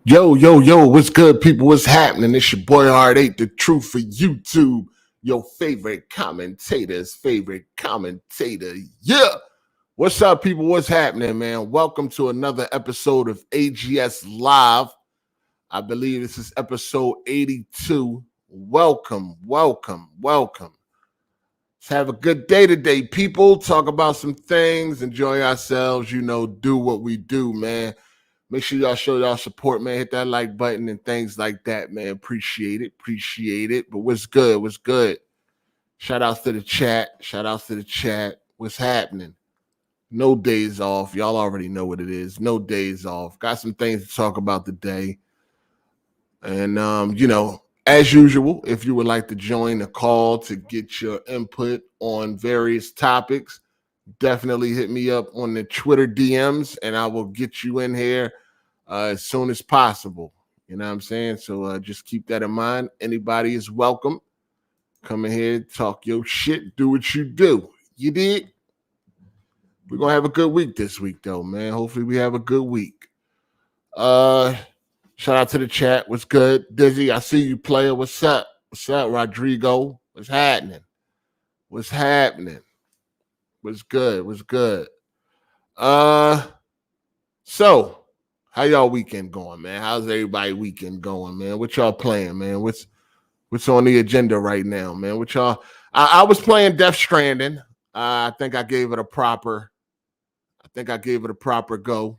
Yo, what's good, people? What's happening? It's your boy Hard8, the truth for YouTube, your favorite commentator's favorite commentator. Yeah. What's up, people? What's happening, man? Welcome to another episode of AGS Live. I believe this is episode 82. Welcome. Let's have a good day today, people. Talk about some things, enjoy ourselves, do what we do, man. Make sure y'all show y'all support, man. Hit that like button and things like that, man. Appreciate it. But what's good? Shout outs to the chat. What's happening? No days off. Y'all already know what it is. No days off. Got some things to talk about today. And, as usual, if you would like to join the call to get your input on various topics, definitely hit me up on the Twitter DMs and I will get you in here as soon as possible. You know what I'm saying? So just keep that in mind. Anybody is welcome. Come in here, talk your shit, do what you do. You did? We're going to have a good week this week, though, man. Hopefully we have a good week. Shout out to the chat. What's good? Dizzy, I see you, player. What's up? What's up, Rodrigo? What's happening? What's good? So how y'all weekend going, man? How's everybody weekend going, man? What y'all playing, man? What's on the agenda right now, man? What y'all? I was playing Death Stranding. I think I gave it a proper go.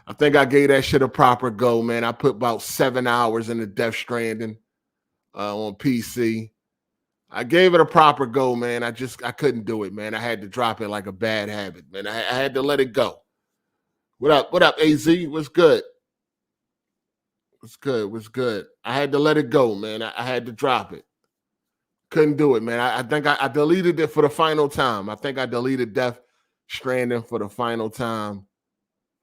I think I gave that shit a proper go, man. I put about 7 hours into Death Stranding on PC. I gave it a proper go, man. I couldn't do it, man. I had to drop it like a bad habit, man. I had to let it go. What up, AZ? What's good? I had to let it go, man. I had to drop it. Couldn't do it, man. I think I deleted it for the final time. I think I deleted Death Stranding for the final time.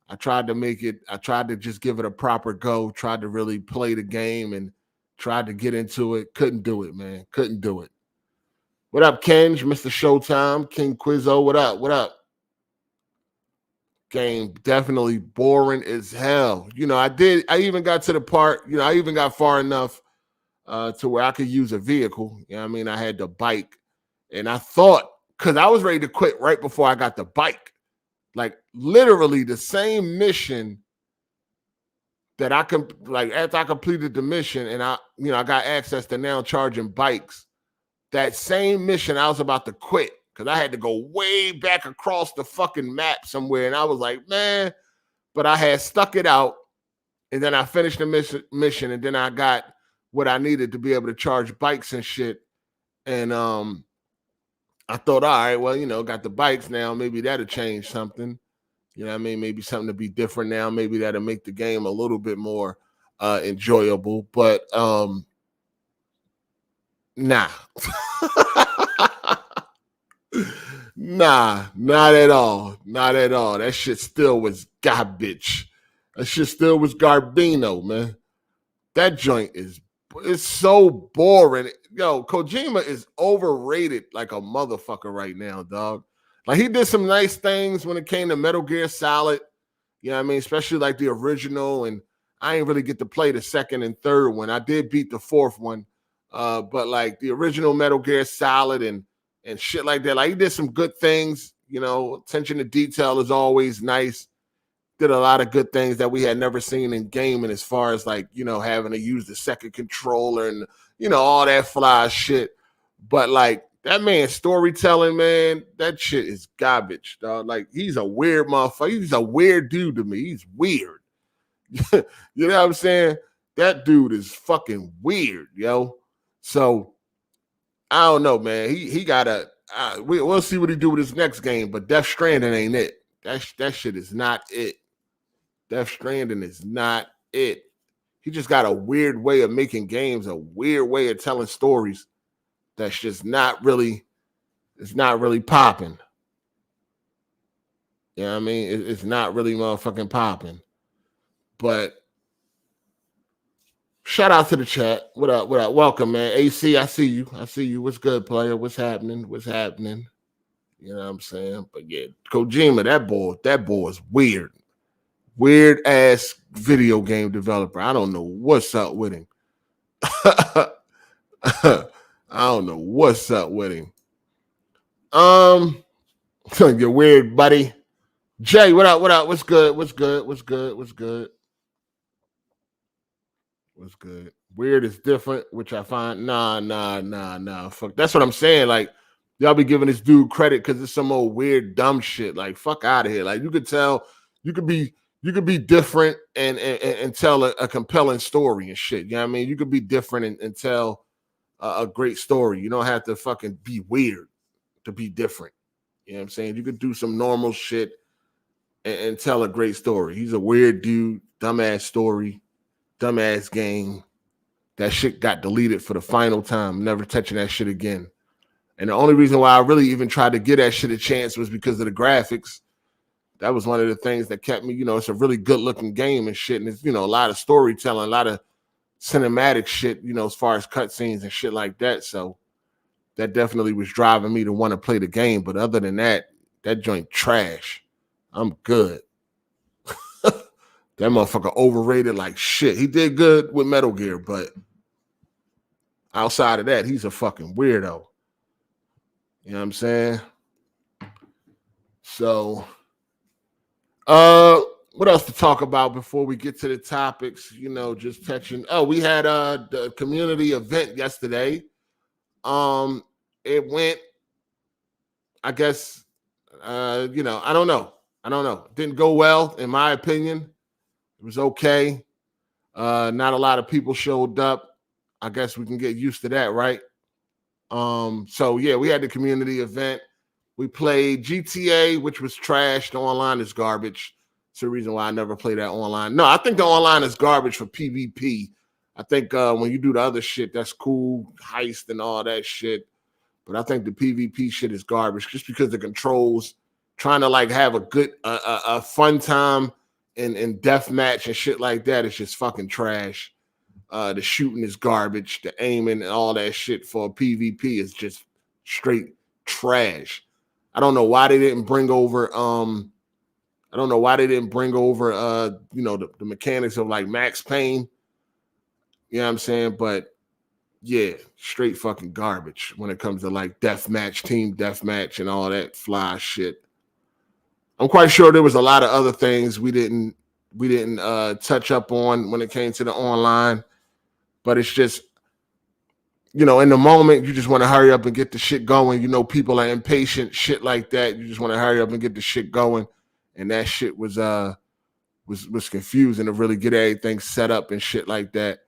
I tried to just give it a proper go, tried to really play the game and tried to get into it. Couldn't do it, man. Couldn't do it. What up, Kenj, Mr. Showtime, King Quizzo? What up? Game definitely boring as hell. I even got to the part, I even got far enough to where I could use a vehicle. I had the bike. And I thought, because I was ready to quit right before I got the bike. Like literally the same mission that after I completed the mission and I got access to now charging bikes. That same mission, I was about to quit because I had to go way back across the fucking map somewhere. And I was like, man, but I had stuck it out. And then I finished the mission and then I got what I needed to be able to charge bikes and shit. And I thought, all right, well, got the bikes now. Maybe that'll change something. You know what I mean? Maybe something to be different now. Maybe that'll make the game a little bit more enjoyable. But nah. Nah, not at all. That shit still was garbage. That shit still was garbino, man. That joint is so boring. Yo, Kojima is overrated like a motherfucker right now, dog. Like he did some nice things when it came to Metal Gear Solid. You know what I mean? Especially like the original. And I ain't really get to play the second and third one. I did beat the fourth one. But like the original Metal Gear Solid and shit like that. Like he did some good things. Attention to detail is always nice. Did a lot of good things that we had never seen in gaming as far as like, having to use the second controller and, all that fly shit. But like that man's storytelling, man, that shit is garbage, dog. Like he's a weird motherfucker. He's a weird dude to me. He's weird. You know what I'm saying? That dude is fucking weird, yo. So I don't know, man. He got we'll see what he do with his next game, but Death Stranding ain't it. That shit is not it. Death Stranding is not it. He just got a weird way of making games, a weird way of telling stories that's just not really popping. You know what I mean? It's not really motherfucking popping. But shout out to the chat. What up? Welcome, man. AC, I see you. What's good, player? What's happening? You know what I'm saying? But yeah, Kojima, that boy is weird. Weird ass video game developer. I don't know what's up with him. I don't know what's up with him. You're weird, buddy. Jay, what up? What up? What's good? What's good? What's good? What's good? What's good? Weird is different, which I find nah. Fuck. That's what I'm saying. Like, y'all be giving this dude credit because it's some old weird dumb shit. Like, fuck out of here. Like, you could tell, you could be different and tell a compelling story and shit. You know what I mean? You could be different and tell a great story. You don't have to fucking be weird to be different. You know what I'm saying? You could do some normal shit and tell a great story. He's a weird dude, dumbass story. Dumbass game. That shit got deleted for the final time. Never touching that shit again. And the only reason why I really even tried to get that shit a chance was because of the graphics. That was one of the things that kept me, it's a really good looking game and shit. And it's, a lot of storytelling, a lot of cinematic shit, as far as cutscenes and shit like that. So that definitely was driving me to want to play the game. But other than that, that joint trash. I'm good. That motherfucker overrated like shit. He did good with Metal Gear, but outside of that, he's a fucking weirdo. You know what I'm saying? So, what else to talk about before we get to the topics? Just touching. Oh, we had the community event yesterday. It went, I guess, I don't know. Didn't go well, in my opinion. It was okay. Not a lot of people showed up. I guess we can get used to that, right? So yeah, we had the community event. We played GTA, which was trash. The online is garbage. It's the reason why I never play that online. No, I think the online is garbage for PvP. I think when you do the other shit, that's cool, heist and all that shit. But I think the PvP shit is garbage just because the controls, trying to like have a good, a fun time in deathmatch and shit like that is just fucking trash. The shooting is garbage. The aiming and all that shit for PvP is just straight trash. I don't know why they didn't bring over the mechanics of like Max Payne. You know what I'm saying? But yeah, straight fucking garbage when it comes to like deathmatch, team deathmatch, and all that fly shit. I'm quite sure there was a lot of other things we didn't touch up on when it came to the online, but it's just, in the moment you just want to hurry up and get the shit going. People are impatient, shit like that. You just want to hurry up and get the shit going, and that shit was confusing to really get everything set up and shit like that.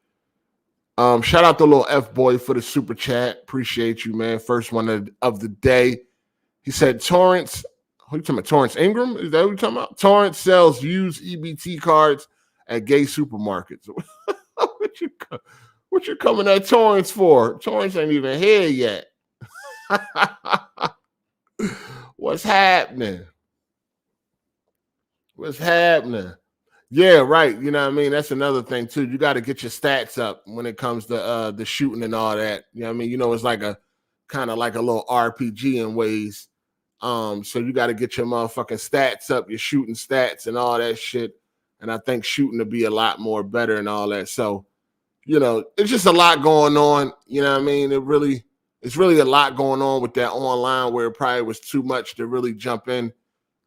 Shout out to little F boy for the super chat. Appreciate you, man. First one of the day. He said Torrance. Who you talking about? Torrance Ingram? Is that what you're talking about? Torrance sells used EBT cards at gay supermarkets. What you coming at Torrance for? Torrance ain't even here yet. What's happening? What's happening? Yeah, right. You know what I mean? That's another thing too. You got to get your stats up when it comes to the shooting and all that. You know what I mean? It's like a kind of like a little RPG in ways. So you got to get your motherfucking stats up, your shooting stats and all that shit. And I think shooting to be a lot more better and all that. So, it's just a lot going on. You know what I mean? It's really a lot going on with that online where it probably was too much to really jump in.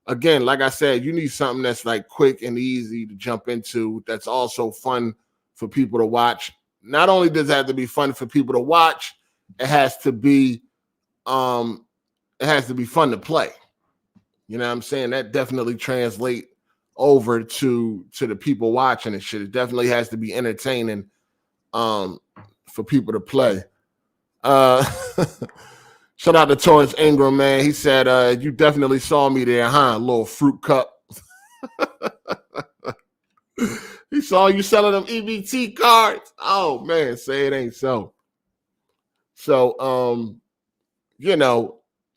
Again, like I said, you need something that's like quick and easy to jump into. That's also fun for people to watch. Not only does it have to be fun for people to watch, it has to be fun to play. You know what I'm saying? That definitely translate over to the people watching and shit. It definitely has to be entertaining for people to play. Shout out to Torrance Ingram, man. He said, you definitely saw me there, huh? Little fruit cup. He saw you selling them EBT cards. Oh, man, say it ain't so. So,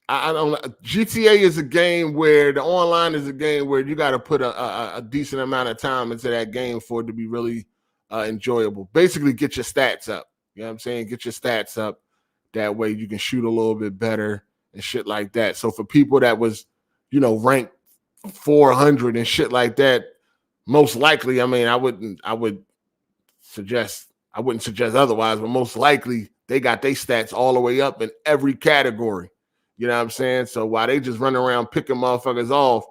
I don't. GTA is a game where the online is a game where you got to put a decent amount of time into that game for it to be really enjoyable. Basically, get your stats up. You know what I'm saying? Get your stats up. That way you can shoot a little bit better. and shit like that. So for people that was, ranked 400 and shit like that, most likely, I mean, I wouldn't suggest otherwise, but most likely they got their stats all the way up in every category. You know what I'm saying? So while they just run around picking motherfuckers off,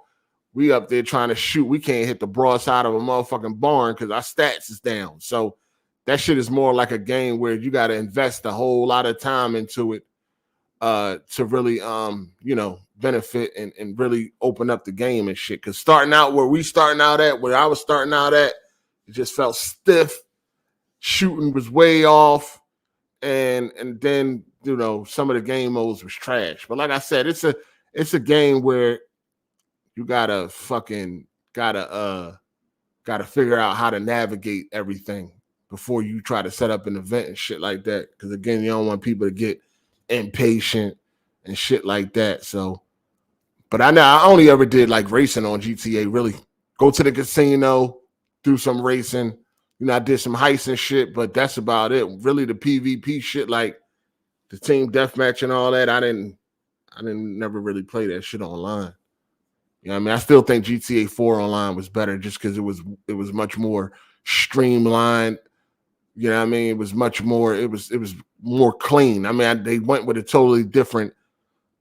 we up there trying to shoot. We can't hit the broadside of a motherfucking barn because our stats is down. So that shit is more like a game where you got to invest a whole lot of time into it to really, benefit and really open up the game and shit. Because starting out where I was starting out at, it just felt stiff. Shooting was way off, and then some of the game modes was trash. But like I said, it's a game where you gotta figure out how to navigate everything before you try to set up an event and shit like that. Because again, you don't want people to get impatient and shit like that. So, but I know I only ever did like racing on GTA. Really, go to the casino, do some racing. I did some heists and shit, but that's about it. Really, the PvP shit, like the team deathmatch and all that, I didn't never really play that shit online. You know what I mean? I still think GTA 4 online was better just because it was much more streamlined. You know what I mean? It was much more, it was more clean. I mean, they went with a totally different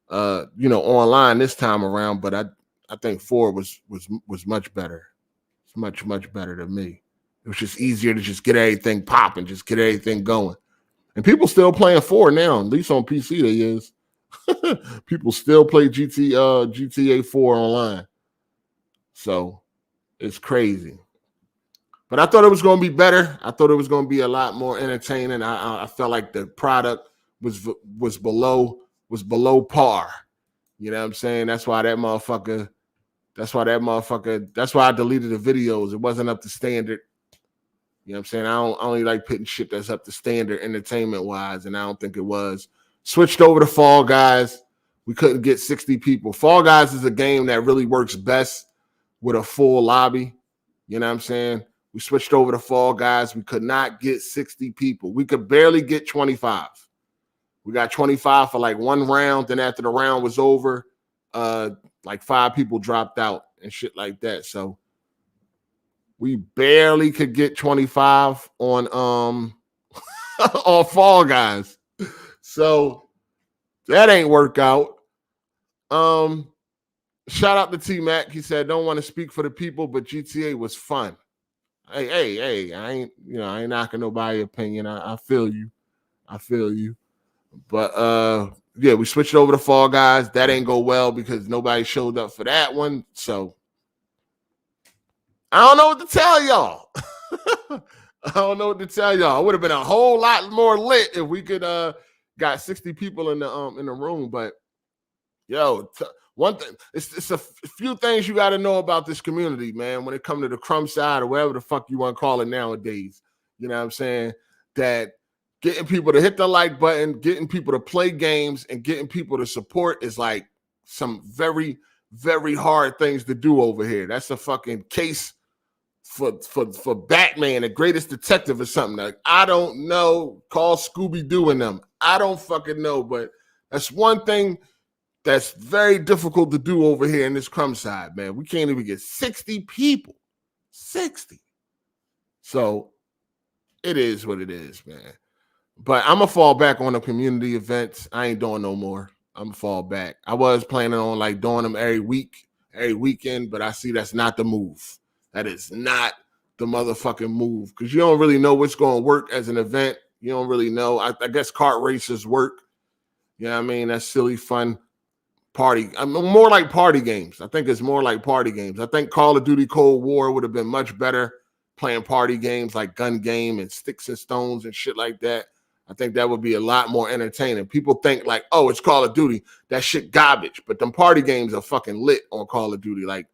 online this time around, but I think 4 was much better. It's much better than me. It was just easier to just get everything popping, just get everything going. And people still playing 4 now, at least on PC they is. People still play GTA 4 online. So it's crazy. But I thought it was going to be better. I thought it was going to be a lot more entertaining. I felt like the product was below par. You know what I'm saying? That's why I deleted the videos. It wasn't up to standard. You know what I'm saying? I only like putting shit that's up to standard entertainment-wise, and I don't think it was. Switched over to Fall Guys. We couldn't get 60 people. Fall Guys is a game that really works best with a full lobby. You know what I'm saying? We switched over to Fall Guys. We could not get 60 people. We could barely get 25. We got 25 for like one round. Then after the round was over, like 5 people dropped out and shit like that. So we barely could get 25 on on Fall Guys. So that ain't work out. Shout out to T-Mac. He said, don't want to speak for the people, but GTA was fun. Hey, I ain't knocking nobody's opinion. I feel you. But yeah, we switched over to Fall Guys. That ain't go well because nobody showed up for that one. So I don't know what to tell y'all. It would have been a whole lot more lit if we could got 60 people in the room. But one thing, it's a few things you got to know about this community, man, when it comes to the crumb side or whatever the fuck you want to call it nowadays. You know what I'm saying? That getting people to hit the like button, getting people to play games, and getting people to support is like some very, very hard things to do over here. That's a fucking case for Batman, the greatest detective or something. Like, I don't know. Call Scooby-Doo and them. I don't fucking know, but that's one thing that's very difficult to do over here in this crumb side, man. We can't even get 60 people. 60. So it is what it is, man. But I'm going to fall back on the community events. I ain't doing no more. I'm going to fall back. I was planning on like doing them every weekend, but I see that's not the move. That is not the motherfucking move because you don't really know what's going to work as an event. You don't really know. I guess kart races work. You know what I mean? That's silly, fun party. I'm more like party games. I think it's more like party games. I think Call of Duty Cold War would have been much better playing party games like Gun Game and Sticks and Stones and shit like that. I think that would be a lot more entertaining. People think like, oh, it's Call of Duty. That shit garbage. But them party games are fucking lit on Call of Duty. Like,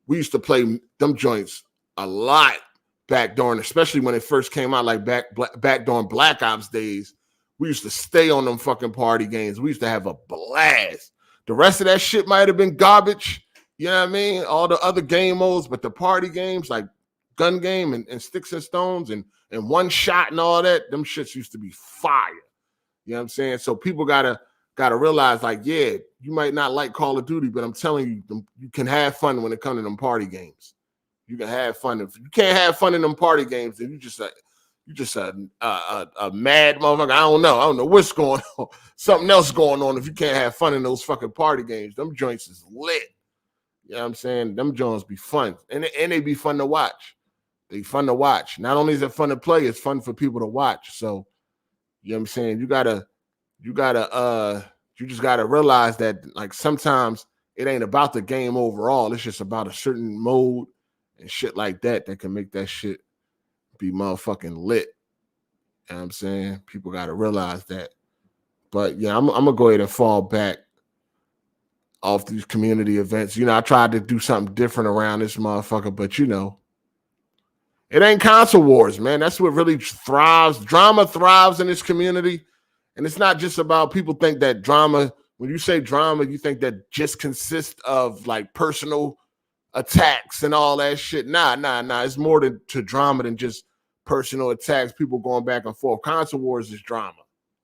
we used to play them joints a lot back during, especially when it first came out, like back during Black Ops days. We used to stay on them fucking party games. We used to have a blast. The rest of that shit might have been garbage. You know what I mean? All the other game modes, but the party games like Gun Game and Sticks and Stones and One Shot and all that, them shits used to be fire. You know what I'm saying? So people gotta got to realize, like, yeah, you might not like Call of Duty, but I'm telling you, you can have fun when it comes to them party games. You can have fun. If you can't have fun in them party games, then you just a mad motherfucker. I don't know what's going on. Something else going on if you can't have fun in those fucking party games. Them joints is lit. You know what I'm saying? Them joints be fun. And they be fun to watch. They fun to watch. Not only is it fun to play, it's fun for people to watch. So, you know what I'm saying? You just gotta realize that, like, sometimes it ain't about the game overall. It's just about a certain mode and shit like that can make that shit be motherfucking lit. You know what I'm saying? People gotta realize that. But yeah, I'm gonna go ahead and fall back off these community events. I tried to do something different around this motherfucker, but it ain't console wars, man. That's what really thrives. Drama thrives in this community. And it's not just about, people think that drama, when you say drama, you think that just consists of like personal attacks and all that shit. Nah. It's more to drama than just personal attacks, people going back and forth. Console wars is drama.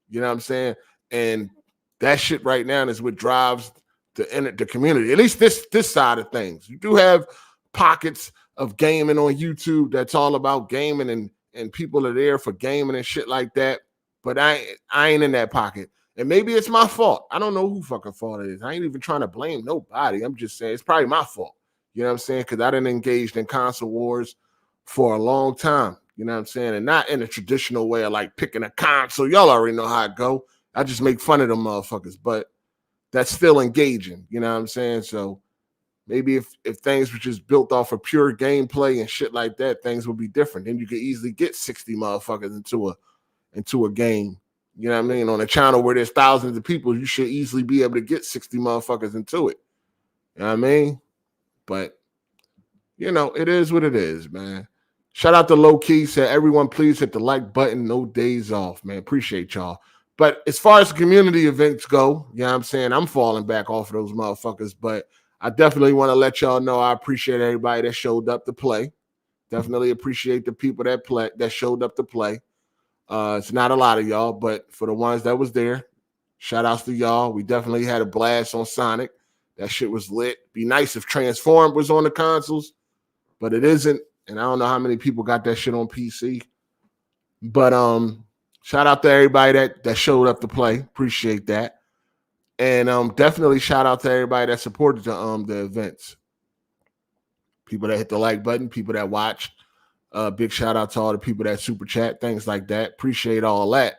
You know what I'm saying? And that shit right now is what drives the community. At least this side of things. You do have pockets of gaming on YouTube that's all about gaming, and people are there for gaming and shit like that. But I ain't in that pocket. And maybe it's my fault. I don't know who fucking fault it is. I ain't even trying to blame nobody. I'm just saying it's probably my fault. You know what I'm saying? Because I didn't engage in console wars for a long time. You know what I'm saying? And not in a traditional way of like picking a console. Y'all already know how it go. I just make fun of them motherfuckers. But that's still engaging. You know what I'm saying? So maybe if things were just built off of pure gameplay and shit like that, things would be different. Then you could easily get 60 motherfuckers into a game. You know what I mean? On a channel where there's thousands of people, you should easily be able to get 60 motherfuckers into it. You know what I mean? But, it is what it is, man. Shout out to Low Key, said, everyone please hit the like button, no days off, man. Appreciate y'all. But as far as the community events go, you know what I'm saying? I'm falling back off of those motherfuckers, but I definitely want to let y'all know I appreciate everybody that showed up to play. Definitely appreciate the people that showed up to play. It's not a lot of y'all, but for the ones that was there, shout outs to y'all. We definitely had a blast on Sonic. That shit was lit. Be nice if Transformed was on the consoles, but it isn't. And I don't know how many people got that shit on PC. But shout out to everybody that showed up to play. Appreciate that. And definitely shout out to everybody that supported the events. People that hit the like button, people that watched. Big shout out to all the people that super chat, things like that. Appreciate all that.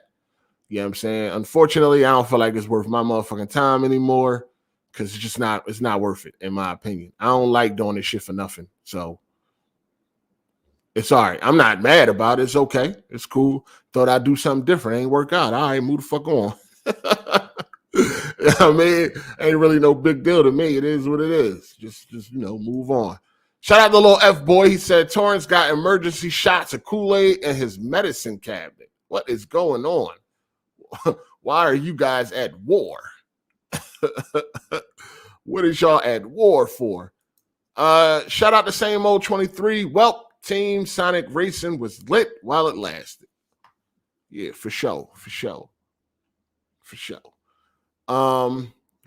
You know what I'm saying? Unfortunately, I don't feel like it's worth my motherfucking time anymore, because it's not worth it, in my opinion. I don't like doing this shit for nothing. So it's all right. I'm not mad about it. It's okay. It's cool. Thought I'd do something different. Ain't work out. All right, move the fuck on. I mean, ain't really no big deal to me. It is what it is. Just move on. Shout out to little F boy. He said Torrance got emergency shots of Kool-Aid in his medicine cabinet. What is going on? Why are you guys at war? What is y'all at war for? Shout out to same old 23. Well, Team Sonic Racing was lit while it lasted. Yeah, for sure.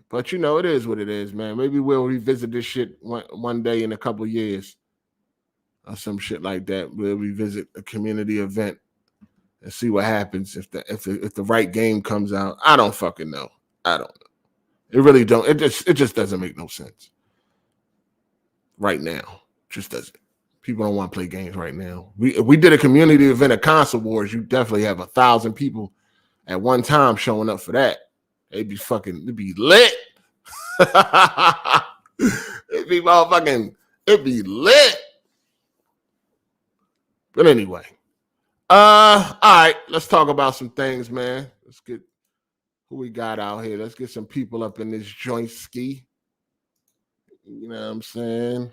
But it is what it is, man. Maybe we'll revisit this shit one day in a couple of years, or some shit like that. We'll revisit a community event and see what happens if the right game comes out. I don't fucking know. I don't know. It really don't. It just doesn't make no sense right now. Just doesn't. People don't want to play games right now. We did a community event at Console Wars. You definitely have 1,000 people at one time showing up for that. It'd be lit. It'd be lit. But anyway. All right, let's talk about some things, man. Let's get who we got out here. Let's get some people up in this joint ski. You know what I'm saying?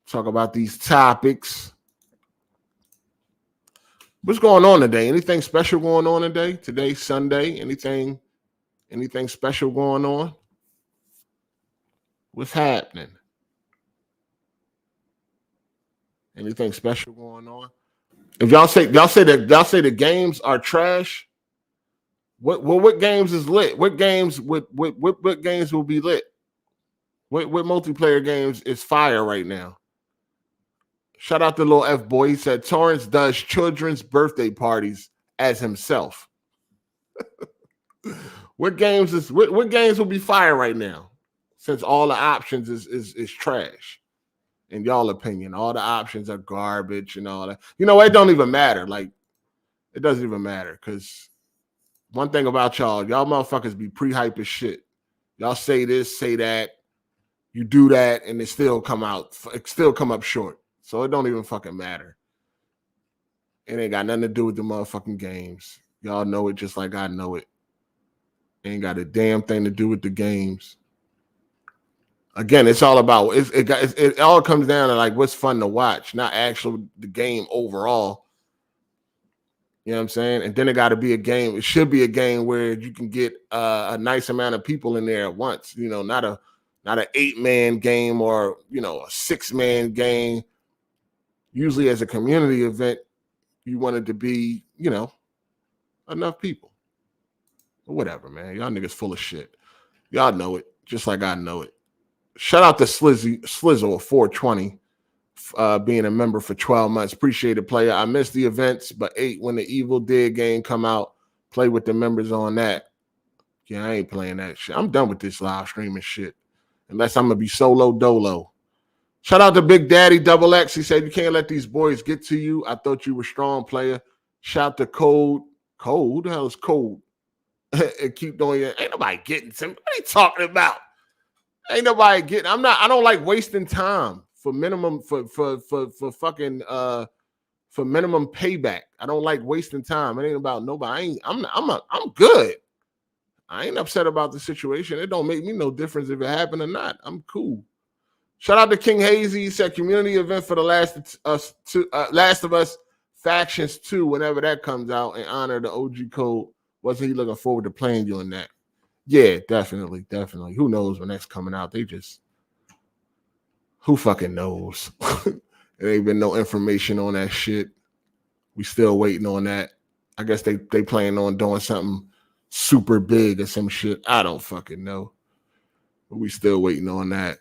Talk about these topics. What's going on today? Anything special going on today? Today's Sunday. Anything special going on? What's happening? Anything special going on? If y'all say the games are trash, What games is lit? What games what games will be lit? What multiplayer games is fire right now? Shout out to little F boy. He said Torrance does children's birthday parties as himself. What games will be fire right now? Since all the options is trash. In y'all opinion, all the options are garbage and all that. You know, it don't even matter. Like, it doesn't even matter because one thing about y'all motherfuckers be pre-hype as shit. Y'all say this, say that, you do that, and it still come up short. So it don't even fucking matter. It ain't got nothing to do with the motherfucking games. Y'all know it just like I know it. Ain't got a damn thing to do with the games. Again, it's all about it all comes down to like what's fun to watch, not actually the game overall. You know what I'm saying? And then it got to be a game. It should be a game where you can get a nice amount of people in there at once. You know, not an 8-man game or, you know, a 6-man game. Usually as a community event, you want it to be, you know, enough people. But whatever, man. Y'all niggas full of shit. Y'all know it, just like I know it. Shout out to Slizzle of 420. Being a member for 12 months. Appreciate it, player. I missed the events, but 8 when the Evil Dead game come out. Play with the members on that. Yeah, I ain't playing that shit. I'm done with this live streaming shit. Unless I'm going to be solo dolo. Shout out to Big Daddy Double X. He said, you can't let these boys get to you. I thought you were strong, player. Shout to Code. Code? Who the hell is Code? And keep doing it. Ain't nobody getting some. What are you talking about? Ain't nobody getting. I don't like wasting time for minimum for fucking for minimum payback. I don't like wasting time. It ain't about nobody. I'm good. I ain't upset about the situation. It don't make me no difference if it happened or not. I'm cool. Shout out to King Hazy. He said community event for the Last of Us Factions 2 whenever that comes out in honor of the OG code. Wasn't he looking forward to playing you in that? Yeah, definitely. Who knows when that's coming out? Who fucking knows? There ain't been no information on that shit. We still waiting on that. I guess they plan on doing something super big or some shit. I don't fucking know. But we still waiting on that.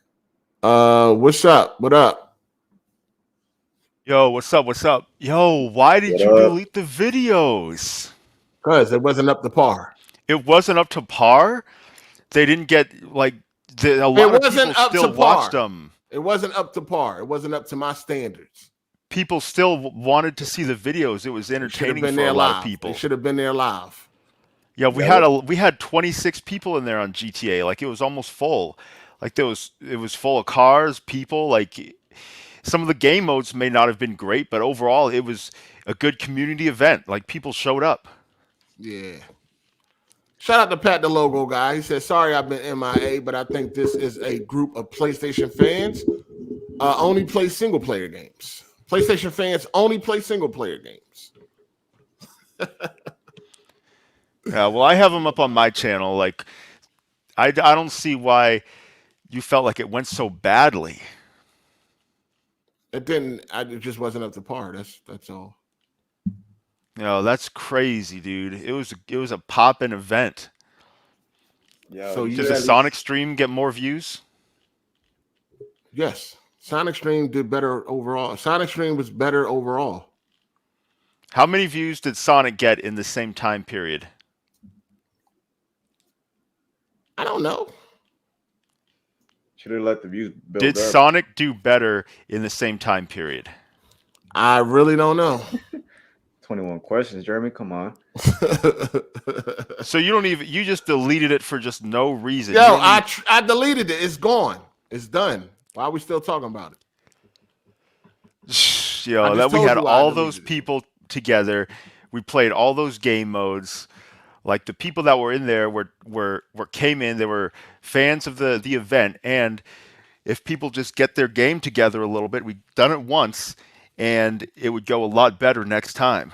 What's up? What up? Yo, what's up? Yo, why did you delete the videos? Because it wasn't up to par. It wasn't up to par? They didn't get, like, a lot of people still watched them. It wasn't up to par. It wasn't up to my standards. People still wanted to see the videos. It was entertaining for a lot of people. They should have been there live. Yeah, we had 26 people in there on GTA. Like, it was almost full. Like, it was full of cars, people. Like, some of the game modes may not have been great, but overall, it was a good community event. Like, people showed up. Yeah. Shout out to Pat the Logo guy. He said, sorry I've been MIA, but I think this is a group of PlayStation fans only play single-player games. PlayStation fans only play single-player games. Yeah, well, I have them up on my channel. Like, I don't see why you felt like it went so badly. It didn't. It just wasn't up to par. That's all. No, that's crazy, dude. It was a poppin' event. Yeah. So does the Sonic stream get more views? Yes. Sonic Stream did better overall. Sonic Stream was better overall. How many views did Sonic get in the same time period? I don't know. Should have let the views build Did up. Sonic do better in the same time period? I really don't know. 21 questions, Jeremy. Come on. So you just deleted it for just no reason. Yo, I deleted it. It's gone. It's done. Why are we still talking about it? Yo, that we had all those people together. We played all those game modes. Like, the people that were in there came in. They were fans of the event, and if people just get their game together a little bit, we've done it once, and it would go a lot better next time.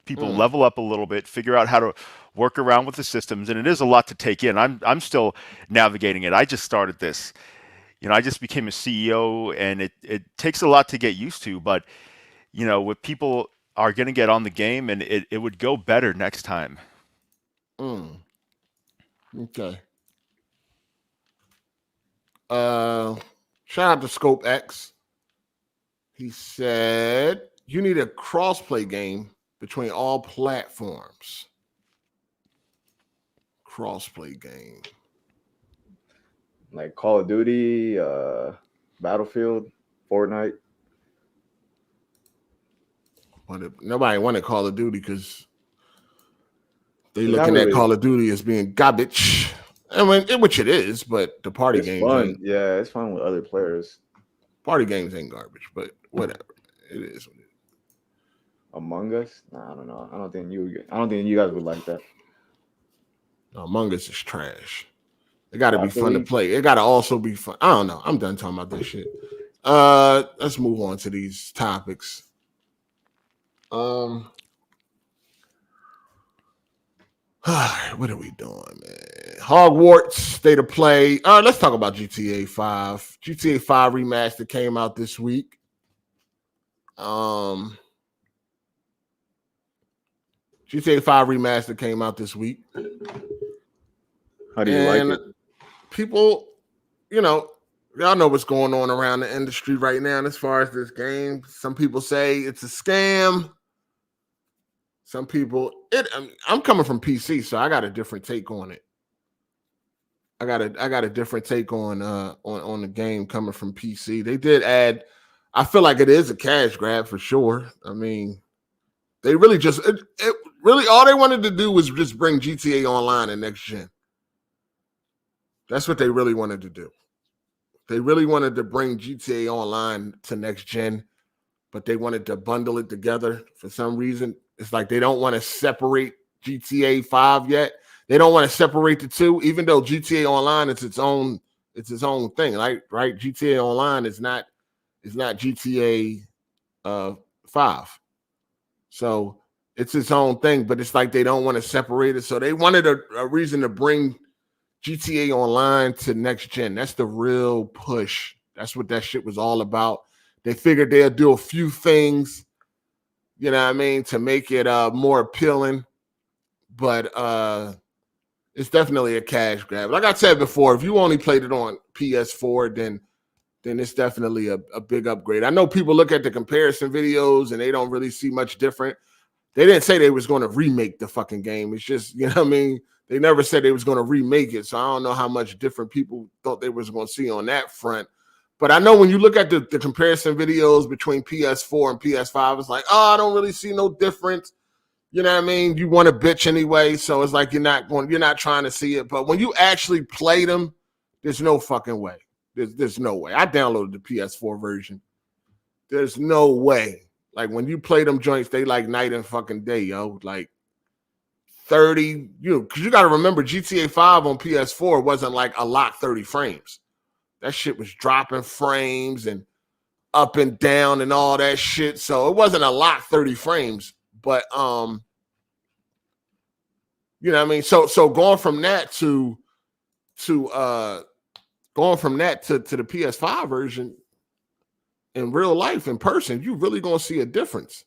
People level up a little bit, figure out how to work around with the systems, and it is a lot to take in. I'm still navigating it. I just started this. I just became a CEO, and it takes a lot to get used to, but what people are going to get on the game, and it would go better next time. Okay. Shout out to Scope X. He said you need a crossplay game between all platforms. Crossplay game. Like Call of Duty, Battlefield, Fortnite. Nobody wanted Call of Duty because they It's looking not at really- Call of Duty as being garbage. I mean, which it is, but the party It's games fun. ain't. Yeah, it's fun with other players. Party games ain't garbage, but whatever. It is what it is. Among Us? Nah, I don't know. I don't think you guys would like that. Among Us is trash. It got to be Rocket fun to League? play. It got to also be fun. I don't know. I'm done talking about this shit. Let's move on to these topics. What are we doing, man? Hogwarts State of Play. Let's talk about GTA 5. GTA 5 Remaster came out this week. GTA 5 Remaster came out this week. How do you like it? People, y'all know what's going on around the industry right now as far as this game. Some people say it's a scam. Some people, I'm coming from PC, so I got a different take on it. I got a different take on the game coming from PC. They did add. I feel like it is a cash grab for sure. I mean, they really just really all they wanted to do was just bring GTA Online in next gen. That's what they really wanted to do. They really wanted to bring GTA Online to next gen, but they wanted to bundle it together for some reason. It's like they don't want to separate GTA 5 yet. They don't want to separate the two, even though GTA Online is its own thing, right? GTA Online is not GTA 5. So it's its own thing, but it's like they don't want to separate it. So they wanted a reason to bring GTA Online to next gen. That's the real push. That's what that shit was all about. They figured they'll do a few things, you know what I mean, to make it more appealing. But it's definitely a cash grab. Like I said before, if you only played it on PS4, then it's definitely a big upgrade. I know people look at the comparison videos and they don't really see much different. They didn't say they was going to remake the fucking game. It's just, you know what I mean? They never said they was going to remake it. So I don't know how much different people thought they was going to see on that front. But I know when you look at the comparison videos between PS4 and PS5, it's like, oh, I don't really see no difference. You know what I mean? You want to bitch anyway. So it's like you're not trying to see it. But when you actually play them, there's no fucking way. There's no way. I downloaded the PS4 version. There's no way. Like when you play them joints, they like night and fucking day, yo. Like 30, because you got to remember GTA 5 on PS4 wasn't like a lock 30 frames. That shit was dropping frames and up and down and all that shit. So it wasn't a lock 30 frames. But you know what I mean? So going from that to the PS5 version in real life, in person, you really gonna see a difference.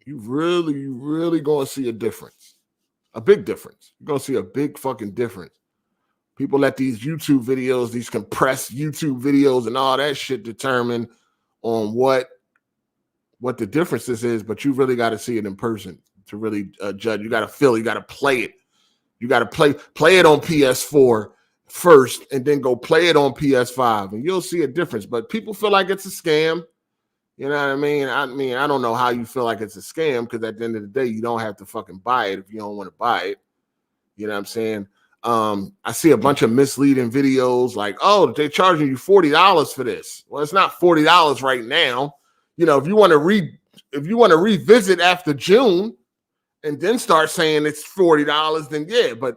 You really gonna see a difference. A big difference. You're gonna see a big fucking difference. People let these YouTube videos, these compressed YouTube videos and all that shit determine on what the differences is, but you really got to see it in person to really judge. You got to feel it. You got to play it. You got to play it on PS4 first and then go play it on PS5 and you'll see a difference. But people feel like it's a scam. You know what I mean? I don't know how you feel like it's a scam because at the end of the day, you don't have to fucking buy it if you don't want to buy it. You know what I'm saying? I see a bunch of misleading videos like, oh, they're charging you $40 for this. Well, it's not $40 right now. You know, if you want to revisit after June and then start saying it's $40, then yeah. But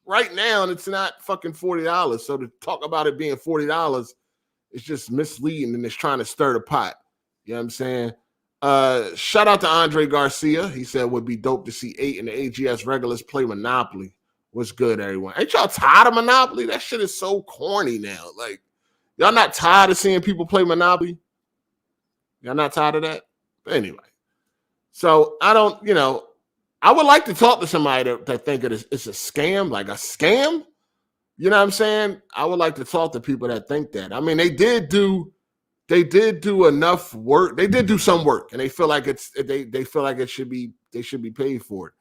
right now, it's not fucking $40. So to talk about it being $40, it's just misleading and it's trying to stir the pot. You know what I'm saying? Shout out to Andre Garcia. He said would be dope to see 8 and the AGS regulars play Monopoly. What's good, everyone? Ain't y'all tired of Monopoly? That shit is so corny now. Like, y'all not tired of seeing people play Monopoly? Y'all not tired of that? But anyway. So I I would like to talk to somebody that think it's a scam, like a scam. You know what I'm saying? I would like to talk to people that think that. I mean, they did do enough work. They did do some work, and they feel like they feel like they should be paid for it.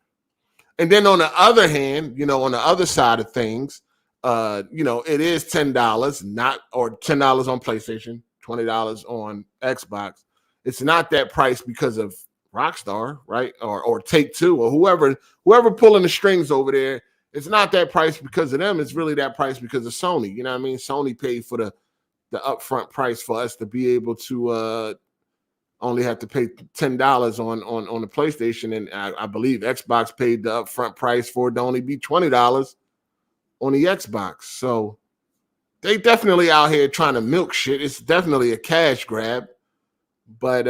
And then on the other hand, on the other side of things, it is $10, or $10 on PlayStation, $20 on Xbox. It's not that price because of Rockstar, right? Or Take-Two, or whoever pulling the strings over there. It's not that price because of them. It's really that price because of Sony. You know what I mean? Sony paid for the upfront price for us to be able to only have to pay $10 on the PlayStation, and I believe Xbox paid the upfront price for it to only be $20 on the Xbox. So they definitely out here trying to milk shit. It's definitely a cash grab, but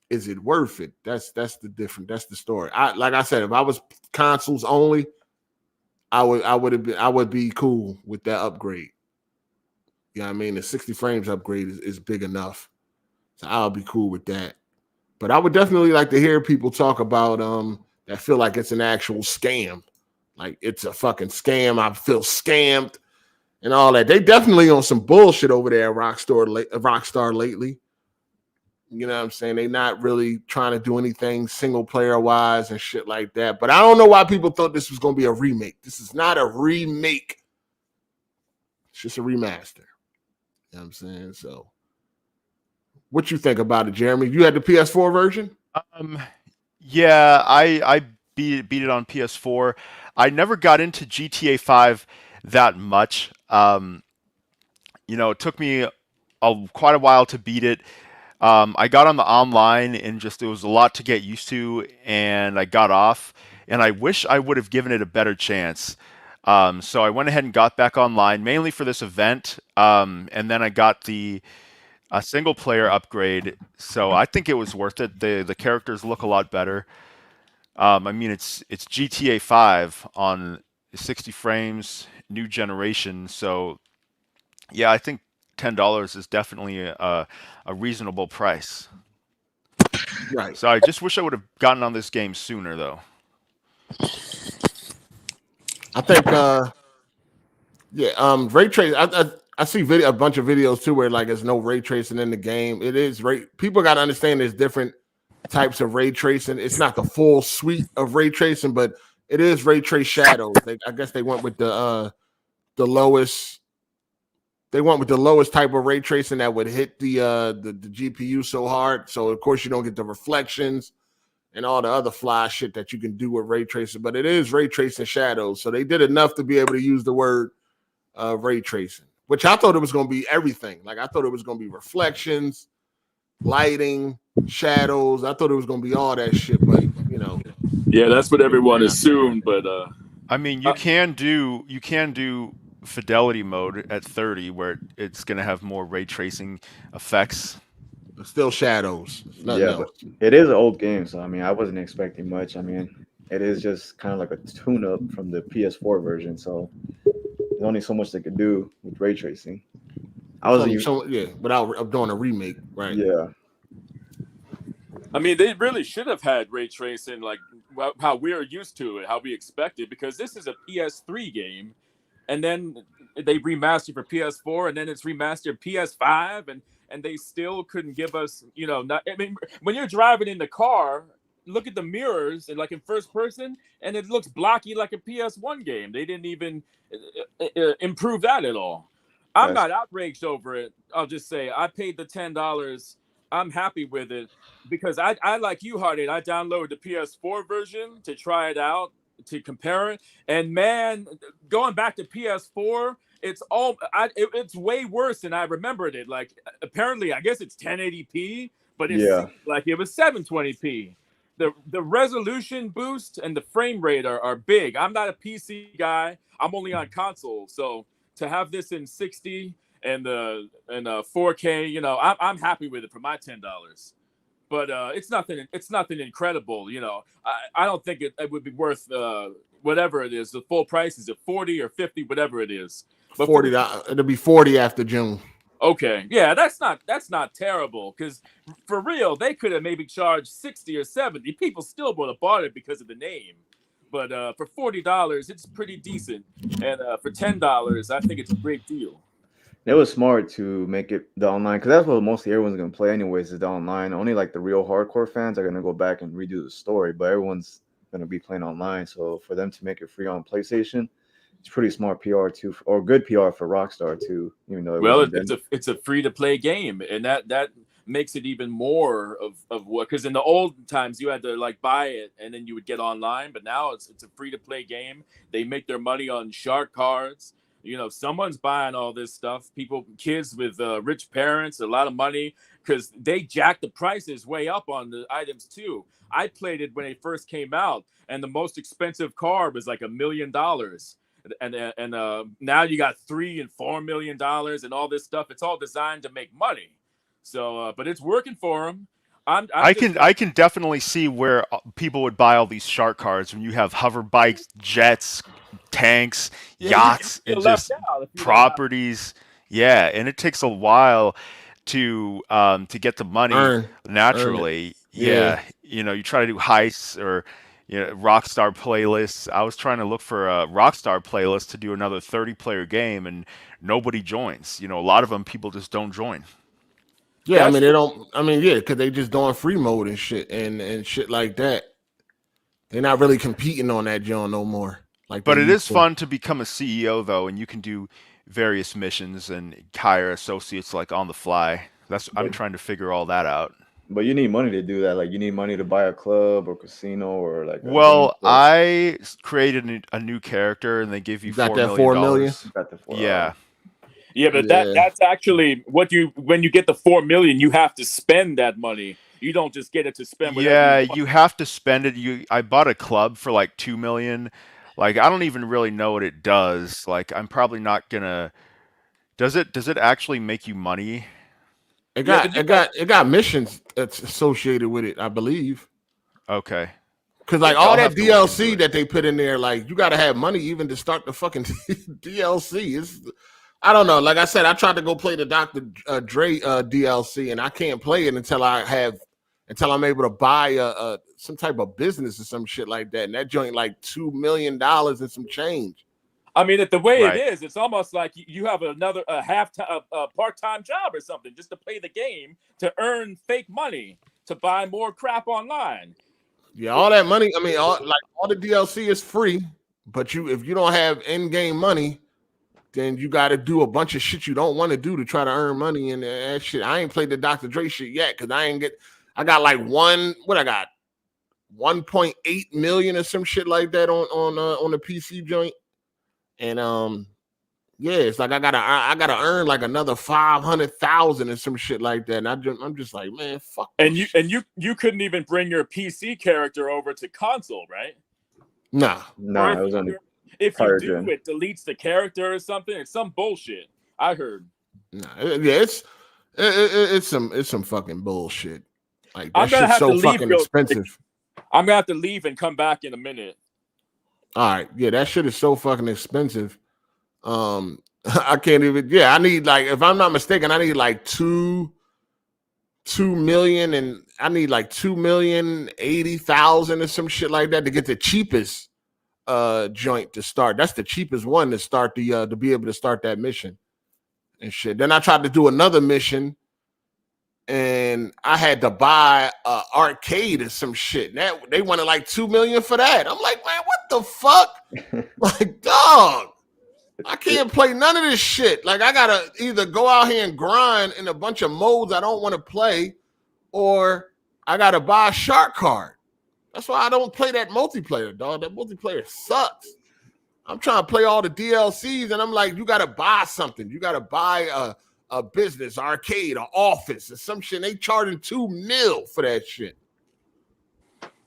is it worth it? That's the story. Like I said, if I was consoles only, I would be cool with that upgrade. You know what I mean? The 60 frames upgrade is big enough. So I'll be cool with that. But I would definitely like to hear people talk about that feel like it's an actual scam. Like it's a fucking scam. I feel scammed and all that. They definitely on some bullshit over there at Rockstar lately. You know what I'm saying? They not really trying to do anything single player wise and shit like that. But I don't know why people thought this was going to be a remake. This is not a remake. It's just a remaster. You know what I'm saying? So what you think about it, Jeremy? You had the PS4 version? Yeah, I beat it on PS4. I never got into GTA 5 that much. It took me quite a while to beat it. I got on the online and it was a lot to get used to, and I got off. And I wish I would have given it a better chance. So I went ahead and got back online, mainly for this event. And then I got a single player upgrade, so I think it was worth it. The characters look a lot better. I mean, it's GTA 5 on 60 frames, new generation. So yeah, I think $10 is definitely a reasonable price. Right. So I just wish I would have gotten on this game sooner, though. I think ray trace. I see a bunch of videos too where like there's no ray tracing in the game. It is people got to understand there's different types of ray tracing. It's not the full suite of ray tracing, but it is ray trace shadows. I guess they went with the lowest. They went with the lowest type of ray tracing that would hit the GPU so hard. So of course you don't get the reflections and all the other fly shit that you can do with ray tracing. But it is ray tracing shadows. So they did enough to be able to use the word ray tracing, which I thought it was going to be everything. Like I thought it was going to be reflections, lighting, shadows. I thought it was going to be all that shit, but yeah, that's what everyone assumed. But I mean, you can do fidelity mode at 30 where it's going to have more ray tracing effects. Still shadows. Yeah, but it is an old game, so I mean, I wasn't expecting much. I mean, it is just kind of like a tune-up from the PS4 version, so there's only so much they could do with ray tracing. Without doing a remake, right? Yeah. I mean, they really should have had ray tracing like how we're used to it, how we expected, because this is a PS3 game, and then they remastered for PS4, and then it's remastered PS5, and they still couldn't give us, I mean, when you're driving in the car, look at the mirrors and like in first person, and it looks blocky like a PS1 game. They didn't even improve that at all. I'm not outraged over it. I'll just say I paid the $10. I'm happy with it because I like you, Hard8. I downloaded the PS4 version to try it out, to compare it. And man, going back to PS4, it's way worse than I remembered it. Like apparently, I guess it's 1080p, but it seemed like it was 720p. The resolution boost and the frame rate are big. I'm not a PC guy. I'm only on console, so to have this in 60 and 4K, I'm happy with it for my $10. But it's nothing incredible, I don't think it would be worth whatever it is. The full price is at 40 or 50, whatever it is. But $40. It'll be 40 after June. Okay, yeah, that's not terrible, because for real, they could have maybe charged 60 or 70. People still would have bought it because of the name. But for $40, it's pretty decent, and for $10, I think it's a great deal. It was smart to make it the online, because that's what mostly everyone's gonna play anyways, is the online. Only like the real hardcore fans are gonna go back and redo the story, but everyone's gonna be playing online. So for them to make it free on PlayStation, it's pretty smart PR too, or good PR for Rockstar too. Even though it Well, wasn't them. it's a free to play game, and that makes it even more of what, because in the old times you had to like buy it and then you would get online, but now it's a free to play game. They make their money on shark cards. You know, someone's buying all this stuff. People, kids with rich parents, a lot of money, because they jack the prices way up on the items too. I played it when it first came out, and the most expensive car was like $1 million. And now you got $3 and $4 million and all this stuff. It's all designed to make money. So, but it's working for them. I can definitely see where people would buy all these shark cards when you have hover bikes, jets, tanks, yachts, and just properties. Yeah, and it takes a while to get the money naturally. Yeah, you know, you try to do heists or Rockstar playlists. I was trying to look for a Rockstar playlist to do another 30-player game, and nobody joins. You know, a lot of them people just don't join. Yeah, I mean they don't. I mean, yeah, because they just doing free mode and shit and shit like that. They're not really competing on that joint no more. Like, but it is fun to become a CEO though, and you can do various missions and hire associates like on the fly. I'm trying to figure all that out. But you need money to do that. Like, you need money to buy a club or casino or like. Well, I created a new character, and they give you $4 million. $4 million? Got the yeah. Yeah, but that's actually what when you get the $4 million, you have to spend that money. You don't just get it to spend. Yeah, you have to spend it. I bought a club for like $2 million. Like, I don't even really know what it does. Like, I'm probably not gonna. Does it actually make you money? It got missions that's associated with it, I believe. Okay. Because like all that DLC that they put in there, like you got to have money even to start the fucking DLC. I don't know. Like I said, I tried to go play the Dr. Dre DLC, and I can't play it until I'm able to buy some type of business or some shit like that. And that joint like $2 million and some change. I mean, the way it is, it's almost like you have another part-time job or something just to play the game, to earn fake money, to buy more crap online. Yeah, all that money. I mean, all the DLC is free, but if you don't have in-game money, then you got to do a bunch of shit you don't want to do to try to earn money and that shit. I ain't played the Dr. Dre shit yet because I got like 1.8 million or some shit like that on the PC joint. And yeah, it's like I gotta earn like another 500,000 or some shit like that. And I'm just like, man, fuck. And you couldn't even bring your PC character over to console, right? Nah, it was only. If you do, it deletes the character or something. It's some bullshit. I heard. Nah, yeah, it's some fucking bullshit. Like that shit's so fucking expensive. I'm gonna have to leave and come back in a minute. All right, yeah, that shit is so fucking expensive. I can't even. Yeah, I need like, if I'm not mistaken, I need like 2 million, and I need like 2,080,000 or some shit like that to get the cheapest joint to start. That's the cheapest one to start to be able to start that mission and shit. Then I tried to do another mission, and I had to buy an arcade or some shit. That they wanted like 2 million for that. I'm like, man, what the fuck? Like, dog, I can't play none of this shit. Like, I gotta either go out here and grind in a bunch of modes I don't want to play, or I gotta buy a shark card. That's why I don't play that multiplayer, dog. That multiplayer sucks. I'm trying to play all the DLCs, and I'm like, you gotta buy something. You gotta buy a business, arcade, an office, or some shit. They charging $2 million for that shit.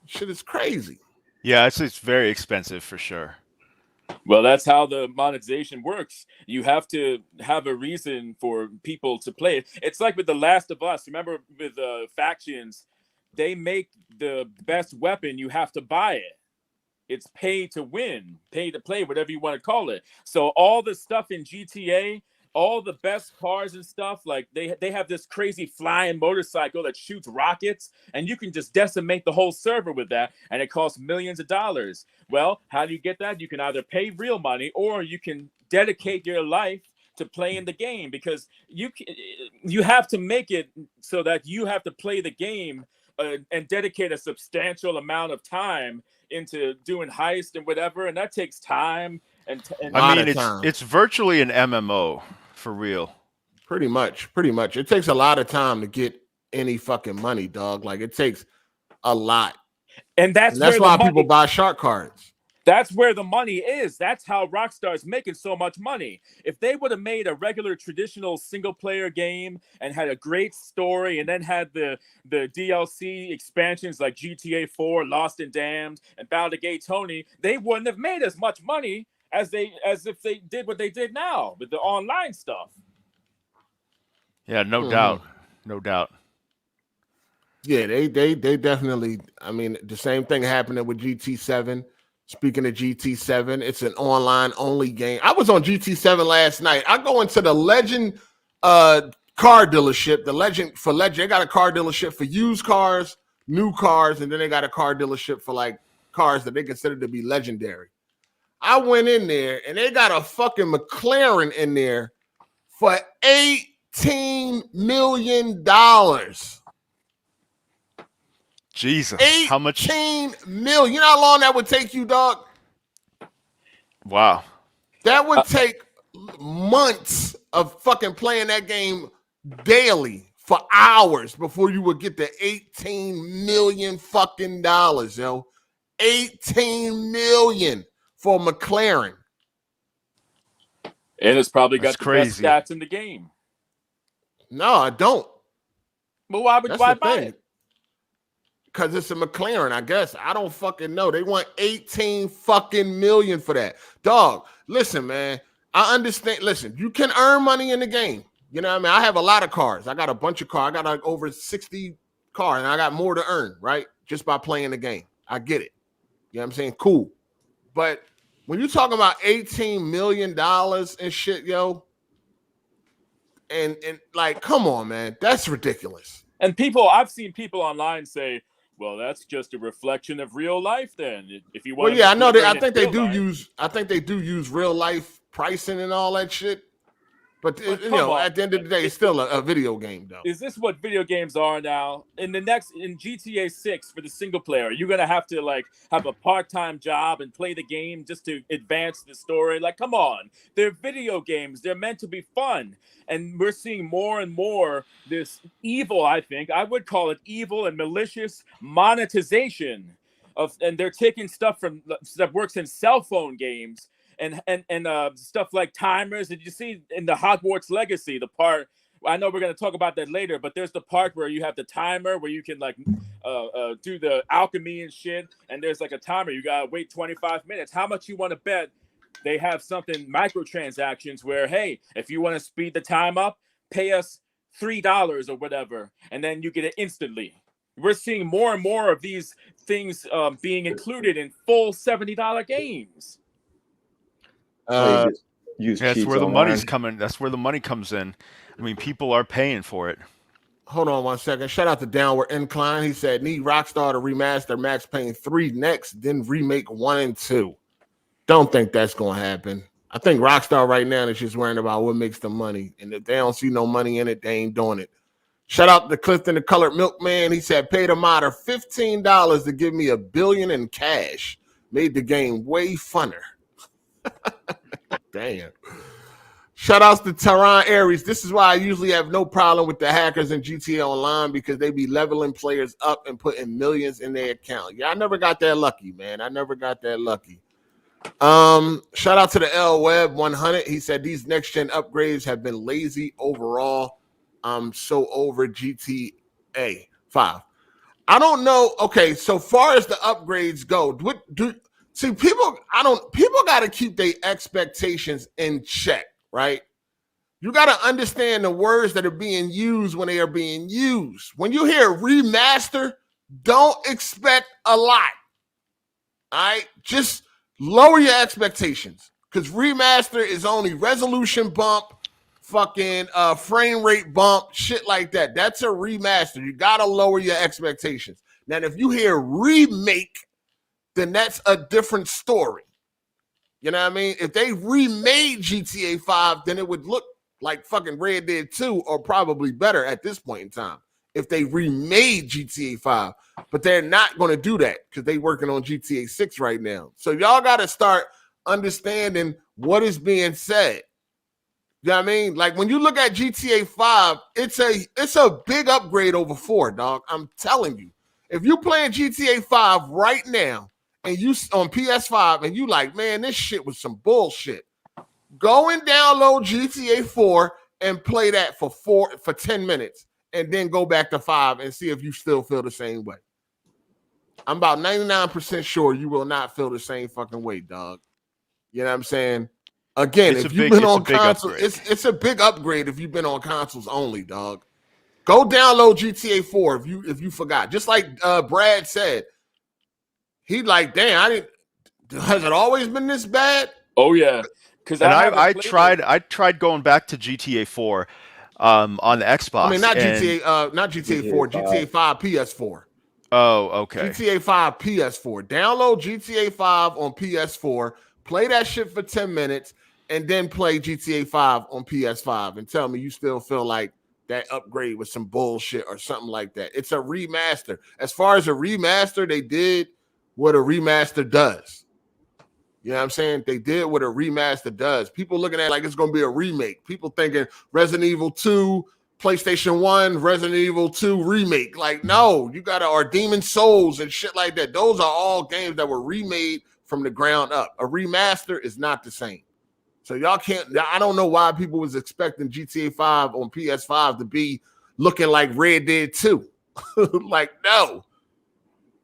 Shit is crazy. Yeah, it's very expensive for sure. Well, that's how the monetization works. You have to have a reason for people to play it. It's like with The Last of Us. Remember with factions, they make the best weapon. You have to buy it. It's pay to win, pay to play, whatever you want to call it. So all the stuff in GTA, all the best cars and stuff, like they have this crazy flying motorcycle that shoots rockets, and you can just decimate the whole server with that, and it costs millions of dollars. Well, how do you get that? You can either pay real money, or you can dedicate your life to playing the game, because you have to make it so that you have to play the game and dedicate a substantial amount of time into doing heist and whatever, and that takes time. I mean, it's virtually an MMO for real. Pretty much. It takes a lot of time to get any fucking money, dog. Like, it takes a lot, and that's why people buy shark cards. That's where the money is. That's how Rockstar's making so much money. If they would have made a regular traditional single player game and had a great story, and then had the DLC expansions like GTA 4, Lost and Damned, and Bound to Gay Tony, they wouldn't have made as much money as if they did what they did now with the online stuff. Yeah, no doubt. Yeah, they definitely. I mean, the same thing happening with GT7. Speaking of GT7, it's an online only game. I was on GT7 last night. I go into the Legend car dealership. The Legend. They got a car dealership for used cars, new cars, and then they got a car dealership for like cars that they consider to be legendary. I went in there and they got a fucking McLaren in there for $18 million. Jesus, how much? $18 million. You know how long that would take you, dog? Wow. That would take months of fucking playing that game daily for hours before you would get the $18 million fucking dollars, yo. $18 million for McLaren. And it's probably got the best stats in the game. No, I don't. But why buy it? Because it's a McLaren, I guess. I don't fucking know. They want 18 fucking million for that. Dog, listen, man. I understand. Listen, you can earn money in the game. You know what I mean? I have a lot of cars. I got a bunch of cars. I got like over 60 cars, and I got more to earn, right? Just by playing the game. I get it. You know what I'm saying? Cool. But when you're talking about $18 million and shit, yo, and like, come on, man. That's ridiculous. And I've seen people online say, well, that's just a reflection of real life then. If you want, well, yeah, I know that. I think they do use real life pricing and all that shit. But you know, at the end of the day, it's still a video game, though. Is this what video games are now? In GTA 6 for the single player, you're gonna have to like have a part-time job and play the game just to advance the story. Like, come on, they're video games. They're meant to be fun, and we're seeing more and more this evil. I think I would call it evil and malicious monetization and they're taking stuff that works in cell phone games. And stuff like timers. Did you see in the Hogwarts Legacy, the part, I know we're going to talk about that later, but there's the part where you have the timer where you can like do the alchemy and shit, and there's like a timer. You got to wait 25 minutes. How much you want to bet they have something, microtransactions, where, hey, if you want to speed the time up, pay us $3 or whatever, and then you get it instantly. We're seeing more and more of these things being included in full $70 games. That's where the money's coming. That's where the money comes in. I mean, people are paying for it. Hold on 1 second. Shout out to Downward Incline. He said, need Rockstar to remaster Max Payne 3 next, then remake 1 and 2. Don't think that's going to happen. I think Rockstar right now is just worrying about what makes the money. And if they don't see no money in it, they ain't doing it. Shout out to Clifton the Colored Milkman. He said, pay the modder $15 to give me $1 billion in cash. Made the game way funner. Damn. Shout outs to Tehran Aries. This is why I usually have no problem with the hackers in GTA Online, because they be leveling players up and putting millions in their account. Yeah, I never got that lucky, man. I never got that lucky. Shout out to the L Web 100. He said these next gen upgrades have been lazy overall. I'm so over GTA 5. I don't know. Okay, so far as the upgrades go, people got to keep their expectations in check, right? You got to understand the words that are being used when they are being used. When you hear remaster, don't expect a lot. All right? Just lower your expectations, because remaster is only resolution bump, fucking frame rate bump, shit like that. That's a remaster. You gotta lower your expectations. Now, if you hear remake, then that's a different story. You know what I mean? If they remade GTA 5, then it would look like fucking Red Dead 2 or probably better at this point in time. If they remade GTA 5, but they're not going to do that because they're working on GTA 6 right now. So y'all got to start understanding what is being said. You know what I mean? Like when you look at GTA 5, it's a big upgrade over 4, dog. I'm telling you. If you playing GTA 5 right now and you on PS5 and you like, man, this shit was some bullshit. Go and download GTA 4 and play that for 10 minutes and then go back to 5 and see if you still feel the same way. I'm about 99% sure you will not feel the same fucking way, dog. You know what I'm saying? Again, if you've been on consoles, it's a big upgrade if you've been on consoles only, dog. Go download GTA 4 if you forgot. Just like Brad said, he like, damn, has it always been this bad? Oh yeah, because I tried going back to GTA 4 on the Xbox. I mean, not GTA 4, GTA 5 PS4. Oh, okay. GTA 5 PS4. Download GTA 5 on PS4. Play that shit for 10 minutes, and then play GTA 5 on PS5 and tell me you still feel like that upgrade was some bullshit or something like that. It's a remaster. As far as a remaster, they did what a remaster does. You know what I'm saying? They did what a remaster does. People looking at it like it's going to be a remake. People thinking Resident Evil 2, PlayStation 1, Resident Evil 2 remake. Like, no, you got to, or Demon Souls and shit like that. Those are all games that were remade from the ground up. A remaster is not the same. So y'all can't, I don't know why people was expecting GTA 5 on PS5 to be looking like Red Dead 2. Like, no,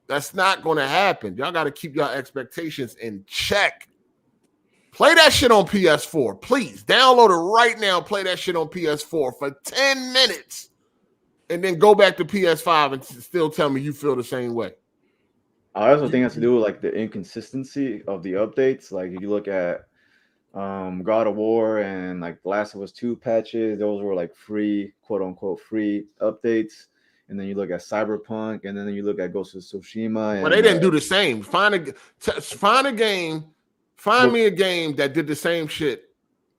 that's not going to happen. Y'all got to keep y'all expectations in check. Play that shit on PS4, please. Download it right now. Play that shit on PS4 for 10 minutes. And then go back to PS5 and still tell me you feel the same way. I also think it has to do with like the inconsistency of the updates. Like if you look at God of War and like Last of Us 2 patches, those were like free, quote unquote, free updates. And then you look at Cyberpunk, and then you look at Ghost of Tsushima. And, well, they didn't do the same. Find me a game that did the same shit,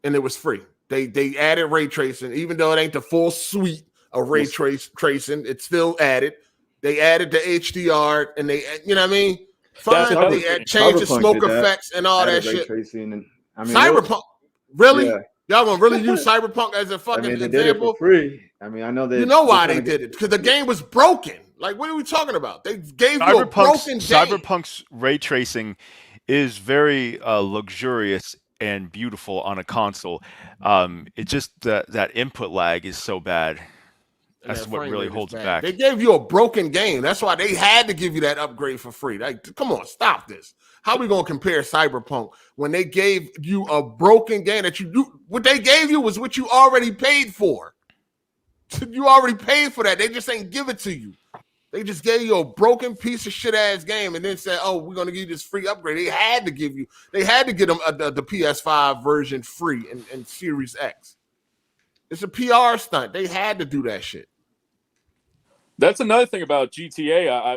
and it was free. They added ray tracing, even though it ain't the full suite of ray tracing. It's still added. They added the HDR, and they, you know what I mean? They changed the smoke effects and all that shit. And, I mean, Cyberpunk, really? Yeah. Y'all gonna really use Cyberpunk as a fucking example? They did it for free. I mean, I know they. You know why they did it? Because the game was broken. Like, what are we talking about? They gave you a broken game. Cyberpunk's ray tracing is very luxurious and beautiful on a console. It's just that input lag is so bad. That's what really holds it back. They gave you a broken game. That's why they had to give you that upgrade for free. Like, come on, stop this. How are we going to compare Cyberpunk when they gave you a broken game that what they gave you was what you already paid for? You already paid for that. They just ain't give it to you. They just gave you a broken piece of shit ass game and then said, "Oh, we're going to give you this free upgrade." They had to get them the PS5 version free and Series X. It's a PR stunt. They had to do that shit. That's another thing about GTA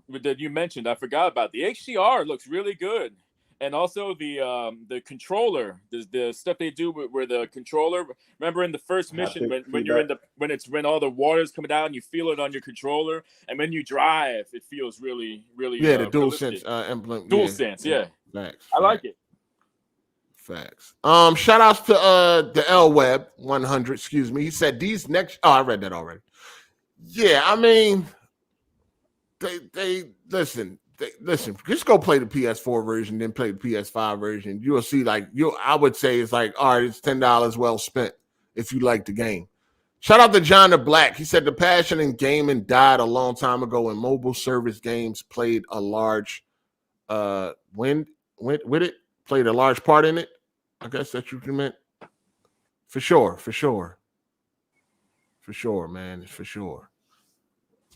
that you mentioned. I forgot about the HDR looks really good, and also the controller, the stuff they do where the controller. Remember in the first mission when all the water's coming down, you feel it on your controller, and when you drive, it feels really, really. Yeah, the DualSense emblem. DualSense, yeah. Facts. I like it. Facts. Shout outs to the L Web 100. Excuse me. He said these next. Oh, I read that already. Yeah, I mean, they listen. Just go play the PS4 version, then play the PS5 version. You'll see, I would say it's like, all right, it's $10 well spent if you like the game. Shout out to John the Black. He said the passion in gaming died a long time ago, and mobile service games played a large played a large part in it. I guess that's what you meant. For sure, man. For sure.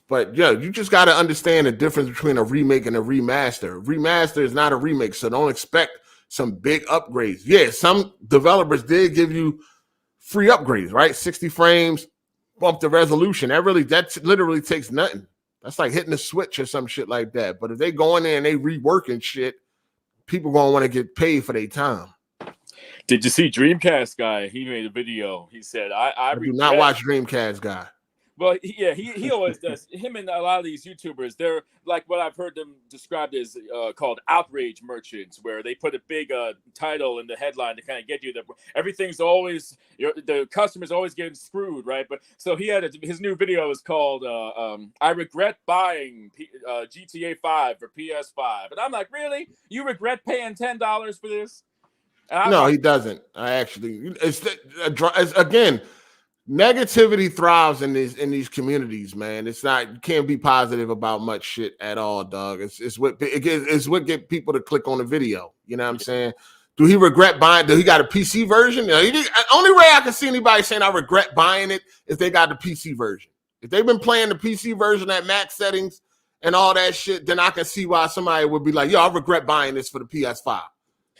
But yeah, you just got to understand the difference between a remake and a remaster. Remaster is not a remake, so don't expect some big upgrades. Yeah, some developers did give you free upgrades, right? 60 frames, bump the resolution. That literally takes nothing. That's like hitting a switch or some shit like that. But if they go in there and they reworking shit, people gonna want to get paid for their time. Did you see Dreamcast guy? He made a video. He said, "I do not watch Dreamcast guy." Well, he always does. Him and a lot of these YouTubers, they're like what I've heard them described as called outrage merchants, where they put a big title in the headline to kind of get you that everything's always the customer's always getting screwed, right? But so he had his new video is called "I regret buying GTA 5 for PS5," and I'm like, really? You regret paying $10 for this? No, he doesn't. It's again. Negativity thrives in these communities, man. You can't be positive about much shit at all, dog. It's what get people to click on the video. You know what I'm saying? Do he regret buying? Do he got a PC version? Only way I can see anybody saying I regret buying it is they got the PC version. If they've been playing the PC version at max settings and all that shit, then I can see why somebody would be like, "Yo, I regret buying this for the PS5."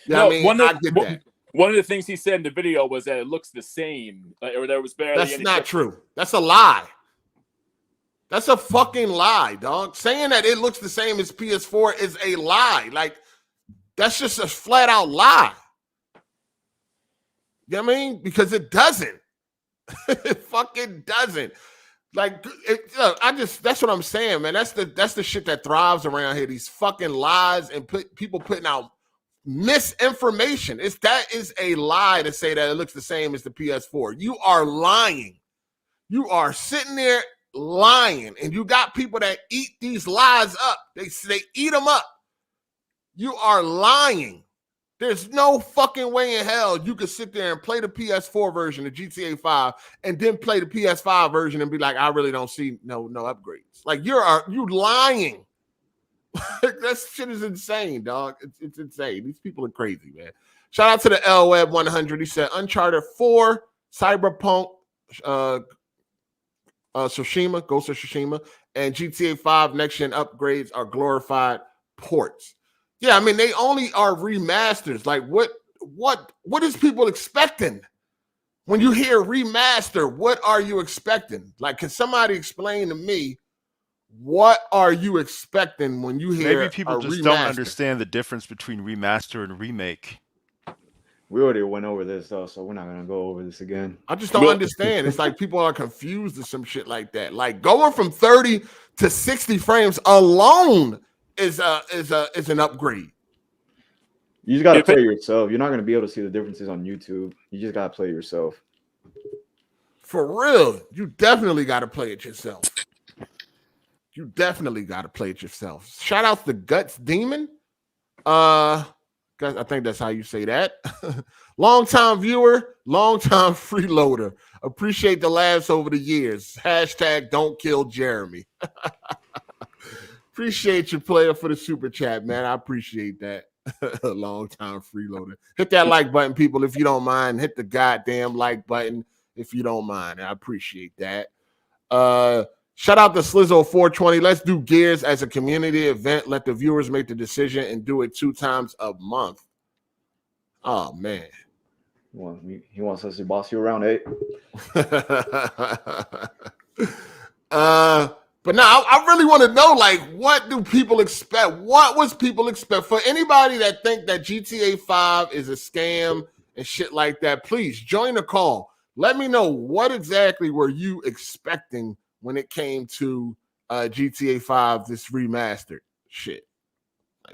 You know what I mean? I get that. One of the things he said in the video was that it looks the same, or there was barely. That's not true. That's a lie. That's a fucking lie, dog. Saying that it looks the same as PS4 is a lie. Like, that's just a flat out lie. You know what I mean? Because it doesn't. It fucking doesn't. Like, that's what I'm saying, man. That's the shit that thrives around here. These fucking lies and people putting out misinformation. That is a lie to say that it looks the same as the PS4. You are lying. You are sitting there lying, and you got people that eat these lies up. They eat them up. You are lying. There's no fucking way in hell you could sit there and play the PS4 version of GTA 5 and then play the PS5 version and be like, I really don't see no upgrades. Like, you lying. That shit is insane, dog. It's insane. These people are crazy, man. Shout out to the LWeb 100. He said Uncharted 4, Cyberpunk, Tsushima, Ghost of Tsushima, and GTA 5 next gen upgrades are glorified ports. Yeah, I mean, they only are remasters. Like, what is people expecting? When you hear remaster, what are you expecting? Like, can somebody explain to me what are you expecting when you hear maybe people just don't understand the difference between remaster and remake? We already went over this though, so we're not gonna go over this again. I just don't understand. It's like people are confused or some shit like that. Like, going from 30 to 60 frames alone is an upgrade. You just gotta play yourself. You're not gonna be able to see the differences on YouTube. You just gotta play yourself. For real, you definitely gotta play it yourself. You definitely got to play it yourself. Shout out to Guts Demon. I think that's how you say that. Long-time viewer, long-time freeloader. Appreciate the laughs over the years. Hashtag don't kill Jeremy. Appreciate your player for the super chat, man. I appreciate that. Long-time freeloader. Hit that like button, people, if you don't mind. Hit the goddamn like button if you don't mind. I appreciate that. Shout out to Slizzo 420. Let's do Gears as a community event. Let the viewers make the decision and do it 2 times a month. Oh, man. He wants us to boss you around, eh? But now I really want to know, like, what do people expect? What was people expect? For anybody that think that GTA 5 is a scam and shit like that, please join the call. Let me know, what exactly were you expecting when it came to GTA 5, this remastered shit?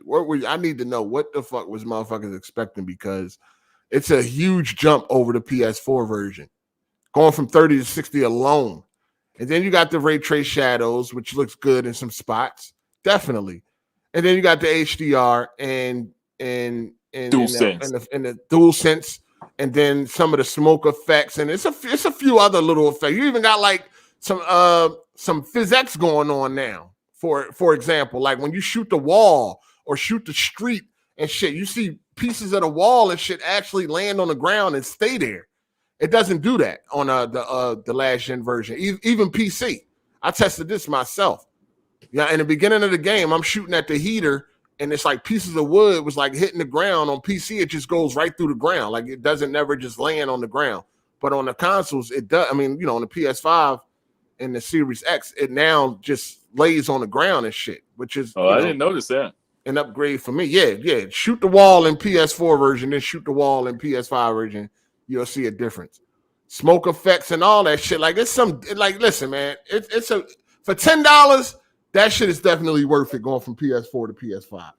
Like, I need to know what the fuck was motherfuckers expecting, because it's a huge jump over the PS4 version, going from 30 to 60 alone. And then you got the ray trace shadows, which looks good in some spots, definitely. And then you got the HDR and the dual sense, and then some of the smoke effects, and it's a few other little effects. You even got like some physics going on now. For example, like when you shoot the wall or shoot the street and shit, you see pieces of the wall and shit actually land on the ground and stay there. It doesn't do that on the last gen version, even PC. I tested this myself. Yeah, in the beginning of the game, I'm shooting at the heater, and it's like pieces of wood was like hitting the ground. On PC, it just goes right through the ground. Like, it doesn't never just land on the ground. But on the consoles, it does. I mean, on the PS5 and the Series X, it now just lays on the ground and shit, which is I didn't notice that. An upgrade for me. Yeah. Shoot the wall in PS4 version, then shoot the wall in PS5 version. You'll see a difference. Smoke effects and all that shit. Like listen, man, it's for $10, that shit is definitely worth it going from PS4 to PS5.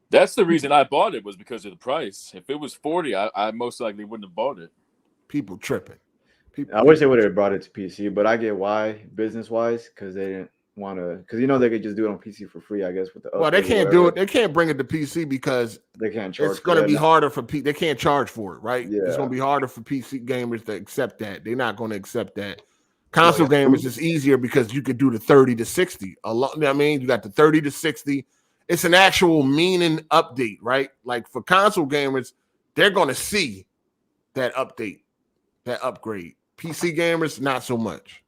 That's the reason I bought it, was because of the price. If it was $40, I most likely wouldn't have bought it. People tripping. I wish they would have brought it to PC, but I get why, business wise, because they didn't want to, because they could just do it on PC for free, I guess. With the well, they can't do it. They can't bring it to PC because they can't charge. It's going to be harder for people. They can't charge for it, right? Yeah. It's going to be harder for PC gamers to accept that. They're not going to accept that. Console gamers is easier because you could do the 30 to 60. I mean, you got the 30 to 60. It's an actual meaning update, right? Like for console gamers, they're going to see that update, that upgrade. PC gamers, not so much.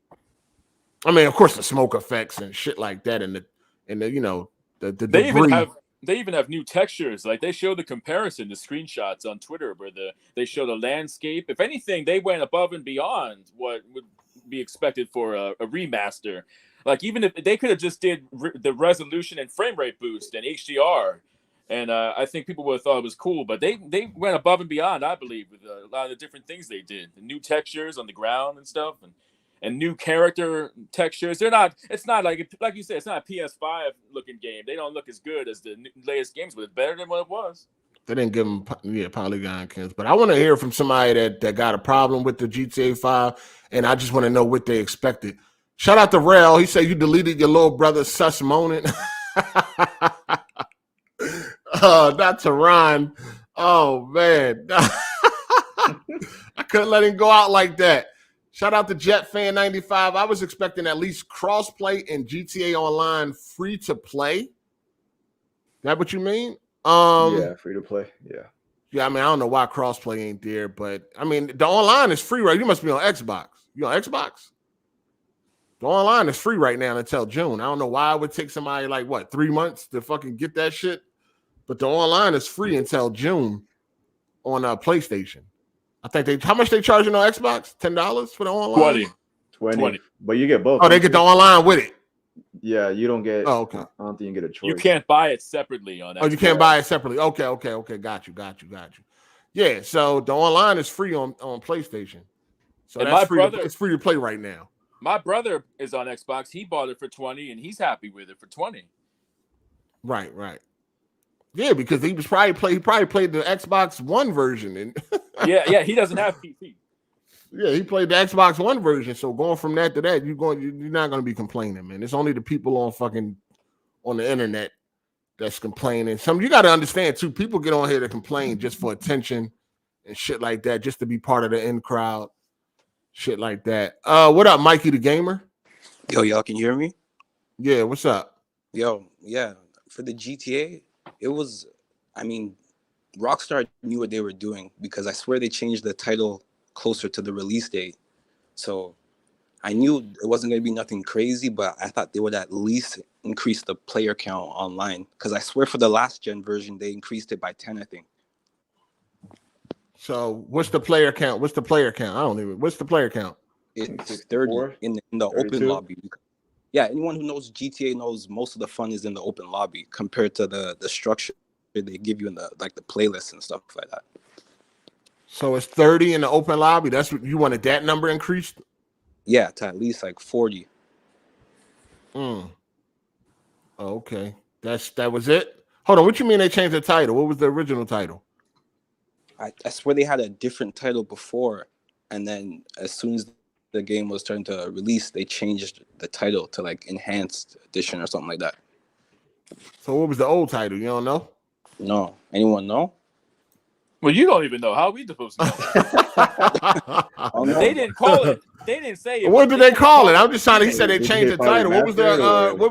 I mean, of course, the smoke effects and shit like that, and the the debris. They even have new textures. Like they show the comparison, the screenshots on Twitter where they show the landscape. If anything, they went above and beyond what would be expected for a remaster. Like even if they could have just did the resolution and frame rate boost and HDR, and I think people would have thought it was cool. But they went above and beyond, I believe, with a lot of the different things they did. The new textures on the ground and stuff, and new character textures. It's not like you said, it's not a PS5 looking game. They don't look as good as the latest games, but it's better than what it was. They didn't give them polygon cams, but I want to hear from somebody that got a problem with the GTA 5, and I just want to know what they expected. Shout out to Rel. He said you deleted your little brother's sus moaning. Not Tehran. Oh man. I couldn't let him go out like that. Shout out to JetFan95. I was expecting at least crossplay and GTA Online free to play. That what you mean? Yeah, free to play. Yeah. Yeah, I mean, I don't know why crossplay ain't there, but I mean, the online is free, right? You must be on Xbox. You on Xbox? The online is free right now until June. I don't know why it would take somebody like 3 months to fucking get that shit, but the online is free until June on PlayStation. I think how much they charging on Xbox? $10 for the online? 20. But you get both. Oh, they get the online with it. Yeah, you don't get. Oh, okay. I don't think you get a choice. You can't buy it separately on Xbox. Oh, you can't buy it separately. Okay. Got you. Yeah, so the online is free on PlayStation. So and that's free. It's free to play right now. My brother is on Xbox. He bought it for 20, and he's happy with it for 20. Right. Yeah, because he probably played the Xbox One version, and yeah, he doesn't have PC. Yeah, he played the Xbox One version. So going from that to that, you're not going to be complaining, man. It's only the people on the internet that's complaining. You got to understand too. People get on here to complain just for attention and shit like that, just to be part of the in crowd, shit like that. What up, Mikey the Gamer? Yo, y'all can hear me? Yeah, what's up? Yo, yeah. For the GTA, it was, Rockstar knew what they were doing because I swear they changed the title closer to the release date. So I knew it wasn't going to be nothing crazy, but I thought they would at least increase the player count online because I swear for the last gen version, they increased it by 10, I think. So what's the player count? What's the player count? It's 30 in the open lobby. Yeah, anyone who knows GTA knows most of the fun is in the open lobby compared to the structure they give you in the playlists and stuff like that. So it's 30 in the open lobby. That's what you wanted, that number increased? Yeah, to at least 40. Okay. That was it? Hold on, what you mean they changed the title? What was the original title? I swear they had a different title before, and then as soon as the game was starting to release, they changed the title to enhanced edition or something like that. So what was the old title? You don't know? No. Anyone know? Well, you don't even know. How are we supposed to know? They didn't call it. They didn't say it. What did they call it? I'm just trying to. He said they changed the title. What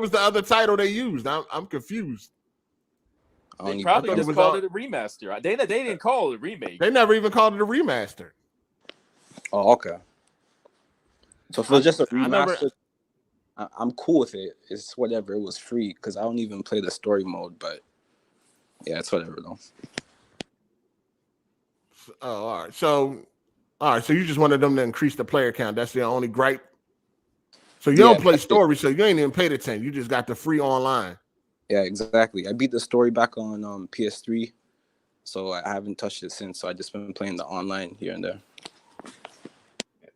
was the other title they used? I'm confused. They probably just called it a remaster. They didn't call it a remake. They never even called it a remaster. Oh, okay. So if it was just a remaster, I'm cool with it. It's whatever. It was free because I don't even play the story mode, but yeah, it's whatever though. Oh, all right. So, All right, so you just wanted them to increase the player count. That's the only gripe. So you Yeah, don't play that's it. story, so you ain't even paid $10. You just got the free online. Yeah, exactly. I beat the story back on PS3, so I haven't touched it since. So I just been playing the online here and there.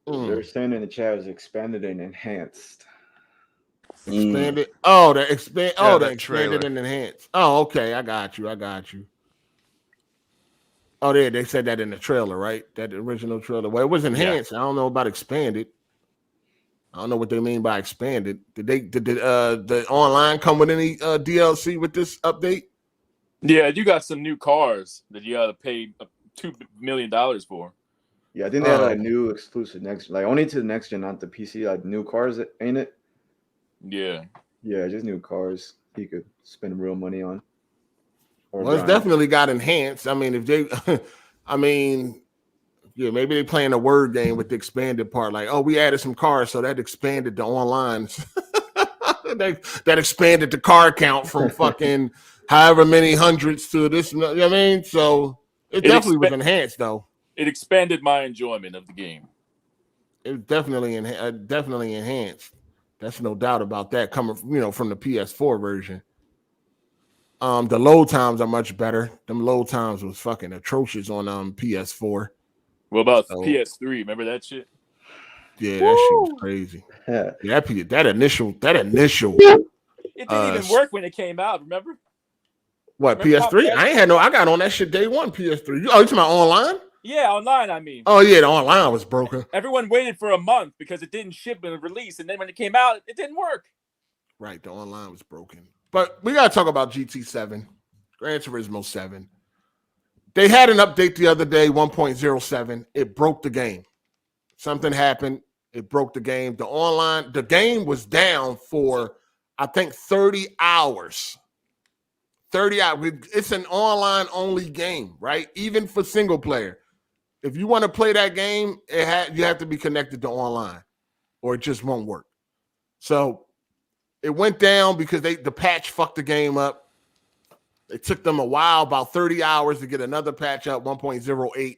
They're saying in the chat it was expanded and enhanced. Expanded. Oh, the expand. Oh, the that expanded trailer. and enhanced. Oh, okay. I got you. Oh, they said that in the trailer, right? That original trailer. Well, it was enhanced. I don't know about expanded. I don't know what they mean by expanded. Did the online come with any DLC with this update? Yeah, you got some new cars that you got to pay $2 million for. Yeah, I think they had a new exclusive next, like only to the next gen, not the PC. Like new cars, ain't it? Yeah. Yeah, just new cars. You could spend real money on. Well, it's definitely got enhanced. I mean, if they, yeah, maybe they playing a word game with the expanded part. Like, oh, we added some cars, so that expanded the online. that expanded the car count from fucking however many hundreds to this. You know what I mean? So it definitely was enhanced, though. It expanded my enjoyment of the game. It definitely enhanced. That's no doubt about that. Coming, from the PS4 version. The load times are much better. Them load times was fucking atrocious on PS4. What about PS3? Remember that shit? Yeah, that shit was crazy. Yeah, that initial. It didn't even work when it came out. Remember? What, PS3? I got on that shit day one. PS3. You talking about online? Yeah, online. I mean. Oh yeah, the online was broken. Everyone waited for a month because it didn't ship in the release, and then when it came out, it didn't work. Right, the online was broken. But we gotta talk about GT7, Gran Turismo 7. They had an update the other day, 1.07. It broke the game. Something happened. It broke the game. The game was down for, I think, 30 hours. 30 hours. It's an online only game, right? Even for single player. If you want to play that game, you have to be connected to online, or it just won't work. So it went down because the patch fucked the game up. It took them a while, about 30 hours, to get another patch up, 1.08.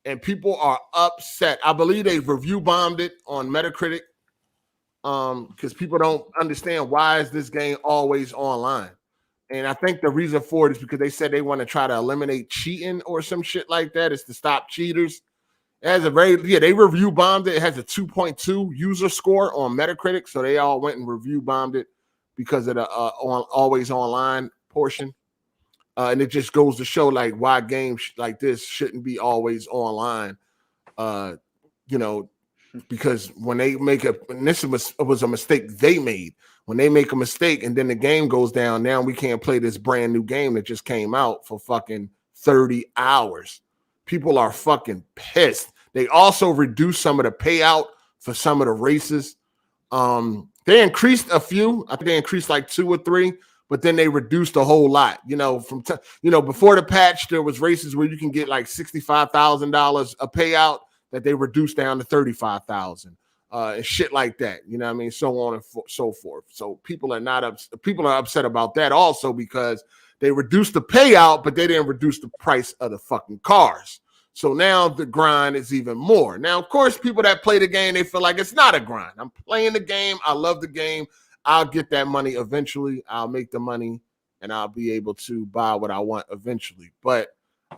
And people are upset. I believe they review bombed it on Metacritic because people don't understand why is this game always online. And I think the reason for it is because they said they want to try to eliminate cheating or some shit like that. It's to stop cheaters. It has they review bombed it. It has a 2.2 user score on Metacritic. So they all went and review bombed it because of the always online portion. And it just goes to show like why games like this shouldn't be always online. Because when they make this was a mistake they made. When they make a mistake and then the game goes down, now we can't play this brand new game that just came out for fucking 30 hours. People are fucking pissed. They also reduced some of the payout for some of the races. They increased a few. I think they increased like 2 or 3, but then they reduced a whole lot. Before the patch, there was races where you can get like $65,000 a payout that they reduced down to $35,000 and shit like that. You know what I mean? So on and so forth. So people are upset about that also because they reduced the payout, but they didn't reduce the price of the fucking cars. So now the grind is even more. Now, of course, people that play the game, they feel like it's not a grind. I'm playing the game. I love the game. I'll get that money eventually. I'll make the money and I'll be able to buy what I want eventually. But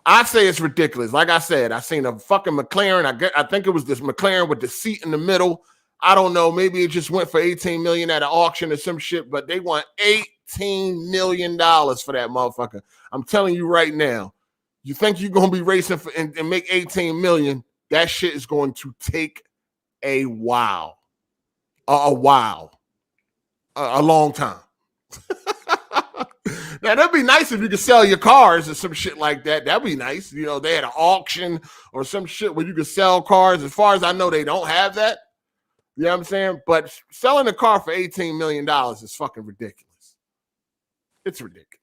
I say it's ridiculous. Like I said, I seen a fucking McLaren. I think it was this McLaren with the seat in the middle. I don't know. Maybe it just went for $18 million at an auction or some shit, but they want $18 million for that motherfucker. I'm telling you right now, you think you're going to be racing and make $18 million, that shit is going to take a while. A long time. Now, that'd be nice if you could sell your cars or some shit like that. That'd be nice. They had an auction or some shit where you could sell cars. As far as I know, they don't have that. You know what I'm saying? But selling a car for $18 million is fucking ridiculous. It's ridiculous.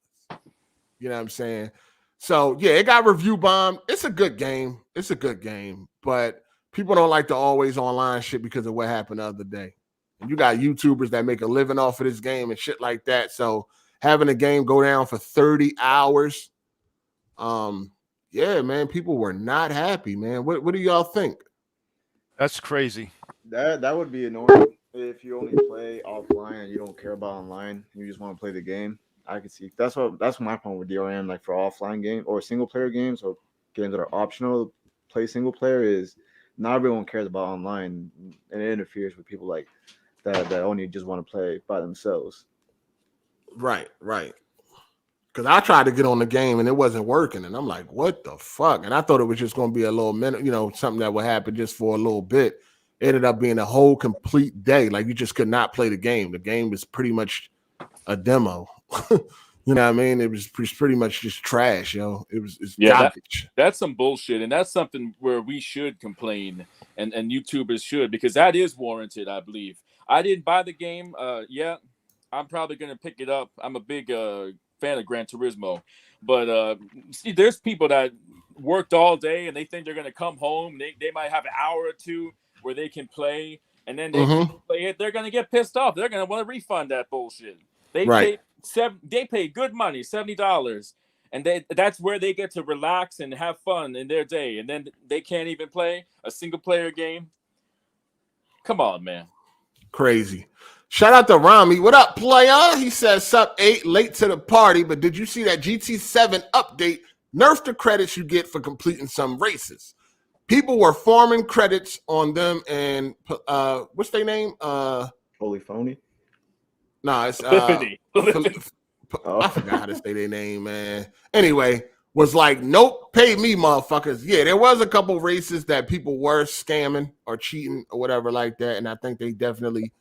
You know what I'm saying? So, yeah, it got review bombed. It's a good game. But people don't like the always online shit because of what happened the other day. And you got YouTubers that make a living off of this game and shit like that. So having a game go down for 30 hours, yeah, man, people were not happy, man. What do y'all think? That's crazy. That would be annoying if you only play offline and you don't care about online. You just want to play the game. I can see that's my problem with DRM. Like for offline game or single player games or games that are optional, play single player is not everyone cares about online, and it interferes with people like that only just want to play by themselves. Right. Because I tried to get on the game and it wasn't working, and I'm like, what the fuck? And I thought it was just going to be a little minute, something that would happen just for a little bit. It ended up being a whole complete day. Like you just could not play the game. The game was pretty much a demo. You know what I mean? It was pretty much just trash, yo. It's garbage. That's some bullshit, and that's something where we should complain, and YouTubers should, because that is warranted, I believe. I didn't buy the game. Yeah, I'm probably gonna pick it up. I'm a big fan of Gran Turismo, but see, there's people that worked all day and they think they're gonna come home. They might have an hour or two where they can play, and then they play it. They're gonna get pissed off. They're gonna want to refund that bullshit. They paid good money, $70, and that's where they get to relax and have fun in their day, and then they can't even play a single player game. Come on, man. Crazy. Shout out to Rami. What up, player? He says, sup 8, late to the party, but did you see that GT7 update nerfed the credits you get for completing some races? People were farming credits on them, and what's their name? Holy phony. No, it's Tiffany. I forgot how to say their name, man. Anyway, was like, nope, pay me, motherfuckers. Yeah, there was a couple races that people were scamming or cheating or whatever like that, and I think they definitely,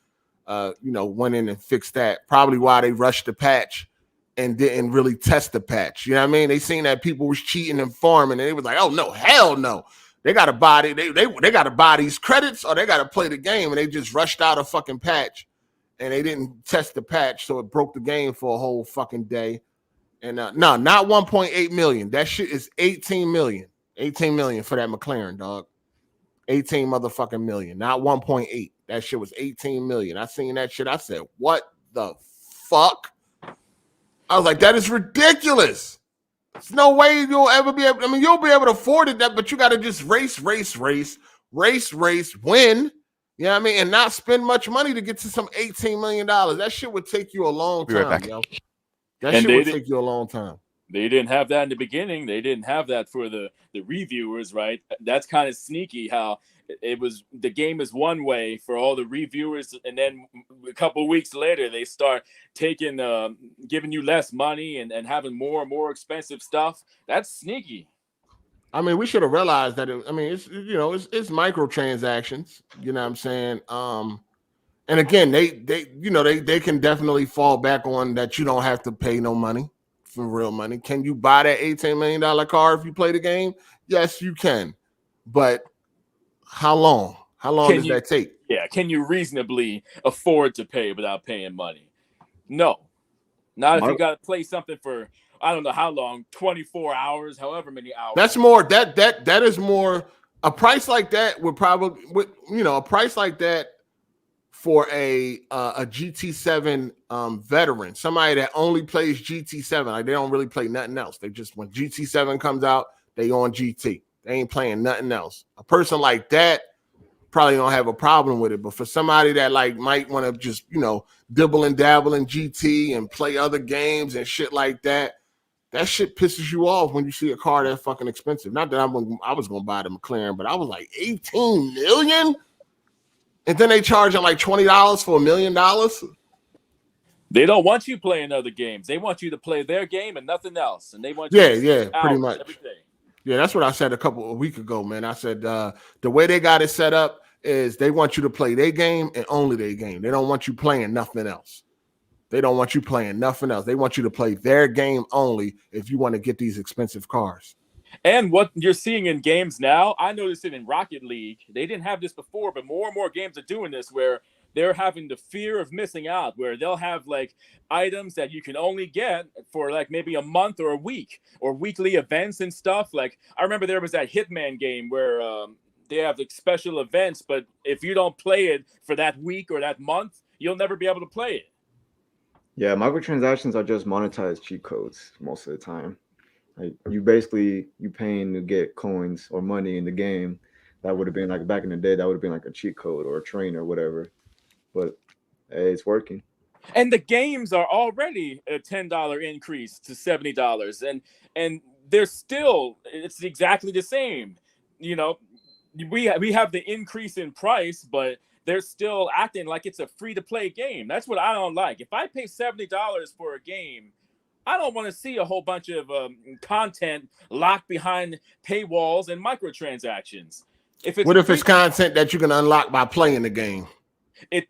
went in and fixed that. Probably why they rushed the patch and didn't really test the patch. You know what I mean? They seen that people was cheating and farming, and they was like, oh no, hell no. They got to buy they got to buy these credits or they got to play the game, and they just rushed out a fucking patch. And they didn't test the patch, so it broke the game for a whole fucking day. And no, not 1.8 million. That shit is 18 million. 18 million for that McLaren, dog. 18 motherfucking million, not 1.8. That shit was 18 million. I seen that shit. I said, what the fuck? I was like, that is ridiculous. There's no way you'll ever be able. I mean, you'll be able to afford it, but you got to just race, win. You know what I mean? And not spend much money to get to some $18 million. That shit would take you a long time, yo. That shit would take you a long time. They didn't have that in the beginning. They didn't have that for the reviewers, right? That's kind of sneaky how it was. The game is one way for all the reviewers, and then a couple of weeks later, they start taking, giving you less money and having more and more expensive stuff. That's sneaky. I mean, we should have realized that. It's microtransactions. You know what I'm saying? And again, they can definitely fall back on that. You don't have to pay no money for real money. Can you buy that $18 million car if you play the game? Yes, you can. But how long? How long does that take? Yeah, can you reasonably afford to pay without paying money? No, not if you got to play something for. I don't know how long, 24 hours, however many hours. That's more, that is more, a price like that would probably, a price like that for a GT7 veteran, somebody that only plays GT7, like they don't really play nothing else. They just, when GT7 comes out, they on GT. They ain't playing nothing else. A person like that probably don't have a problem with it. But for somebody that like might want to just, dibble and dabble in GT and play other games and shit like that, that shit pisses you off when you see a car that fucking expensive. Not that I was going to buy the McLaren, but I was like, 18 million? And then they charging like $20 for $1 million? They don't want you playing other games. They want you to play their game and nothing else. And they want you to pretty much. Yeah, that's what I said a week ago, man. I said the way they got it set up is they want you to play their game and only their game. They don't want you playing nothing else. They don't want you playing nothing else. They want you to play their game only if you want to get these expensive cars. And what you're seeing in games now, I noticed it in Rocket League. They didn't have this before, but more and more games are doing this where they're having the fear of missing out, where they'll have like items that you can only get for like maybe a month or a week or weekly events and stuff. Like I remember there was that Hitman game where they have like special events, but if you don't play it for that week or that month, you'll never be able to play it. Yeah, microtransactions are just monetized cheat codes most of the time. Like you basically paying to get coins or money in the game. That would have been like back in the day. That would have been like a cheat code or a train or whatever. But hey, it's working. And the games are already a $10 increase to $70, and they're still, it's exactly the same. You know, we have the increase in price, but they're still acting like it's a free to play game. That's what I don't like. If I pay $70 for a game, I don't want to see a whole bunch of content locked behind paywalls and microtransactions. What if it's content that you can unlock by playing the game? It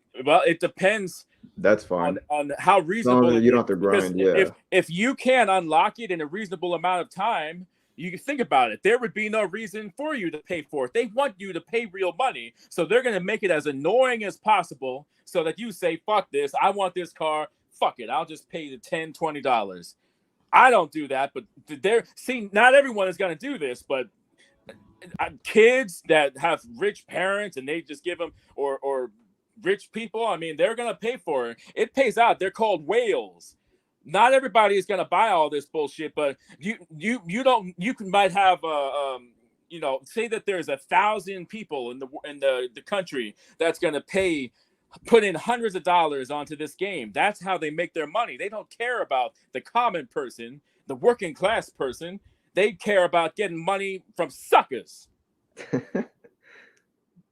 depends. That's fine. On how reasonable you don't have to grind. Yeah. If you can unlock it in a reasonable amount of time, you can think about it. There would be no reason for you to pay for it. They want you to pay real money, so they're going to make it as annoying as possible so that you say, "Fuck this! I want this car. Fuck it! I'll just pay the $10, $20." I don't do that, but not everyone is going to do this, but kids that have rich parents and they just give them or rich people, I mean, they're gonna pay for it. It pays out. They're called whales. Not everybody is gonna buy all this bullshit, but you might have say that there's 1,000 people in the country that's gonna put in hundreds of dollars onto this game. That's how they make their money. They don't care about the common person, the working class person. They care about getting money from suckers.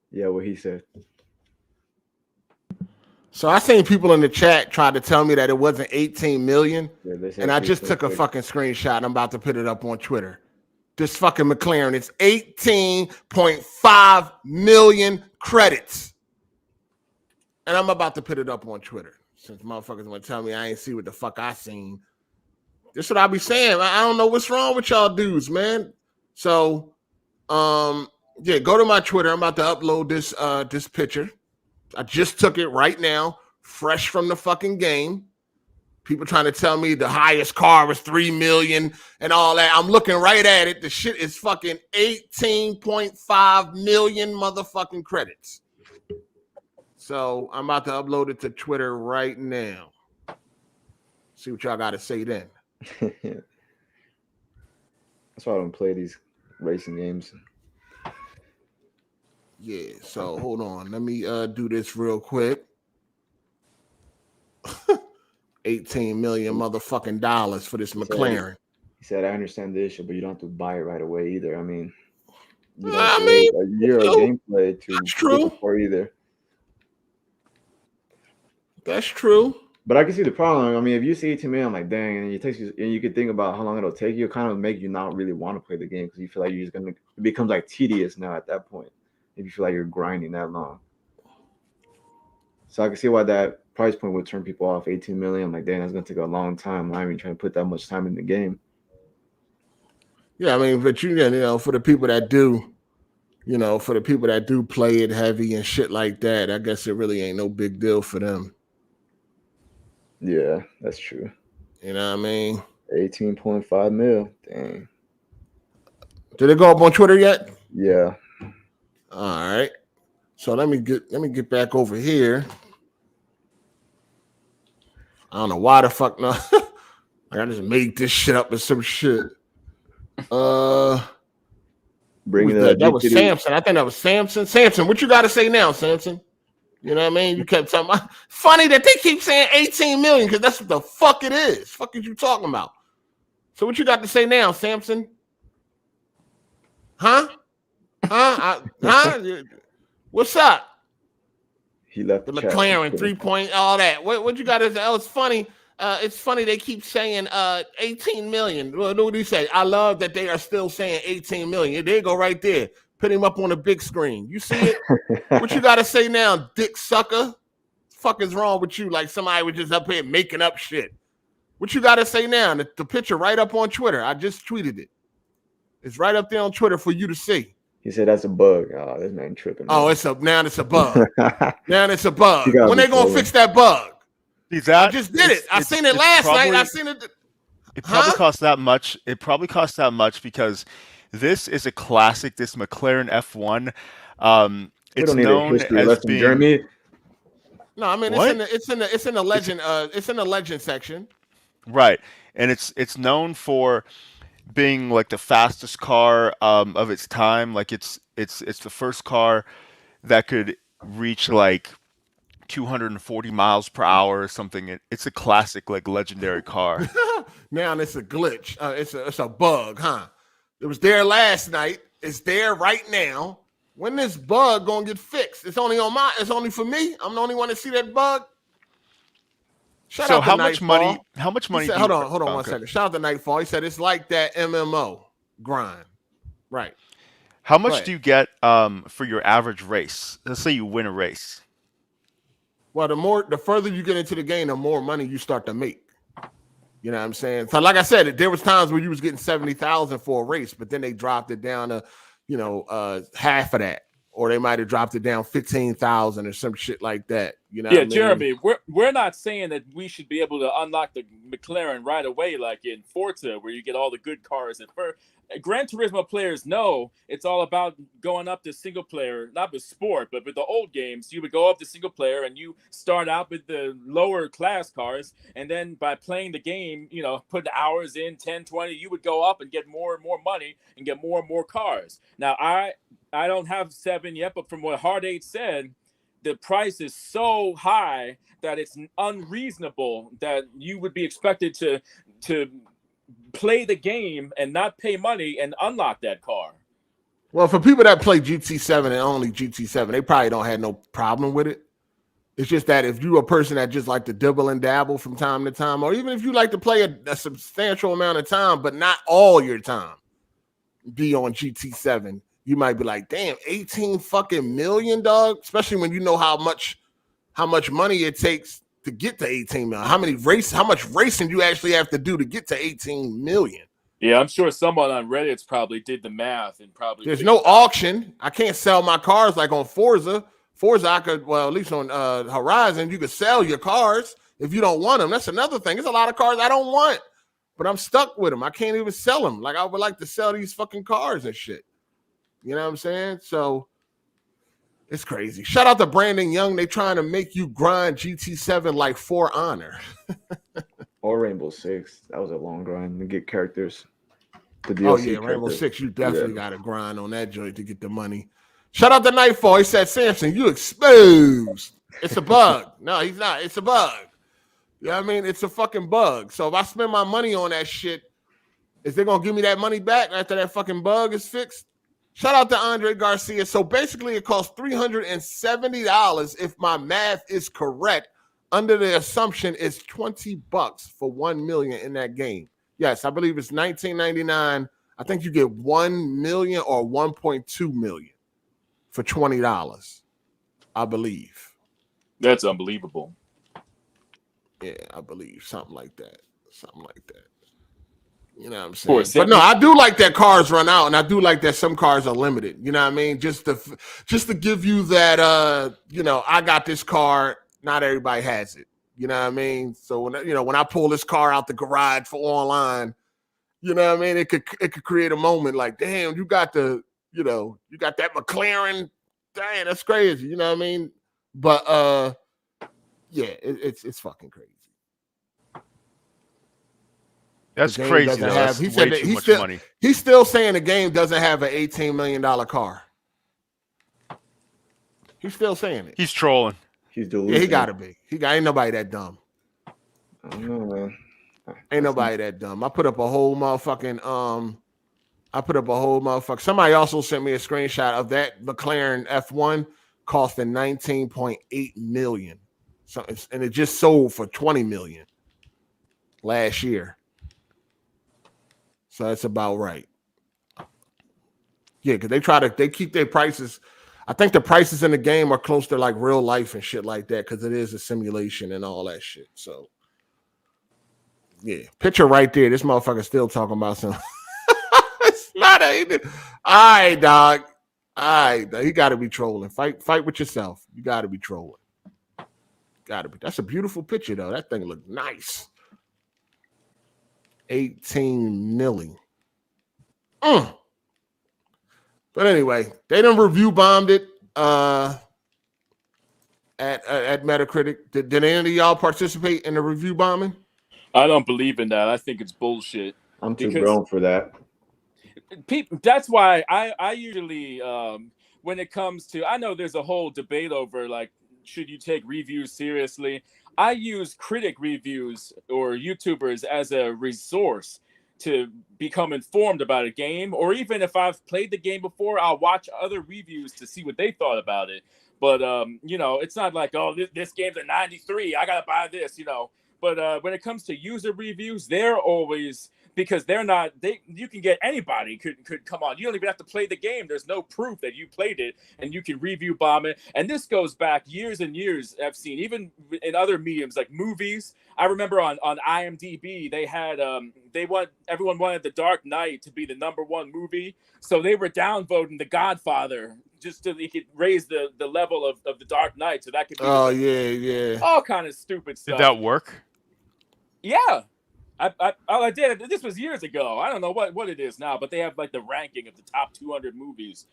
Yeah, what he said. So I seen people in the chat try to tell me that it wasn't 18 million. Yeah, and I just took a fucking screenshot and I'm about to put it up on Twitter. This fucking McLaren is 18.5 million credits. And I'm about to put it up on Twitter. Since motherfuckers want to tell me I ain't see what the fuck I seen. This is what I be saying. I don't know what's wrong with y'all dudes, man. So, yeah, go to my Twitter. I'm about to upload this picture. I just took it right now, fresh from the fucking game. People trying to tell me the highest car was 3 million and all that. I'm looking right at it. The shit is fucking 18.5 million motherfucking credits. So I'm about to upload it to Twitter right now. See what y'all got to say then. That's why I don't play these racing games. Yeah, so hold on. Let me do this real quick. 18 million motherfucking dollars for this McLaren. He said, I understand the issue, but you don't have to buy it right away either. I mean, you don't have to wait a year of gameplay to that's true. For either. That's true. But I can see the problem. I mean, if you see 18 million, I'm like, dang, and you could think about how long it'll take you, kind of make you not really want to play the game because you feel like you're just gonna. It becomes like tedious now at that point. If you feel like you're grinding that long. So I can see why that price point would turn people off. 18 million, I'm like, dang, that's gonna take a long time. I'm not even trying to put that much time in the game. Yeah, I mean, but you know, for the people that do, for the people that do play it heavy and shit like that, I guess it really ain't no big deal for them. Yeah, that's true. You know what I mean? 18.5 mil. Dang. Did it go up on Twitter yet? Yeah. All right. So let me get back over here. I don't know why the fuck no. I just made this shit up with some shit. Bringing that was Samson. I think that was Samson. Samson, what you got to say now, Samson? You know what I mean? You kept talking about. Funny that they keep saying 18 million because that's what the fuck it is. Fuck is you talking about? So what you got to say now, Samson? Huh? What's up? He left the McLaren 3 point, all that. What you got to say? Oh, it's funny. It's funny they keep saying 18 million. What do you say? I love that they are still saying 18 million. There you go right there. Put him up on the big screen. You see it? What you got to say now, dick sucker? What the fuck is wrong with you? Like somebody was just up here making up shit. What you got to say now? The picture right up on Twitter. I just tweeted it. It's right up there on Twitter for you to see. He said that's a bug. Oh, this man tripping. Man. Oh, it's a bug. Now it's a bug. When they gonna fix that bug? I just did it. I seen it last night. I seen it. It probably costs that much. It probably costs that much because this is a classic. This McLaren F1. It's known as being. Jeremy. No, I mean it's in the legend. It's in the legend section. Right, and it's known for being like the fastest car of its time. Like it's the first car that could reach like 240 miles per hour or something. It's a classic, like legendary car. Now it's a glitch. It's a bug, huh? It was there last night. It's there right now. When this bug gonna get fixed? It's only for me. I'm the only one that see that bug. Shout So out to how much Nightfall. money? How much money? Said, hold on 1 second. Shout out to Nightfall. He said it's like that MMO grind, right? How much do you get for your average race? Let's say you win a race. Well, the further you get into the game, the more money you start to make. You know what I'm saying? So, like I said, there was times where you was getting 70,000 for a race, but then they dropped it down to, half of that, or they might have dropped it down 15,000 or some shit like that. You know? Yeah, what I mean? Jeremy, we're not saying that we should be able to unlock the McLaren right away, like in Forza, where you get all the good cars at first. Gran Turismo players know it's all about going up to single player, not with sport, but with the old games. You would go up to single player and you start out with the lower class cars. And then by playing the game, put hours in, 10, 20, you would go up and get more and more money and get more and more cars. Now, I don't have 7 yet, but from what Hard8 said, the price is so high that it's unreasonable that you would be expected to play the game and not pay money and unlock that car. Well, for people that play GT7 and only GT7, they probably don't have no problem with it. It's just that if you're a person that just like to dibble and dabble from time to time, or even if you like to play a substantial amount of time, but not all your time, be on GT7, you might be like, damn, 18 fucking million, dog. Especially when you know how much money it takes to get to 18 million. How much racing you actually have to do to get to 18 million. Yeah, I'm sure someone on Reddit's probably did the math and probably. There's no auction. I can't sell my cars like on Forza. I could, well, at least on Horizon, you could sell your cars if you don't want them. That's another thing. There's a lot of cars I don't want, but I'm stuck with them. I can't even sell them. Like I would like to sell these fucking cars and shit. You know what I'm saying? So it's crazy. Shout out to Brandon Young. They trying to make you grind GT7 like For Honor. Or Rainbow Six. That was a long grind to get characters. Oh, yeah, Rainbow Six. You definitely got to grind on that joint to get the money. Shout out to Nightfall. He said, Samson, you exposed. It's a bug. No, he's not. It's a bug. You know what I mean? It's a fucking bug. So if I spend my money on that shit, is they going to give me that money back after that fucking bug is fixed? Shout out to Andre Garcia. So basically it costs $370 if my math is correct, under the assumption it's $20 for 1 million in that game. Yes, I believe it's $19.99. I think you get 1 million or 1.2 million for $20. I believe. That's unbelievable. Yeah, I believe something like that. You know what I'm saying? Course, but no, I do like that cars run out, and I do like that some cars are limited. You know what I mean? Just to give you that, I got this car. Not everybody has it. You know what I mean? So when I pull this car out the garage for online, you know what I mean? It could create a moment like, damn, you got that McLaren. Dang, that's crazy. You know what I mean? But yeah, it's fucking crazy. That's crazy. Though. That's way too much money. He's still saying the game doesn't have an $18 million car. He's still saying it. He's trolling. He's delusional. Yeah, he gotta be. Ain't nobody that dumb. I don't know, man. Ain't nobody that dumb. I put up a whole motherfucking Somebody also sent me a screenshot of that McLaren F1 costing $19.8 million. So and it just sold for $20 million last year. So that's about right. Yeah, because they keep their prices. I think the prices in the game are close to like real life and shit like that because it is a simulation and all that shit. So yeah, picture right there. This motherfucker still talking about some. It's not a. All right, dog. All right, he got to be trolling. Fight with yourself. You got to be trolling. Got to be. That's a beautiful picture though. That thing looked nice. 18 million. But anyway, they done review bombed it at Metacritic. Did any of y'all participate in the review bombing? I don't believe in that. I think it's bullshit. I'm too grown for that. That's why I usually when it comes to, I know there's a whole debate over like, should you take reviews seriously? I use critic reviews or YouTubers as a resource to become informed about a game, or even if I've played the game before, I'll watch other reviews to see what they thought about it. But you know, it's not like, oh, this game's a 93, I gotta buy this, you know. But when it comes to user reviews, they're always, because they're not, you can get anybody could come on. You don't even have to play the game. There's no proof that you played it, and you can review bomb it. And this goes back years and years. I've seen even in other mediums like movies. I remember on IMDb they had everyone wanted The Dark Knight to be the #1 movie, so they were downvoting The Godfather just so they could raise the level of The Dark Knight, so that could be all kind of stupid stuff. Did that work? Yeah. I did. This was years ago. I don't know what it is now, but they have like the ranking of the top 200 movies.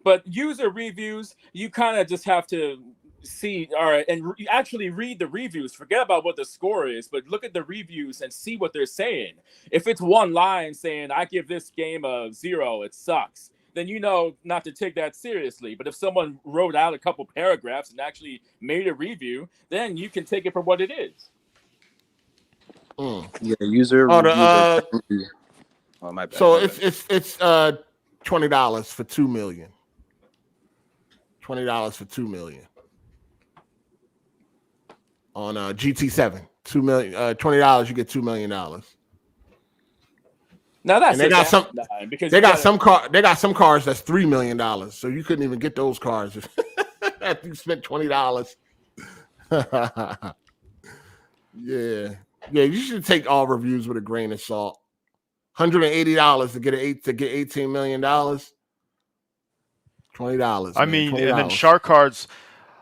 But user reviews, you kind of just have to see, all right, and actually read the reviews. Forget about what the score is, but look at the reviews and see what they're saying. If it's one line saying, I give this game a 0, it sucks, then you know not to take that seriously. But if someone wrote out a couple paragraphs and actually made a review, then you can take it for what it is. Yeah, user. Oh, my bad. So it's $20 for 2 million. $20 for 2 million on GT7. 2 million. $20 you get $2 million. Now that's, and they got some because they got some cars that's $3 million. So you couldn't even get those cars after you spent $20. Yeah, you should take all reviews with a grain of salt. $180 to get $18 million. $20. I mean, and then shark cards,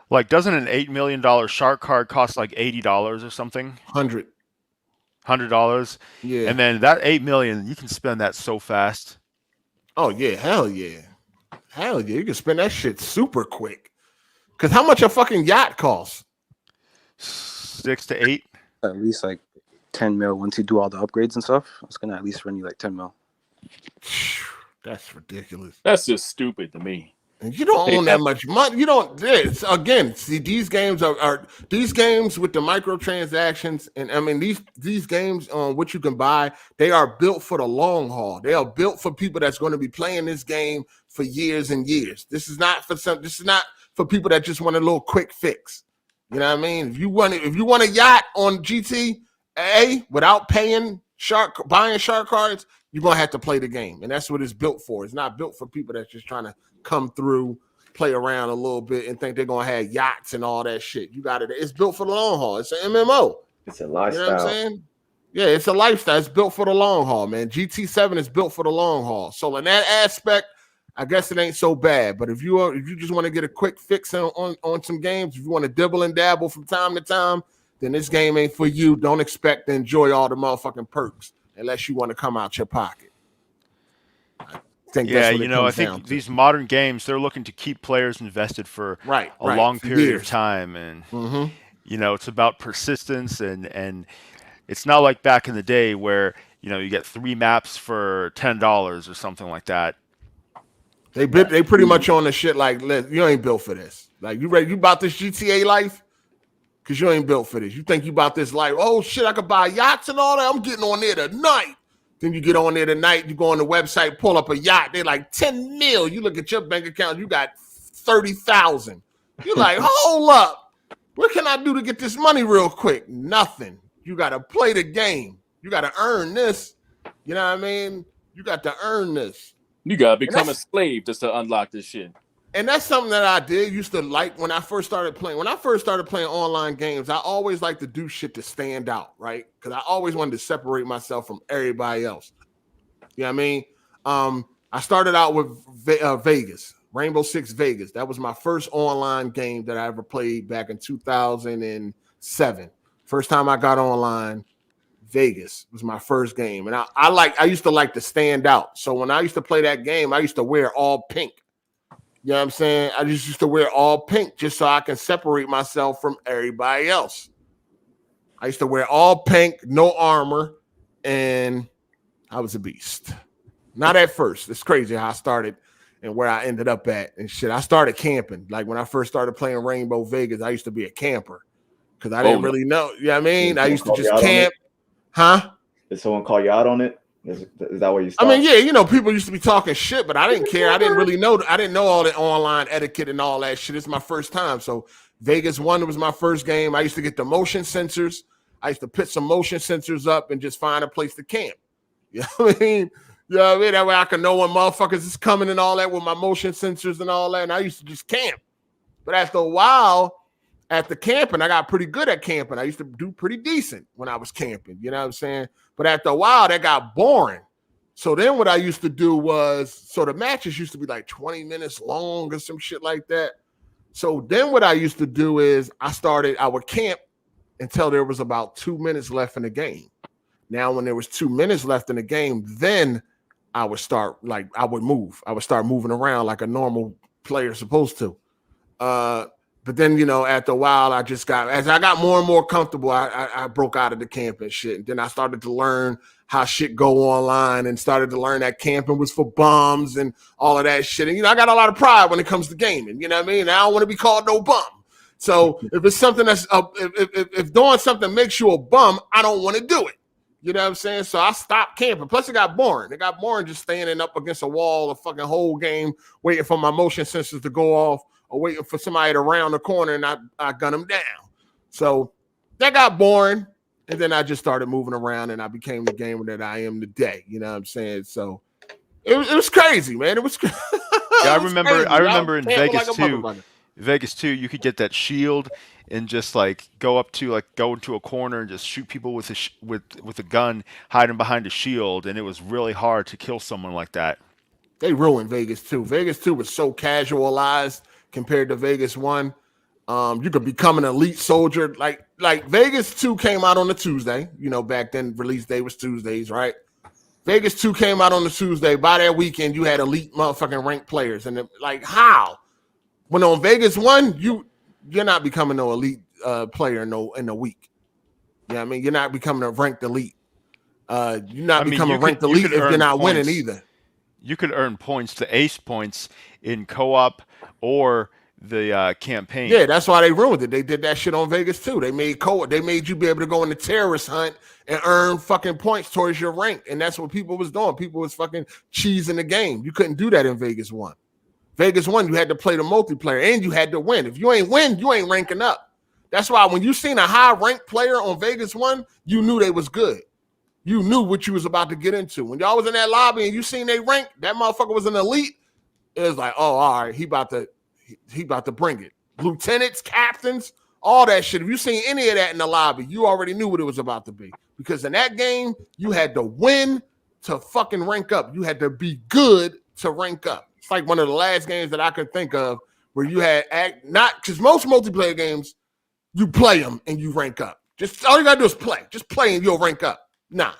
like, doesn't an $8 million shark card cost like $80 or something? $100. Yeah. And then that $8 million, you can spend that so fast. Oh yeah, hell yeah. You can spend that shit super quick. Cause how much a fucking yacht costs? 6 to 8. At least like 10 mil once you do all the upgrades and stuff. It's gonna at least run you like 10 mil. That's ridiculous. That's just stupid to me. And you don't own that much money. You don't. It's, again, see, these games are these games with the microtransactions, and I mean these games on what you can buy. They are built for the long haul. They are built for people that's going to be playing this game for years and years. This is not for people that just want a little quick fix. You know what I mean? If you want a yacht on GTA without buying shark cards, you're gonna have to play the game, and that's what it's built for. It's not built for people that's just trying to come through, play around a little bit, and think they're gonna have yachts and all that shit. You got it. It's built for the long haul. It's an MMO. It's a lifestyle. You know what I'm saying? Yeah, it's a lifestyle. It's built for the long haul, man. GT7 is built for the long haul. So in that aspect, I guess it ain't so bad. But if you just want to get a quick fix on some games, if you want to dibble and dabble from time to time, then this game ain't for you. Don't expect to enjoy all the motherfucking perks unless you want to come out your pocket. I think I think these modern games, they're looking to keep players invested for a long period of time, and it's about persistence, and it's not like back in the day where you get 3 maps for $10 or something like that. They pretty much on the shit like, you ain't built for this. Like, you ready? You about this GTA life? Because you ain't built for this. You think you about this life? Oh shit, I could buy yachts and all that. I'm getting on there tonight. Then you get on there tonight, you go on the website, pull up a yacht. They're like 10 mil. You look at your bank account, you got 30,000. You're like, hold up. What can I do to get this money real quick? Nothing. You got to play the game. You got to earn this. You know what I mean? You got to earn this. You got to become a slave just to unlock this shit. And that's something that I used to like when I first started playing. When I first started playing online games, I always liked to do shit to stand out, right? Because I always wanted to separate myself from everybody else. You know what I mean? I started out with Vegas, Rainbow Six Vegas. That was my first online game that I ever played back in 2007. First time I got online, Vegas was my first game. And I used to like to stand out. So when I used to play that game, I used to wear all pink. You know what I'm saying? I just used to wear all pink just so I can separate myself from everybody else. I used to wear all pink, no armor, and I was a beast. Not at first. It's crazy how I started and where I ended up at and shit. I started camping. Like when I first started playing Rainbow Vegas, I used to be a camper because I didn't really know. You know what I mean? I used to just camp. Huh? Did someone call you out on it? Is that what you stopped? I mean, yeah, you know, people used to be talking shit, but I didn't care. I didn't really know. I didn't know all the online etiquette and all that shit. It's my first time. So Vegas 1 was my first game. I used to get the motion sensors. I used to put some motion sensors up and just find a place to camp. You know what I mean? You know what I mean? That way I can know when motherfuckers is coming and all that with my motion sensors and all that. And I used to just camp. But after a while, after camping, I got pretty good at camping. I used to do pretty decent when I was camping. You know what I'm saying? But after a while, that got boring. So then what I used to do was, so the matches used to be like 20 minutes long or some shit like that. So then what I used to do is I would camp until there was about 2 minutes left in the game. Now, when there was 2 minutes left in the game, then I would start, like, I would start moving around like a normal player is supposed to. But then, you know, after a while, as I got more and more comfortable, I broke out of the camping shit. And then I started to learn how shit go online and started to learn that camping was for bums and all of that shit. And, you know, I got a lot of pride when it comes to gaming. You know what I mean? I don't want to be called no bum. So if it's something that's, if doing something makes you a bum, I don't want to do it. You know what I'm saying? So I stopped camping. Plus, it got boring. It got boring just standing up against a wall the fucking whole game, waiting for my motion sensors to go off or waiting for somebody to round the corner and I gun them down. So that got boring. And then I just started moving around and I became the gamer that I am today. You know what I'm saying? So it was crazy, man. It was crazy. Yeah, I remember in Vegas too. Vegas 2, you could get that shield and just like go into a corner and just shoot people with a gun hiding behind a shield, and it was really hard to kill someone like that. They ruined Vegas 2. Vegas 2 was so casualized compared to Vegas 1. You could become an elite soldier. Like Vegas 2 came out on a Tuesday. You know, back then release day was Tuesdays, right? Vegas 2 came out on a Tuesday. By that weekend, you had elite motherfucking ranked players. And like, how? When on Vegas 1, you're not becoming no elite player in a week. You know what I mean? You're not becoming a ranked elite. You're not becoming a ranked elite if you're not winning either. You could earn points, the ace points in co-op or the campaign. Yeah, that's why they ruined it. They did that shit on Vegas too. They made co-op. They made you be able to go on the terrorist hunt and earn fucking points towards your rank. And that's what people was doing. People was fucking cheesing the game. You couldn't do that in Vegas 1. Vegas 1, you had to play the multiplayer and you had to win. If you ain't win, you ain't ranking up. That's why when you seen a high-ranked player on Vegas 1, you knew they was good. You knew what you was about to get into. When y'all was in that lobby and you seen they rank, that motherfucker was an elite. It was like, oh, all right, he about to bring it. Lieutenants, captains, all that shit. If you seen any of that in the lobby, you already knew what it was about to be. Because in that game, you had to win to fucking rank up. You had to be good to rank up. It's like one of the last games that I could think of where you had because most multiplayer games, you play them and you rank up. Just all you gotta do is play. Just play and you'll rank up. Nah.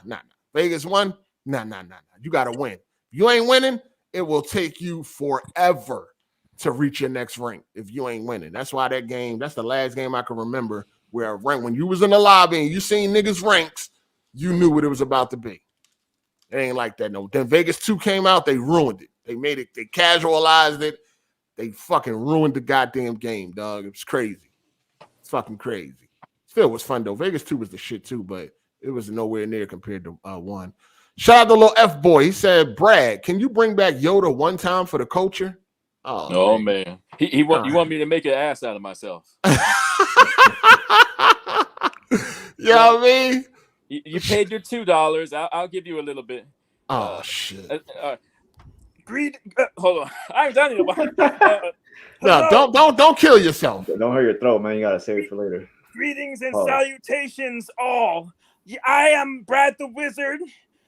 Vegas 1, nah. You gotta win. If you ain't winning, it will take you forever to reach your next rank if you ain't winning. That's why that's the last game I can remember where when you was in the lobby and you seen niggas ranks, you knew what it was about to be. It ain't like that no. Then Vegas 2 came out, they ruined it. They made it, they casualized it. They fucking ruined the goddamn game, dog. It was crazy. It's fucking crazy. Still was fun though. Vegas 2 was the shit too, but it was nowhere near compared to 1. Shout out to little F-boy. He said, Brad, can you bring back Yoda one time for the culture? Oh man. You want me to make an ass out of myself. You know what I mean? You paid your $2. I'll give you a little bit. Oh shit. Hold on. I ain't done it. No, don't kill yourself. Don't hurt your throat, man. You gotta save it for later. Greetings and salutations, all. I am Brad the Wizard,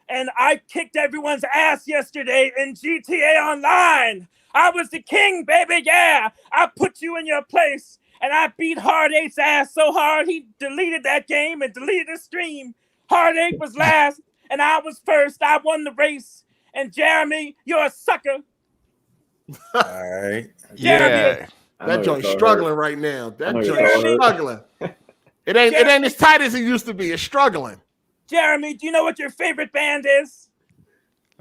and I kicked everyone's ass yesterday in GTA Online. I was the king, baby, yeah. I put you in your place, and I beat Hard8's ass so hard he deleted that game and deleted the stream. Hard8 was last, and I was first. I won the race. And Jeremy, you're a sucker. All right. Yeah. That joint's struggling right now. That joint's struggling. It ain't as tight as it used to be. It's struggling. Jeremy, do you know what your favorite band is?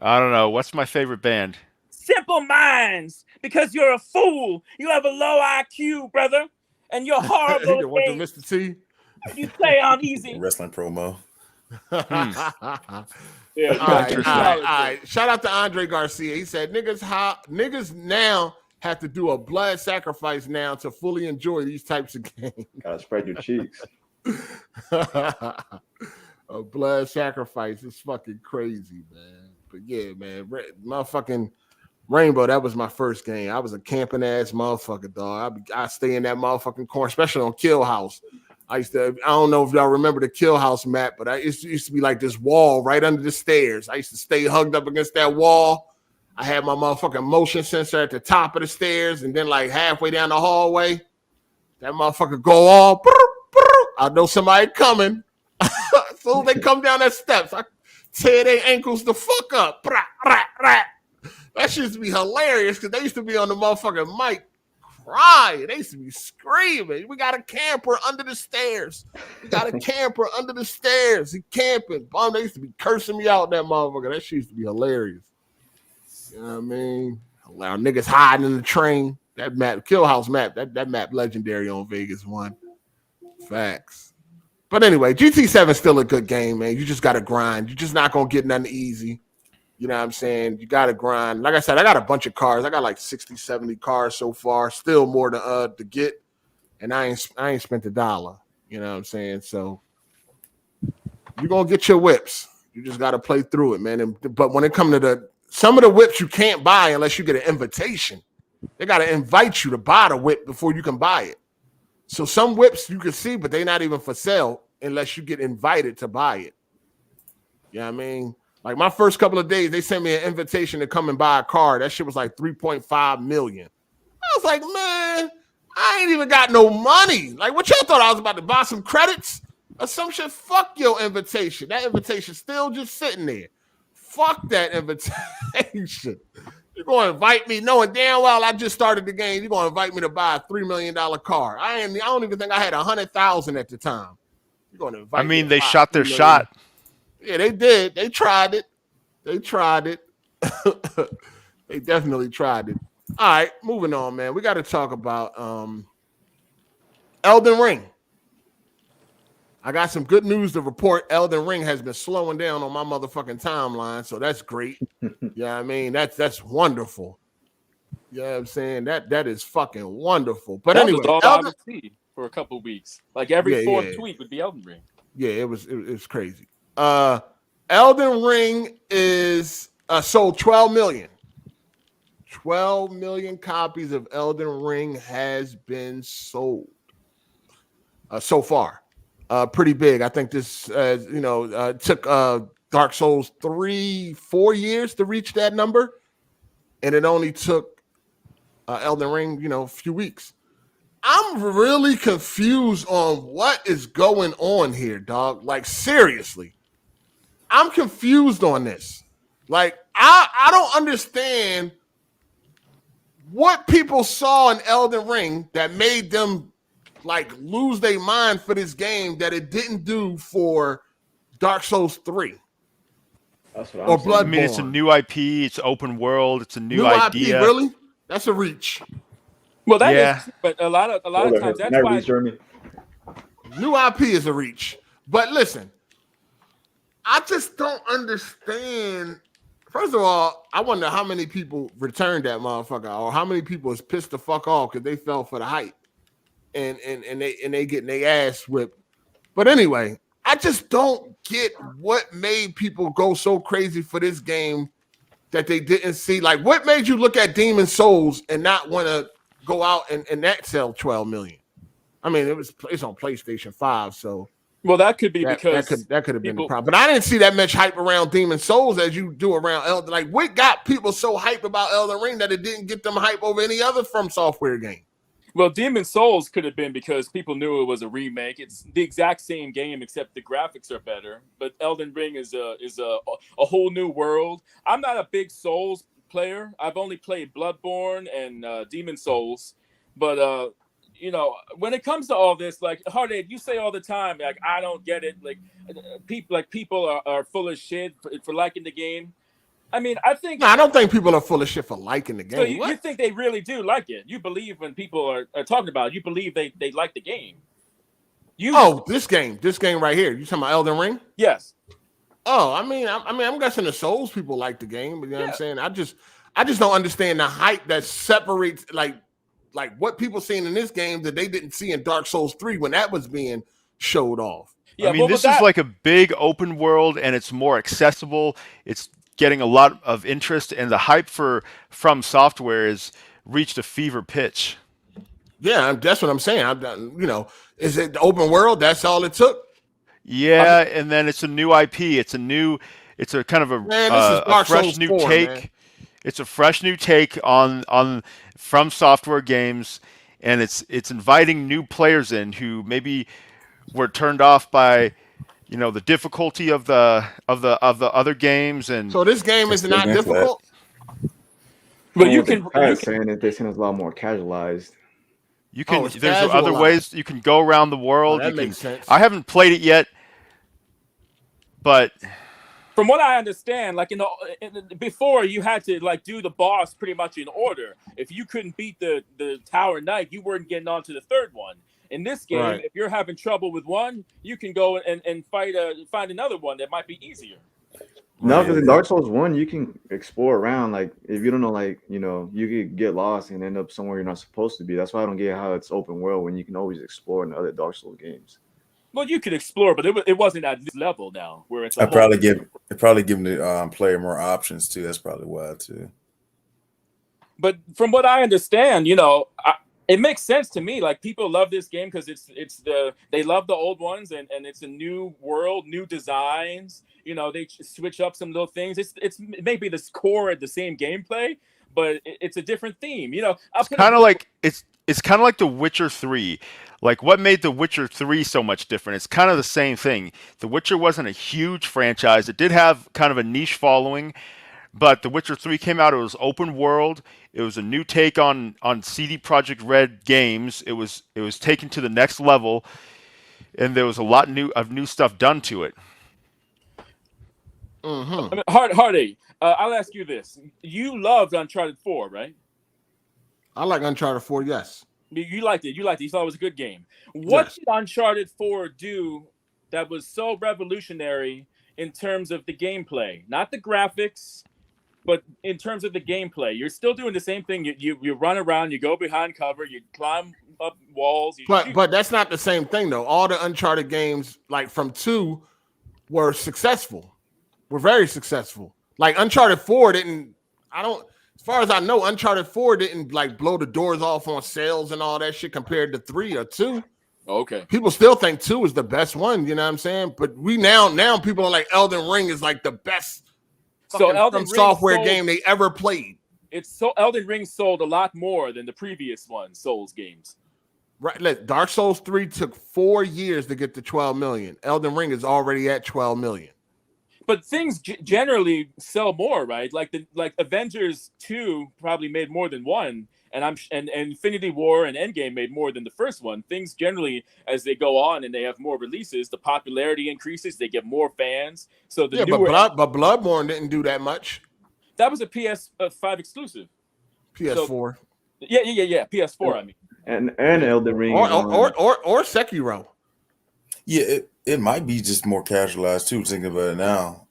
I don't know. What's my favorite band? Simple Minds, because you're a fool. You have a low IQ, brother, and you're horrible at What to games. Mr. T? You play on easy. Wrestling promo. Yeah, All right, Interesting. all right. Shout out to Andre Garcia. He said niggas now have to do a blood sacrifice now to fully enjoy these types of games. Gotta spread your cheeks. A blood sacrifice is fucking crazy, man. But yeah, man, motherfucking Rainbow, that was my first game. I was a camping ass motherfucker, dog. I stay in that motherfucking corner, especially on Kill House. I don't know if y'all remember the Kill House map, but it used to be like this wall right under the stairs. I used to stay hugged up against that wall. I had my motherfucking motion sensor at the top of the stairs, and then like halfway down the hallway, that motherfucker go all. I know somebody coming. So they come down that steps, I tear their ankles the fuck up. That shit used to be hilarious because they used to be on the motherfucking mic crying. They used to be screaming. We got a camper under the stairs. We got a camper under the stairs. He camping. Bomb. They used to be cursing me out, that motherfucker. That shit used to be hilarious. You know what I mean? Allow niggas hiding in the train. That map, Kill House map, that map legendary on Vegas 1. Facts. But anyway, GT7 is still a good game, man. You just got to grind. You're just not going to get nothing easy. You know what I'm saying? You got to grind. Like I said, I got a bunch of cars. I got like 60, 70 cars so far. Still more to get. And I ain't spent $1. You know what I'm saying? So you're going to get your whips. You just got to play through it, man. But when it comes to some of the whips you can't buy unless you get an invitation. They got to invite you to buy the whip before you can buy it. So some whips you can see, but they're not even for sale unless you get invited to buy it. You know what I mean? Like my first couple of days, they sent me an invitation to come and buy a car. That shit was like $3.5 million. I was like, man, I ain't even got no money. Like, what y'all thought I was about to buy some credits or some shit? Fuck your invitation. That invitation still just sitting there. Fuck that invitation. You're going to invite me knowing damn well I just started the game. You're going to invite me to buy a $3 million car. I don't even think I had 100,000 at the time. You're going to invite me. They shot their shot. Yeah, they did. They tried it. They definitely tried it. All right, moving on, man. We got to talk about Elden Ring. I got some good news to report. Elden Ring has been slowing down on my motherfucking timeline, so that's great. You know what I mean? That's wonderful. You know what I'm saying? That is fucking wonderful. But that anyway, was all I would see for a couple of weeks. Like every fourth tweet would be Elden Ring. Yeah, it was crazy. Elden Ring is sold 12 million. 12 million copies of Elden Ring has been sold so far. Pretty big. I think this, took Dark Souls 3-4 years to reach that number, and it only took Elden Ring, a few weeks. I'm really confused on what is going on here, dog. Like, seriously, I'm confused on this. Like, I don't understand what people saw in Elden Ring that made them like lose their mind for this game that it didn't do for Dark Souls 3. That's what or I'm saying. Bloodborne. I mean, it's a new IP. It's open world. It's a new idea. IP, really? That's a reach. Well, that is, but a lot of times that's why new IP is a reach. But listen, I just don't understand. First of all, I wonder how many people returned that motherfucker, or how many people is pissed the fuck off because they fell for the hype. And they getting their ass whipped. But anyway, I just don't get what made people go so crazy for this game that they didn't see. Like, what made you look at Demon Souls and not want to go out and that sell 12 million? I mean, it's on PlayStation 5, so well, that could be because that could have been the problem. But I didn't see that much hype around Demon Souls as you do around Elden. Like, what got people so hyped about Elden Ring that it didn't get them hype over any other From Software game? Well, Demon Souls could have been because people knew it was a remake. It's the exact same game except the graphics are better. But Elden Ring is a whole new world. I'm not a big Souls player. I've only played Bloodborne and Demon Souls. But when it comes to all this, like Hard8, you say all the time, like I don't get it. Like people are full of shit for liking the game. I mean, I think. No, I don't think people are full of shit for liking the game. So you think they really do like it? You believe when people are talking about it, you believe they like the game. This game right here. You talking about Elden Ring? Yes. Oh, I mean, I'm guessing the Souls people like the game, but you know what I'm saying? I just don't understand the hype that separates like what people seeing in this game that they didn't see in Dark Souls 3 when that was being showed off. Yeah, I mean, this is like a big open world, and it's more accessible. It's getting a lot of interest, and the hype from Software has reached a fever pitch. Yeah, that's what I'm saying. Is it the open world? That's all it took. Yeah, and then it's a new IP. It's a kind of a fresh new take. Man. It's a fresh new take on from Software games, and it's inviting new players in who maybe were turned off by the difficulty of the other games. And so this game is not difficult. But you can saying that this is a lot more casualized. You can there's other ways you can go around the world. That makes sense. I haven't played it yet, but from what I understand, like before you had to like do the boss pretty much in order. If you couldn't beat the Tower Knight, you weren't getting on to the third one. In this game, if you're having trouble with one, you can go and find another one that might be easier. No, because in Dark Souls 1, you can explore around. Like, if you don't know, like, you could get lost and end up somewhere you're not supposed to be. That's why I don't get how it's open world when you can always explore in other Dark Souls games. Well, you could explore, but it wasn't at this level now. Where it's probably give the player more options too. That's probably why too. But from what I understand, it makes sense to me. Like, people love this game because they love the old ones, and it's a new world, new designs. They switch up some little things. It's maybe the core of the same gameplay, but it's a different theme. It's kind of like it's kind of like The Witcher 3. Like, what made The Witcher 3 so much different? It's kind of the same thing. The Witcher wasn't a huge franchise. It did have kind of a niche following, but The Witcher 3 came out. It was open world. It was a new take on CD Projekt Red games. It was taken to the next level, and there was a lot of new stuff done to it. Mm-hmm. Hard8, I'll ask you this: you loved Uncharted 4, right? I like Uncharted 4, yes. You liked it. You thought it was a good game. What did Uncharted 4 do that was so revolutionary in terms of the gameplay? Not the graphics, but in terms of the gameplay. You're still doing the same thing. You run around, you go behind cover, you climb up walls. But that's not the same thing, though. All the Uncharted games, like from 2, were successful. Were very successful. Like Uncharted 4 didn't. As far as I know, Uncharted 4 didn't like blow the doors off on sales and all that shit compared to 3 or 2. Okay. People still think 2 is the best one, you know what I'm saying? But we now people are like Elden Ring is like the best software game they ever played. Elden Ring sold a lot more than the previous one, Souls games. Right. Look, Dark Souls 3 took 4 years to get to 12 million. Elden Ring is already at 12 million. But things generally sell more, right? Like Avengers 2 probably made more than 1, and Infinity War and Endgame made more than the first one. Things generally, as they go on and they have more releases, the popularity increases. They get more fans. So but Bloodborne didn't do that much. That was a PS5 exclusive. PS4. So, yeah. PS4. I mean, and Elden Ring or Sekiro. Yeah, it might be just more casualized too. Thinking about it now,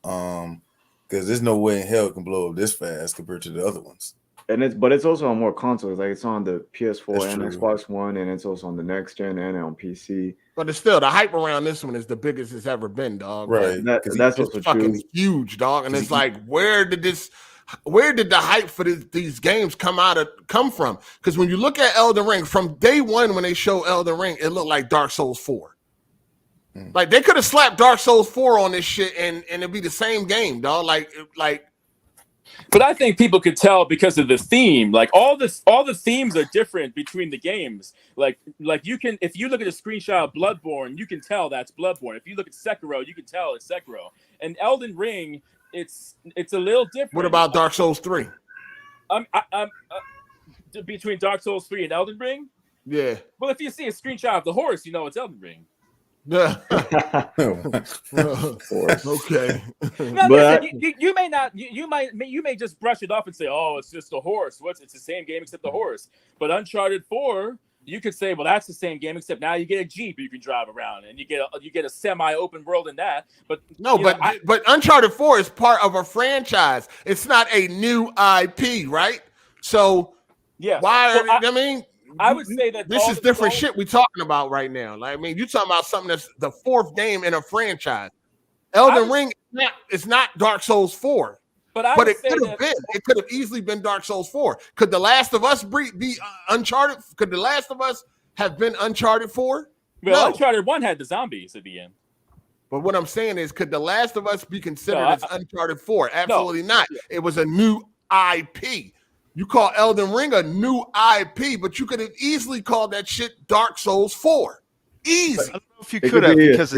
because there's no way in hell it can blow up this fast compared to the other ones. But it's also on more consoles. Like, it's on the PS4 and Xbox One, and it's also on the next gen and on PC. But it's still, the hype around this one is the biggest it's ever been, dog. Right. That's what's fucking huge, dog. And it's like, where did the hype for these games come from? Because when you look at Elden Ring, from day one when they show Elden Ring, it looked like Dark Souls 4. Like, they could have slapped Dark Souls 4 on this shit and it'd be the same game, dog. Like. But I think people could tell because of the theme. Like, all the themes are different between the games. Like you can, if you look at a screenshot of Bloodborne, you can tell that's Bloodborne. If you look at Sekiro, you can tell it's Sekiro. And Elden Ring, it's a little different. What about Dark Souls 3? Between Dark Souls 3 and Elden Ring? Yeah. Well, if you see a screenshot of the horse, you know it's Elden Ring. Force. Okay. No, But listen, you may not, you may just brush it off and say, oh, it's just a horse. It's the same game except the horse. But Uncharted 4, you could say, well, that's the same game except now you get a Jeep you can drive around, and you get a semi-open world in that. But no, but Uncharted 4 is part of a franchise. It's not a new IP, right? So yeah, I would say that this is different shit we talking about right now. Like, I mean, you talking about something that's the fourth game in a franchise. Elden Ring is not Dark Souls 4. But it could have been. It could have easily been Dark Souls 4. Could The Last of Us be Uncharted? Could The Last of Us have been Uncharted 4? Well, no. Uncharted 1 had the zombies at the end. But what I'm saying is, could The Last of Us be considered as Uncharted 4? Absolutely not. It was a new IP. You call Elden Ring a new IP, but you could have easily called that shit Dark Souls 4. Easy. I don't know if you could have, because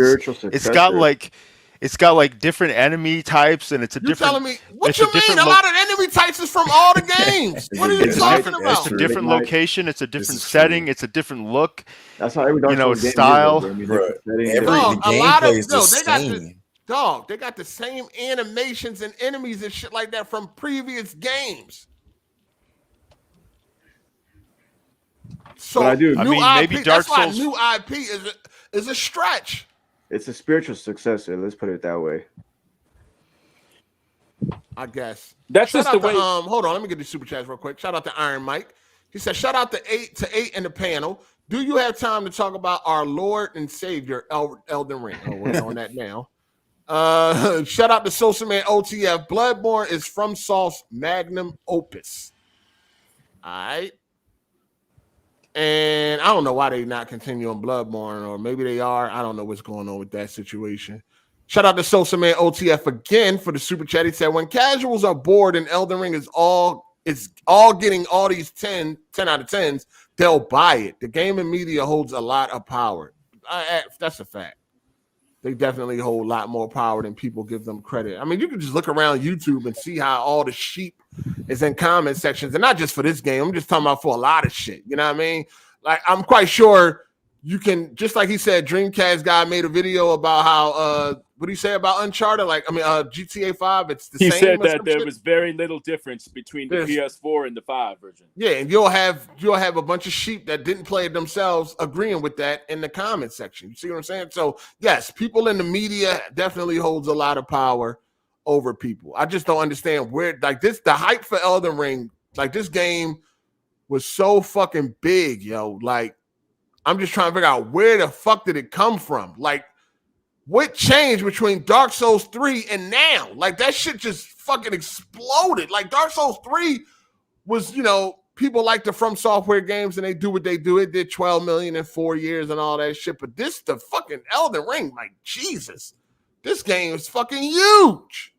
it's got like different enemy types, and it's a different. Telling me what you mean? A lot of enemy types is from all the games. What are you talking about? It's a different location. It's a different setting. It's a different look. That's how every Dark Souls game style. They got the same animations and enemies and shit like that from previous games. So maybe Dark Souls. That's why new IP is a stretch. It's a spiritual successor. Let's put it that way. I guess. That's just the way. Hold on, let me get the super chats real quick. Shout out to Iron Mike. He said, "Shout out to 8 in the panel. Do you have time to talk about our Lord and Savior Elden Ring?" Oh, we're on that now. Shout out to Social Man OTF. Bloodborne is from Soft's magnum opus. All right. And I don't know why they not continuing Bloodborne, or maybe they are. I don't know what's going on with that situation. Shout out to Social Man OTF again for the super chat. He said, when casuals are bored and Elden Ring is all getting all these 10 out of 10s, they'll buy it. The gaming media holds a lot of power. That's a fact. They definitely hold a lot more power than people give them credit. I mean, you can just look around YouTube and see how all the sheep is in comment sections, and not just for this game. I'm just talking about for a lot of shit. You know what I mean? Like, I'm quite sure you can, just like he said, Dreamcast guy made a video about how what do you say about Uncharted? Like, I mean, GTA 5, it's the same. He said that there was very little difference between the PS4 and the 5 version. Yeah, and you'll have a bunch of sheep that didn't play it themselves agreeing with that in the comment section. You see what I'm saying? So, yes, people in the media definitely holds a lot of power over people. I just don't understand where, like, the hype for Elden Ring, like, this game was so fucking big, yo. Like, I'm just trying to figure out where the fuck did it come from? Like, what changed between Dark Souls 3 and now? Like, that shit just fucking exploded. Like, Dark Souls 3 was, people like the From Software games and they do what they do. It did 12 million in 4 years and all that shit. But this, the fucking Elden Ring, like, Jesus. This game is fucking huge.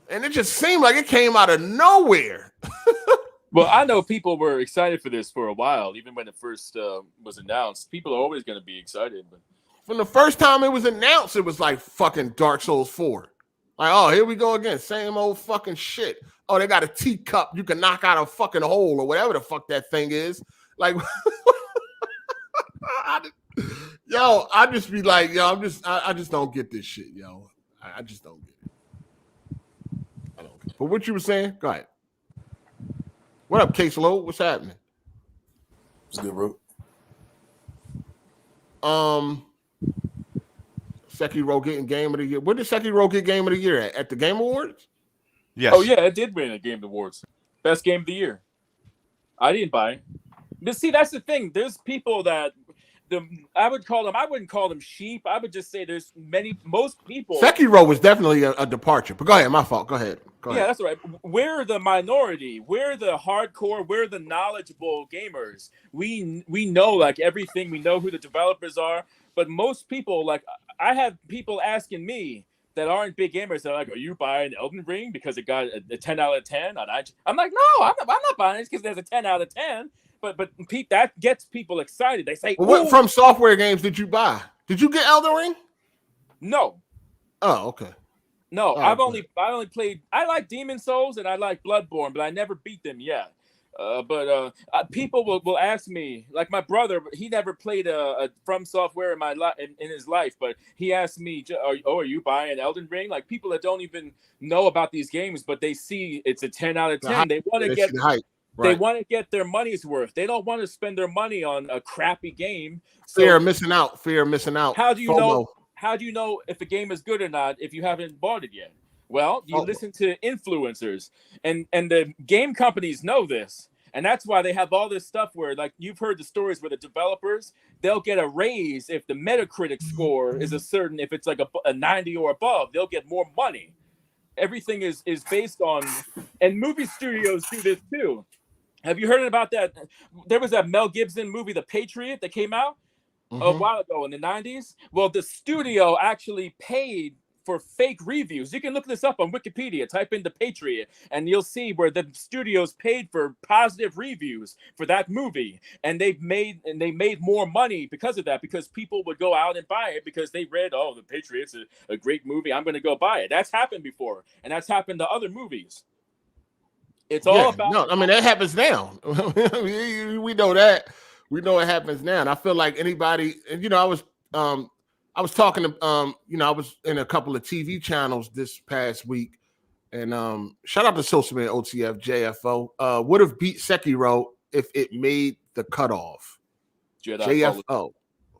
And it just seemed like it came out of nowhere. Well, I know people were excited for this for a while. Even when it first was announced, people are always going to be excited. But from the first time it was announced, it was like fucking Dark Souls 4. Like, oh, here we go again. Same old fucking shit. Oh, they got a teacup. You can knock out a fucking hole or whatever the fuck that thing is. Like, I just be like, I just don't get this shit, yo. I just don't get it. I don't get it. But what you were saying, go ahead. What up, Case Low? What's happening? It's good, bro. Sekiro getting Game of the Year. Where did Sekiro get Game of the Year at? At the Game Awards? Yes. Oh, yeah, it did win a Game Awards. Best Game of the Year. I didn't buy it. But see, that's the thing. There's people that I wouldn't call them sheep. I would just say most people. Sekiro was definitely a departure. But go ahead, my fault. Go ahead. Yeah, that's right. We're the minority. We're the hardcore. We're the knowledgeable gamers. We know like everything. We know who the developers are. But most people, like, I have people asking me that aren't big gamers. They're like, "Are you buying Elden Ring because it got a 10 out of 10?" I'm like, "No, I'm not buying it because there's a 10 out of 10." But that gets people excited. They say, what From Software games did you buy? Did you get Elden Ring? No. Oh, okay. No, I only played. I like Demon Souls and I like Bloodborne, but I never beat them yet. People will ask me, like my brother, he never played a From Software in in his life, but he asked me, are you buying Elden Ring? Like people that don't even know about these games, but they see it's a 10 out of 10. They want to get the hype. They Right. want to get their money's worth. They don't want to spend their money on a crappy game. Fear of missing out. Fear of missing out. How do you FOMO. know? How do you know if a game is good or not if you haven't bought it yet? Well, you listen to influencers, and the game companies know this, and that's why they have all this stuff where, like, you've heard the stories where the developers, they'll get a raise if the Metacritic score is a certain, if it's like a 90 or above, they'll get more money. Everything is based on, and movie studios do this too. Have you heard about that? There was that Mel Gibson movie, The Patriot, that came out a while ago in the 90s. Well, the studio actually paid for fake reviews. You can look this up on Wikipedia. Type in The Patriot, and you'll see where the studios paid for positive reviews for that movie, and they made more money because of that, because people would go out and buy it because they read, oh, The Patriot's a great movie, I'm going to go buy it. That's happened before, and that's happened to other movies. It's all about. No, I mean that happens now. We know that. We know it happens now, and I feel like anybody. And I was talking to I was in a couple of TV channels this past week, and shout out to Social Man OTF JFO. Would have beat Sekiro if it made the cutoff. JFO.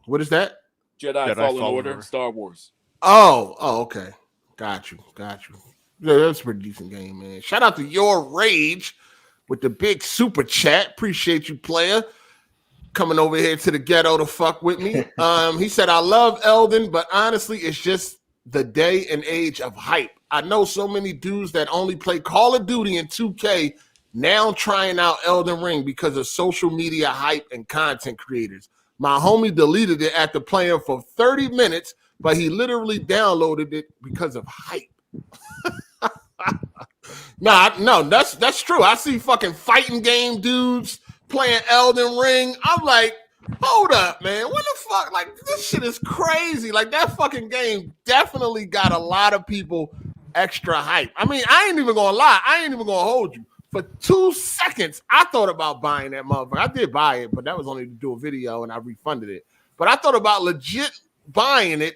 What is that? Jedi Fallen Order. Star Wars. Oh, okay. Got you. Yeah, that's a pretty decent game, man. Shout out to Your Rage with the big super chat. Appreciate you, player, coming over here to the ghetto to fuck with me. He said, I love Elden, but honestly, it's just the day and age of hype. I know so many dudes that only play Call of Duty and 2K now trying out Elden Ring because of social media hype and content creators. My homie deleted it after playing for 30 minutes, but he literally downloaded it because of hype. No, that's true. I see fucking fighting game dudes playing Elden Ring. I'm like, hold up, man. What the fuck? Like, this shit is crazy. Like, that fucking game definitely got a lot of people extra hype. I mean, I ain't even gonna lie. I ain't even gonna hold you. For 2 seconds, I thought about buying that motherfucker. I did buy it, but that was only to do a video and I refunded it. But I thought about legit buying it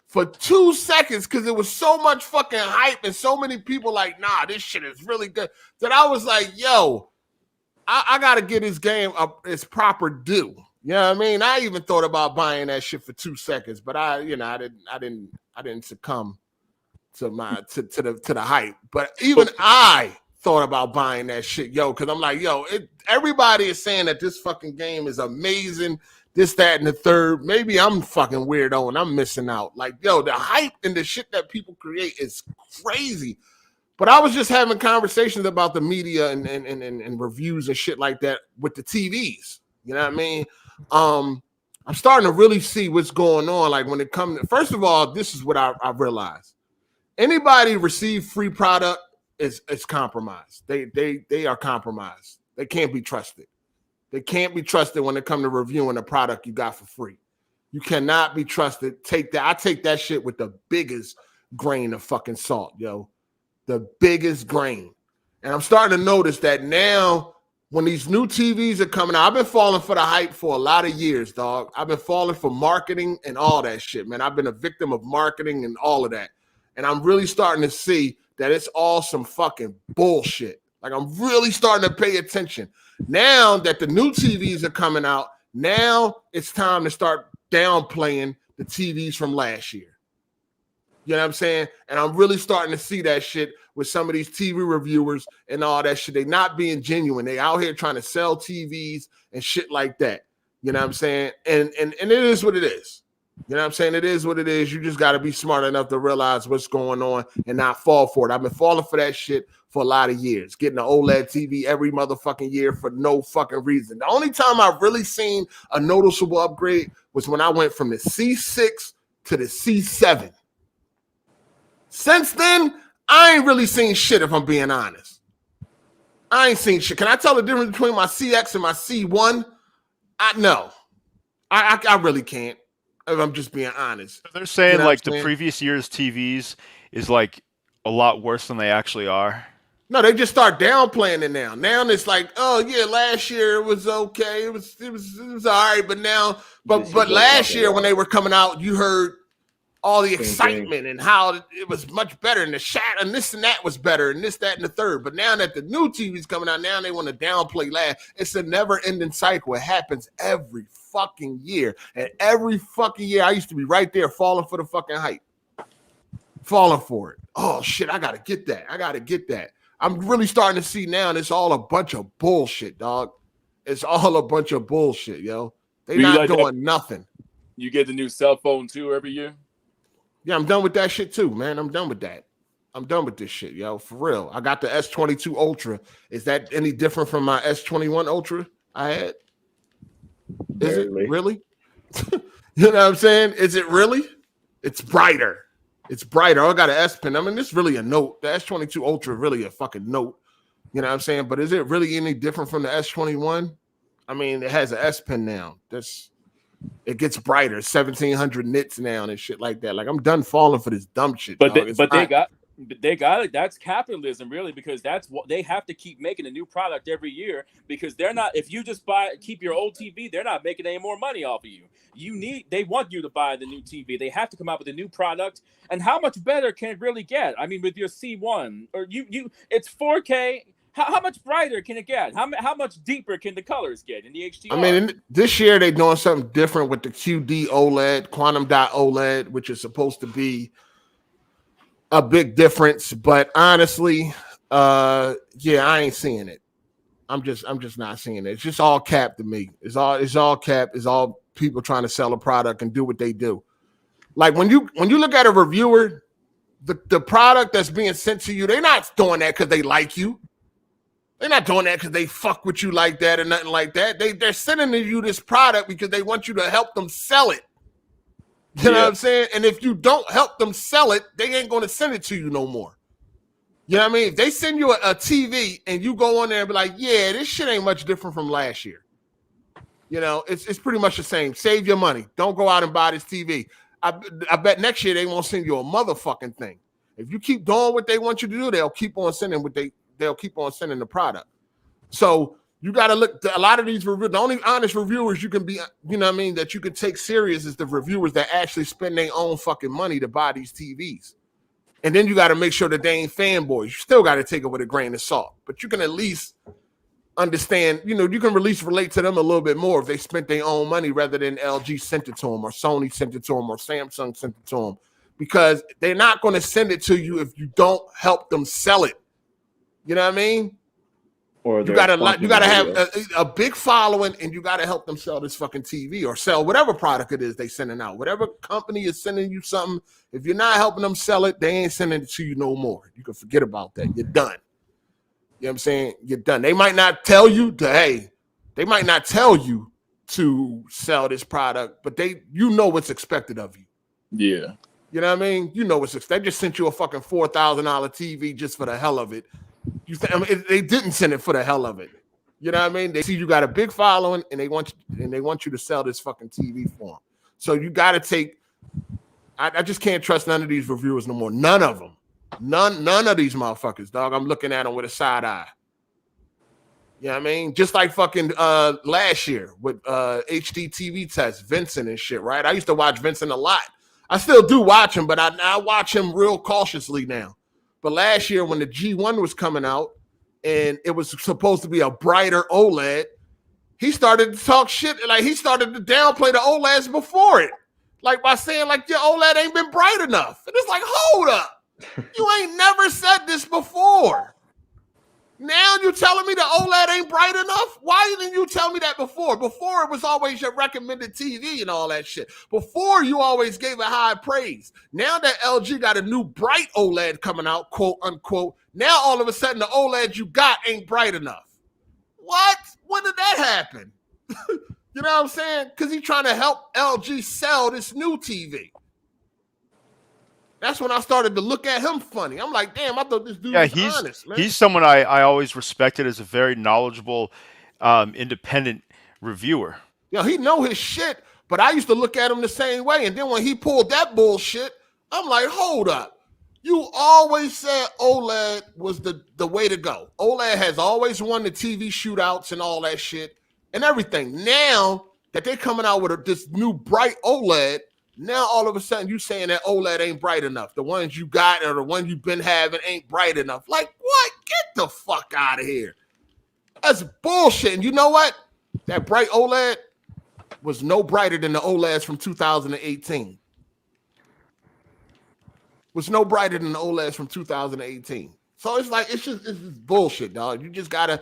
for 2 seconds because it was so much fucking hype and so many people like, nah, this shit is really good, that I was like, yo, I gotta get this game its proper due. You know what I mean? I even thought about buying that shit for 2 seconds, but I didn't succumb to the hype. But even I thought about buying that shit, yo, because I'm like, yo, everybody is saying that this fucking game is amazing. This, that, and the third. Maybe I'm fucking weirdo and I'm missing out. Like, yo, the hype and the shit that people create is crazy. But I was just having conversations about the media and reviews and shit like that with the TVs. You know what I mean? I'm starting to really see what's going on. Like when it comes to, first of all, this is what I realized. Anybody receive free product is compromised. They are compromised. They can't be trusted. They can't be trusted when it comes to reviewing a product you got for free. You cannot be trusted. I take that shit with the biggest grain of fucking salt, yo. The biggest grain. And I'm starting to notice that now when these new TVs are coming out, I've been falling for the hype for a lot of years, dog. I've been falling for marketing and all that shit, man. I've been a victim of marketing and all of that. And I'm really starting to see that it's all some fucking bullshit. Like, I'm really starting to pay attention. Now that the new TVs are coming out, now it's time to start downplaying the TVs from last year. You know what I'm saying? And I'm really starting to see that shit with some of these TV reviewers and all that shit. They not being genuine. They out here trying to sell TVs and shit like that. You know what I'm saying? And it is what it is. You know what I'm saying? It is what it is. You just got to be smart enough to realize what's going on and not fall for it. I've been falling for that shit for a lot of years. Getting an OLED TV every motherfucking year for no fucking reason. The only time I've really seen a noticeable upgrade was when I went from the C6 to the C7. Since then, I ain't really seen shit, if I'm being honest. I ain't seen shit. Can I tell the difference between my CX and my C1? No. I really can't, if I'm just being honest. They're saying, like, the previous year's TVs is, like, a lot worse than they actually are. No, they just start downplaying it now. Now it's like, oh yeah, last year it was okay, it was all right, but now, but last year when they were coming out, you heard all the excitement and how it was much better, and the shot and this and that was better, and this, that, and the third. But now that the new TV's coming out, now they want to downplay last. It's a never-ending cycle. It happens every fucking year, and every fucking year I used to be right there falling for the fucking hype, falling for it. Oh shit, I gotta get that. I'm really starting to see now, and it's all a bunch of bullshit, dog. It's all a bunch of bullshit, yo. They not doing nothing. You get the new cell phone too every year? Yeah, I'm done with that shit too, man. I'm done with that. I'm done with this shit, yo. For real. I got the S22 Ultra. Is that any different from my S21 Ultra I had? Is it really? You know what I'm saying? Is it really? It's brighter. It's brighter. I got an S Pen. I mean, it's really a note. The S22 Ultra is really a fucking note. You know what I'm saying? But is it really any different from the S21? I mean, it has an S Pen now. It gets brighter, 1,700 nits now and shit like that. Like, I'm done falling for this dumb shit. But they got it. That's capitalism, really, because that's what they have to keep making a new product every year, because they're not. If you just keep your old TV, they're not making any more money off of you. They want you to buy the new TV. They have to come out with a new product. And how much better can it really get? I mean, with your C1 or it's 4K. How much brighter can it get? How much deeper can the colors get in the HDR? I mean, this year they're doing something different with the QD OLED, quantum dot OLED, which is supposed to be a big difference. But honestly, I ain't seeing it. I'm just not seeing it. It's just all cap to me. It's all cap. It's all people trying to sell a product and do what they do. Like when you look at a reviewer, the product that's being sent to you, they're not doing that because they like you. They're not doing that because they fuck with you like that or nothing like that. They're sending you this product because they want you to help them sell it. You know what I'm saying? And if you don't help them sell it, they ain't going to send it to you no more. You know what I mean? If they send you a TV and you go on there and be like, yeah, this shit ain't much different from last year. You know, it's pretty much the same. Save your money. Don't go out and buy this TV. I bet next year they won't send you a motherfucking thing. If you keep doing what they want you to do, they'll keep on sending they'll keep on sending the product. So you got to look. A lot of these reviewers, the only honest reviewers you can be, you know what I mean, that you can take serious is the reviewers that actually spend their own fucking money to buy these TVs. And then you got to make sure that they ain't fanboys. You still got to take it with a grain of salt. But you can at least understand, you know, you can at least relate to them a little bit more if they spent their own money rather than LG sent it to them or Sony sent it to them or Samsung sent it to them. Because they're not going to send it to you if you don't help them sell it. You know what I mean? Or you gotta have a big following, and you gotta help them sell this fucking TV or sell whatever product it is they sending out. Whatever company is sending you something, if you're not helping them sell it, they ain't sending it to you no more. You can forget about that. You're done. You know what I'm saying? You're done. They might not tell you to sell this product, but you know what's expected of you. Yeah. You know what I mean? You know what's expected. They just sent you a fucking $4,000 TV just for the hell of it. They didn't send it for the hell of it. You know what I mean? They see you got a big following, and they want you to sell this fucking TV for them. So you got to take. I just can't trust none of these reviewers no more. None of them. None of these motherfuckers, dog. I'm looking at them with a side eye. You know what I mean? Just like fucking last year with HD TV test, Vincent and shit, right? I used to watch Vincent a lot. I still do watch him, but I watch him real cautiously now. But last year when the G1 was coming out and it was supposed to be a brighter OLED, he started to talk shit. Like, he started to downplay the OLEDs before it. Like, by saying, like, your OLED ain't been bright enough. And it's like, hold up. You ain't never said this before. Now you telling me the OLED ain't bright enough? Why didn't you tell me that before? Before it was always your recommended TV and all that shit. Before you always gave it high praise. Now that LG got a new bright OLED coming out, quote unquote, now all of a sudden the OLED you got ain't bright enough. What? When did that happen? You know what I'm saying? Because he's trying to help LG sell this new TV. That's when I started to look at him funny. I'm like, damn, I thought this dude was honest, man. He's someone I always respected as a very knowledgeable, independent reviewer. Yeah, he know his shit, but I used to look at him the same way. And then when he pulled that bullshit, I'm like, hold up. You always said OLED was the way to go. OLED has always won the TV shootouts and all that shit and everything. Now that they're coming out with this new bright OLED, now all of a sudden you saying that OLED ain't bright enough. The ones you got or the ones you've been having ain't bright enough. Like what? Get the fuck out of here. That's bullshit. And you know what? That bright OLED was no brighter than the OLEDs from 2018. Was no brighter than the OLEDs from 2018. So it's like, it's just bullshit, dog. You just gotta,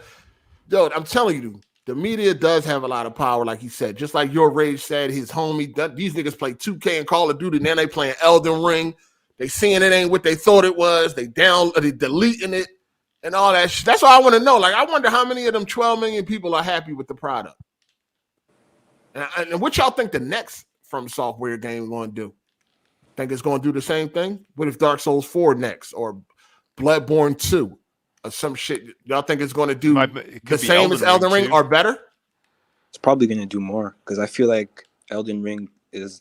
dude, I'm telling you, the media does have a lot of power, like he said. Just like Your Rage said, his homie, these niggas play 2K and Call of Duty, now they playing Elden Ring. They seeing it ain't what they thought it was. They deleting it and all that shit. That's all I want to know. Like, I wonder how many of them 12 million people are happy with the product. And what y'all think the next From Software game going to do? Think it's going to do the same thing? What if Dark Souls 4 next or Bloodborne 2 or some shit? Y'all think it's going to do the same as Elden Ring or better? It's probably going to do more because I feel like Elden Ring it's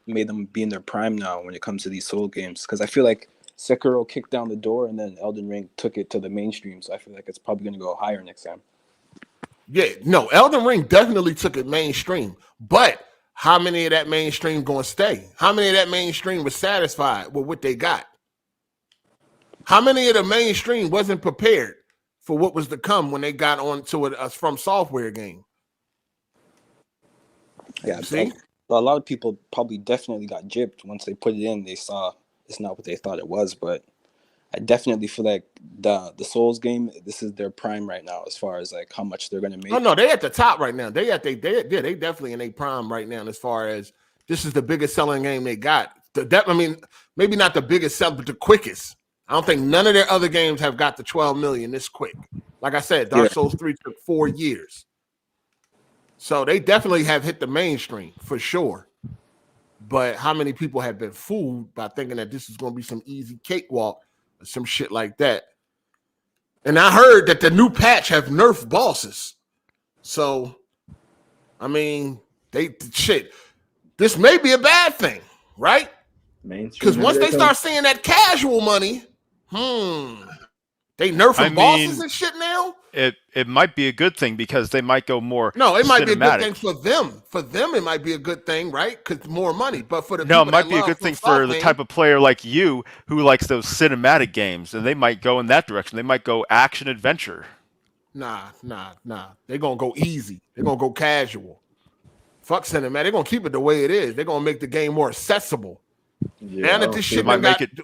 made them be in their prime now when it comes to these Soul games. Because I feel like Sekiro kicked down the door and then Elden Ring took it to the mainstream. So I feel like it's probably going to go higher next time. Yeah, no, Elden Ring definitely took it mainstream, but how many of that mainstream going to stay? How many of that mainstream was satisfied with what they got? How many of the mainstream wasn't prepared for what was to come when they got on to a From Software game? Yeah, see? A lot of people probably definitely got gypped once they put it in. They saw it's not what they thought it was, but I definitely feel like the Souls game, this is their prime right now as far as like how much they're gonna make. Oh no, they at the top right now. They definitely in a prime right now as far as this is the biggest selling game they got. I mean, maybe not the biggest seller, but the quickest. I don't think none of their other games have got the 12 million this quick. Like I said, Dark Souls 3 took 4 years. So they definitely have hit the mainstream for sure. But how many people have been fooled by thinking that this is going to be some easy cakewalk or some shit like that? And I heard that the new patch have nerfed bosses. So, I mean, this may be a bad thing, right? Because once they start seeing that casual money, they nerfing bosses and shit now? It might be a good thing because they might go more. No, it might cinematic. be a good thing for them. For them, it might be a good thing, right? Because more money. But for the no, people it might be a good thing for the type of player like you who likes those cinematic games, and they might go in that direction. They might go action adventure. Nah. They're gonna go easy. They're gonna go casual. Fuck cinematic. They're gonna keep it the way it is. They're gonna make the game more accessible. Yeah, and that this shit might make it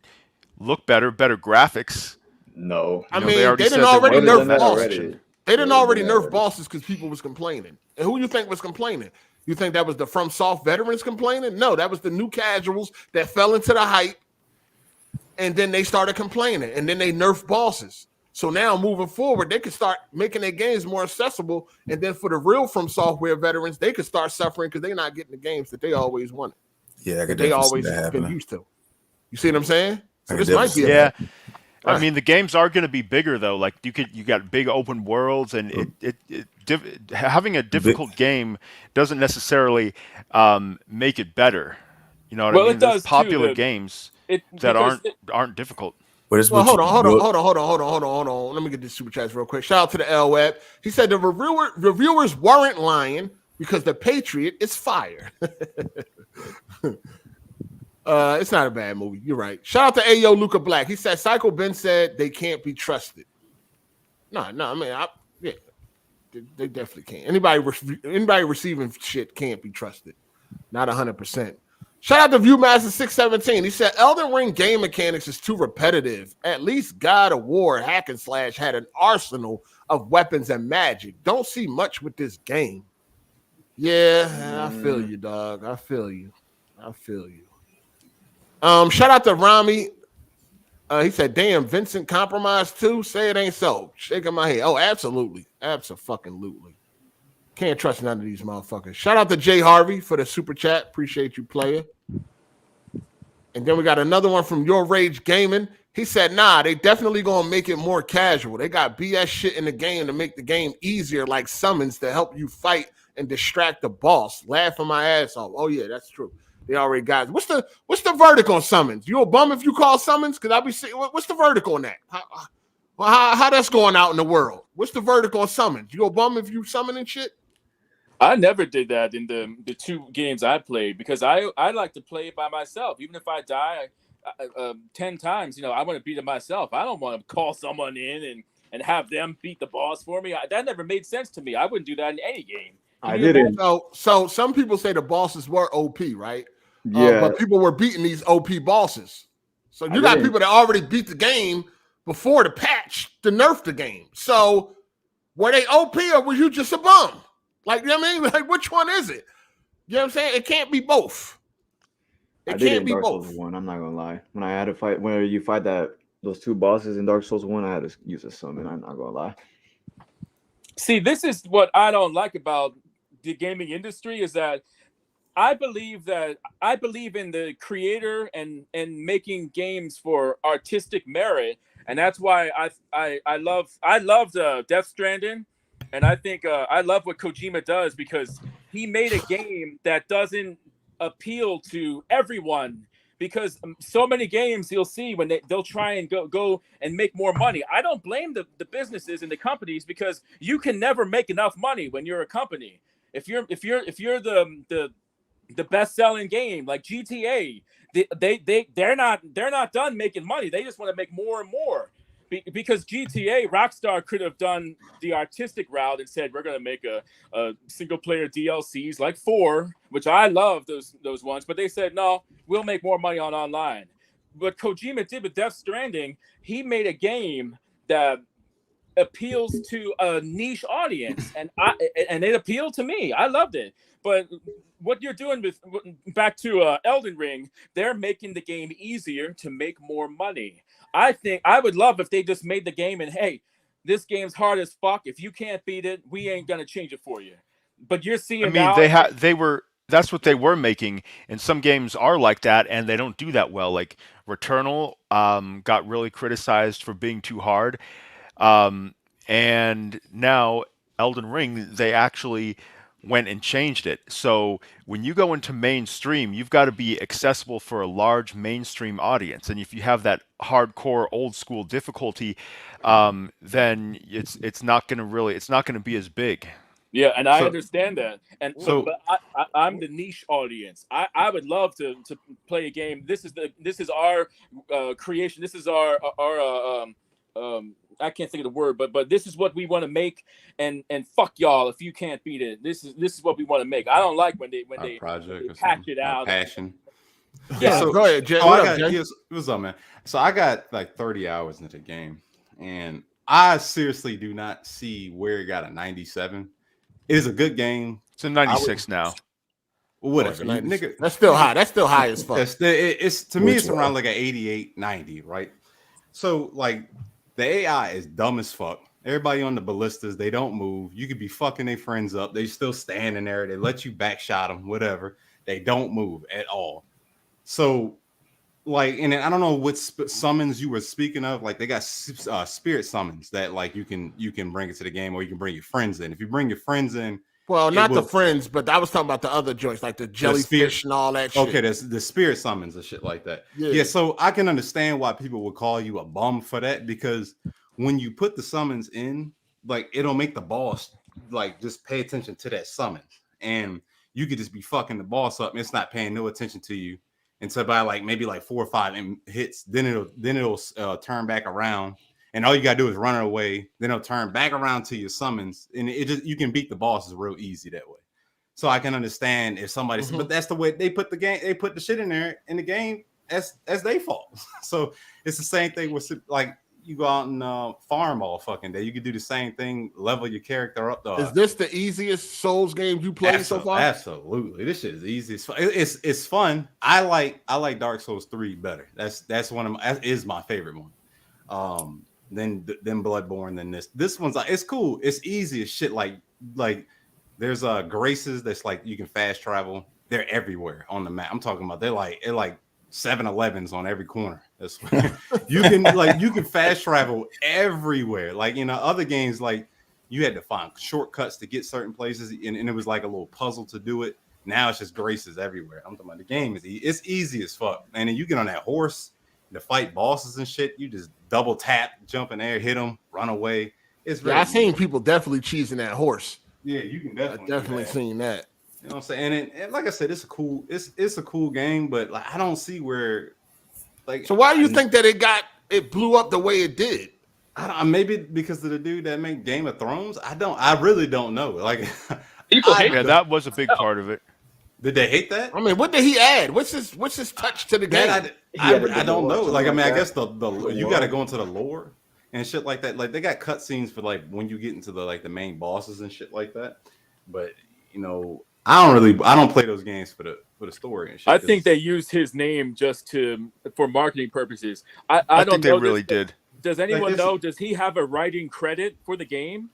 look better graphics. No, I mean, they didn't already nerf bosses. They didn't already nerf bosses because people was complaining. And who you think was complaining? You think that was the From Soft veterans complaining? No, that was the new casuals that fell into the hype, and then they started complaining, and then they nerfed bosses. So now moving forward, they could start making their games more accessible, and then for the real From Software veterans, they could start suffering because they're not getting the games that they always wanted. Yeah, I could they always been used to. You see what I'm saying? So this might be I mean, the games are going to be bigger though. Like you got big open worlds, and having a difficult game doesn't necessarily make it better. You know what I mean? There's popular games that aren't difficult. Well, hold on. Let me get this super chats real quick. Shout out to the L Web. He said the reviewers weren't lying because the Patriot is fire. It's not a bad movie. You're right. Shout out to Ayo Luca Black. He said Psycho Ben said they can't be trusted. No. I mean, they definitely can't. Anybody receiving shit can't be trusted. Not 100%. Shout out to Viewmaster 617. He said Elden Ring game mechanics is too repetitive. At least God of War Hack and Slash had an arsenal of weapons and magic. Don't see much with this game. Yeah, I feel you, dog. I feel you. Shout out to Rami. He said, damn, Vincent compromised too? Say it ain't so. Shaking my head. Oh, absolutely. Absolutely. Can't trust none of these motherfuckers. Shout out to Jay Harvey for the super chat. Appreciate you, player. And then we got another one from Your Rage Gaming. He said, nah, they definitely gonna make it more casual. They got BS shit in the game to make the game easier, like summons to help you fight and distract the boss. Laughing my ass off. Oh, yeah, that's true. They already got it. What's the verdict on summons? You a bum if you call summons? Because I'll be saying, what's the verdict on that? How that's going out in the world? What's the verdict on summons? You a bum if you summon and shit? I never did that in the 2 games I played because I like to play it by myself. Even if I die 10 times, I want to beat it myself. I don't want to call someone in and have them beat the boss for me. That never made sense to me. I wouldn't do that in any game. I didn't. So some people say the bosses were OP, right? Yeah. But people were beating these OP bosses. So you got people that already beat the game before the patch to nerf the game. So were they OP or were you just a bum? Like, you know what I mean? Like, which one is it? You know what I'm saying? It can't be both. It can't be Dark both. Souls 1, I'm not gonna lie. When I had to fight, when you fight those 2 bosses in Dark Souls 1, I had to use a summon. I'm not gonna lie. See, this is what I don't like about the gaming industry is that I believe in the creator and making games for artistic merit, and that's why I loved Death Stranding, and I think I love what Kojima does because he made a game that doesn't appeal to everyone. Because so many games you'll see when they'll try and go and make more money. I don't blame the businesses and the companies because you can never make enough money when you're a company. If you're the best-selling game like GTA, they're not done making money. They just want to make more and more. Because GTA, Rockstar could have done the artistic route and said we're going to make a single-player DLCs like 4, which I love those ones, but they said no, we'll make more money on online. What Kojima did with Death Stranding, he made a game that appeals to a niche audience, and it appealed to me. I loved it. But what you're doing with back to Elden Ring, they're making the game easier to make more money. I think I would love if they just made the game and hey, this game's hard as fuck. If you can't beat it, we ain't gonna change it for you. But you're seeing now that's what they were making, and some games are like that, and they don't do that well. Like Returnal got really criticized for being too hard, and now Elden Ring, they actually went and changed it. So when you go into mainstream, you've got to be accessible for a large mainstream audience. And if you have that hardcore old school difficulty, then it's not going to be as big. Yeah, and I understand that. And so I'm the niche audience. I would love to play a game. This is our creation. This is our I can't think of the word, but this is what we want to make, and fuck y'all if you can't beat it. This is what we want to make. I don't like when they patch it out. Passion. Yeah, so go ahead, Jay. What's up, man? So I got like 30 hours into the game, and I seriously do not see where it got a 97. It is a good game. It's a 96 now. Whatever, nigga. That's still high. That's still high as fuck. It's to me, it's around like an 88, 90, right? So like. The AI is dumb as fuck. Everybody on the ballistas, they don't move. You could be fucking their friends up. They still standing there. They let you backshot them, whatever. They don't move at all. So, like, and I don't know what summons you were speaking of. Like, they got spirit summons that, like, you can bring it to the game, or you can bring your friends in. If you bring your friends in, well, not the friends, but I was talking about the other joints, like the jellyfish and all that shit. Okay, there's the spirit summons and shit like that. Yeah, so I can understand why people would call you a bum for that, because when you put the summons in, like, it'll make the boss, like, just pay attention to that summon. And you could just be fucking the boss up, and it's not paying no attention to you until by, like, maybe, like, 4 or 5 hits. Then it'll turn back around. And all you gotta do is run it away. Then it'll turn back around to your summons, and you can beat the bosses real easy that way. So I can understand if somebody, but that's the way they put the game. They put the shit in there in the game as their fault. So it's the same thing with, like, you go out and farm all fucking day. You can do the same thing, level your character up. Is this the easiest Souls game you played so far? Absolutely, this shit is easy. It's fun. I like Dark Souls 3 better. That's one of my, that is my favorite one. Then Bloodborne, then this one's like, it's cool, it's easy as shit. Like there's graces that's like you can fast travel. They're everywhere on the map. I'm talking about they're like 7-Elevens on every corner. That's you can fast travel everywhere. Like, you know, other games, like, you had to find shortcuts to get certain places, and it was like a little puzzle to do it. Now it's just graces everywhere. I'm talking about the game it's easy as fuck. And then you get on that horse to fight bosses and shit. You just double tap, jump in there, hit them, run away. It's very I've seen people definitely cheesing that horse. Yeah, you can definitely seen that. You know what I'm saying? And like I said, it's a cool game, but like I don't see where like. So why do you think that it blew up the way it did? Maybe because of the dude that made Game of Thrones. I really don't know. Like people hate that was a big part of it. Did they hate that? I mean, what did he add? What's his touch to the game? I don't know. Like I mean, I guess the you got to go into the lore and shit like that. Like they got cutscenes for like when you get into the main bosses and shit like that. But you know, I don't play those games for the story and shit. I think they used his name just for marketing purposes. I don't think know they really did. Does anyone know? Does he have a writing credit for the game?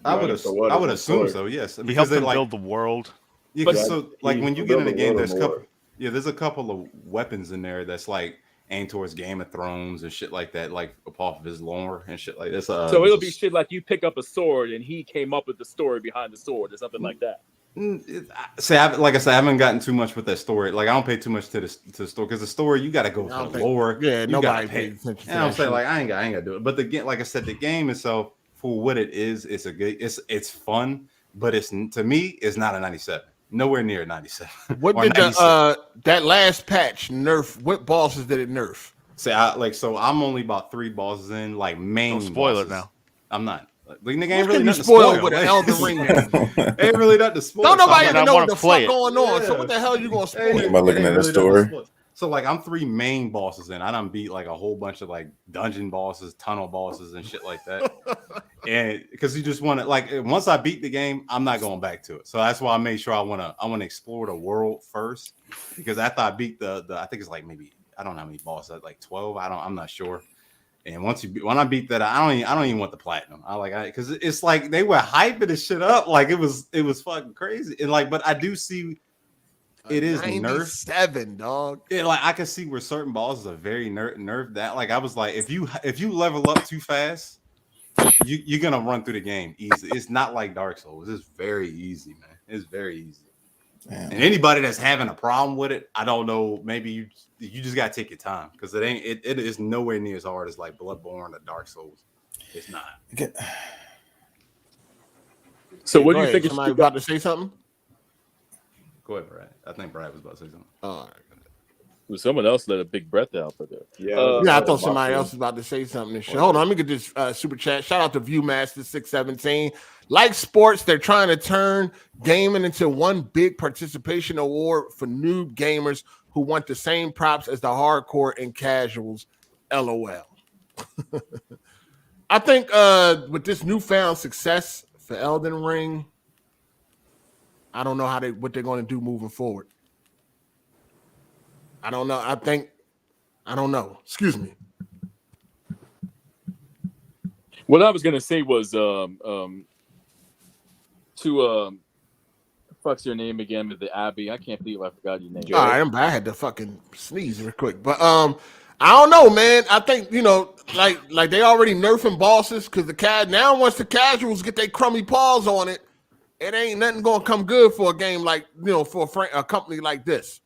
I would assume so. Yes, he helped them build the world. Yeah, but so like when you get in the game, there's a couple of weapons in there that's like aimed towards Game of Thrones and shit like that, like off of his lore and shit like that. So it'll be shit like you pick up a sword and he came up with the story behind the sword or something like that. Like I said, I haven't gotten too much with that story. Like I don't pay too much to the story because the story you got to go for the lore. Yeah, nobody pays attention. And I'm saying like I ain't got to do it. But like I said, the game itself for what it is, it's fun, but to me it's not a 97. Nowhere near 97. What did that last patch nerf? What bosses did it nerf? So I'm only about 3 bosses in, like main. Don't spoil bosses. it now. I'm not. Like, the game really you spoil with an Elden Ring. Ain't really nothing to spoil. Don't nobody even know what the fuck it. going on. So what the hell are you gonna spoil? Am I looking at the story? So like I'm 3 main bosses in. I done beat like a whole bunch of like dungeon bosses, tunnel bosses, and shit like that. And because you just want to like once I beat the game, I'm not going back to it. So that's why I made sure I want to explore the world first. Because after I beat the I think it's like maybe I don't know how many bosses, like 12. I'm not sure. And when I beat that, I don't even want the platinum. Because it's like they were hyping this shit up like it was fucking crazy. And like, but I do see. It is 97, dog. Yeah, like I can see where certain bosses are very nerfed that. Like I was like, if you level up too fast, you're gonna run through the game easy. It's not like Dark Souls. It's very easy, man. It's very easy. Damn. And anybody that's having a problem with it, I don't know. Maybe you just gotta take your time because it is nowhere near as hard as like Bloodborne or Dark Souls. It's not. Okay. So what do you think? Somebody about to say something? Go ahead, Brad. I think Brad was about to say something. All right. Well, someone else let a big breath out for there. Yeah, I thought somebody else was about to say something. And shit. Hold on, let me get this super chat. Shout out to Viewmaster617. Like sports, they're trying to turn gaming into one big participation award for new gamers who want the same props as the hardcore and casuals. LOL. I think with this newfound success for Elden Ring, I don't know what they're going to do moving forward. I don't know. I don't know. Excuse me. What I was gonna say was fuck's your name again with the Abby? I can't believe I forgot your name. All right, I had to fucking sneeze real quick, but I don't know, man. I think like they already nerfing bosses because now once the casuals get their crummy paws on it, it ain't nothing gonna come good for a game like for a company like this.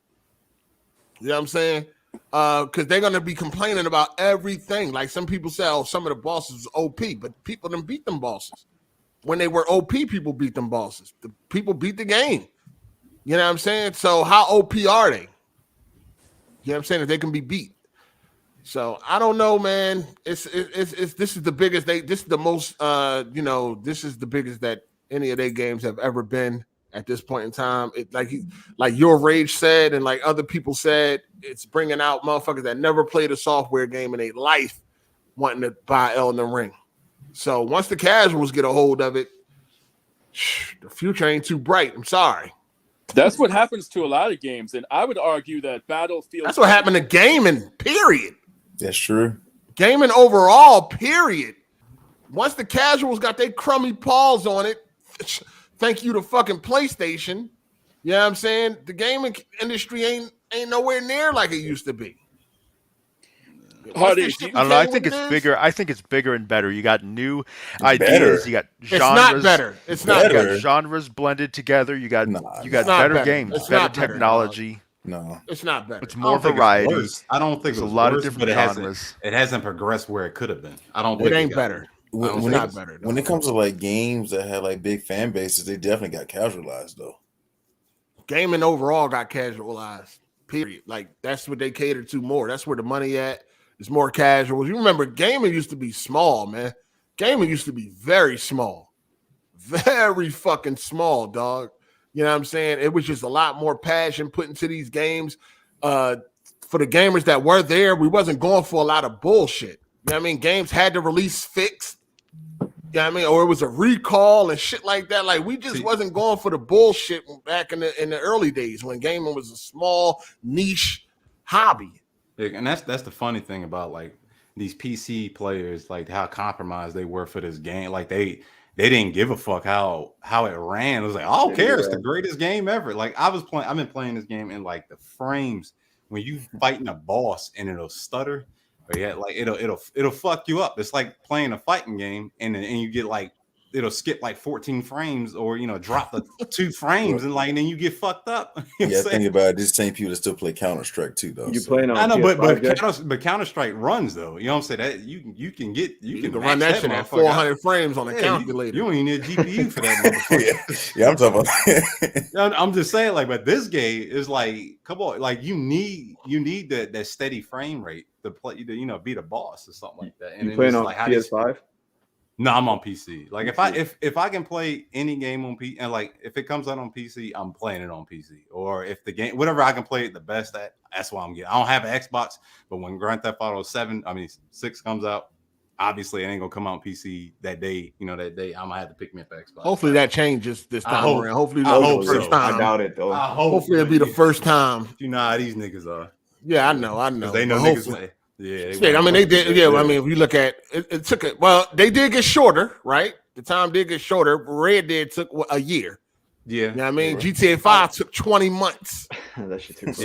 You know what I'm saying? Because they're gonna be complaining about everything. Like some people say, oh, some of the bosses was OP, but people didn't beat them bosses. When they were OP, people beat them bosses. The people beat the game. You know what I'm saying? So how OP are they? You know what I'm saying? If they can be beat. So I don't know, man. This is the biggest. This is the most. This is the biggest that any of their games have ever been at this point in time. It like Your Rage said, and like other people said, it's bringing out motherfuckers that never played a software game in their life wanting to buy Elden Ring. So once the casuals get a hold of it, the future ain't too bright. I'm sorry. That's what happens to a lot of games, and I would argue that Battlefield. That's what happened to gaming. Period. That's true. Gaming overall. Period. Once the casuals got their crummy paws on it, thank you to fucking PlayStation. You know what I'm saying? The gaming industry ain't nowhere near like it used to be. What's Hardy, this shit I don't we know. I saying think what it's it is? bigger. I think it's bigger and better. You got new Better. ideas. You got It's not genres. better. It's not You got Better. genres blended together. You got Nah, you nah. got not better better. games, It's better not better, technology. No. It's not better. It's I more don't think variety. it's worse. I don't think There's it a was lot worse, of but different genres. it hasn't progressed where it could have been. I don't It think ain't got better. worse. It's not better. When it comes to like games that had like big fan bases, they definitely got casualized though. Gaming overall got casualized. Period. Like that's what they cater to more. That's where the money at. It's more casual. You remember gaming used to be small, man. Gaming used to be very small. Very fucking small, dog. You know what I'm saying? It was just a lot more passion put into these games. For the gamers that were there, we wasn't going for a lot of bullshit. You know what I mean? Games had to release fixed. You know what I mean? Or it was a recall and shit like that. Like we just wasn't going for the bullshit back in the early days when gaming was a small niche hobby. And that's the funny thing about like these PC players, like how compromised they were for this game. Like they didn't give a fuck how it ran. It was like, I don't care, it's the greatest game ever. Like I've been playing this game in like the frames when you fighting a boss and it'll stutter, or yeah, like it'll fuck you up. It's like playing a fighting game and you get like it'll skip like 14 frames or drop the 2 frames and then you get fucked up. Yeah, think about it. These same people that still play Counter-Strike too, though. You playing on I know, PS5, but Counter-Strike runs though. You know what I'm saying? That you can run that shit at 400 frames on a calculator. You don't even need a GPU for that motherfucker. yeah, I'm talking about. I'm just saying, like, but this game is like, come on, like you need that steady frame rate to play, beat a boss or something like that. And you playing on like, PS5? No, I'm on PC. Like if I can play any game on PC, and like if it comes out on PC, I'm playing it on PC. Or if the game, whatever I can play it the best at, that's what I'm getting. I don't have an Xbox, but when Grand Theft Auto 6 comes out, obviously it ain't gonna come out on PC that day. That day I'm gonna have to pick me up an Xbox. Hopefully that changes this time around. Hopefully I hope the first so. time. I doubt it though. Hopefully it'll be the first time. You know how these niggas are. Yeah, I know. They know niggas. Like, yeah, I mean they did. Yeah, I mean if you look at it took it. Well, they did get shorter, right? The time did get shorter. Red Dead took a year. Yeah, you know what I mean. GTA 5 took 20 months. That shit took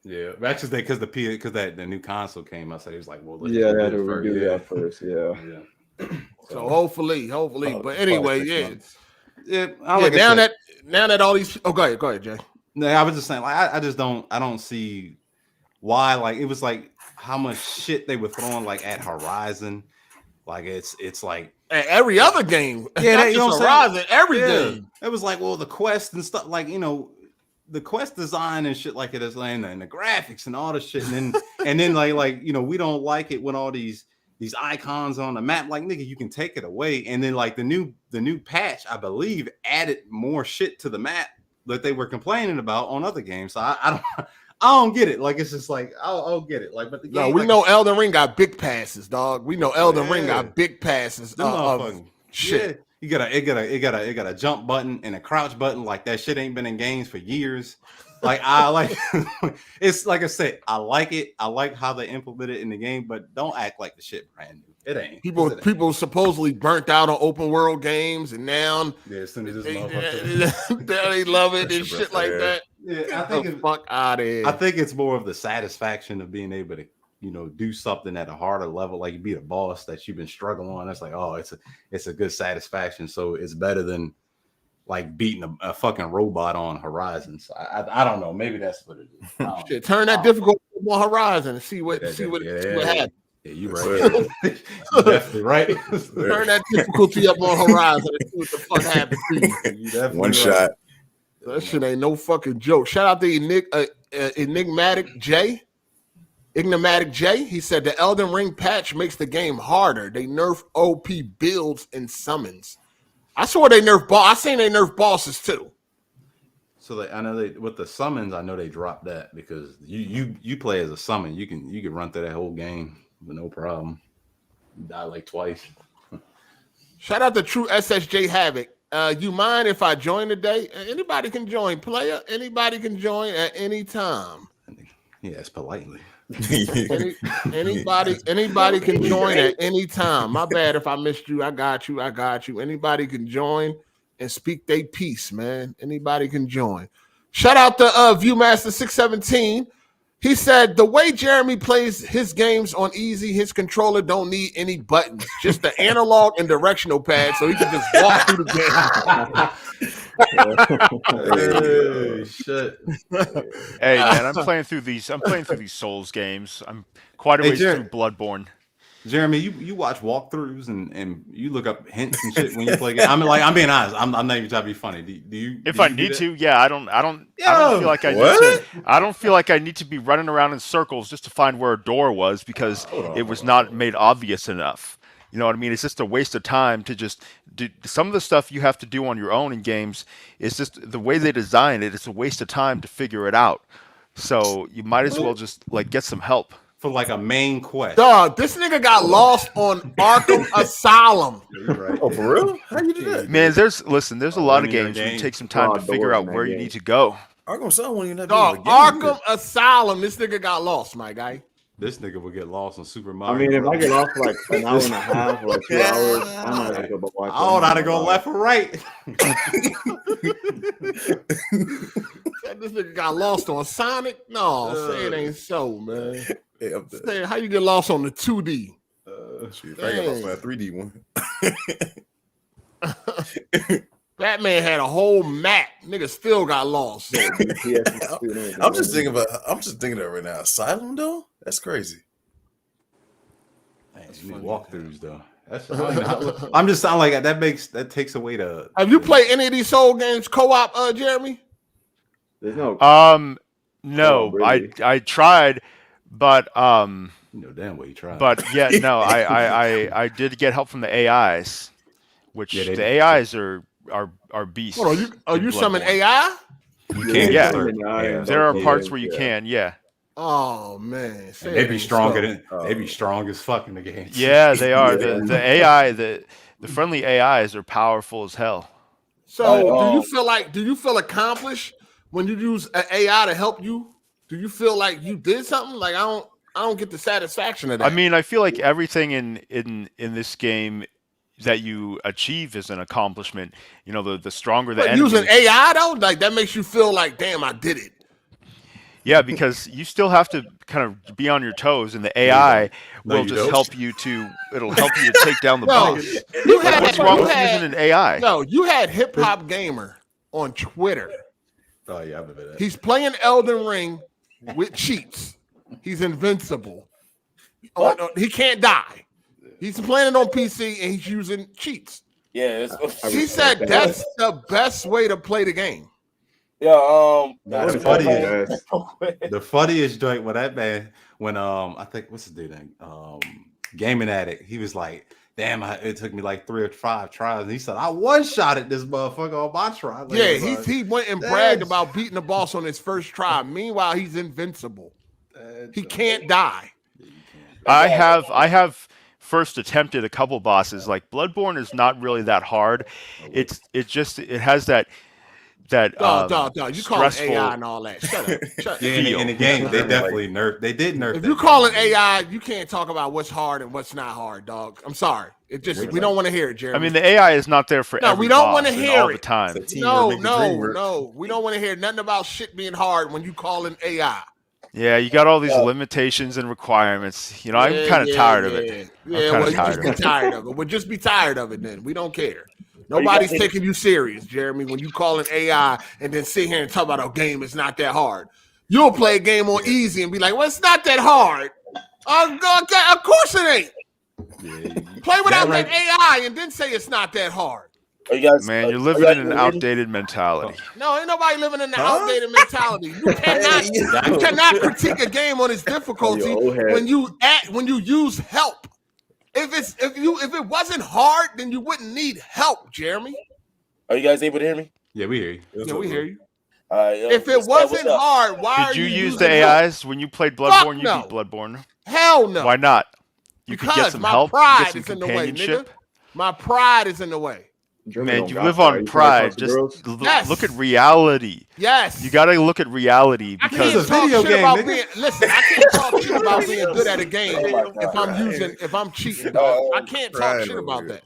yeah. That's just because the new console came out, so he was like, well, they had to redo that first. Yeah. So hopefully. But anyway, now that all these. Oh, go ahead, Jay. No, I was just saying, like, I don't see why. Like, it was like how much shit they were throwing like at Horizon. Like it's like every other game. Yeah, not just Horizon, every game. It was like, well, the quest and stuff, like, the quest design and shit like it is, and the graphics and all the shit, and then like we don't like it when all these icons on the map, like, nigga, you can take it away. And then like the new patch, I believe, added more shit to the map that they were complaining about on other games. So I don't get it. Like, it's just like, I'll get it. Like, but the game, no, we know Elden Ring got big passes, dog. We know Elden Ring got big passes of shit. Yeah. It got a jump button and a crouch button. Like, that shit ain't been in games for years. Like, I like it's like I said, I like it. I like how they implement it in the game, but don't act like the shit brand new. It ain't. People supposedly burnt out on open world games, and now as soon as they love it and shit like that. Yeah, I think the fuck out of here. I think it's more of the satisfaction of being able to, do something at a harder level, like you beat a boss that you've been struggling on. That's like, oh, it's a good satisfaction. So it's better than like beating a fucking robot on Horizon. So I don't know. Maybe that's what it is. Shit, turn that difficult on Horizon and see what happens. Yeah, you're right. You're definitely right. Turn that difficulty up on Horizon and see what the fuck happens to you. One shot. That shit ain't no fucking joke. Shout out to Enigmatic J. He said the Elden Ring patch makes the game harder. They nerf OP builds and summons. I saw they nerf I seen they nerf bosses too. So I know with the summons, I know they dropped that because you play as a summon. You can run through that whole game with no problem. You die like twice. Shout out to True SSJ Havoc. You mind if I join today? Anybody can join, player. Anybody can join at any time. Yes, politely. Anybody can join at any time. My bad if I missed you. I got you. Anybody can join and speak their piece, man. Anybody can join. Shout out to Viewmaster 617. He said the way Jeremy plays his games on easy, his controller don't need any buttons, just the analog and directional pad, so he can just walk through the Hey, shit. Hey man, I'm playing through these Souls games. I'm quite a ways through Bloodborne. Jeremy, you watch walkthroughs and you look up hints and shit when you play games. I mean, like, I'm being honest. I'm not even trying to be funny. Do you? If I need to, yeah. I don't feel like I need to. I don't feel like I need to be running around in circles just to find where a door was because it was not made obvious enough. You know what I mean? It's just a waste of time to just do some of the stuff you have to do on your own in games. It's just the way they design it. It's a waste of time to figure it out. So you might as well just like get some help. For like a main quest. Dog, this nigga got lost on Arkham Asylum. Right. Oh, for real? How you do that? Man, there's a lot of games where you take some time to figure out where you need to go. Arkham Asylum, Dog, Arkham Asylum, this nigga got lost, my guy. This nigga would get lost on Super Mario. I mean, if I get lost for like an hour and a half or 2 hours, I'm not gonna go watch. I don't know how to go left or right. This nigga got lost on Sonic? No, say it ain't so, man. Say, how you get lost on the 2D? Shit, I got lost on that 3D one. Batman had a whole map. Nigga still got lost. I'm just thinking about right now. Asylum though? That's crazy. You need walkthroughs though. I'm just sound like that takes away the. Have you played any of these Soul games co-op, Jeremy? There's no. No, really? I tried, but you know damn well you tried. But yeah, no, I did get help from the AIs, which the AIs are beasts. Hold on, are you summon AI? You can, yeah. There are parts where you can, yeah. Oh man, they be stronger than they be strong as fuck in the game. Yeah, they are. The AI, the friendly AIs are powerful as hell. So do you feel accomplished when you use an AI to help you? Do you feel like you did something? Like I don't get the satisfaction of that. I mean, I feel like everything in this game that you achieve is an accomplishment. You know, the stronger the enemy. Using AI though, like that makes you feel like, damn, I did it. Yeah, because you still have to kind of be on your toes, and the AI will just help you to. It'll help you to take down the boss. What's wrong with using an AI? No, you had Hip Hop Gamer on Twitter. Oh yeah, I remember that. He's playing Elden Ring with cheats. He's invincible. He can't die. He's playing it on PC and he's using cheats. Yeah, he said that's the best way to play the game. Yeah, the funniest joint with that man when I think what's his name? Gaming Addict. He was like, damn, it took me like 3 or 5 tries. And he said, I one-shotted this motherfucker on my try. Like, yeah, he went and bragged about beating the boss on his first try. Meanwhile, he's invincible. He can't die. I have first attempted a couple bosses. Like Bloodborne is not really that hard. It has that you call it AI and all that. Shut up. Yeah, in the game, they definitely nerfed. They did nerf. If you call it AI, you can't talk about what's hard and what's not hard, dog. I'm sorry. We don't want to hear it, Jeremy. I mean, the AI is not there for every we don't want to hear all it the time. No. We don't want to hear nothing about shit being hard when you call it AI. Yeah, you got all these limitations and requirements. You know, I'm kind of tired of it. Yeah, well, you just be tired of it. Well, just be tired of it then. We don't care. Nobody's taking you serious, Jeremy, when you call it AI and then sit here and talk about a game is not that hard. You'll play a game on easy and be like, well, it's not that hard. Of course it ain't. Yeah, play without that AI and then say it's not that hard. Man, you're living in an outdated mentality. No, ain't nobody living in an outdated mentality. You cannot critique a game on its difficulty when you use help. If it wasn't hard, then you wouldn't need help, Jeremy. Are you guys able to hear me? Yeah, we hear you. Yeah, we hear you. If it wasn't hard, why did you use the AIs when you played Bloodborne? You beat Bloodborne. Hell no. Why not? You could get some help. Get some companionship. My pride is in the way. Man, you live on pride. Just look at reality. Yes. You got to look at reality because it's a video game. I can't talk shit about being good at a game if I'm cheating. Dog. I can't talk shit about that.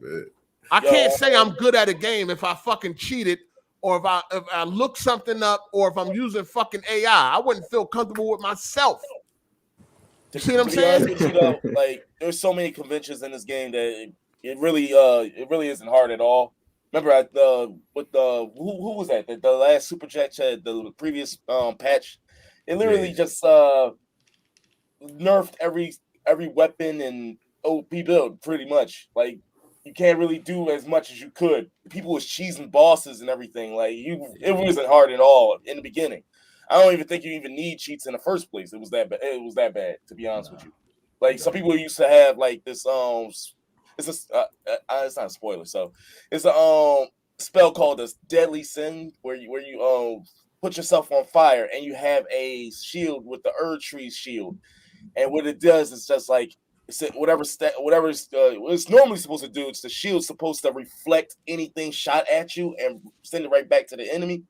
I can't say I'm good at a game if I fucking cheated or if I look something up, or if I'm using fucking AI, I wouldn't feel comfortable with myself. You see what I'm saying? With you, though, like there's so many conventions in this game that it really isn't hard at all. Remember who was that? The last Super Jack had the previous patch. It literally just nerfed every weapon and OP build pretty much. Like you can't really do as much as you could. People was cheesing bosses and everything. Like it wasn't hard at all in the beginning. I don't even think you even need cheats in the first place. It was that bad. It was that bad, to be honest with you. Like some people used to have like this it's not a spoiler, so it's a spell called the Deadly Sin where you put yourself on fire and you have a shield with the Erd-Tree shield, and what it does is just like whatever it's normally supposed to do. It's the shield's supposed to reflect anything shot at you and send it right back to the enemy,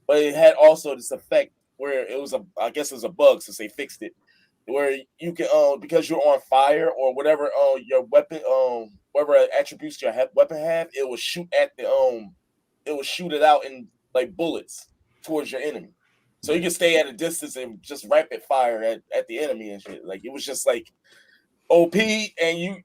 but it had also this effect where it was I guess it was a bug since they fixed it, where you can because you're on fire or whatever your weapon whatever attributes your weapon have, it will shoot at it will shoot it out in like bullets towards your enemy, so you can stay at a distance and just rapid fire at the enemy and shit. Like it was just like OP, and you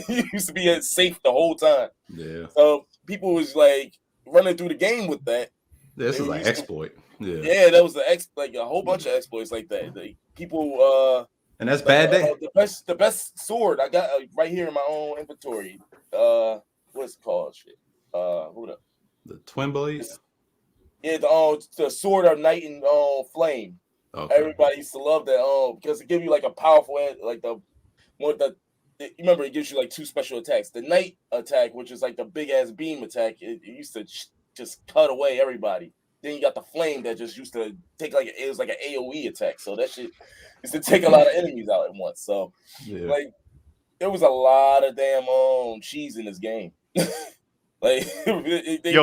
used to be safe the whole time. Yeah. So people was like running through the game with that. This is like exploit. Yeah, that was like a whole bunch of exploits like that. Like people and that's bad day. The best sword I got right here in my own inventory. What's it called? Shit. Hold up. The twin blades. Yeah, the sword of night and flame. Okay. Everybody used to love that because it gives you like a powerful like you remember it gives you like two special attacks. The night attack, which is like the big ass beam attack, it used to just cut away everybody. Then you got the flame that just used to take it was like an AoE attack. So that shit used to take a lot of enemies out at once. So like there was a lot of damn cheese in this game. Like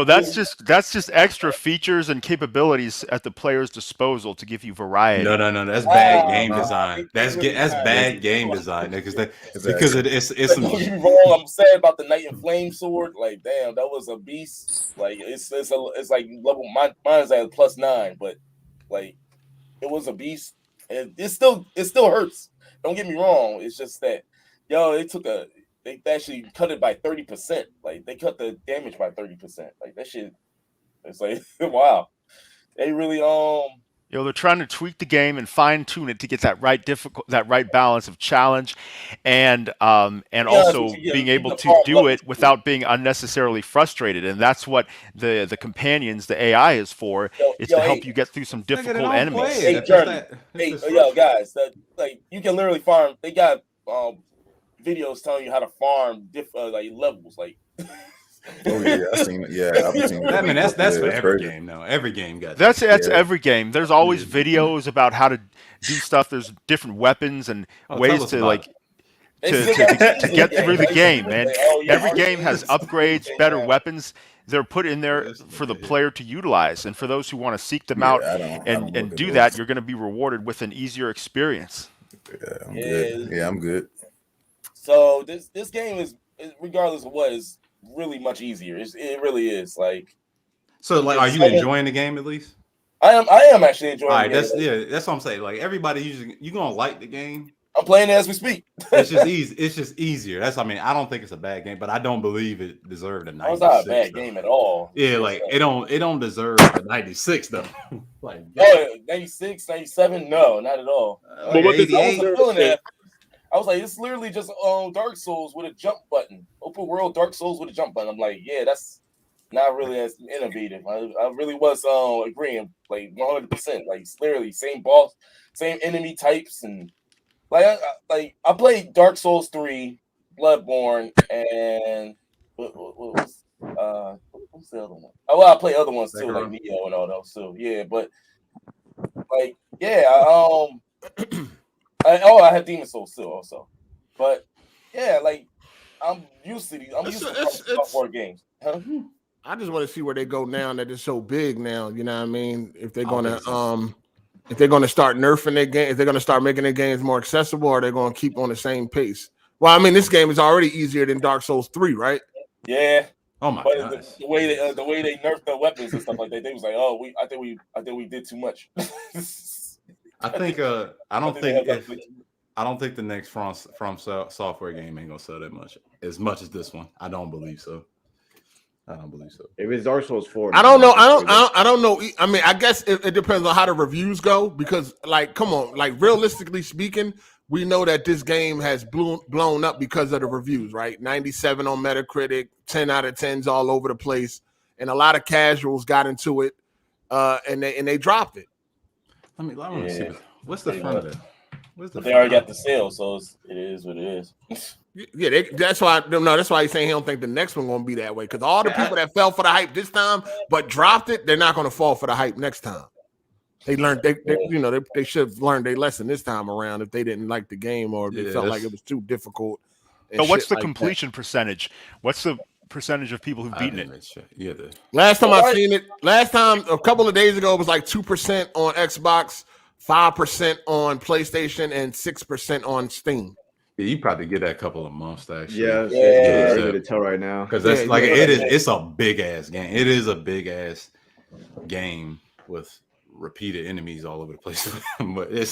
that's just extra features and capabilities at the player's disposal to give you variety. No, that's bad game design. That's bad game design because it's don't get me wrong. I'm sad about the Night and Flame sword. Like damn, that was a beast. Like it's like level mine's at +9, but like it was a beast. And it still hurts. Don't get me wrong. It's just that they actually cut it by 30%. Like they cut the damage by 30%. Like that shit. It's like wow. They really they're trying to tweak the game and fine tune it to get that right balance of challenge, and also being able to do it without being unnecessarily frustrated. And that's what the companions, the AI, is for. It's to help you get through some difficult enemies. Guys, like you can literally farm. They got videos telling you how to farm like levels, like. Oh yeah, I've seen it. Yeah, I've seen it. I mean, that's for every game. No, every game got that's every game. There's always videos about how to do stuff. There's different weapons and ways to like to get through the game, man. Every game has upgrades, better weapons. They're put in there for the player to utilize, and for those who want to seek them out and do that, you're going to be rewarded with an easier experience. Yeah, I'm good. Yeah, I'm good. So this game is regardless of what is really much easier. It really is. Like, so like, are you enjoying the game at least? I am actually enjoying. All right, that's what I'm saying. Like everybody usually you're gonna like the game. I'm playing it as we speak. It's just easy. It's just easier. I don't think it's a bad game, but I don't believe it deserved a 96. It's not a bad game at all. Yeah, like it don't deserve a 96 though. Like 96, 97, no, not at all. But what I was like, it's literally just Dark Souls with a jump button. Open world Dark Souls with a jump button. I'm like, yeah, that's not really as innovative. I really was agreeing, like 100%. Like it's literally same boss, same enemy types, and I played Dark Souls 3, Bloodborne, and what was what's the other one? Oh, well, I play other ones too, like Neo and all those. So yeah, but like yeah, I have Demon Souls too, also. But yeah, like I'm used to software games. Huh? I just want to see where they go now that it's so big now. You know what I mean? If they're gonna start nerfing their game, if they're gonna start making their games more accessible, or they're gonna keep on the same pace. Well, I mean, this game is already easier than Dark Souls 3, right? Yeah. Oh my But god! the way they nerfed the weapons and stuff like that, they was like, oh, I think we did too much. I think I don't think the next From Software game ain't gonna sell that much as this one. I don't believe so. If it's Dark Souls 4, I don't know. I don't know. I mean, I guess it depends on how the reviews go because, like, come on, like realistically speaking, we know that this game has blown up because of the reviews, right? 97 on Metacritic, 10 out of 10s all over the place, and a lot of casuals got into it, and they dropped it. I want to see what's the front of it. They already got the sale, so it is what it is. Yeah, that's why he's saying he don't think the next one gonna be that way because all the people that fell for the hype this time but dropped it, they're not gonna fall for the hype next time. They learned they should have learned their lesson this time around if they didn't like the game or they felt like it was too difficult. So what's the completion percentage? What's the percentage of people who've beaten it? Yeah. Last time I seen it, a couple of days ago, it was like 2% on Xbox, 5% on PlayStation, and 6% on Steam. Yeah, you probably get that a couple of months actually. Yeah, it's hard to tell right now because that's it's a big ass game. It is a big ass game with repeated enemies all over the place. But I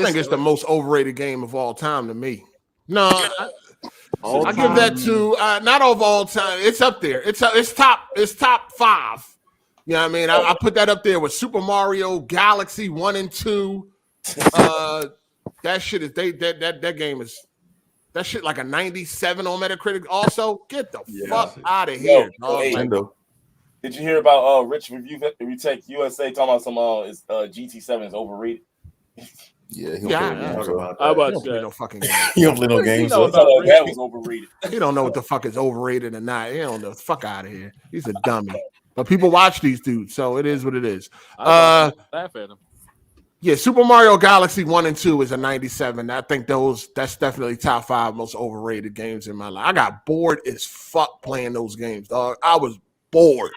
think it's the most overrated game of all time to me. No, I give that to not of all time. It's up there. It's top 5. You know what I mean? I put that up there with Super Mario Galaxy 1 and 2. That shit is that game is that shit like a 97 on Metacritic. Also, get the fuck out of here, dog. Did you hear about Rich Review Tech USA talking about some GT7 is overrated? Yeah, he don't talk about that. He don't play no fucking games. He don't play no games. That was overrated. He don't know what the fuck is overrated or not. He don't know. The fuck out of here. He's a dummy. But people watch these dudes, so it is what it is. Laugh at him. Yeah, Super Mario Galaxy 1 and 2 is a 97. I think that's definitely top 5 most overrated games in my life. I got bored as fuck playing those games, dog. I was bored.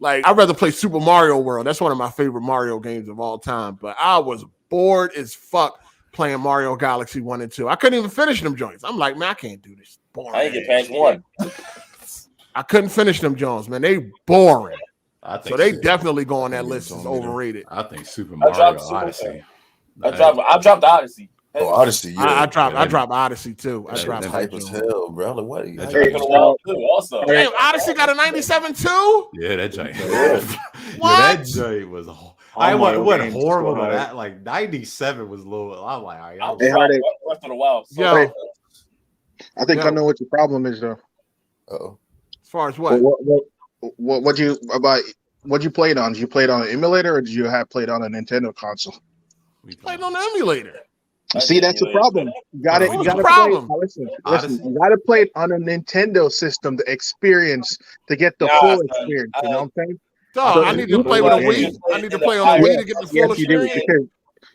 Like, I'd rather play Super Mario World. That's one of my favorite Mario games of all time. But I was bored as fuck playing Mario Galaxy 1 and 2. I couldn't even finish them joints. I'm like, man, I can't do this. Boring. I ain't get past 1. I couldn't finish them joints, man. They boring. So they definitely go on that list as overrated. I think Super Mario Odyssey. I dropped Odyssey. Oh, Odyssey, yeah. I dropped Odyssey too. I dropped hype as hell, bro. Like, what? Also, hey, Odyssey got a 97 too. Yeah, that giant. What? That giant was. I wasn't horrible, but that like 97 was low. I'm like, all right. After a while. Yo, I think I know what your problem is though. Oh. As far as what? What you played on? Did you play it on an emulator or did you have played on a Nintendo console? We played on the emulator. See, that's a problem. You got to listen. You got to play it on a Nintendo system, the experience to get the full experience. You know what I'm saying? Dog, I need to play with a Wii. I need to play on a Wii to get the full experience.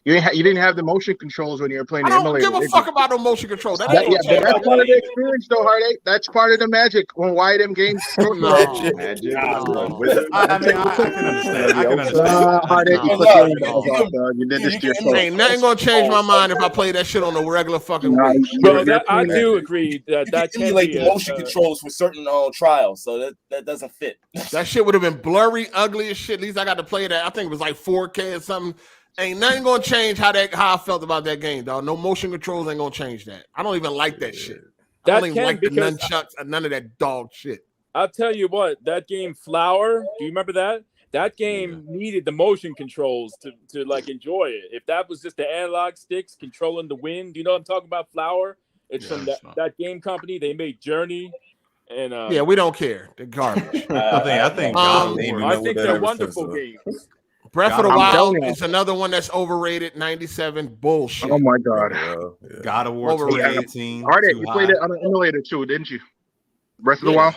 You didn't have the motion controls when you were playing the emulator. I don't give a fuck about no motion control. That's part of the experience, though, Hard8. That's part of the magic. When why them games? Magic. I can understand. You did this to yourself. Ain't nothing gonna change my mind if I play that shit on a regular fucking Wii. Bro, I do agree that can emulate be the motion controls for certain trials, so that doesn't fit. That shit would have been blurry, ugly as shit. At least I got to play that. I think it was like 4K or something. Ain't nothing gonna change how I felt about that game, dog. No motion controls ain't gonna change that. I don't even like that shit. I don't even like the nunchucks and none of that dog shit. I'll tell you what, that game Flower, do you remember that? That game needed the motion controls to like enjoy it. If that was just the analog sticks controlling the wind, do you know what I'm talking about? Flower? It's from that game company. They made Journey. And yeah, we don't care. They're garbage. I think they're wonderful games. Breath of the Wild is another one that's overrated. 97 bullshit. Oh my god. God of War 2018. Hard8, you played it on an emulator too, didn't you? Breath of the Wild.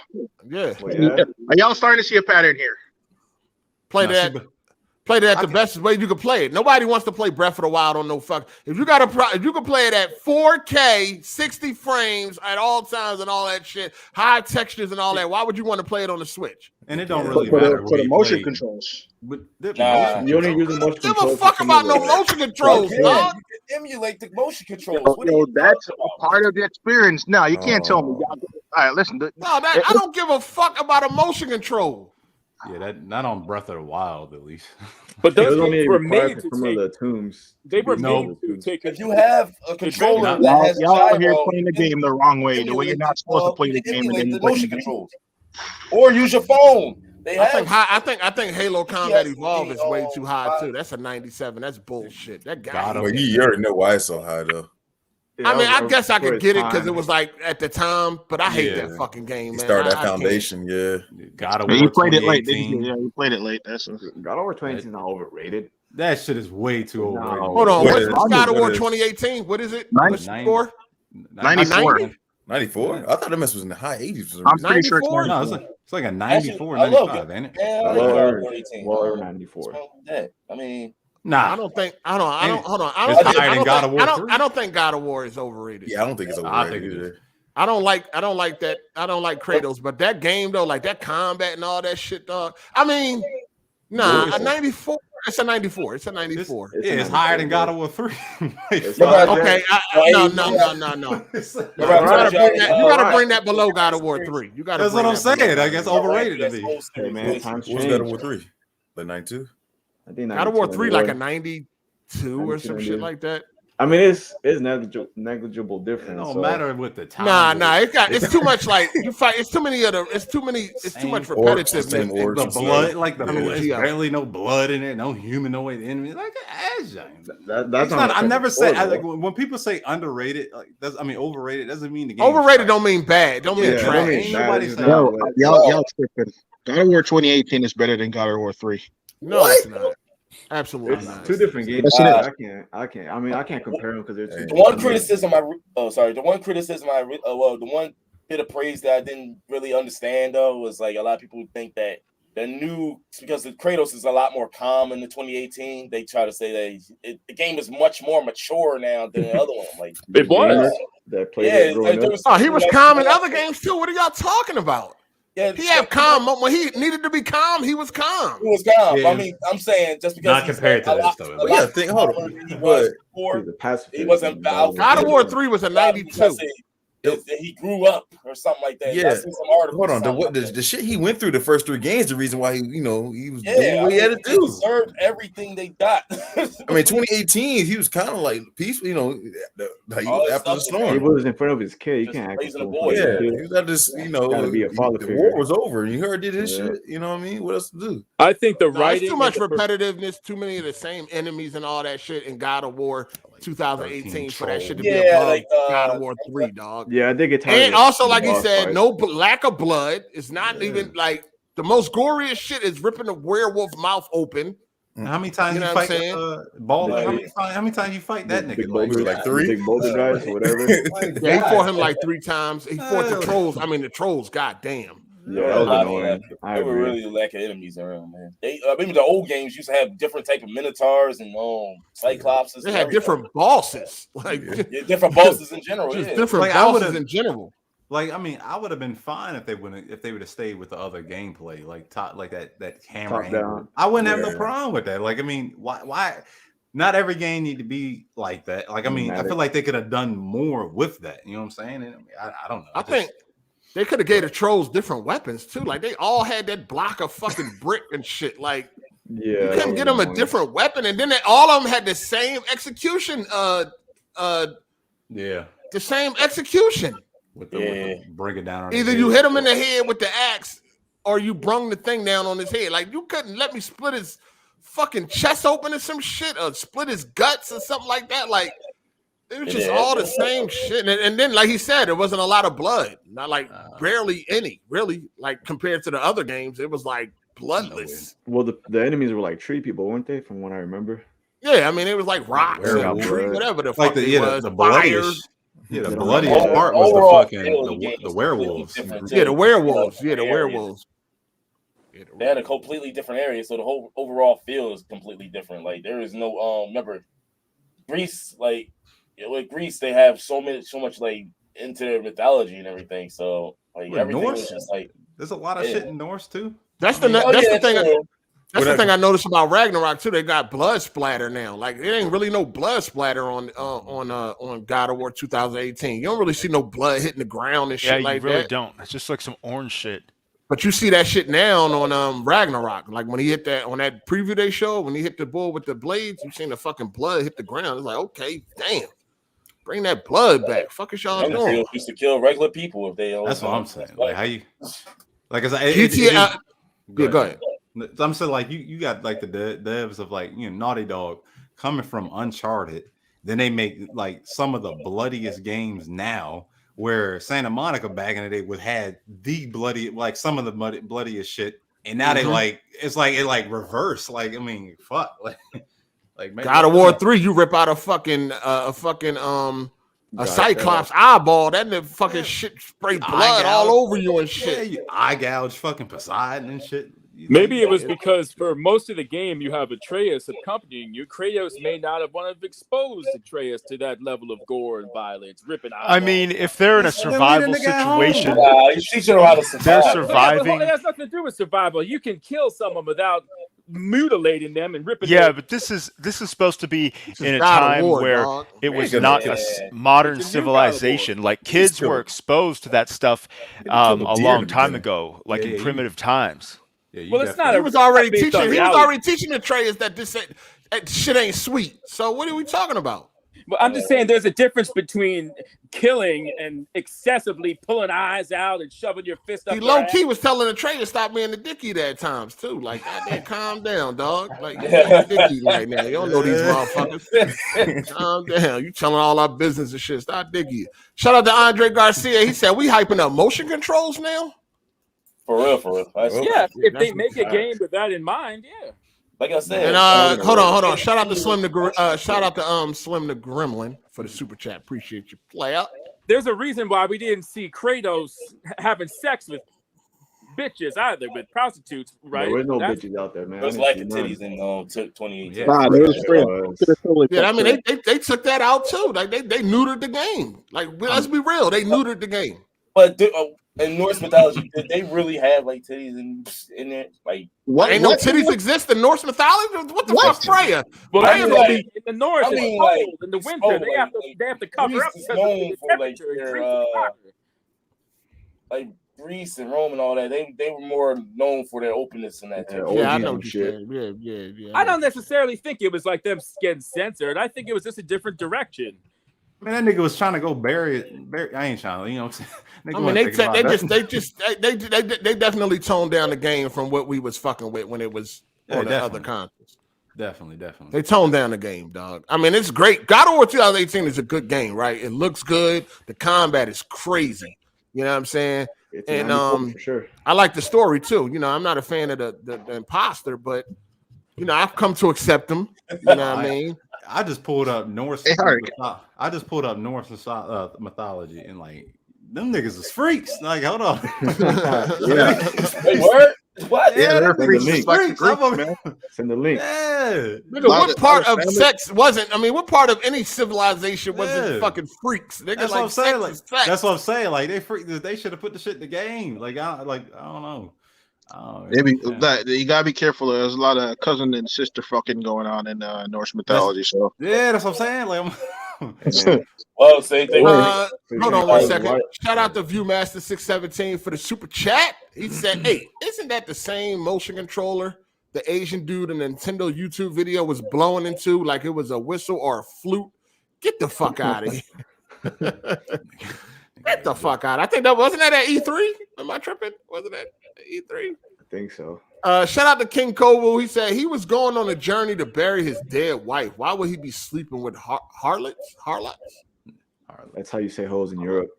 Yeah. Are y'all starting to see a pattern here? Play that the best way you can play it. Nobody wants to play Breath of the Wild on no fuck. If you can play it at 4K, 60 frames at all times and all that shit, high textures and all that, why would you want to play it on the Switch? And it don't really matter for the motion controls. You only use the motion controls. Give a fuck about no motion controls, dog. You can emulate the motion controls. That's a part of the experience. No, you can't tell me. All right, listen. I don't give a fuck about a motion control. Yeah, that not on Breath of the Wild at least. But those only games were required made for to some of take. the tombs. They were made No. to take. If you have a controller that has y'all out here gyro, playing the game the wrong way, the way you're not supposed to play the game, and emulate then the play motion the game. controls, or use your phone. I think Halo Combat PS3, Evolved is way too high too. That's a 97. That's bullshit. That guy. Well, you already know why it's so high though. I mean, I guess I could get it because it was like at the time, but I hate that fucking game, man. Start that foundation, God of War. You played it late. Yeah, you played it late. That's God of War 2018 is not overrated. That shit is way too overrated. Hold on, what's God of War 2018? What is it? What's the score? 94. 94? I thought that mess was in the high 80s. I'm pretty sure it's 94. 94. No, it's like a 94, Actually, I love 95, ain't it? Yeah, Well, 94. I mean, I don't think. Hold on. I don't think God of War is overrated. Yeah, I don't think it's overrated either. I don't like that. I don't like Kratos, but that game though, like that combat and all that shit, dog. I mean, a 94. It's a 94. It's a 94. It's higher than God of War 3. Okay, no. You gotta bring that below God of War 3. You gotta. That's what I'm saying. I guess overrated to me. Hey man, What's God of War 3? Like 92? I think God of War 3 like a 92 or some shit like that. I mean, it's negligible difference. It don't matter with the time. It's too much. Like you fight. It's too much repetitive. The blood, like there's barely no blood in it. No humanoid enemy. Like that's not. I never say. When people say underrated, overrated doesn't mean the game. Overrated don't mean bad. Don't mean trash. Ain't nobody saying y'all tripping. God of War 2018 is better than God of War 3. No, it's not. Absolutely not. Two different games. I can't. I mean, I can't compare them because they're two. The one criticism the one bit of praise that I didn't really understand though was like a lot of people think that because the Kratos is a lot more calm in the 2018. They try to say that the game is much more mature now than the other one. Like it was. He was calm in other games too. What are y'all talking about? Yeah, he had calm when he needed to be calm. He was calm. He was calm. Yeah. I mean, I'm saying just because not compared to this though. Hold on. He wasn't. God of War 3 was a 92. He grew up or something like that. Yeah. Hold on. The shit he went through the first 3 games, the reason why he was doing what he had to do. He deserved everything they got. I mean, 2018, he was kind of like peaceful, after the storm. He was in front of his kid. You can't act raising a boy. Yeah, he was at this, gotta be a father the figure. war was over. You heard did his shit. You know what I mean? What else to do? I think the writing. It's too much repetitiveness, too many of the same enemies and all that shit in God of War 2018 for that shit to be above God of War 3, dog. Yeah, I think it's also, like he said, no lack of blood. It's not even like the most goriest shit is ripping a werewolf mouth open. How many times you fight Baldur? How many times you fight that nigga? Like 3? Big boulder guys or whatever. He fought him like 3 times. He fought the trolls. I mean, the trolls. Goddamn. Yeah, that was annoying. They were really lack of enemies around, man. The old games used to have different type of minotaurs and cyclopses. They had different bosses, different bosses in general. Just different bosses in general. Like, I mean, I would have been fine if they would have stayed with the other gameplay, like that camera angle. I wouldn't have no problem with that. Like, I mean, why? Not every game need to be like that. Like, I mean, I feel like they could have done more with that. You know what I'm saying? And I don't know. I think they could have gave the trolls different weapons too. Like they all had that block of fucking brick and shit. Like you couldn't get them a different weapon, and then all of them had the same execution. The same execution. With the bring it down. Either you hit him in the head with the axe, or you brung the thing down on his head. Like you couldn't let me split his fucking chest open or some shit, or split his guts or something like that. Like. It was just all the same shit. And then, like he said, there wasn't a lot of blood. Not like barely any, really. Like compared to the other games, it was like bloodless. Well, the enemies were like tree people, weren't they? From what I remember. Yeah, I mean, it was like rocks and tree, whatever the fuck it was. The bloodiest. Yeah, the bloodiest part was the fucking the werewolves. Yeah, the werewolves. Yeah, the werewolves. They had a completely different area, so the whole overall feel is completely different. Like there is no remember Greece, like with Greece, they have so much like into their mythology and everything. So like everything was just like there's a lot of shit in Norse too. That's the thing. That's the thing I noticed about Ragnarok too. They got blood splatter now. Like it ain't really no blood splatter on God of War 2018. You don't really see no blood hitting the ground and shit like that. Yeah, you really don't. It's just like some orange shit. But you see that shit now on Ragnarok. Like when he hit that on that preview they showed, when he hit the bull with the blades, you seen the fucking blood hit the ground. It's like, okay, damn. Bring that blood back. Fuck is y'all doing? Used to kill regular people if they. That's what I'm saying. Like how you, like it's GTA. Yeah, go ahead. I'm saying like you got like the devs of like Naughty Dog coming from Uncharted. Then they make like some of the bloodiest games now. Where Santa Monica back in the day had the bloody, like some of the bloodiest shit, and now they like it's like it like reverse. Like I mean, fuck, like God of War 3, you rip out a Cyclops eyeball, that the fucking shit spray blood all over you and shit. Yeah, eye gouge fucking Poseidon and shit. Maybe it was because for most of the game you have Atreus accompanying you. Kratos may not have wanted to expose Atreus to that level of gore and violence, ripping out. I mean, if they're in a survival situation, he's teaching them how to survive. They're surviving. It has nothing to do with survival. You can kill someone without mutilating them and ripping. Yeah, but this is supposed to be in a time where it was not a modern civilization. Like kids were exposed to that stuff a long time ago, like in primitive times. Yeah, well, it's not. He was already teaching Atreus that that shit ain't sweet. So what are we talking about? Well, I'm just saying there's a difference between killing and excessively pulling eyes out and shoving your fist up. He low key was telling Atreus stop being the dicky at times too. Like, goddamn, calm down, dog. Like, you're being dicky right now. You don't know these motherfuckers. Calm down. You telling all our business and shit. Stop dicky. Shout out to Andre Garcia. He said we hyping up motion controls now. For real. Yeah, if they make a game with that in mind, yeah. Like I said. And hold on. Shout out to Slim the Gremlin for the super chat. Appreciate you, player. There's a reason why we didn't see Kratos having sex with bitches either, with prostitutes, right? There was no bitches out there, man. It was like the titties in 2018. Nah, there was friends. Yeah, I mean they took that out too. Like they neutered the game. Like let's be real, they neutered the game. But in Norse mythology, did they really have like titties in there? Like, ain't no titties exist in Norse mythology? What the fuck, Freya? Well, Freya like, in the North, it's cold. Like, in the winter, they have to cover up because of the temperature. Like Greece and Rome and all that, they were more known for their openness in that. Yeah, I know what you're saying. Yeah. I don't necessarily think it was like them getting censored. I think it was just a different direction. Man, that nigga was trying to go bury it. I ain't trying to, you know what I'm saying? They definitely toned down the game from what we was fucking with when it was on the other consoles. Definitely. They toned down the game, dog. I mean, it's great. God of War 2018 is a good game, right? It looks good. The combat is crazy. You know what I'm saying? And for sure. I like the story too. You know, I'm not a fan of the imposter, but you know, I've come to accept him. You know what I mean? I just pulled up Norse. I just pulled up Norse mythology, and like them niggas is freaks. Like, hold on. Wait, what? What? Yeah, they're freaks. Send the link. Yeah. Nigga, what part of sex wasn't? I mean, what part of any civilization wasn't fucking freaks? Nigga, that's like, what I'm saying. like, sex. That's what I'm saying. Like they should have put the shit in the game. Like I don't know. You gotta be careful. There's a lot of cousin and sister fucking going on in Norse mythology. That's what I'm saying. Like, well, same thing. Hold on 1 second. Shout out to Viewmaster 617 for the super chat. He said, "Hey, isn't that the same motion controller the Asian dude in the Nintendo YouTube video was blowing into like it was a whistle or a flute? Get the fuck out of here." Get the fuck out. I think that wasn't that at E3. Am I tripping? Wasn't that at E3? I think so. Shout out to King Kovu. He said he was going on a journey to bury his dead wife. Why would he be sleeping with harlots? That's how you say hoes in Europe.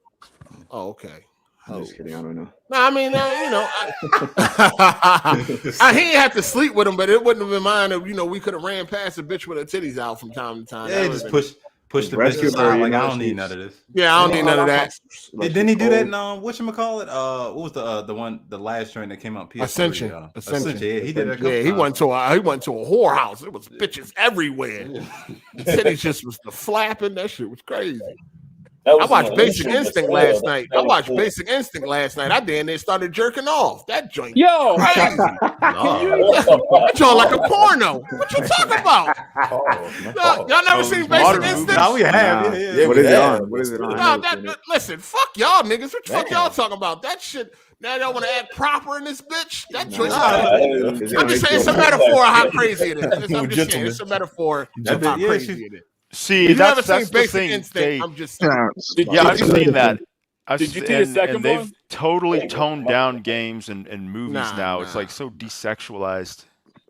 Oh, okay. I'm just kidding. I don't know. No, I mean, you know, he didn't have to sleep with him, but it wouldn't have been mine if, you know, we could have ran past a bitch with her titties out from time to time. Yeah, just push the bitch aside. Like, I don't need none of this. Yeah, I don't need none of that. Didn't he do that in whatchamacallit? What was the last joint that came out? PS3, Ascension. Yeah, he did that. Yeah, he went to a whorehouse. It was bitches everywhere. The titties just was the flapping. That shit was crazy. I watched Basic Instinct last night. I damn near started jerking off. That joint. Yo, crazy. That joint like a porno. What you talking about? Y'all never seen Basic Instinct? No, we have. Yeah. What is it on? What is it on? No, listen, fuck y'all niggas. What the fuck y'all talking about? That shit. Now y'all want to act proper in this bitch? That joint. I'm just saying it's a metaphor of how crazy it is. I'm just saying it's a metaphor of how crazy it is. See, that's the thing. I'm just I've seen that. Did you see the second and one? they've totally toned down games and movies now. It's like so desexualized.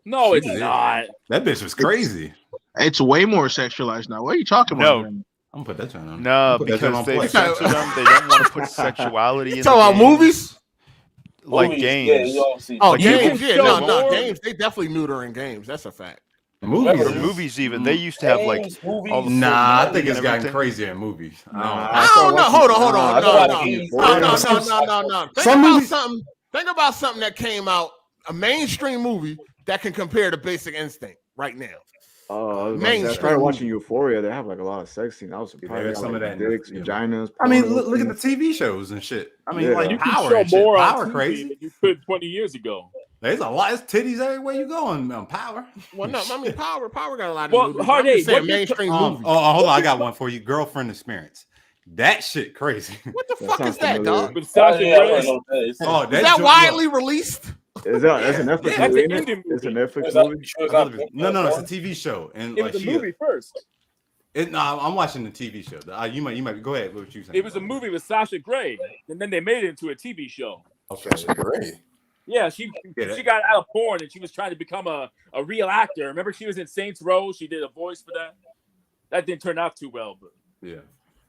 No, it's not. That bitch was crazy. It's way more sexualized now. What are you talking about? No. I'm gonna put that channel on. No, because they censor them. They don't want to put sexuality in. You talking about movies? Like games. Games. Yeah, no, games. They definitely neuter in games. That's a fact. Movies even they used to have like all the I think it's gotten crazier in movies. I don't know. Hold on. No. Think about something that came out, a mainstream movie that can compare to Basic Instinct right now. I started watching Euphoria. They have like a lot of sex scenes. I was surprised. Some of that dicks, vaginas. I mean, look at the TV shows and shit. I mean, like you Power can and show shit. more Power on TV crazy. than you could 20 years ago. There's a lot of titties everywhere you go on Power. Well, no, I mean Power got a lot of movies. Hard8, mainstream movies. Hold on, I got one for you. Girlfriend Experience. That shit crazy. What the fuck is that, dog? With Sasha Grey. Is that widely released? That's a Netflix movie. It's a Netflix movie. No, it's a TV show. And it was a movie first. I'm watching the TV show. You might go ahead. What you saying? It was a movie with Sasha Grey, and then they made it into a TV show. Okay, great. Yeah, she got out of porn and she was trying to become a real actor. Remember, she was in Saints Row. She did a voice for that. That didn't turn out too well, but yeah.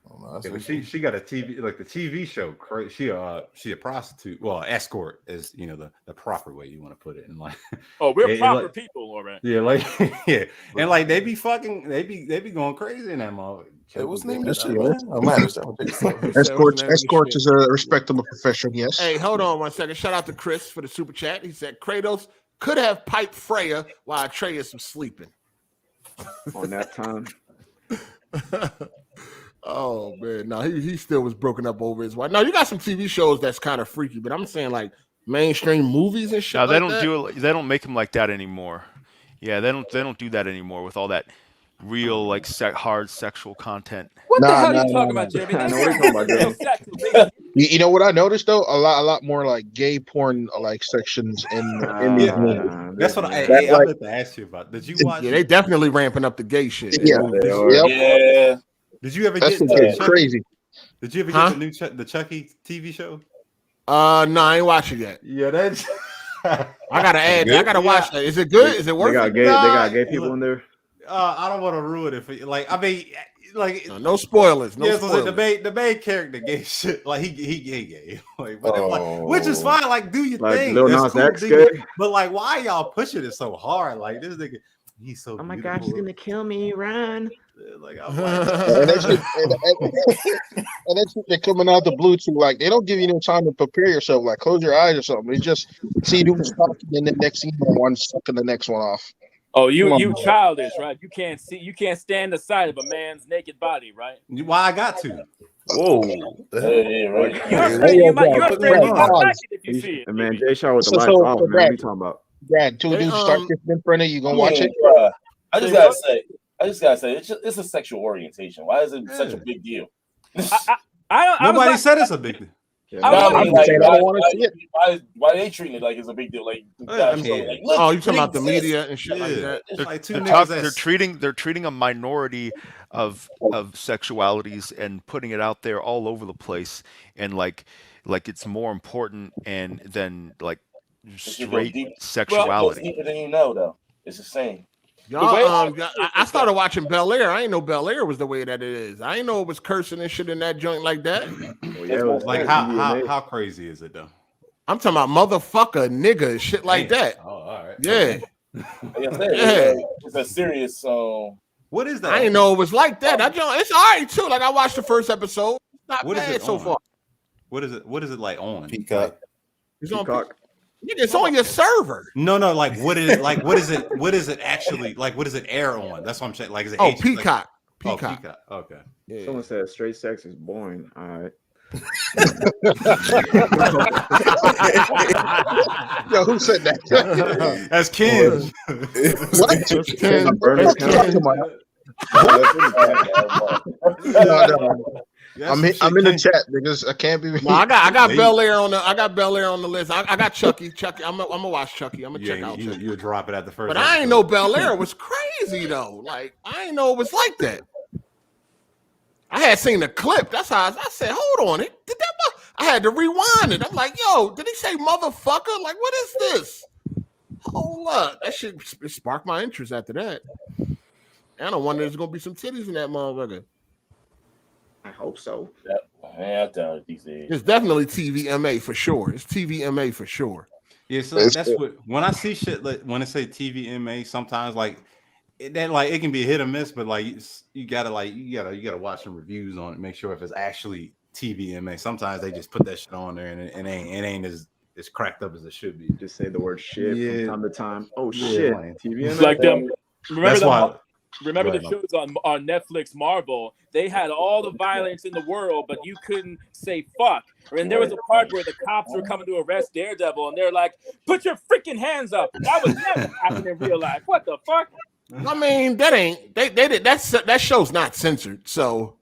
But she got a TV, like the TV show. She a prostitute, well, escort is the proper way you want to put it. And like, we're proper people, all right. Yeah, like and like they be going crazy in that mother. Hey, what's the name of this shit, man? Escorts is a respectable profession. Yes. Hey, hold on 1 second. Shout out to Chris for the super chat. He said Kratos could have piped Freya while Atreus was sleeping. On that time. Oh man, no, he still was broken up over his wife. No, you got some TV shows that's kind of freaky, but I'm saying like mainstream movies and shit. No, they don't do it. They don't make them like that anymore. Yeah, they don't do that anymore with all that real like hard sexual content. What the hell are you talking about, Jimmy? I know what you're talking about. You know what I noticed though? A lot more like gay porn like sections in these movies. That's what I meant to ask you about. Did you watch? Yeah, they definitely ramping up the gay shit. Yeah. Yeah. Did you ever get crazy? Did you ever get the Chucky TV show? No, I ain't watch it yet. Yeah, that's. I gotta add. I gotta watch that. Is it good? Is it worth it? They got gay people in there. I don't want to ruin it for you. Like, I mean, like no spoilers. No spoilers. So the main character gay shit. Like he gay. Like, which is fine. Like, do your thing. Lil Nas X gay. But like, why y'all pushing it so hard? Like this nigga, he's so. Oh my gosh, he's gonna kill me, Run. Like, and that's they're coming out the blue too. Like they don't give you no time to prepare yourself. Like close your eyes or something. It's just see who's talking, and the next scene one sucking the next one off. Oh, you childish, right? You can't stand the sight of a man's naked body, right? Why I got to? Whoa. Hey, right. You're afraid you might like it if you see it. Man, Jay Shaw with the lights off, man. What are you talking about? Brad, two dudes start kissing in front of you. Gonna watch it? I just gotta say, it's a sexual orientation. Why is it such a big deal? Nobody said it's a big deal. Why they treating it like it's a big deal? Like, you talking about the media and shit like that? They're treating a minority of sexualities and putting it out there all over the place, and like it's more important than like straight sexuality. Well, it's deeper than you know, though. It's the same. I started watching Bel Air. I didn't know Bel Air was the way that it is. I didn't know it was cursing and shit in that joint like that. Like how crazy is it though? I'm talking about motherfucker, nigga, and shit like that. Oh, all right. Yeah. It's a serious. What is that? I didn't know it was like that. That joint, it's all right too. Like I watched the first episode. Not bad so far. What is it? What is it like on Peacock? It's on Peacock. It's on your server. No. Like, what is it? What is it actually like? What does it air on? That's what I'm saying. Like, is it Peacock? Peacock. Peacock. Okay. Yeah. Someone said straight sex is boring. All right. Yo, who said that? That's Ken. What? That's Ken. Burner That's count. Ken. No. I'm in the chat because I can't be. No, I got Bel Air on the list. I got Chucky. I'm gonna watch Chucky. I'm gonna check out Chucky. You drop it at the first. But I ain't know Bel Air was crazy though. Like I ain't know it was like that. I had seen the clip. That's how I said, hold on. Did that? I had to rewind it. I'm like, yo, did he say motherfucker? Like, what is this? Hold up. That shit sparked my interest after that. And I wonder if there's gonna be some titties in that motherfucker. I hope so. Yeah, I doubt it these days. It's definitely TVMA for sure. It's TVMA for sure. Yeah, so that's what when I see shit like when it say TVMA, sometimes like it can be a hit or miss, but like you gotta watch some reviews on it, make sure if it's actually TVMA. Sometimes they just put that shit on there and it ain't as cracked up as it should be. Just say the word shit from time to time. Oh Yeah. shit, TVMA. Like them. Remember Go the ahead, shows on Netflix, Marvel? They had all the violence in the world, but you couldn't say fuck. And there was a part where the cops were coming to arrest Daredevil, and they're like, "Put your freaking hands up!" That would never happen in real life. What the fuck? I mean, that ain't they did that show's not censored, so.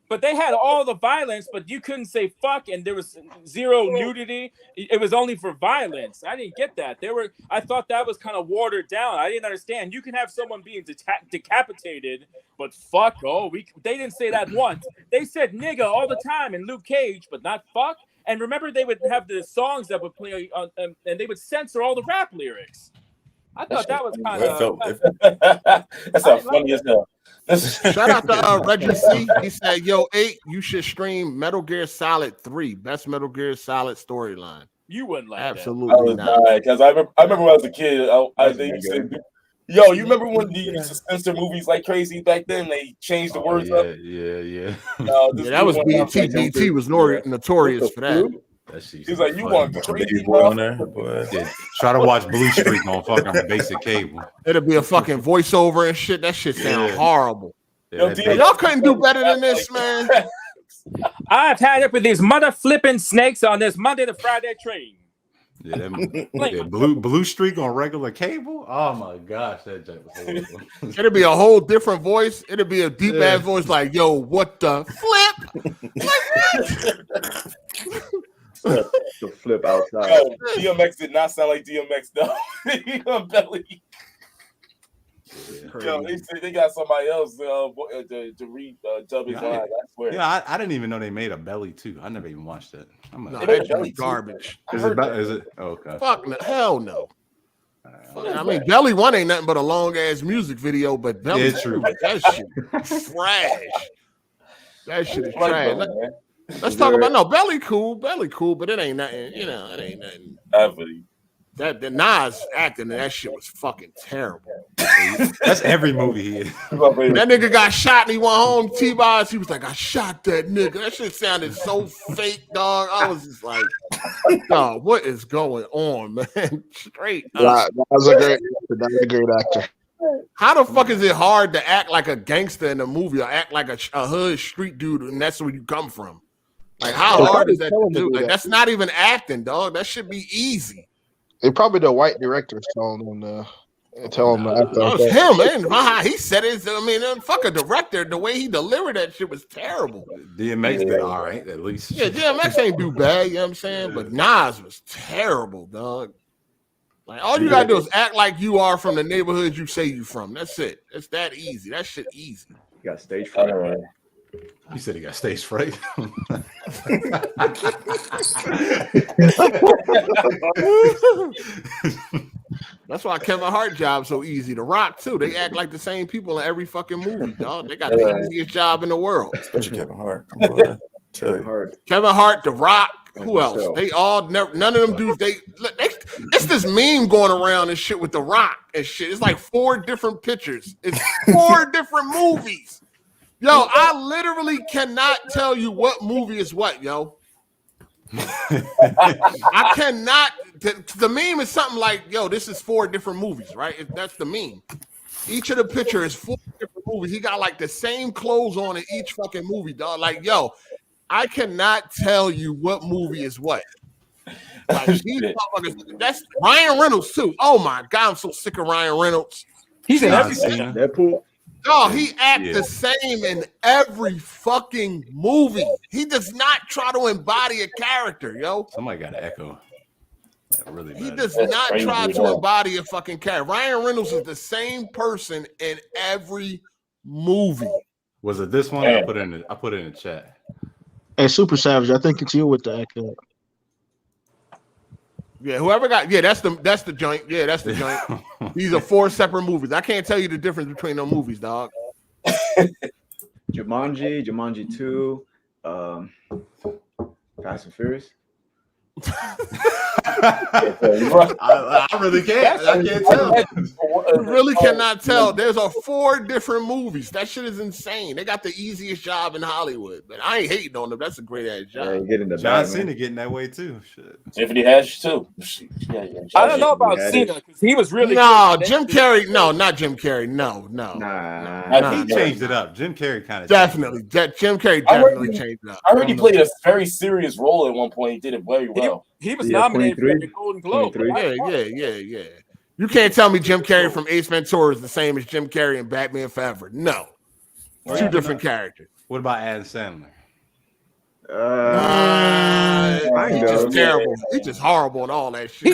But they had all the violence, but you couldn't say fuck, and there was zero nudity. It was only for violence. I didn't get that. I thought that was kind of watered down. I didn't understand. You can have someone being decapitated, but fuck, they didn't say that once. They said nigga all the time in Luke Cage, but not fuck. And remember, they would have the songs that would play, and they would censor all the rap lyrics. I thought that was kind of. That's not funny as hell. Shout out to Reggie C. He said, "Yo, 8, you should stream Metal Gear Solid 3, best Metal Gear Solid storyline." You wouldn't like absolutely that. Because I remember when I was a kid, they used to do, yo, you remember when they used to censor movies like crazy back then? They changed the words up. Yeah. That was BT. BT was notorious for that. He's like, you want crazy on there? Yeah, try to watch Blue Streak on fucking basic cable. It'll be a fucking voiceover and shit. That shit sound horrible. Yeah, y'all couldn't do better than this, man. I've had it with these mother flipping snakes on this Monday to Friday train. Yeah, Blue Streak on regular cable. Oh my gosh, that joke was horrible. It'll be a whole different voice. It'll be a deep ass voice like, "Yo, what the flip?" Like what? The flip outside. Yo, DMX did not sound like DMX though. He on Belly. Yo, they got somebody else to read dub his line. I swear. Yeah, I didn't even know they made a Belly too. I never even watched that. That's garbage. Is it? Oh, okay. Fuck no, hell no. I mean, Belly 1 ain't nothing but a long ass music video, but Belly 2, that shit trash. That shit is trash. Let's talk about Belly cool, but it ain't nothing. You know, it ain't nothing. That the Nas acting, that shit was fucking terrible. That's every movie he is. That nigga got shot and he went home. T-Boz, he was like, "I shot that nigga." That shit sounded so fake, dog. I was just like, dog, what is going on, man? Straight up. That was a great actor. How the fuck is it hard to act like a gangster in a movie or act like a hood street dude and that's where you come from? Like, how hard is that to do? Like, that's not even acting, dog. That should be easy. It probably the white directors telling him to act like that. Him, man. He said it. I mean, fuck a director. The way he delivered that shit was terrible. DMX did all right, at least. Yeah, DMX ain't do bad, you know what I'm saying? But Nas was terrible, dog. Like, all you gotta do is act like you are from the neighborhood you say you from. That's it. It's that easy. That shit easy. You got stage fright. He said he got stage fright. That's why Kevin Hart job's so easy. The Rock too. They act like the same people in every fucking movie, dog. They got the easiest job in the world. Especially Kevin Hart. Kevin Hart, The Rock. Who else? They all never. None of them dudes. It's this meme going around and shit with The Rock and shit. It's like 4 different pictures. It's 4 different movies. Yo, I literally cannot tell you what movie is what, yo. I cannot. The meme is something like, yo, this is 4 different movies, right? That's the meme. Each of the pictures is 4 different movies. He got like the same clothes on in each fucking movie, dog. Like, yo, I cannot tell you what movie is what. Like, these motherfuckers, that's Ryan Reynolds too. Oh my god, I'm so sick of Ryan Reynolds. He's in everything. Deadpool. Oh, he acts the same in every fucking movie. He does not try to embody a character, yo. Somebody got an echo. Really bad. He does not try to embody a fucking character. Ryan Reynolds is the same person in every movie. Was it this one? I put it in the chat. Hey, Super Savage, I think it's you with the echo. Yeah, whoever got that's the joint. Yeah, that's the joint. These are 4 separate movies. I can't tell you the difference between those movies, dog. Jumanji 2, Fast and Furious. I really can't. I can't tell. You really cannot tell. There's 4 different movies. That shit is insane. They got the easiest job in Hollywood, but I ain't hating on them. That's a great ass job. John Cena getting that way too. Shit. Tiffany Haddish too. I don't know about Cena because he was really Jim Carrey. No, not Jim Carrey. No. He changed it up. Jim Carrey kind of definitely. Jim Carrey definitely changed it up. I heard he played a very serious role at one point. He did it very well. He was nominated for the Golden Globe. Yeah. You can't tell me Jim Carrey from Ace Ventura is the same as Jim Carrey in Batman Forever. No. 2 different characters. What about Adam Sandler? He's just terrible. He's just horrible and all that shit.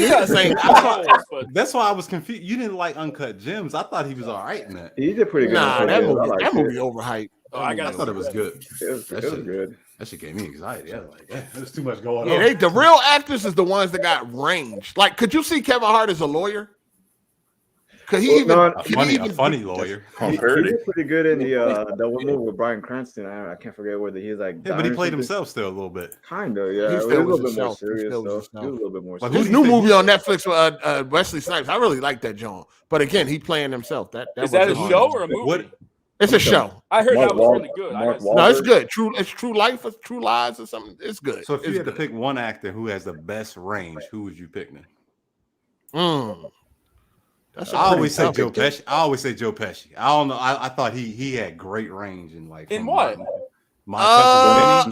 That's why I was confused. You didn't like Uncut Gems. I thought he was all right in that. He did pretty good. Nah, that movie overhyped. I thought it was good. It was good. That shit gave me anxiety. I was like, there's too much going on. Yeah, the real actors is the ones that got range. Like, could you see Kevin Hart as a lawyer? Could he a funny lawyer? He did pretty good in the one movie with Bryan Cranston. I can't forget whether he's like. Yeah, but he played himself still a little bit. Kinda, yeah. He was a little bit more serious. He was a little bit more. His new movie on Netflix with Wesley Snipes, I really like that, John. But again, he playing himself. Is that a show or a movie? It's a show. I heard that was really good. No, it's good. It's True Life or True Lies or something. It's good. So if you had to pick one actor who has the best range, who would you pick then? I always say Joe Pesci. I don't know. I thought he had great range in like in what? I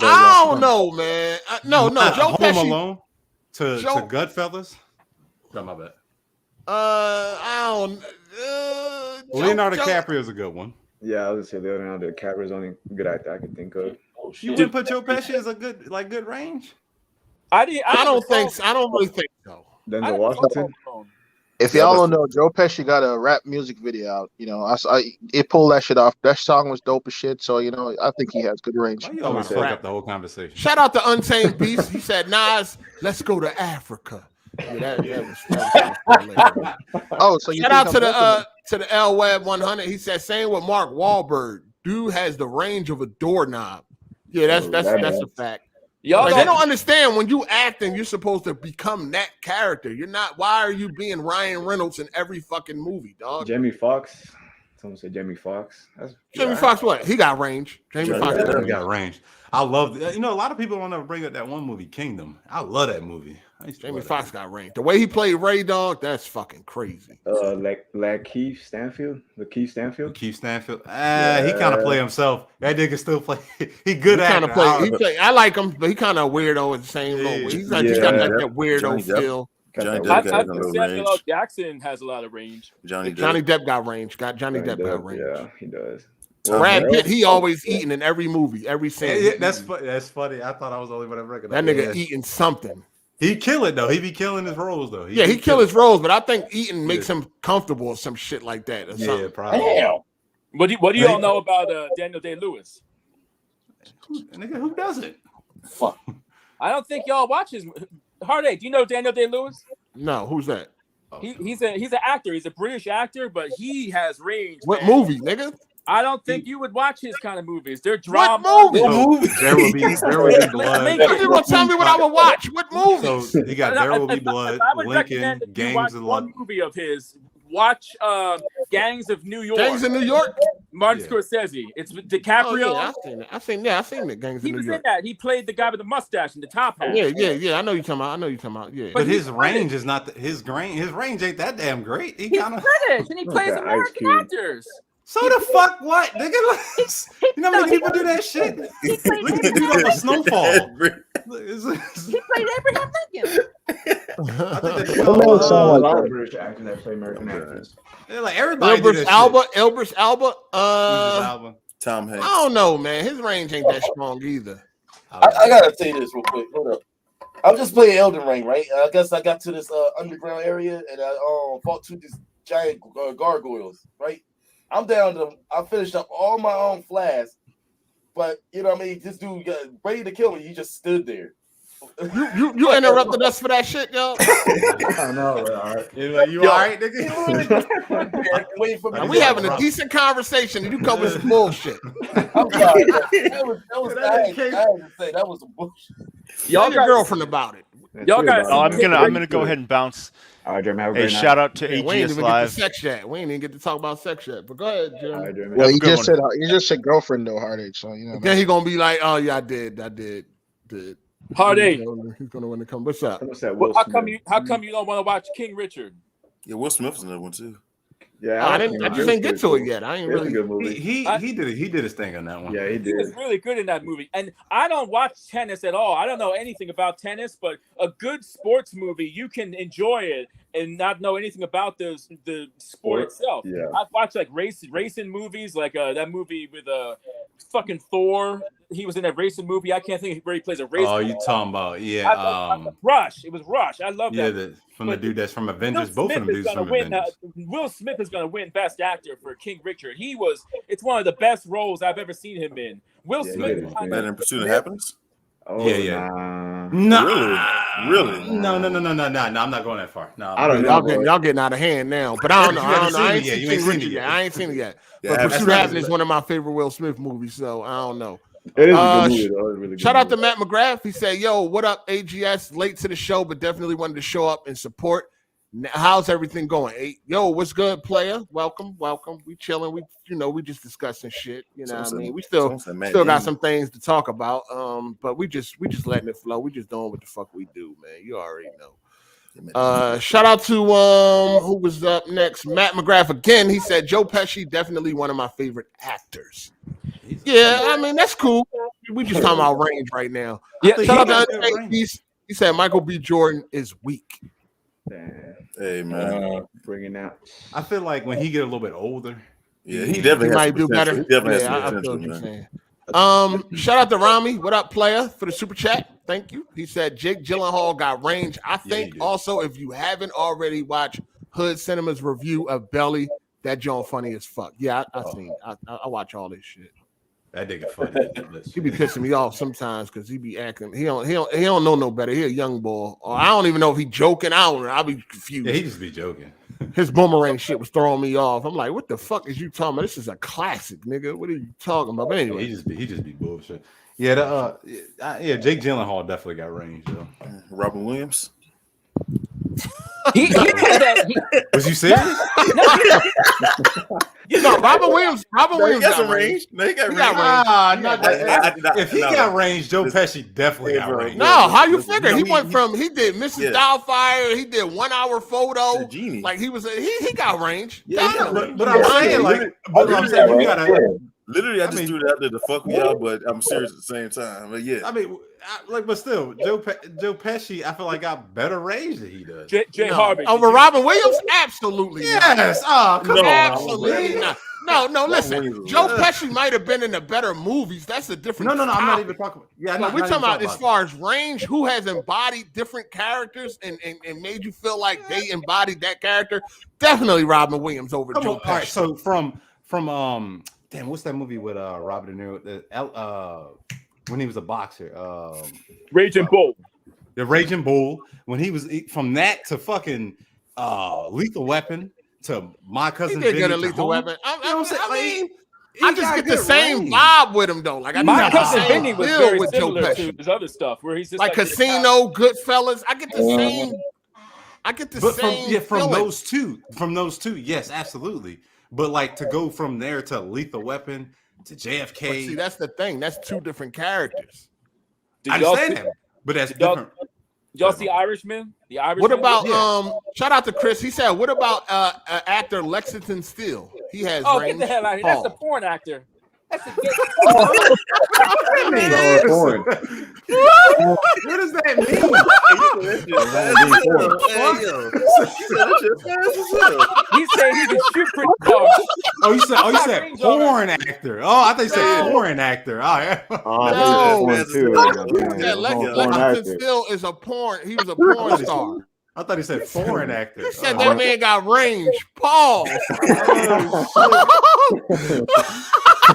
don't know, man. No. Joe Pesci. Home Alone to Goodfellas. Oh, my bad. I don't. Leonardo DiCaprio is a good one. Yeah, I was gonna say Leonardo DiCaprio is the only good actor I can think of. You wouldn't put Joe Pesci as a good range? I don't really think so. Denzel Washington. If y'all don't know, Joe Pesci got a rap music video out. You know, it pulled that shit off. That song was dope as shit. So you know, I think he has good range. Why you always fuck up the whole conversation? Shout out to Untamed Beast. He said, "Nas, let's go to Africa." Yeah, that was oh, so you shout out to the L Web 100. He said, "Same with Mark Wahlberg. Dude has the range of a doorknob." Yeah, that's a fact. Y'all they don't understand when you acting, you're supposed to become that character. You're not. Why are you being Ryan Reynolds in every fucking movie, dog? Jamie Foxx. Someone said Jamie Foxx. Jamie Foxx, what? He got range. Jamie Foxx got range. I love. You know, a lot of people don't ever bring up that one movie, Kingdom. I love that movie. Jamie Foxx got range. The way he played Ray, dog, that's fucking crazy. Keith Stanfield. He kind of play himself. That nigga still play. He good at it. I like him, but he kind of weirdo at the same moment. He's got that weirdo feel. I think Samuel L. Jackson has a lot of range. Johnny Depp got range. Johnny Depp got range. Yeah, he does. Brad Pitt, he always eating in every movie, every scene. Yeah, that's funny. I thought I was the only one that recognized that nigga eating something. He kill it though. He be killing his roles though. He kill his roles, but I think eating makes him comfortable or some shit like that. Or something. Probably. Damn. What do y'all know about Daniel Day-Lewis? Nigga, who doesn't? Fuck. I don't think y'all watch his. Hard8, do you know Daniel Day-Lewis? No, who's that? He's an actor. He's a British actor, but he has range. What movie, nigga? I don't think you would watch his kind of movies. They're drama. What movie? There will be blood. You gonna tell me what I would watch? What movie? So he got There Will Be Blood, I would Lincoln, recommend if Gangs you watch of one movie of his. Watch Gangs of New York. Gangs of New York? Martin Scorsese. It's DiCaprio. Oh, yeah, I seen the Gangs He of New was York. in that. He played the guy with the mustache and the top hat. Yeah. I know you're talking about. Yeah. But his range is not his range. His range ain't that damn great. He's British and he plays American actors. So the fuck what, nigga? You know how many people do that shit? Look at the dude on the Snowfall. He played Abraham Lincoln. I know some a lot of British actors that play American actors. They're like everybody. Elbert Alba. Tom Hanks. I don't know, man. His range ain't that strong either. I gotta say this real quick. Hold up. I'm just playing Elden Ring, right? I guess I got to this underground area and I fought to these giant gargoyles, right? I'm down to. I finished up all my own flasks, but you know what I mean. This dude got ready to kill me. He just stood there. You interrupted us for that shit, yo. I know, right? You all right, nigga? We having a decent conversation, and you come with some bullshit. I'm sorry. I had to say that was some bullshit. Y'all your girlfriend about it. Y'all guys. I'm gonna go ahead and bounce. All right, Jeremy, have a Hey, great shout night. out to We ain't even AGSLIVE. get to sex yet. We ain't even get to talk about sex yet. But go ahead, Jeremy. All right, Jeremy. Well, Have a he good just said girlfriend though, Heartache. So you know. Then he gonna be like, oh yeah, I did. Heartache. He's gonna want to come. What's up? How come you don't want to watch King Richard? Yeah, Will Smith's another one too. Yeah, I just didn't get to it yet. I ain't It's really. a good movie. He did his thing on that one. Yeah, he He was did. really good in that movie. And I don't watch tennis at all. I don't know anything about tennis, but a good sports movie, you can enjoy it and not know anything about the sport itself. Yeah. I've watched like racing movies, like that movie with fucking Thor. He was in that racing movie. I can't think where he plays a race. Oh, you talking about Rush. It was Rush. I love that. Yeah, the dude that's from Avengers. Will Both of them Smith is dudes from gonna win. Avengers. Will Smith is going to win Best Actor for King Richard. It's one of the best roles I've ever seen him in. Will Smith. Better than Pursuit of Happiness. Oh, yeah. Nah. Really? No. I'm not going that far. No, I don't know. Y'all getting out of hand now. But I don't know. I ain't seen King Richard yet. I ain't seen it yet. Yeah, But Pursuit of Happiness is one of my favorite Will Smith movies. So I don't know. It is a good movie, though. It's a really good Shout out to movie. Matt McGrath. He said, "Yo, what up, AGS? Late to the show, but definitely wanted to show up and support. How's everything going? Yo, what's good, player? Welcome. We chilling. We just discussing shit. You know what I mean? We still got some things to talk about. But we just letting it flow. We just doing what the fuck we do, man. You already know. Shout out to who was up next? Matt McGrath again. He said Joe Pesci, definitely one of my favorite actors. Yeah, I mean that's cool. We just talking about range right now. Yeah, shout out to he said Michael B. Jordan is weak. Damn. Hey man, bringing out. I feel like when he get a little bit older, yeah, he definitely might do better. He definitely has I some feel what potential, you're man. saying. Shout out to Rami. What up, player? For the super chat. Thank you. He said Jake Gyllenhaal got range. I think also if you haven't already watched Hood Cinema's review of Belly, that joint funny as fuck. Yeah, I seen. I watch all this shit. that nigga funny. He be pissing me off sometimes because he be acting. He don't know no better. He a young boy. Or I don't even know if he joking. I'll be confused. Yeah, he just be joking. His boomerang shit was throwing me off. I'm like, what the fuck is you talking about? This is a classic, nigga. What are you talking about? But anyway, he just be bullshit. Yeah, Jake Gyllenhaal definitely got range though. Robin Williams. He did that. Was you serious? No, Robin Williams got some range. No, he got range. If he got range, Joe Pesci definitely got range. No, how you figure? He went from he did Mrs. Doubtfire, he did 1 hour photo. Like he was he got range. Yeah, but I'm saying you gotta. Literally, I just threw it out there to fuck with y'all, but I'm serious at the same time. But yeah, I mean, but still, Joe Pesci, I feel like got better range than he does. Jay Harvey over Robin Williams, absolutely. Yes. Oh, come on. Absolutely not. No. Listen, Joe Pesci might have been in the better movies. That's a different. No. I'm not even talking. Yeah, we're talking about as far as range. Who has embodied different characters and made you feel like they embodied that character? Definitely Robin Williams over Joe Pesci. All right, so from damn, what's that movie with Robert De Niro? When he was a boxer, Raging Bull. The Raging Bull. When he was from that to fucking Lethal Weapon to My Cousin He did Vinny good at Lethal Weapon. I mean, I just get the good same range. vibe with him though. Like I My got the Cousin same Vinny was feel very with Joe similar to Pesci. his other stuff, where he's just Like Casino, Goodfellas. I get the same. I get the But same. from those two, yes, absolutely. But like to go from there to Lethal Weapon to JFK. But see, that's the thing. That's two different characters. I understand that, but that's different. Did y'all see Irishman? The Irishman. What about shout out to Chris? He said, "What about actor Lexington Steele? He has range." Get the hell out of here! That's the porn actor. That's a good. Porn. What does that mean? He said he can shoot pretty far. Oh, you said porn actor. Oh, I thought you said foreign actor. Oh, yeah. Lexington Steele is a porn. He was a porn star. I thought he said foreign actor. He said that man got range. Paul.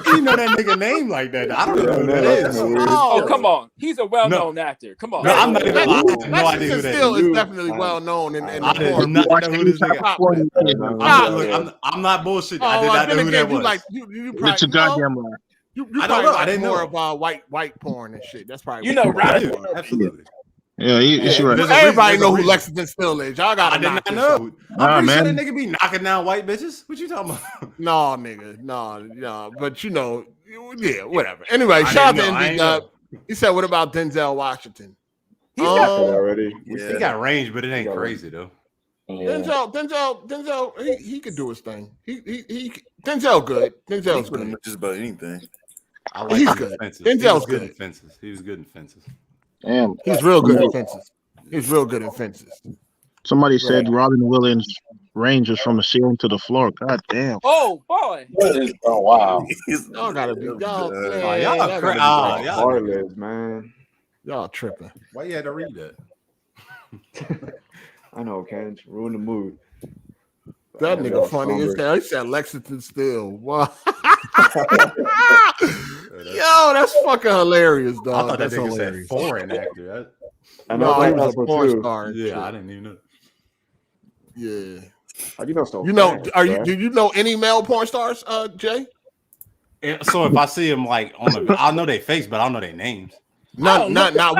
You know that nigga name like that? I don't know who that is. Oh, come on. He's a well-known actor. Come on. No, I'm not even. I have no idea who that Steele is definitely well-known in the I did not know who this nigga. I'm not bullshitting. I did not know who that was. You It's a goddamn lie. You I don't know. I didn't more know about white porn and shit. That's probably right? Absolutely. Yeah, it's right. Everybody know who Lexington Steele is. Y'all got. I did not know. I'm pretty sure that nigga be knocking down white bitches. What you talking about? No, nigga, no. But you know, yeah, whatever. Anyway, shout out to ND. He said, "What about Denzel Washington?" He's got already. Yeah. He got range, but it ain't crazy though. Yeah. Denzel, he could do his thing. He Denzel good. Denzel's good. Just about anything. He's good. Denzel's good. He was good in fences. Damn, He's real good in fences. He's real good in fences. Somebody said Robin Williams' range is from the ceiling to the floor. God damn. Oh boy. Oh wow. Y'all gotta be y'all. Heartless, man. Y'all tripping. Why you had to read that? I know, Ken. Ruin the mood. That nigga funny as hell. He said Lexington Steele. Wow. Yo, that's fucking hilarious, dog. I thought that's that nigga hilarious. said foreign actor. I know he he was a was porn too. star. Yeah, I didn't even know. Yeah. How do you know so? You know, fast, do you know any male porn stars, Jay? So if I see them like on the, I'll know their face, but I don't know their names. Not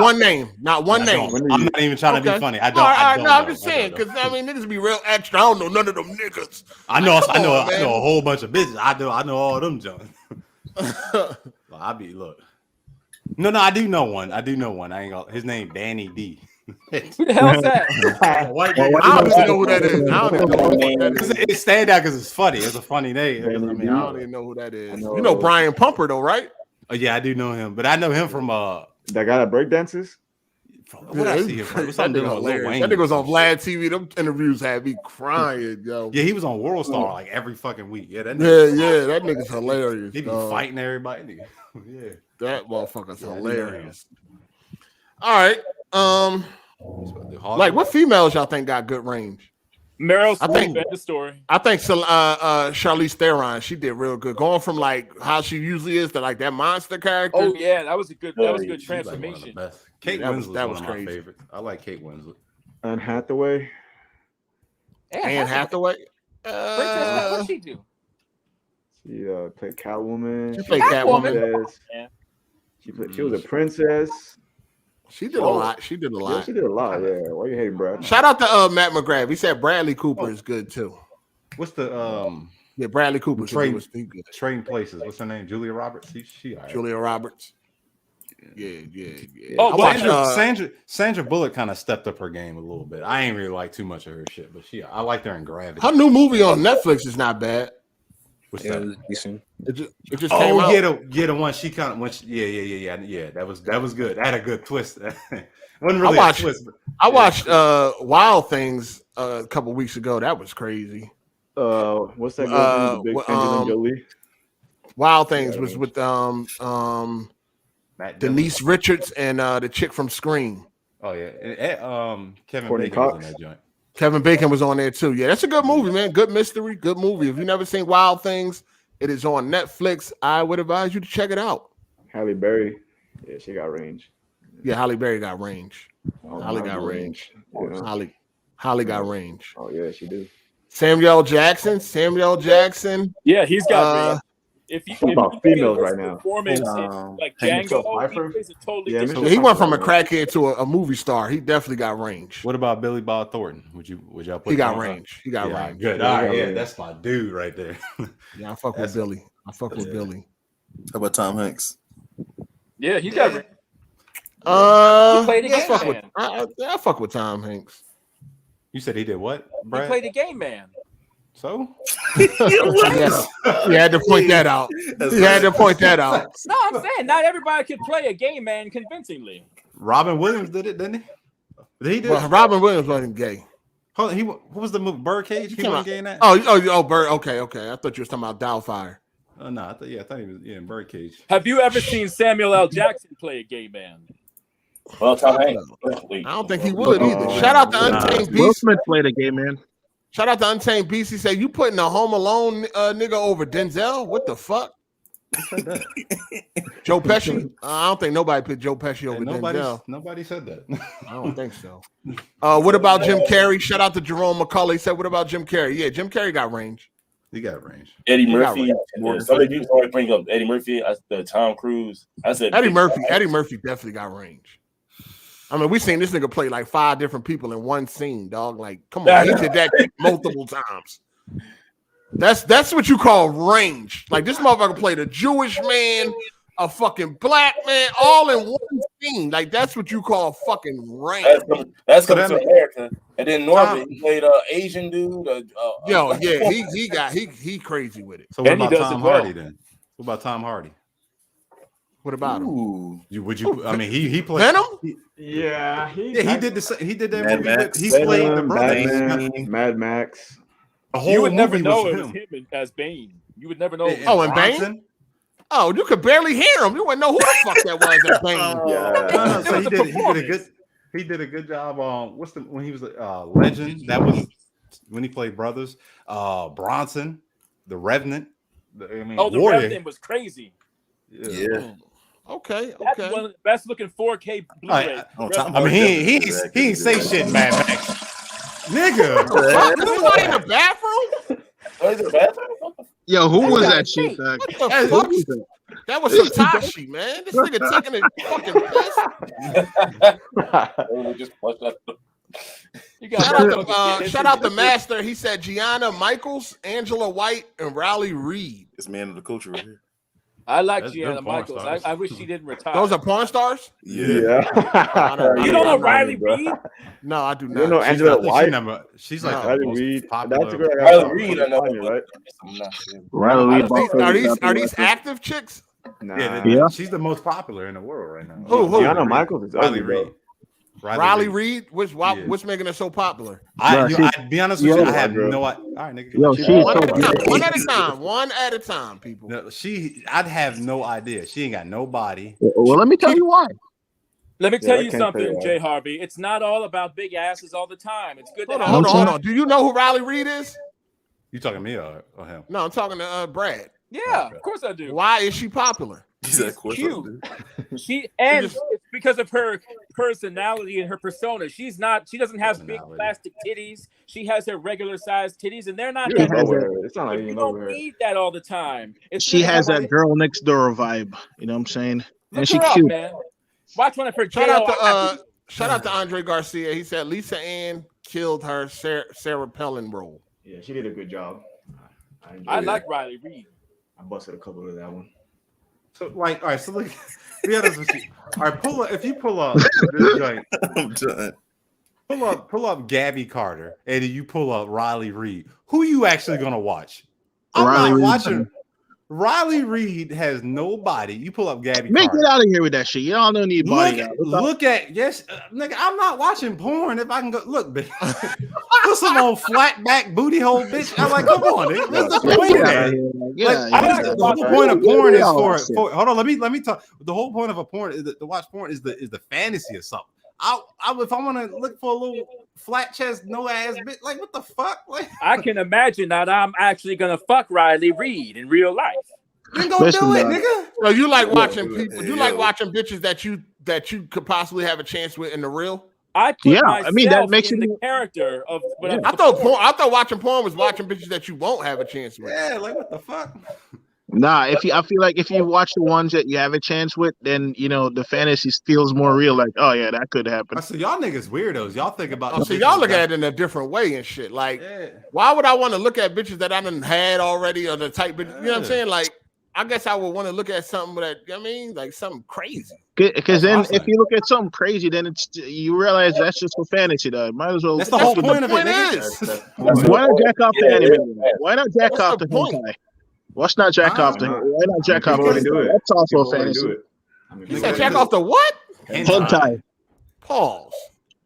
one name. Not one name. I'm not even trying to be funny. I don't. All right, no, I'm just saying because I mean niggas be real extra. I don't know none of them niggas. I know a whole bunch of bitches. I know all them junk. I be look. No, I do know one. I ain't gonna. His name Danny D. Who the hell's that? I don't even know who that is. I don't even know who that is. It stand out because it's funny. It's a funny name. I don't even know who that is. You know Brian Pumper though, right? Oh yeah, I do know him, but I know him from that guy that break dances. What I see him from? That nigga was on Vlad TV. Them interviews had me crying, yo. Yeah, he was on World Star like every fucking week. Yeah, that nigga's hilarious. He be fighting everybody. Yeah, that motherfucker's hilarious. All right, like what females y'all think got good range? Meryl Streep, the story. I think Charlize Theron, she did real good. Going from like how she usually is to like that monster character. Oh yeah, that was a good transformation. Like Kate Winslet was one of my favorites. I like Kate Winslet. Anne Hathaway. Anne Hathaway. What'd she do? She played Catwoman. She played Catwoman. Yeah. She was a princess. She did a lot. She did a lot. Yeah, she did a lot. Yeah. Why you hating, Brad? Shout out to Matt McGrath. He said Bradley Cooper is good too. What's the Yeah, Bradley Cooper. Trading Places. What's her name? Julia Roberts. She Julia Roberts. Yeah. Oh, Sandra Bullock kind of stepped up her game a little bit. I ain't really like too much of her shit, but I liked her in Gravity. Her new movie on Netflix is not bad. What's that? It just came out. The one she kind of went. Yeah. That was good. That had a good twist. Wasn't really a twist. I watched Wild Things a couple weeks ago. That was crazy. What's that? The big Angelina Jolie. Wild Things was with Denise Richards and the chick from Scream. Oh yeah, Kevin Bacon was in that joint. Kevin Bacon was on there too. Yeah, that's a good movie, man. Good mystery, good movie. If you've never seen Wild Things, it is on Netflix. I would advise you to check it out. Halle Berry, yeah, she got range. Yeah, Halle Berry got range. Halle got range. Halle got range. Oh yeah, she did. Samuel Jackson. Yeah, he's got range. If you about females right now. performance like Django, he plays a totally different. He went from a crackhead to a movie star. He definitely got range. What about Billy Bob Thornton? Would y'all put? He got range. He got range. Good. All right, yeah, that's my dude right there. Yeah, I fuck with Billy. With Billy. How about Tom Hanks? Yeah, he got range. I fuck with Tom Hanks. You said he did what, Brad? He played a game man. So? Yes. He had to point that out. He had to point that out. No, I'm saying not everybody could play a game man convincingly. Robin Williams did it, didn't he? Did he do it? Robin Williams wasn't gay. Hold on, what was the movie? Birdcage? He wasn't gay in that? Oh, Bird. Okay. I thought you were talking about Doubtfire. No, I thought he was in Birdcage. Have you ever seen Samuel L. Jackson play a gay man? Well, Tom Hanks. I don't think he would either. Shout out to Untamed Beast. Will Smith played a gay man. Shout out to Untamed Beast. He said, "You putting a Home Alone nigga over Denzel? What the fuck?" Joe Pesci. I don't think nobody put Joe Pesci over Denzel. Nobody said that. I don't think so. What about Jim Carrey? Shout out to Jerome McCullough. He said, "What about Jim Carrey?" Yeah, Jim Carrey got range. He got range. Eddie Murphy. Some of you always bring up Eddie Murphy. The Tom Cruise. I said Eddie Murphy. Eddie Murphy definitely got range. I mean, we seen this nigga play like 5 different people in one scene, dog. Like, come on, he did that multiple times. That's what you call range. Like, this motherfucker played a Jewish man, a fucking black man, all in one scene. Like, that's what you call fucking range. That's coming to America. And then Norbit, he played Asian dude. He crazy with it. So what about Tom Hardy then? What about Tom Hardy? What about him? I mean, he played Venom. He did that Mad movie. Max. He played the Batman, Mad Max. You would never know it was him as Bane. You would never know. And Bane. Oh, you could barely hear him. You wouldn't know who the fuck that was as Bane. So he did a good job on when he was Legend. That was when he played Brothers. Bronson, The Revenant. The Revenant was crazy. Yeah. Okay. That's one of the best looking 4K Blu-ray. I mean, he ain't say shit, Mad Max. Nigga. Was in the bathroom? Was in the bathroom? Yo, who was that shit? What the fuck? That was Satoshi, man. This nigga taking a fucking piss. Shout out to Master. He said Gianna Michaels, Angela White, and Riley Reid. This man of the culture right here. I like Gianna Michaels. I wish she didn't retire. Those are porn stars? Yeah. You don't know Riley Reid? No, I do not. You know Angela White? She's like Riley Reid. Popular. Riley Reid, I know, right? Riley Reid. Are these active chicks? Nah. Yeah, she's the most popular in the world right now. Who? Gianna Michaels is ugly, bro. Riley Reid? What's making her so popular? I'd be honest with you, I have no idea. All right, nigga. Yo, One at a time, people. No, I'd have no idea. She ain't got no body. Well, let me tell you why. Let me tell you something, Jay Harvey. It's not all about big asses all the time. It's good to have. Hold on. Do you know who Riley Reid is? You talking to me or him? No, I'm talking to Brad. Yeah, of course I do. Why is she popular? She's cute. It's because of her personality and her persona. She doesn't have big plastic titties. She has her regular sized titties, and they're not. It's not like you don't need that all the time. She has that girl next door vibe. You know what I'm saying? And she's cute. Man. Watch one of her. Shout out to Andre Garcia. He said Lisa Ann killed her Sarah Palin role. Yeah, she did a good job. I like Riley Reid. I busted a couple of that one. So, like, all right, so look, be honest with you. All right, if you pull up this joint, I'm done. Pull up Gabby Carter, and then you pull up Riley Reid. Who you actually gonna watch? I'm not watching. Riley Reid has no body. You pull up Gabby Man, Carter. get out of here with that shit. Y'all don't need body. Look at nigga. I'm not watching porn. If I can go look, bitch. Put some old flat back booty hole, bitch. I'm like, come on, nigga. What's the point there? The whole point of porn is for hold on. Let me talk. The whole point of a porn is to watch porn is the fantasy of something. If I want to look for a little flat chest, no ass bitch, like what the fuck? Like, I can imagine that I'm actually gonna fuck Riley Reid in real life. Then go do it, nigga. So you like watching people? You like watching bitches that you could possibly have a chance with in the real? I put myself that makes in it the character of. I thought watching porn was watching bitches that you won't have a chance with. Yeah, like what the fuck? Nah, I feel like if you watch the ones that you have a chance with, then the fantasy feels more real. Like, oh yeah, that could happen. So y'all niggas weirdos. Y'all think about. So y'all look at it in a different way and shit. Like, why would I want to look at bitches that I done had already, or the type bitch? You know what I'm saying? Like, I guess I would want to look at something that like something crazy. Because then, if you look at something crazy, then you realize that's just for fantasy, though. Might as well. That's the whole point of it. Why not jack off the anime? Why not jack off the hentai? What's not jack off the? Why not jack off the? That's also a fantasy. You said jack off the what? Hentai. Pause.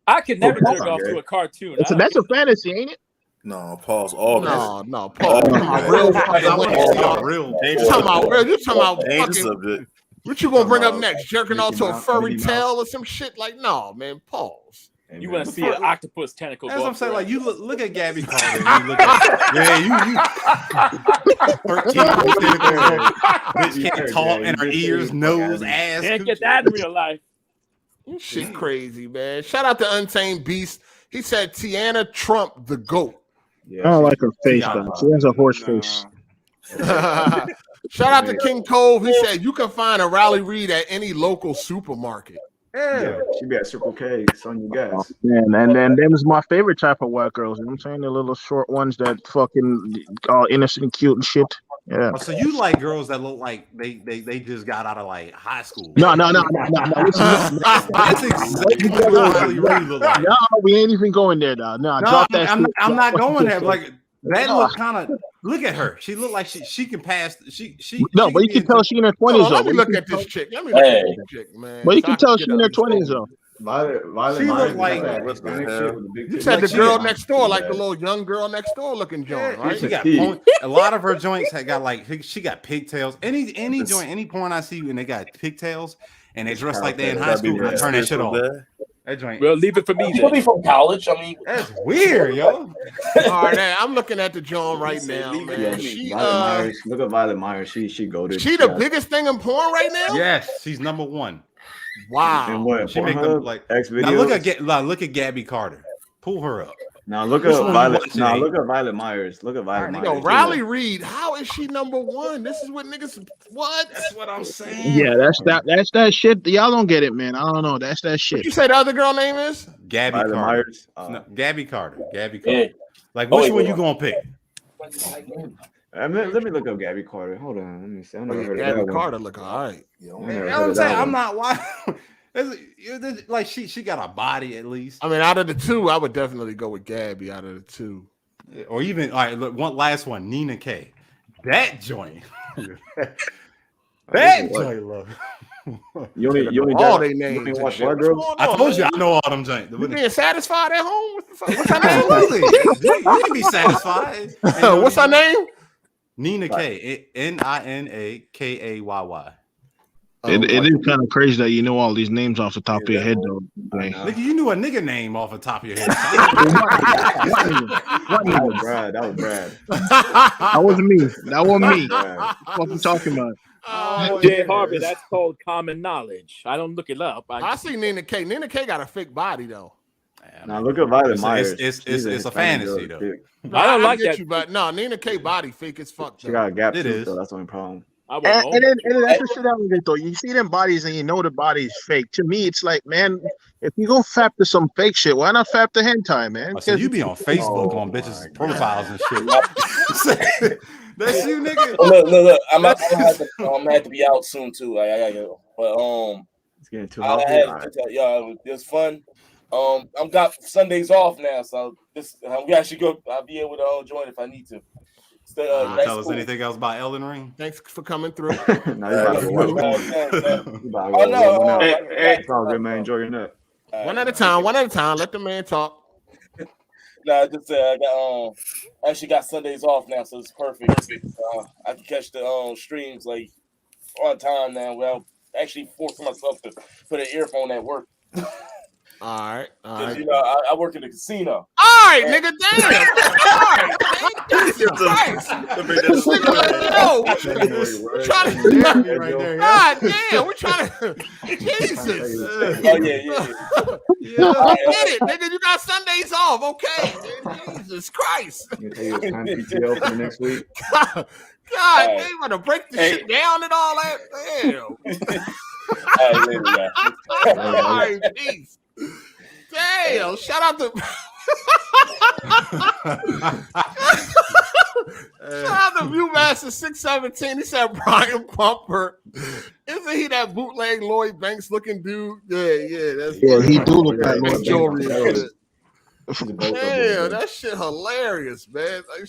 I could never jerk off to a cartoon. That's a fantasy, ain't it? No, pause. All no, pause. Real fucking real. You talking about You talking about fucking subject. What you gonna bring up next? Jerking off to a furry tail or some shit? Like, no, man. Pause. You want to see an octopus tentacle? That's what I'm saying. Like, you look at Gabby Carter. You look at, you 13 tentacles. Bitch can't talk in her ears, nose, ass. Can't get that in real life. Shit crazy, man. Shout out to Untamed Beast. He said Tiana Trump the GOAT. Yeah, I don't like her face, though. She has a horse face. Shout out to King Cove. He said you can find a Riley Reid at any local supermarket. Yeah, she be at Circle K, on you guys. Oh, man, and then them is my favorite type of white girls. You know what I'm saying? The little short ones that fucking all innocent and cute and shit. Yeah. So you like girls that look like they just got out of like high school? No. That's exactly what Riley Reid look like. No, we ain't even going there, though. No, drop that. I'm not going there. Like that look kind of. Look at her. She look like she can pass. She. No, but you can tell she in her 20s. Let me look at this chick. Let me look at this chick, man. But you can tell she in her 20s though. Violet she look like you said the girl next door, like the little young girl next door looking joint, right? She got a lot of her joints had got like she got pigtails. Any joint, any porn I see and they got pigtails and they dress like they in high school, I turn that shit off. That joint. Well, leave it for me. She'll be from college. I mean, that's weird, yo. All right, I'm looking at the joint right now, man. She look at Violet Myers. She goated. She the biggest thing in porn right now. Yes, she's number one. Wow. And what? She make them like X videos. Now look at Gabby Carter. Pull her up. Now look at Violet. Now look at Violet Myers. Look at Violet Myers. Yo, Riley Reid, how is she number one? This is what niggas. What? That's what I'm saying. Yeah, that's that shit. Y'all don't get it, man. I don't know. That's that shit. What you say the other girl name is? Gabby Violet Carter. Myers. No, Gabby Carter. Gabby Carter. Like which one you gonna pick? Let me look up Gabby Carter. Hold on. Let me see. I never heard Gabby of that Carter one. look all right. I'm saying I'm not wild. Like she got a body at least. I mean, out of the two, I would definitely go with Gabby. Out of the two, or even all right. Look, one last one, Nina K. That joint. That joint. Love. You only all they names. Watch White Girls? I told you I know all them joints. You being satisfied at home? What's her name? You can be satisfied. What's her name? Nina K. NinaKayy. It is kind of crazy that you know all these names off the top of your head, though. Nigga, you knew a nigga name off the top of your head. That was Brad. That wasn't me. That wasn't me. What you talking about? Jay Harvey, that's called common knowledge. I don't look it up. I see Nina K. Nina K got a fake body though. Now look at Violet Myers. It's a fantasy though. I don't like that. But no, Nina K. body fake as fuck. She got a gap tooth, though. That's the only problem. And then that's the shit I don't get though. You see them bodies and you know the body's fake. To me, it's like, man, if you go fap to some fake shit, why not fap to hentai, man? So you be on Facebook on bitches' profiles and shit. That's you, nigga. Look. I'm gonna have to be out soon too. I gotta go. But it's getting too hot. Y'all, it was fun. I'm got Sundays off now, so we actually go. I'll be able to join if I need to. Tell us anything else about Elden Ring. Thanks for coming through. It's all good, man. Enjoy your nut. One at a time. Let the man talk. I just I got actually got Sundays off now, so it's perfect. I can catch the streams like on time now without actually forcing myself to put an earphone at work. All right. You know, I work in the casino. All right, nigga, damn. All right, Jesus Christ. God damn, we're trying to. Jesus. Oh yeah. I get it, nigga. You got Sundays off, okay? Jesus Christ. You take your time PTO for the next week. God, they want to break the shit down and all that. Damn. All right, later, guys. All right, peace. Damn, shout out to shout out to Viewmaster 617. He said Brian Pumper. Isn't he that bootleg Lloyd Banks looking dude? Yeah, that's he do look like Lloyd Lloyd Banks. Banks. Damn, that shit hilarious, man. Like,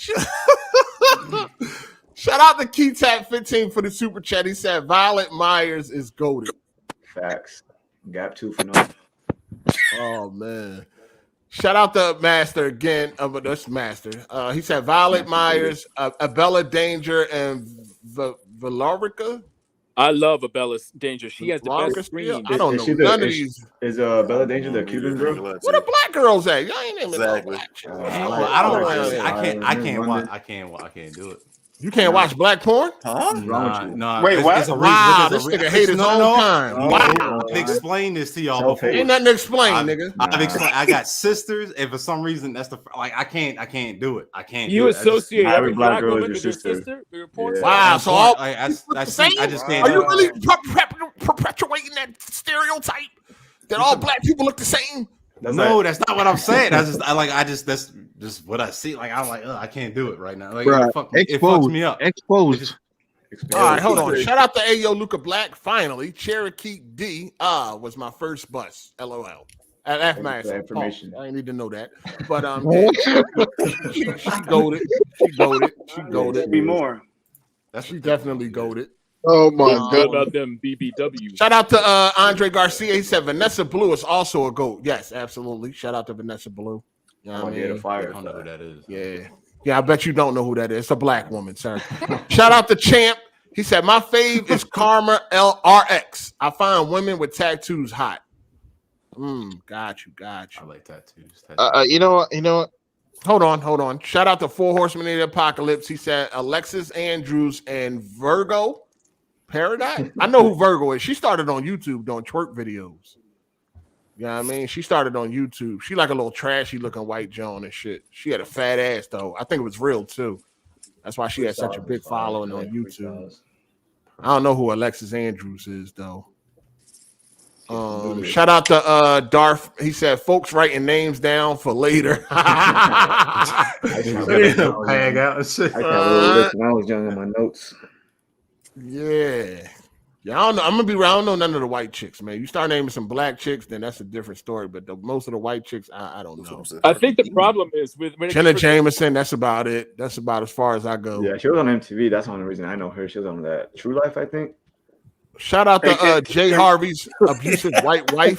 shout out to KeyTap15 for the super chat. He said Violet Myers is goated. Facts. Gap 2 for nothing. Oh man. Shout out to Master again. This Master. He said Violet Myers, Abella Danger, and Valorica. I love Abella Danger. She has the best scream. I don't know none of these. Is Bella Danger the Cuban girl? Where the black girls at? Y'all ain't naming no black chicks. I can't do it. You can't watch black porn? Nah. Wait, what? Wow, this nigga hate his own kind. Wow. I've explained this to y'all before. Ain't nothing to explain, nigga. I've explained. I got sisters, and for some reason, that's I can't do it. I can't. You associate every black girl woman is with your your sister. sister? Wow, so all I just are can't. you really perpetuating that stereotype that all black people look the same? That's not what I'm saying. That's just what I see. Like I'm like, I can't do it right now. Like it fucks me up. Exposed. All right, hold on. Shout out to Ayo Luca Black. Finally, Cherokee D was my first bus. LOL. At Master. Information. I need to know that. But she goaded. She goaded. Be more. She definitely goaded. Oh my What god. about them BBW? Shout out to Andre Garcia. He saat Vanessa Blue is also a GOAT. Yes, absolutely. Shout out to Vanessa Blue. You know what I mean? I don't know who that is. Yeah, I bet you don't know who that is. It's a black woman, sir. Shout out to Champ. He said, my fave is Karma LRX. I find women with tattoos hot. Got you. I like tattoos. You know what? Hold on. Shout out to Four Horsemen of the Apocalypse. He said Alexis Andrews and Virgo Paradise. I know who Virgo is. She started on YouTube doing twerk videos. You know what I mean? She started on YouTube. She like a little trashy looking white Joan and shit. She had a fat ass though. I think it was real too. That's why she had such a big following on YouTube. I don't know who Alexis Andrews is though. Shout out to Darth. He said, folks writing names down for later. I was young in my notes. Yeah, I don't know. I'm gonna be real. I don't know none of the white chicks, man. You start naming some black chicks, then that's a different story. But most of the white chicks, I don't know. I think the problem is with Jenna Jameson. That's about it. That's about as far as I go. Yeah, she was on MTV. That's the only reason I know her. She was on that True Life, I think. Shout out to Jay Harvey's abusive white wife.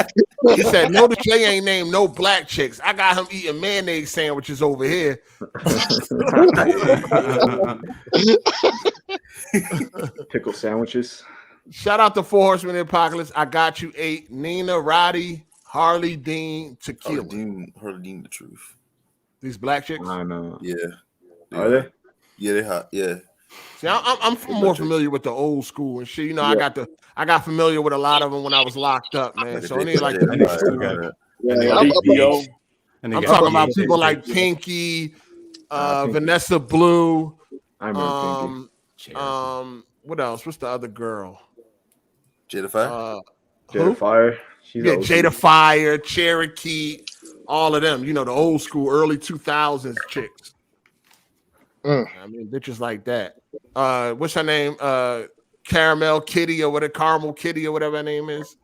He said, notice Jay ain't named no black chicks. I got him eating mayonnaise sandwiches over here. Pickle sandwiches. Shout out to Four Horsemen of the Apocalypse. I got you 8. Nina, Roddy, Harley Dean, Tequila. Harley Dean, the truth. These black chicks? I know. Yeah. Are they? Yeah, they hot. Yeah. See, I'm more familiar with the old school and shit. You know, I got familiar with a lot of them when I was locked up, man. So it ain't like the new school. I'm talking about people like Pinky, Vanessa Blue. I remember Pinky. What else? What's the other girl? Jada Fire. Jada Fire. Jada Fire, Cherokee, all of them. You know, the old school, early 2000s chicks. I mean, bitches like that. What's her name? Caramel Kitty or whatever, Caramel Kitty or whatever her name is.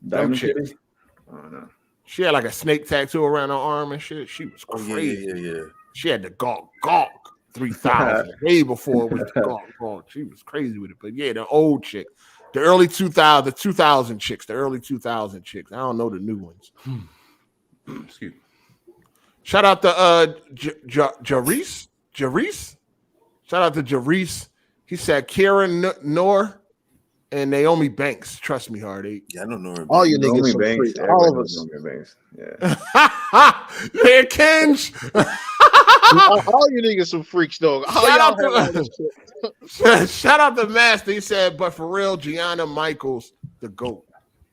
Diamond Kitty? I don't know. She had like a snake tattoo around her arm and shit. She was crazy. Yeah. She had the Gawk 3000 way before it was the Gawk. She was crazy with it. But yeah, the old chick, the early 2000 chicks, the early 2000 chicks. I don't know the new ones. Excuse me. Shout out to Jarice. Shout out to Jarice. He said Karen Noor and Naomi Banks. Trust me, Hard8. Yeah, I don't know her. All you niggas some freaks. All of us. Yeah. Yeah, Kenj. All you niggas some freaks, though. Shout out to Master. He said, but for real, Gianna Michaels, the GOAT.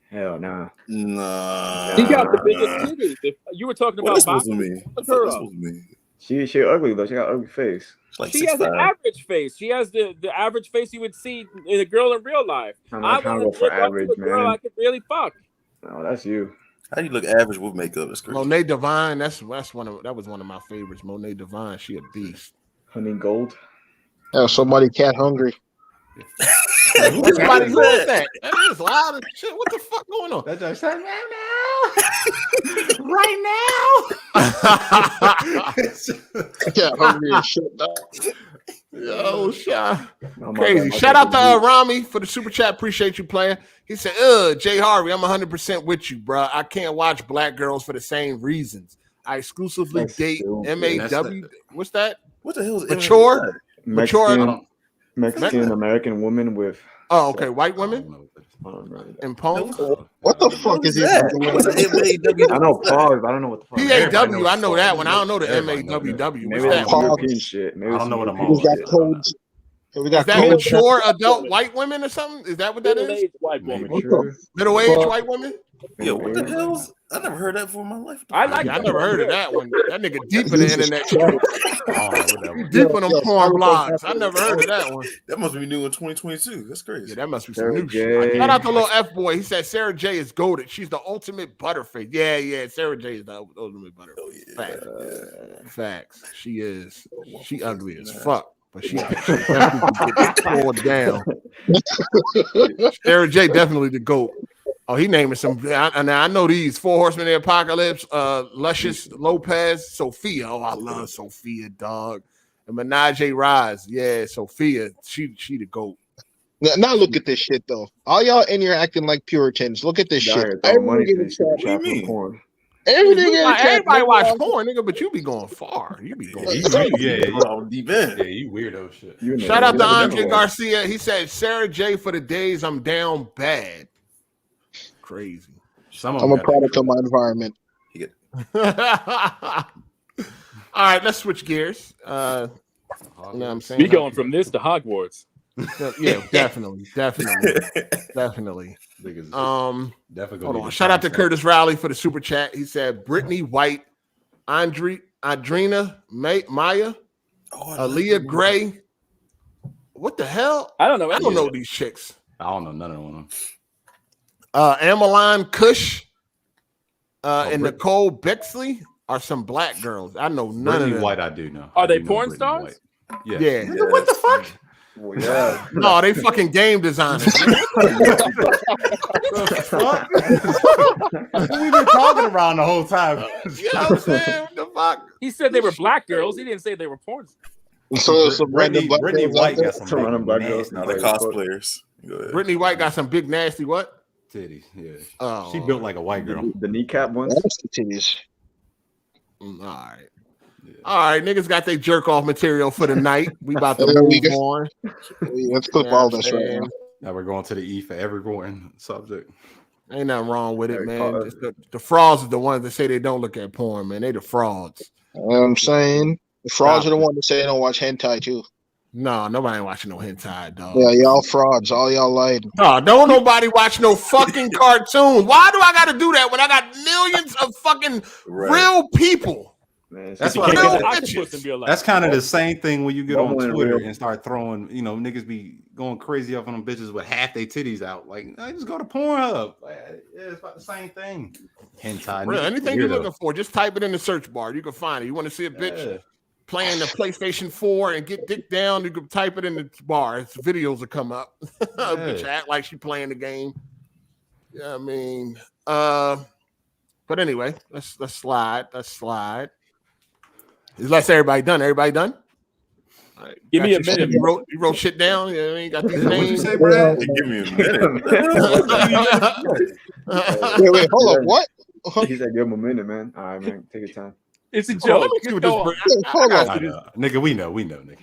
Hell nah. Nah. He got the biggest titties. You were talking about What's supposed to mean? She ugly though. She got an ugly face. Like she has an average face. She has the average face you would see in a girl in real life. I'm not trying to go for average, man. Girl I could really fuck. No, that's you. How do you look average with makeup? It's crazy. Monet Divine, that was one of my favorites. Monet Divine, she a beast. Honey Gold. Oh, somebody cat hungry. Who is that? That is loud as shit. What the fuck going on? That just said right now. Cat hungry as shit, dog. Yo, crazy. Shout out to Rami for the super chat. Appreciate you playing. He said, Jay Harvey, I'm 100% with you, bro. I can't watch black girls for the same reasons. I exclusively date MAW. What's that? What the hell is mature? Mexican American woman with. Oh, okay. White women? And Pong? What the fuck is this? I know Pause, but I don't know what the fuck. PAW, I know that one. I don't know the MAWW. What's that? European shit. Maybe I don't know what I'm on. We got codes. Is that mature adult white women or something? Is that what that is? Middle-aged white woman. Middle-aged white women? Yo, what the hell? I never heard that before in my life. I never heard of that one. That nigga deep in the internet. Deep in them porn blogs. I never heard of that one. That must be new in 2022. That's crazy. Yeah, that must be some new shit. Shout out to little F boy. He said Sarah J is goated. She's the ultimate butterface. Yeah. Sarah J is the ultimate butterface. Facts. She is. She ugly as fuck. But she definitely gets pulled down. Sarah J definitely the GOAT. Oh, he naming some. I know these 4 Horsemen of the Apocalypse. Luscious Lopez, Sophia. Oh, I love Sophia, dog. And Menage Rise. Yeah, Sophia. She the GOAT. Now look at this shit though. All y'all in here acting like Puritans. Look at this shit. Everybody watch porn, nigga, but you be going far. You be going deep in. Yeah, you weirdo shit. Shout out to Andre Garcia. He said Sarah J for the days I'm down bad. Crazy. I'm a product of my environment. All right, let's switch gears. You know what I'm saying? We going from this to Hogwarts. Yeah, definitely. Hold on. Shout out to Curtis Rowley for the super chat. He said Brittany White, Adrena Maya, Aaliyah Gray. What the hell? I don't know. I don't know these chicks. I don't know none of them. Amaline Kush and Nicole Bexley are some black girls. I know none of them. White, I do know. Are they porn stars? Yeah. What the fuck? Well, yeah. No, they fucking game designers. We've been talking around the whole time. You know what I'm saying? What the fuck? He said they were black girls. He didn't say they were porn stars. So some Brittany White got some random black girls. No, they're cosplayers. Brittany White got some big nasty what? Titties, yeah. Oh, she built like a white girl. The kneecap ones. That's the titties. All right. Yeah. All right, niggas got their jerk off material for the night. We about to move on. Let's clip all this right now. Now we're going to the E for everyone subject. Ain't nothing wrong with it, man. The frauds are the ones that say they don't look at porn, man. They the frauds. You know what I'm saying? The frauds are the ones that say they don't watch hentai too. No, nobody ain't watching no hentai, dog. Yeah, y'all frauds. All y'all lied. No, don't nobody watch no fucking cartoons. Why do I got to do that when I got millions of fucking real people? Man, that's what that's kind of the same thing when you get on Twitter and start throwing, niggas be going crazy up on them bitches with half their titties out. Like, just go to Pornhub. Like, yeah, it's about the same thing. Hentai. Really, anything you're looking for, just type it in the search bar. You can find it. You want to see a bitch playing the PlayStation 4 and get dick down, you can type it in the bar. Its videos will come up. Bitch act like she playing the game. Yeah, I mean, but anyway, let's slide. Unless everybody done. Everybody done? Right. Give me a minute. You wrote shit down. You know what I mean? Got these names. What'd you say, Brad? Give me a minute. Wait, hold up. What? He said, "Give him a minute, man." All right, man. Take your time. It's a joke. Nigga, we know, nigga.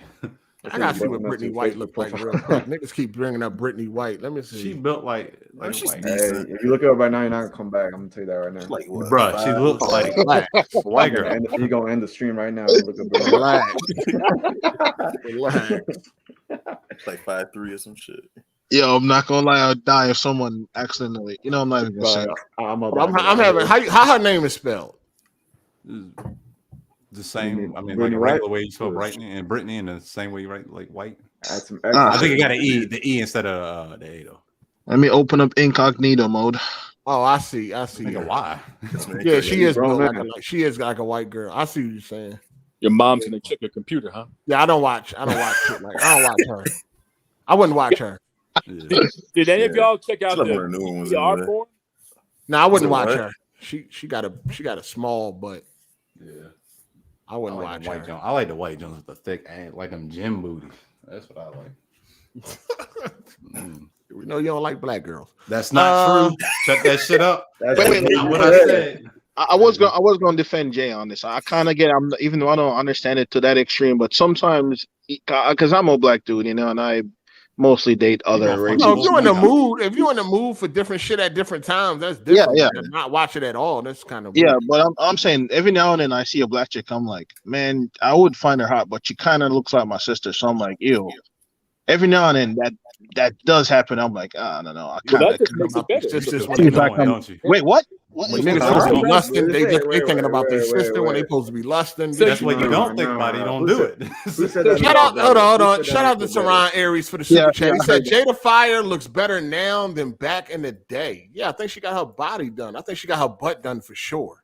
I gotta see what Brittany White looked like real quick. Niggas keep bringing up Brittany White. Let me see. She built like she's decent. If you look at her right now, you're not gonna come back. I'm gonna tell you that right now. Like what? Bruh, she looks like a white girl. And you're gonna end the stream right now. Look at Brittany. Relax. Like 5'3" or some shit. Yo, I'm not gonna lie. I'll die if someone accidentally. I'm not even gonna say. I'm having how her name is spelled. The same. I mean, like Brittany a regular White? way you spell Brittany and Brittany, and the same way you write like white. Add some I think it got an E, the E instead of the A though. Let me open up incognito mode. Oh, I see. Nigga, why? Yeah, she is built she is like a white girl. I see what you're saying. Your mom's gonna check your computer, huh? Yeah, I don't watch shit like I don't watch her. I wouldn't watch her. Did any of y'all check out the VR porn? No, I wouldn't watch her. She got a small butt. Yeah. I wouldn't watch white her. Jones. I like the white Jones with the thick, like them gym booties. That's what I like. We know you don't like black girls. That's not true. Shut that shit up. Wait, what I said. I was going to defend Jay on this. I kind of get. Even though I don't understand it to that extreme, but sometimes because I'm a black dude, and I mostly date other races. No, if you're in the mood for different shit at different times, that's different. Yeah. Not watch it at all. That's kind of weird. Yeah, but I'm saying every now and then I see a black chick, I'm like, man, I would find her hot, but she kind of looks like my sister, so I'm like, ew. Every now and then that does happen. I'm like, I don't know. That just makes it better. Wait, what? When niggas supposed to be lusting, they thinking about their sister when they supposed to be lusting. That's what you don't think about it. You don't do it. Hold on. Shout out to Saran Aries for the super chat. He said Jada Fire looks better now than back in the day. Yeah, I think she got her body done. I think she got her butt done for sure.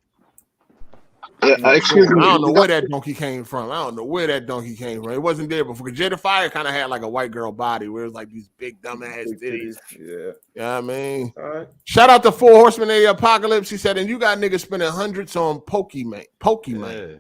Excuse me. I don't know where that donkey came from. It wasn't there before. Jada Fire kind of had like a white girl body where it was like these big dumbass titties. Yeah. You know what I mean? All right. Shout out to 4 Horsemen of the Apocalypse. He said, and you got niggas spending hundreds on Pokemon. Yeah.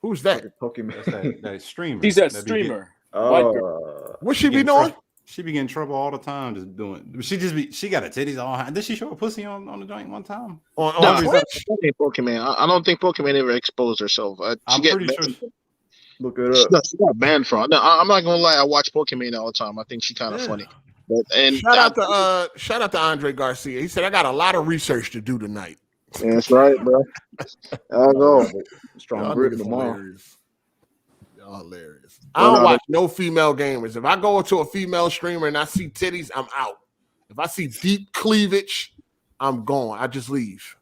Who's that? Pokemon. That streamer. He's that streamer. White girl. What she be doing? She be getting trouble all the time. She got her titties all. Did she show a pussy on the joint one time? On Twitch? Pokemon. I don't think Pokemon ever exposed herself. I'm pretty sure. Look it up. She got banned from. No, I'm not gonna lie. I watch Pokemon all the time. I think she kind of funny. Shout out to Andre Garcia. He said, I got a lot of research to do tonight. Yeah, that's right, bro. I'll go. Strong grip tomorrow. Hilarious. I don't watch no female gamers. If I go to a female streamer and I see titties, I'm out. If I see deep cleavage, I'm gone. I just leave.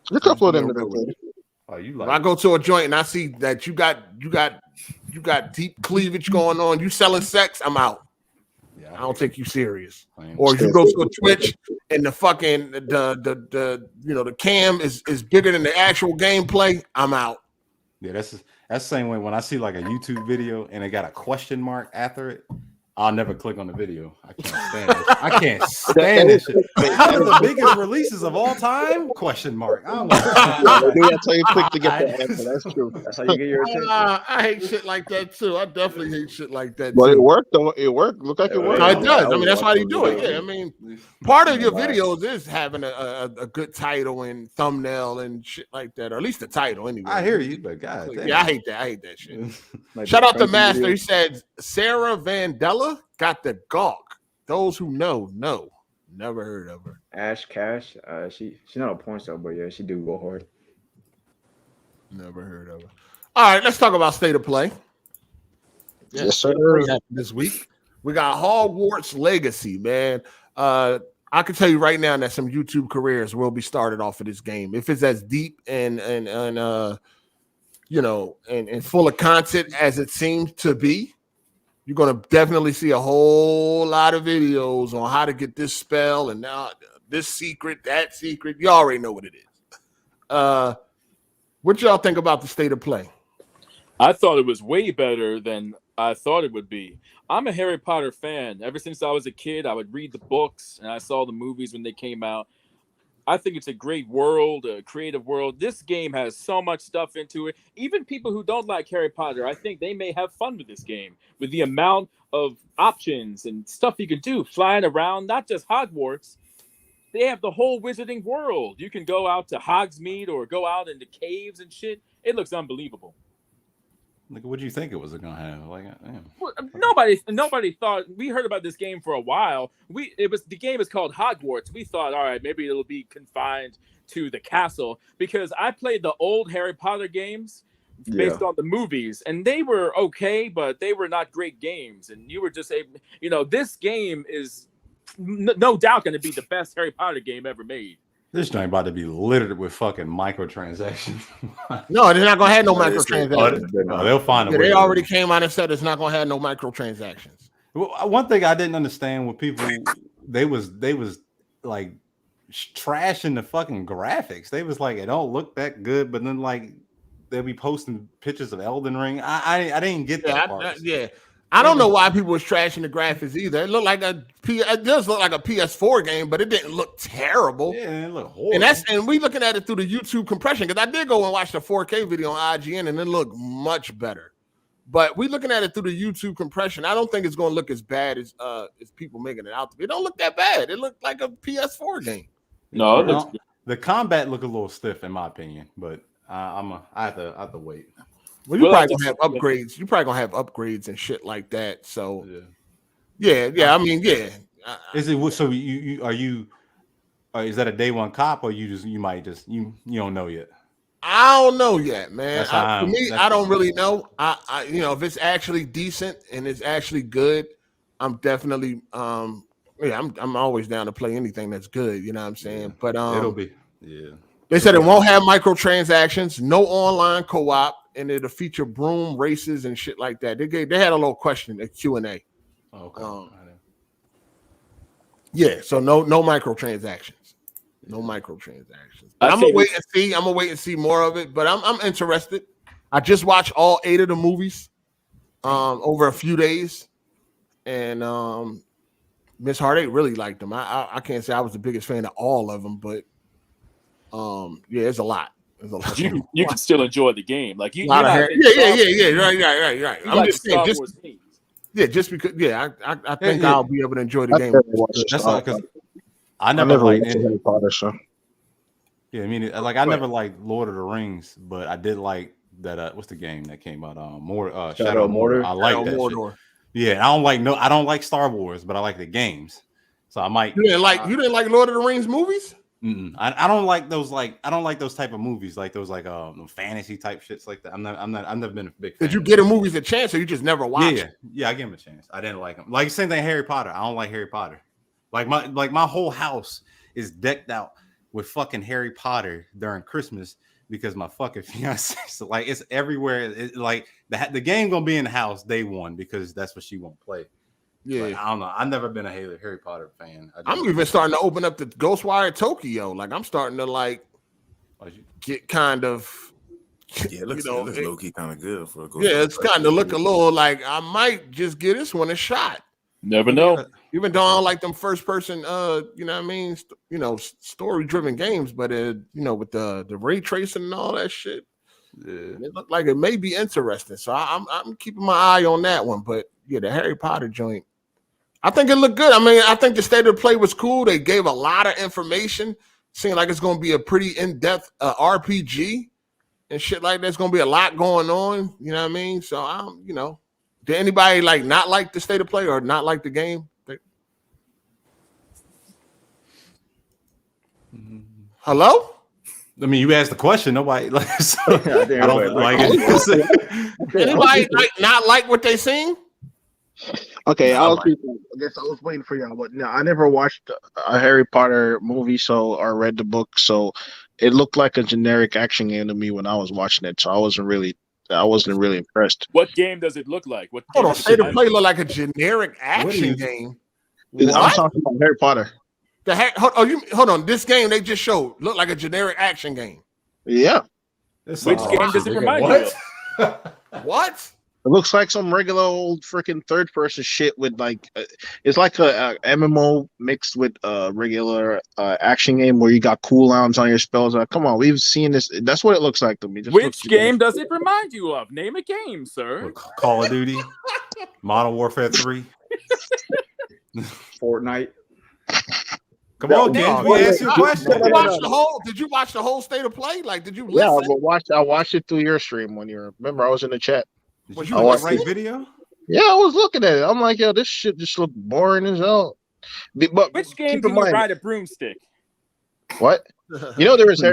There's a couple of them that if I go to a joint and I see that you got deep cleavage going on, you selling sex, I'm out. Yeah, I don't take you serious. Or if you go to a Twitch and the fucking the cam is bigger than the actual gameplay, I'm out. Yeah, that's the same way when I see like a YouTube video and it got a question mark after it, I'll never click on the video. I can't stand it. I can't stand this shit. One of the biggest releases of all time? Question mark. I'm like, that's how you click to get the answer. That's true. That's how you get your attention. I hate shit like that too. I definitely hate shit like that. But it worked though. It worked. Look like it worked. No, it does. I mean, that's why you do it. Yeah, I mean, part of your videos is having a good title and thumbnail and shit like that, or at least the title anyway. I hear you, but God, yeah, I hate that shit. Shout out to Master. He said Sarah Vandella got the gawk. Those who know. Never heard of her. Ash Cash. She's not a porn star, but yeah, she do go hard. Never heard of her. All right, let's talk about State of Play. Yes, sir. This week we got Hogwarts Legacy, man. I can tell you right now that some YouTube careers will be started off of this game if it's as deep and full of content as it seems to be. You're going to definitely see a whole lot of videos on how to get this spell and now this secret, that secret. You already know what it is. What y'all think about the State of Play? I thought it was way better than I thought it would be. I'm a Harry Potter fan. Ever since I was a kid, I would read the books and I saw the movies when they came out. I think it's a great world, a creative world. This game has so much stuff into it. Even people who don't like Harry Potter, I think they may have fun with this game, with the amount of options and stuff you can do, flying around, not just Hogwarts. They have the whole wizarding world. You can go out to Hogsmeade or go out into caves and shit. It looks unbelievable. Like, what do you think it was gonna have? Like, well, nobody thought. We heard about this game for a while. The game is called Hogwarts. We thought, all right, maybe it'll be confined to the castle, because I played the old Harry Potter games based on the movies, and they were okay, but they were not great games. And you were just able, this game is no doubt going to be the best Harry Potter game ever made. This joint about to be littered with fucking microtransactions. No, they're not gonna have no No, they said- microtransactions. They'll find a way. They already came out and said it's not gonna have no microtransactions. Well, one thing I didn't understand with people, they was like trashing the fucking graphics. They was like, it don't look that good, but then like they'll be posting pictures of Elden Ring. I didn't get that part. I don't know why people was trashing the graphics either. It looked like it does look like a PS4 game, but it didn't look terrible. Yeah, it looked horrible. And we looking at it through the YouTube compression, because I did go and watch the 4K video on IGN and it looked much better. But we looking at it through the YouTube compression. I don't think it's going to look as bad as people making it out to be. It don't look that bad. It looked like a PS4 game. No, it looks good. The combat look a little stiff in my opinion, but I have to wait. Well, you probably gonna have upgrades. You probably gonna have upgrades and shit like that. So, yeah. I mean, yeah. Is it so? You are you? Is that a day one cop, or you don't know yet? I don't know yet, man. For me, I don't really know. I if it's actually decent and it's actually good, I'm definitely I'm always down to play anything that's good. You know what I'm saying? But it'll be They said it won't have microtransactions, no online co-op, and it'll feature broom races and shit like that. They had a little question at Q&A. Okay. Yeah, so no microtransactions. No microtransactions. But I'm gonna wait and see. I'm gonna wait and see more of it. But I'm interested. I just watched all 8 of the movies over a few days, and Miss Heart8 really liked them. I can't say I was the biggest fan of all of them, but yeah, it's a lot. There's a lot. You can still enjoy the game, like you. Right. I'm just saying, just because. Yeah, I think I'll be able to enjoy the game. That's all because I never liked Harry Potter, so. Yeah, I mean, like I never liked Lord of the Rings, but I did like that. What's the game that came out? Shadow of Mordor. I like that shit. Yeah, I don't like Star Wars, but I like the games. So I might. You didn't like Lord of the Rings movies? I don't like those. I don't like those type of movies, like those fantasy type shits like that. I've never been a big fan. Did you get a movies a chance, or you just never watched? Yeah, I gave him a chance. I didn't like them. Like same thing, Harry Potter. I don't like Harry Potter. Like my whole house is decked out with fucking Harry Potter during Christmas because my fucking fiance. So like it's everywhere. Like the game gonna be in the house day one because that's what she won't play. Yeah, like, I don't know. I've never been a Harry Potter fan. I'm even starting to open up the Ghostwire Tokyo. Like I'm starting to get kind of. Yeah, it looks low key kind of good for a Ghostwire. Yeah, it's kind of look a little like I might just give this one a shot. Never know. Even though I don't like them first person, you know what I mean, story driven games, but with the ray tracing and all that shit, it looked like it may be interesting. So I'm keeping my eye on that one. But yeah, the Harry Potter joint, I think it looked good. I mean, I think the state of the play was cool. They gave a lot of information. Seemed like it's going to be a pretty in-depth RPG and shit like that. There's going to be a lot going on. You know what I mean? So did anybody not like the state of play or not like the game? Hello? I mean, you asked the question. Nobody like. So, I don't like it. Anybody not like what they seen? Okay, I guess I was waiting for y'all, but no, I never watched a Harry Potter movie, or read the book, so it looked like a generic action game to me when I was watching it. So I wasn't really impressed. What game does it look like? Hold on, state of play look like a generic action game. I'm talking about Harry Potter. Hold on. This game they just showed looked like a generic action game. Yeah. Which game does it remind you of? What? It looks like some regular old freaking third person shit with it's like a MMO mixed with a regular action game where you got cooldowns on your spells. Come on, we've seen this. That's what it looks like to me. Which game does it remind you of? Name a game, sir. Call of Duty, Modern Warfare 3, Fortnite. Come on, kids. We asked you a question. Did you watch the whole state of play? Did you listen? Yeah, I watched it through your stream when you remember I was in the chat. Did you watch the video? Yeah, I was looking at it. I'm like, yo, this shit just looked boring as hell. But which game can you ride a broomstick? What? There was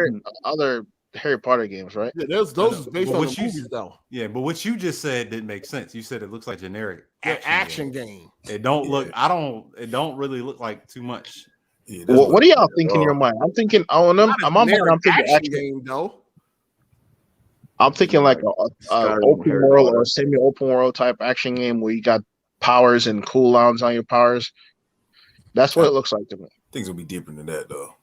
other Harry Potter games, right? Yeah, there's those based on the movies, though. Yeah, but what you just said didn't make sense. You said it looks like generic action game. It don't look. It don't really look like too much. Yeah, What do y'all think in your mind? I'm thinking on them. I'm on generic I'm thinking action action. game though. I'm thinking like a open world or semi-open world type action game where you got powers and cooldowns on your powers. That's what it looks like to me. Things will be deeper than that though.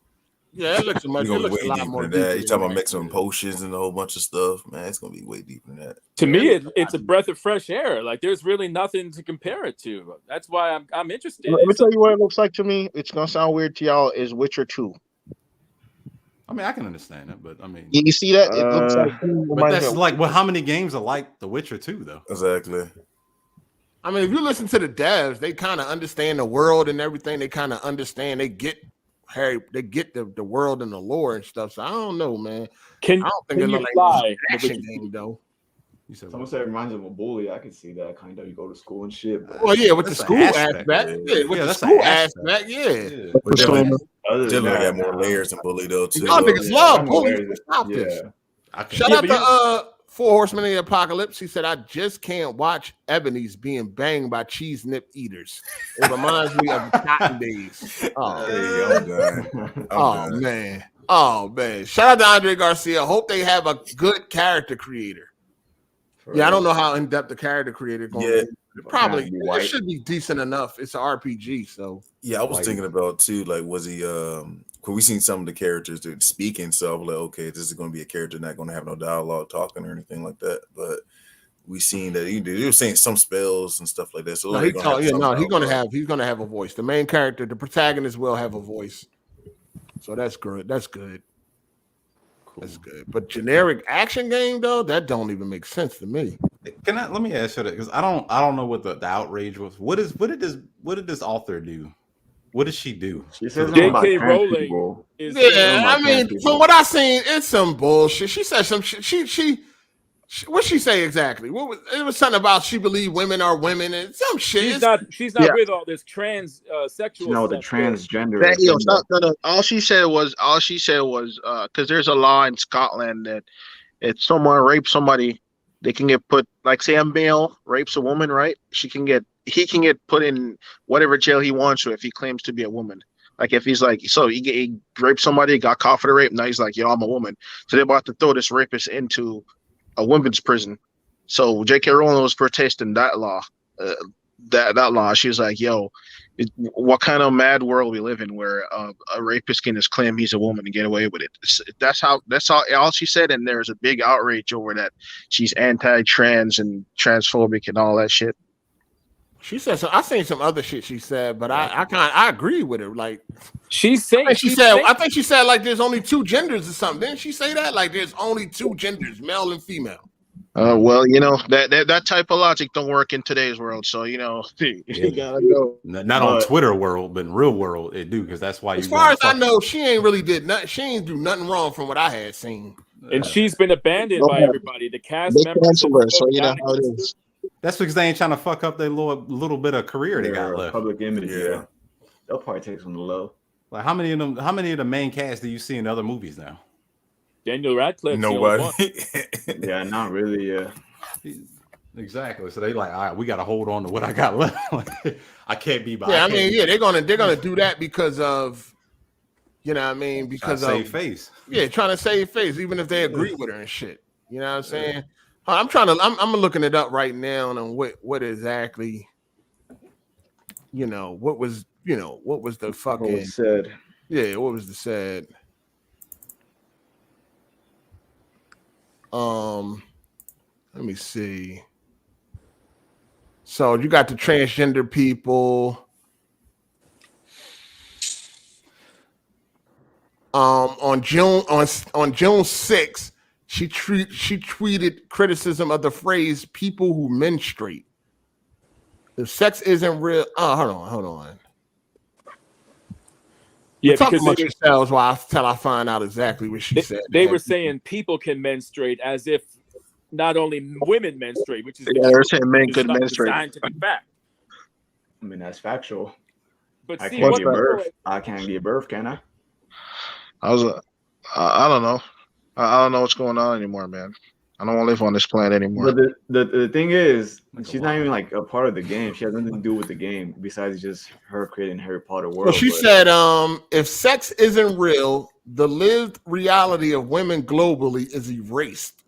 Yeah, it looks much. It looks a lot more than deeper that. You're talking than about mixing potions and a whole bunch of stuff, man. It's gonna be way deeper than that. To me, it's a breath of fresh air. Like there's really nothing to compare it to. That's why I'm interested. Let me tell you what it looks like to me. It's gonna sound weird to y'all. Is Witcher 2. I mean, I can understand it, but I mean, you see that? It looks like. But that's like, well, how many games are like The Witcher 2 though? Exactly. I mean, if you listen to the devs, they kind of understand the world and everything. They kind of understand. They get they get the world and the lore and stuff. So I don't know, man. I don't think it looks like an action game though. Someone said it reminds them of a bully. I can see that kind of. You go to school and shit. But well, yeah, with the school aspect. Yeah, with the school aspect, yeah. But definitely got more layers than bully though too. Y'all niggas love bully. Stop this. Shout out to Four Horsemen of the Apocalypse. He said, I just can't watch Ebony's being banged by cheese nip eaters. It reminds me of the cotton days. Oh, man. Oh, man. Shout out to Andre Garcia. Hope they have a good character creator. Yeah, I don't know how in-depth the character creator going to be. Probably. It should be decent enough. It's an RPG, so. Yeah, I was thinking about, too, like, was he... Because we seen some of the characters that speaking, so I was like, okay, this is going to be a character not going to have no dialogue talking or anything like that. But we seen that they were saying some spells and stuff like that. So no, he's going to have a voice. The main character, the protagonist, will have a voice. So that's good. That's good. Cool. That's good. But generic action game though, that don't even make sense to me. Let me ask you that because I don't know what the outrage was. What did this author do? What does she do? She says J.K. Rowling is. Yeah, I mean, from what I seen, it's some bullshit. She said some shit. She what she say exactly? It was something about she believed women are women and some shit. She's not with all this trans sexual. No, the transgender. All she said was because there's a law in Scotland that if someone rapes somebody, they can get put, like say a male rapes a woman, right? He can get put in whatever jail he wants to if he claims to be a woman. Like if he's like, so he raped somebody, got caught for the rape, now he's like, yo, I'm a woman. So they're about to throw this rapist into a women's prison. So J.K. Rowling was protesting that law. That law. She was like, yo, what kind of mad world we live in where a rapist can just claim he's a woman and get away with it? That's all she said. And there's a big outrage over that. She's anti-trans and transphobic and all that shit. She said so. I seen some other shit she said, but I agree with her. Like she's saying, I think she said like there's only two genders or something. Didn't she say that? Like there's only two genders, male and female. Well, you know that type of logic don't work in today's world. So you know, you gotta go. Not on Twitter world, but in real world it do because that's why. As far as I know, she ain't really did nothing. She ain't do nothing wrong from what I had seen. And she's been abandoned by everybody. The cast members. So you know how it is. That's because they ain't trying to fuck up their little bit of career they got left. Public image, yeah. They'll probably take some low. Like how many of the main cast do you see in other movies now? Daniel Radcliffe. Nobody. Yeah, not really. Yeah. Exactly. So they like, all right, we got to hold on to what I got left. I can't be. Yeah, I mean, yeah, they're gonna do that because of, you know, what I mean, because of save face. Yeah, trying to save face, even if they agree with her and shit. You know what I'm saying? I'm looking it up right now and what exactly, you know, what was the fucking what was said. Yeah, what was the said? Let me see. So you got the transgender people. On June 6th, she tweeted criticism of the phrase "people who menstruate." If sex isn't real, hold on. Yeah, talk amongst yourselves while I find out exactly what she said. They were saying people can menstruate as if not only women menstruate, which is they're saying men could menstruate. Scientific fact. I mean that's factual. But I can't give birth. I can't give birth, can I? I don't know. I don't know what's going on anymore, man. I don't want to live on this planet anymore. But the thing is, she's not even like a part of the game. She has nothing to do with the game besides just her creating Harry Potter world. Well, she said, if sex isn't real, the lived reality of women globally is erased.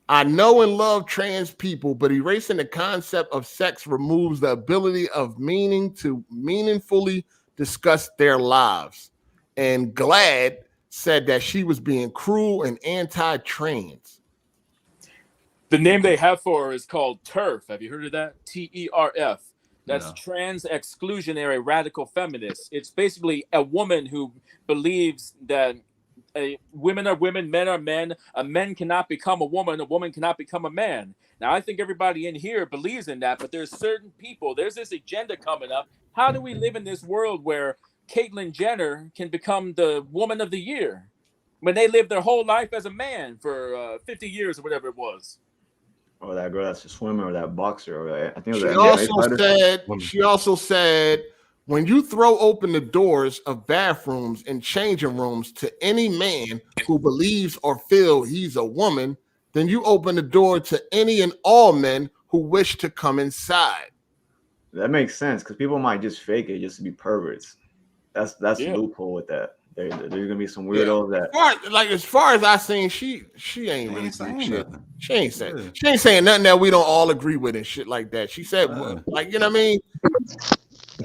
I know and love trans people, but erasing the concept of sex removes the ability of meaning to meaningfully discuss their lives. And Glad said that she was being cruel and anti-trans. The name they have for her is called TERF. Have you heard of that? TERF. That's trans exclusionary radical feminist. It's basically a woman who believes that women are women, men are men. A man cannot become a woman cannot become a man. Now, I think everybody in here believes in that, but there's certain people, there's this agenda coming up. How do we live in this world where Caitlyn Jenner can become the woman of the year when they lived their whole life as a man for 50 years or whatever it was? Or that girl that's a swimmer or that boxer. Or I think she also said, when you throw open the doors of bathrooms and changing rooms to any man who believes or feels he's a woman, then you open the door to any and all men who wish to come inside. That makes sense because people might just fake it just to be perverts. That's the loophole with that. There's gonna be some weirdos that as far as I seen, she ain't really saying shit. She ain't saying nothing that we don't all agree with and shit like that. She said, like, you know what I mean?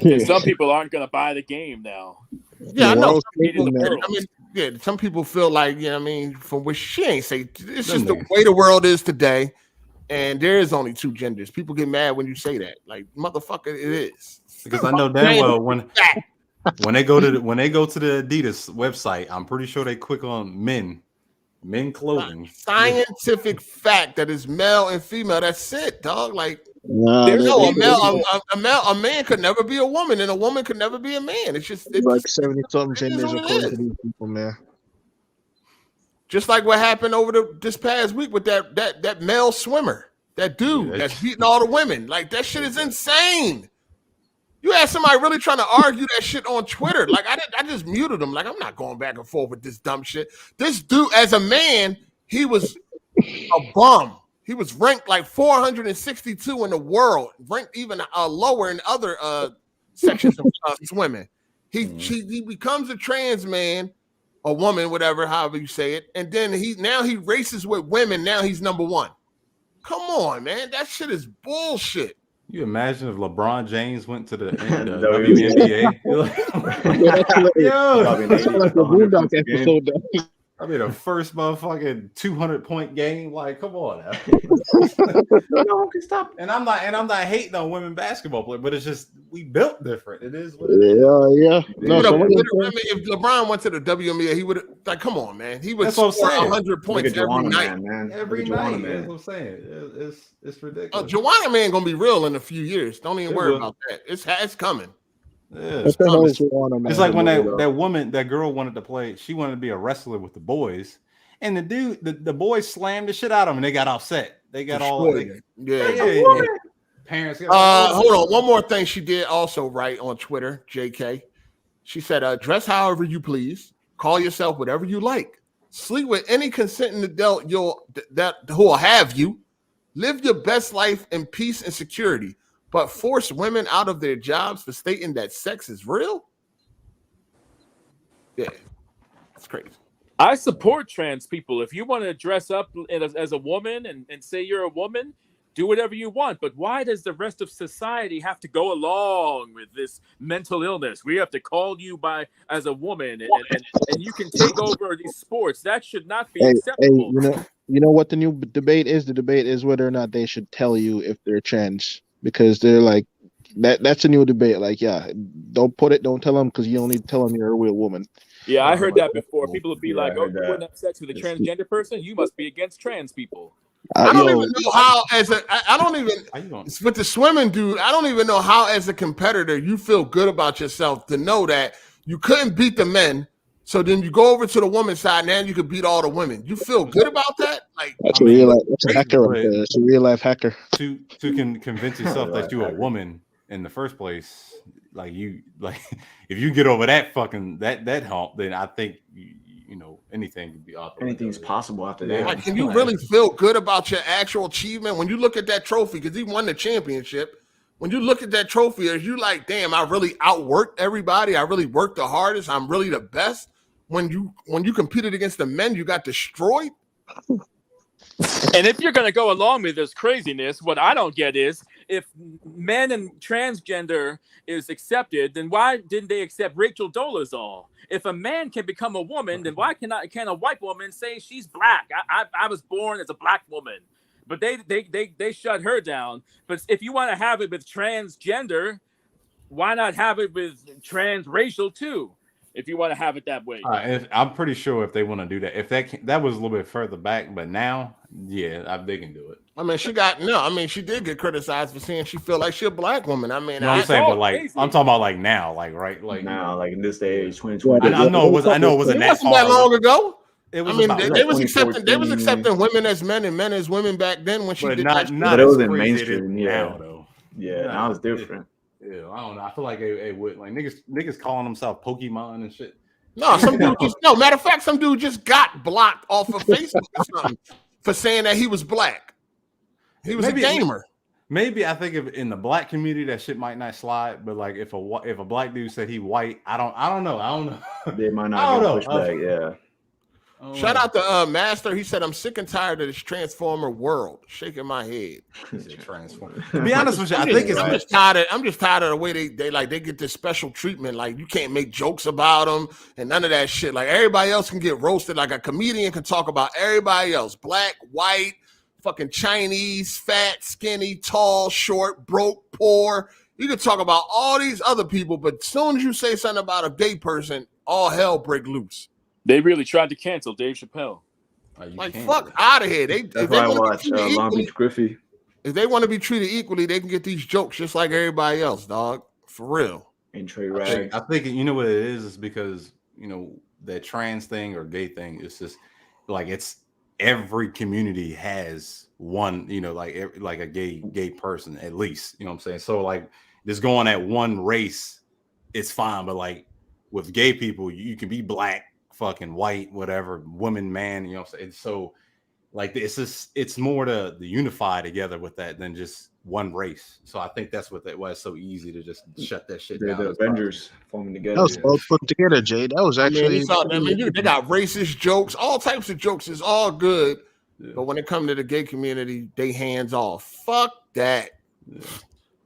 And some people aren't gonna buy the game now. Yeah, I know. Some people feel like, you know what I mean, from which she ain't say. It's just the way the world is today, and there is only two genders. People get mad when you say that. Like, motherfucker, it is. Because I know damn well when they go to the Adidas website, I'm pretty sure they click on men clothing. Scientific fact that is male and female. That's it, dog. Like, a man could never be a woman, and a woman could never be a man. It's like 70-something genders according to these people, man. Just like what happened over this past week with that male swimmer, that dude that's beating all the women. Like, that shit is insane. You had somebody really trying to argue that shit on Twitter. Like, I just muted him. Like, I'm not going back and forth with this dumb shit. This dude, as a man, he was a bum. He was ranked like 462 in the world, ranked even lower in other sections of swimming. He becomes a trans man, a woman, whatever, however you say it, and then he races with women. Now he's number one. Come on, man, that shit is bullshit. You imagine if LeBron James went to the WNBA? I mean, the first motherfucking 200-point game. Like, come on now. No one can stop. And I'm not hating on women basketball players, but it's just we built different. It is what it is. Yeah. No, if LeBron went to the WNBA, he would have, like, come on, man. He would score 100 points every night. Every night. That's what I'm saying. It's ridiculous. Joanna Man gonna be real in a few years. Don't even worry about that. It's coming. Yeah. It's like when that girl wanted to play, she wanted to be a wrestler with the boys, and the boys slammed the shit out of them, and they got upset. They got parents. Hold on, one more thing she did also write on Twitter, JK. She said, dress however you please, call yourself whatever you like, sleep with any consenting adult who will have you, live your best life in peace and security. But force women out of their jobs for stating that sex is real? Yeah, it's crazy. I support trans people. If you want to dress up as a woman and say you're a woman, do whatever you want. But why does the rest of society have to go along with this mental illness? We have to call you as a woman, and you can take over these sports. That should not be acceptable. You know what the new debate is? The debate is whether or not they should tell you if they're trans. Because they're like that's a new debate. Like, don't tell them because you only tell them you're a real woman. Yeah, I heard that before. People would be like, "Oh, you wouldn't have sex with a transgender person? You must be against trans people." I don't even know how with the swimming dude. I don't even know how as a competitor you feel good about yourself to know that you couldn't beat the men. So then you go over to the woman's side, now you can beat all the women. You feel good about that? Like, that's a real life hacker right there. It's a real life hacker. To convince yourself that you're a woman in the first place, if you get over that fucking that hump, then I think anything could be authorized. Anything's possible after that. Like, can you really feel good about your actual achievement when you look at that trophy? Because he won the championship. When you look at that trophy, are you like, damn, I really outworked everybody. I really worked the hardest. I'm really the best. When you competed against the men, you got destroyed. And if you're going to go along with this craziness, what I don't get is if men and transgender is accepted, then why didn't they accept Rachel Dolezal? If a man can become a woman, then why can a white woman say she's black? I was born as a black woman, but they shut her down. But if you want to have it with transgender, why not have it with transracial too? If you want to have it that way, I'm pretty sure if they want to do that, if that was a little bit further back, but now, yeah, they can do it. I mean, she did get criticized for saying she feel like she a black woman. I mean, I'm saying, but like, I'm talking about like now, like right, like now, like in this age, 2020. I know it wasn't that long ago. It was. I mean, they was accepting women as men and men as women back then when she did that. But it was in mainstream now, though. Yeah, now it's different. Yeah, I don't know. I feel like it would like niggas calling themselves Pokemon and shit. No, some dude matter of fact, some dude just got blocked off of Facebook or something for saying that he was black. He was a gamer. Maybe I think if in the black community that shit might not slide, but like if a black dude said he white, I don't know. They might not get pushed back. Yeah. Shout out to Master. He said, "I'm sick and tired of this Transformer world." Shaking my head. To be honest with you, I think I'm just tired of the way they get this special treatment. Like you can't make jokes about them and none of that shit. Like everybody else can get roasted. Like a comedian can talk about everybody else: black, white, fucking Chinese, fat, skinny, tall, short, broke, poor. You can talk about all these other people, but as soon as you say something about a gay person, all hell break loose. They really tried to cancel Dave Chappelle. Like, fuck out of here. That's why I watch Long Beach Griffey. If they want to be treated equally, they can get these jokes just like everybody else, dog. For real. And Trey Rags. I think you know what it is because, that trans thing or gay thing is just like it's every community has one, like a gay person at least. You know what I'm saying? So like just going at one race, it's fine. But like with gay people, you can be black, fucking white, whatever, woman, man, you know what I'm saying? So like it's more to unify together with that than just one race. So I think that's why it's so easy to just shut that shit down. The Avengers forming together. That was well put together, Jay. That was actually they got racist jokes, all types of jokes is all good. Yeah. But when it comes to the gay community, they hands off. Fuck that. Yeah.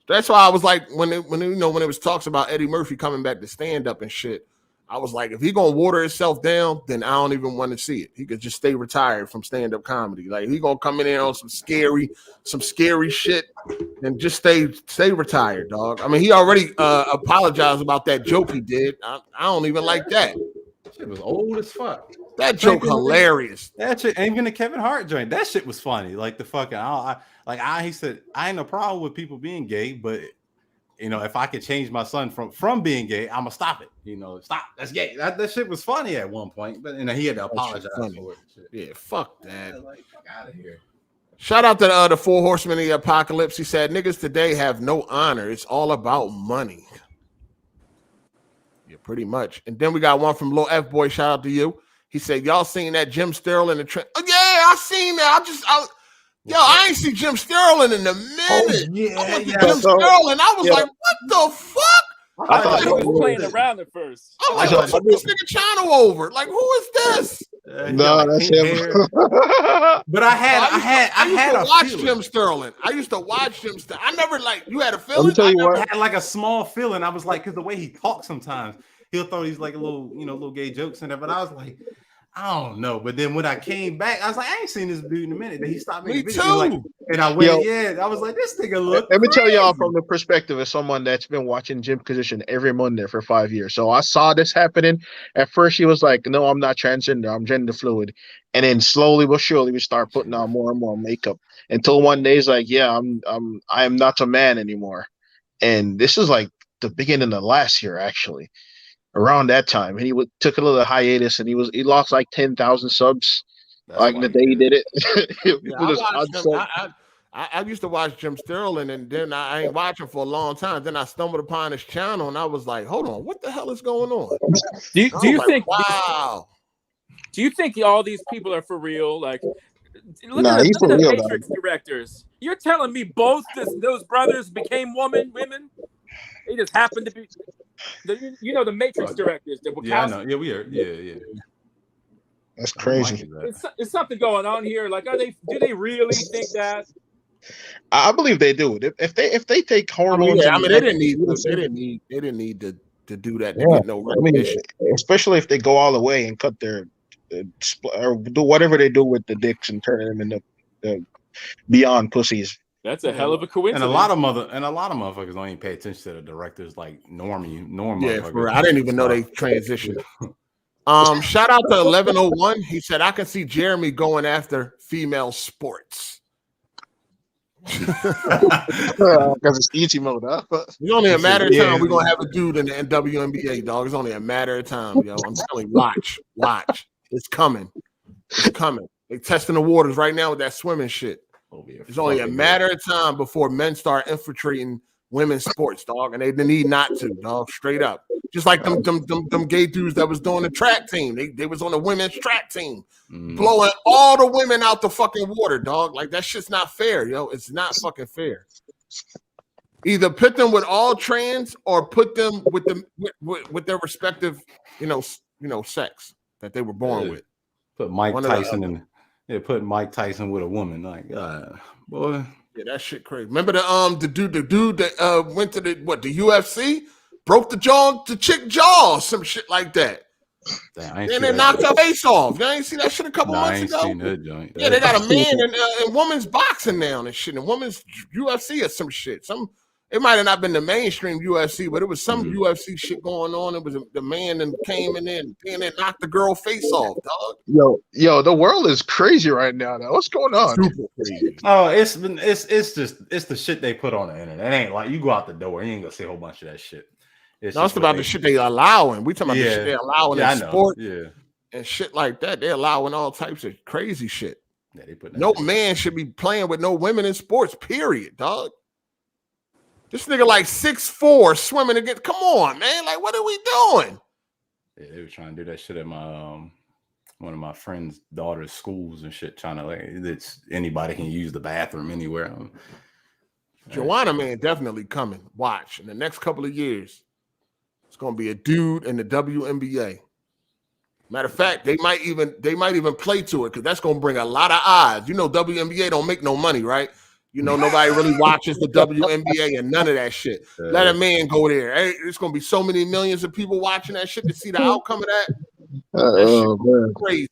That's why I was like, when it was talks about Eddie Murphy coming back to stand up and shit, I was like, if he gonna water himself down, then I don't even want to see it. He could just stay retired from stand-up comedy. Like he gonna come in there on some scary shit, and just stay retired, dog. I mean, he already apologized about that joke he did. I don't even like that. It was old as fuck. That joke hilarious. That shit, and even the Kevin Hart joint, that shit was funny. Like the fucking, he said, I ain't no problem with people being gay, but if I could change my son from being gay, I'm gonna stop it. Stop. That's gay. That shit was funny at one point, but he had to apologize for it. Shit. Yeah, fuck that. Fuck out of here. Shout out to the 4 horsemen of the apocalypse. He said, "Niggas today have no honor. It's all about money." Yeah, pretty much. And then we got one from Lil F Boy. Shout out to you. He said, "Y'all seen that Jim Sterling and Trent?" Oh, yeah, I seen that. I ain't see Jim Sterling in a minute. Jim Sterling. I was like, what the fuck? I thought he was playing around at first. I'm like, I took this nigga channel over. Like, who is this? No, that's him. But I used to watch Jim Sterling. I used to watch Jim Sterling. I never you had a feeling. I had like a small feeling. I was like, because the way he talks sometimes, he'll throw these like little gay jokes in there. But I was like, I don't know. But then when I came back, I was like, I ain't seen this dude in a minute. Then he stopped making videos. And I went, I was like, this nigga look Let me tell y'all from the perspective of someone that's been watching Jim Position every Monday for 5 years. So I saw this happening. At first, he was like, no, I'm not transgender. I'm gender fluid. And then slowly but surely, we start putting on more and more makeup until one day he's like, yeah, I am not a man anymore. And this is like the beginning of last year, actually. Around that time, and he took a little hiatus, and he lost like 10,000 subs. That's like the day he did it. I used to watch Jim Sterling, and then I ain't watching for a long time. Then I stumbled upon his channel, and I was like, "Hold on, what the hell is going on?" Do you think? Wow. Do you think all these people are for real? Like, look Nah, at he's for the real, Matrix directors. You're telling me both those brothers became women? They just happened to be. The Matrix directors. The Yeah, I know. Yeah, we are. Yeah. That's crazy. It's something going on here. Like, do they really think that? I believe they do. If they take hormones, they didn't need to do that to get no recognition. Especially if they go all the way and cut their or do whatever they do with the dicks and turn them into beyond pussies. That's a hell of a coincidence. And a lot of motherfuckers don't even pay attention to the directors like normal. Yeah, I didn't even know they transitioned. Shout out to 1101. He said, I can see Jeremy going after female sports. Because it's easy mode, huh? It's only a matter of time we're gonna have a dude in the WNBA, dog. It's only a matter of time, yo. I'm telling you, watch. It's coming. They're testing the waters right now with that swimming shit. It's only a matter of time before men start infiltrating women's sports, dog, and they need not to, dog. Straight up, just like them gay dudes that was doing the track team. They was on the women's track team, blowing all the women out the fucking water, dog. Like, that shit's not fair, yo. It's not fucking fair. Either put them with all trans or put them with their respective, sex that they were born with. Put Mike Tyson put Mike Tyson with a woman, like, boy. Yeah, that shit crazy. Remember the dude that went to the UFC, broke the chick jaw, some shit like that. Damn, and then knocked her face off. You ain't see that shit a couple months ago? Seen that joint. Yeah, they got a man and woman's boxing now and shit, and women's UFC or some shit. It might have not been the mainstream UFC, but it was some UFC shit going on. It was the man and came in there and knocked the girl face off, dog. Yo, the world is crazy right now. What's going on? Super crazy. Oh, it's the shit they put on the internet. It ain't like you go out the door, you ain't gonna see a whole bunch of that shit. It's about the shit they allowing. We talking about the shit they allowing in sport, and shit like that. They're allowing all types of crazy shit. Yeah, they put no man should be playing with no women in sports. Period, dog. This nigga like 6'4" swimming against. Come on, man. Like, what are we doing? Yeah, they were trying to do that shit at my one of my friend's daughter's schools and shit. Trying to it's anybody can use the bathroom anywhere. Joanna man definitely coming. Watch in the next couple of years. It's gonna be a dude in the WNBA. Matter of fact, they might even play to it because that's gonna bring a lot of eyes. WNBA don't make no money, right? Nobody really watches the WNBA and none of that shit. Let a man go there. Hey, it's gonna be so many millions of people watching that shit to see the outcome of that. That shit crazy.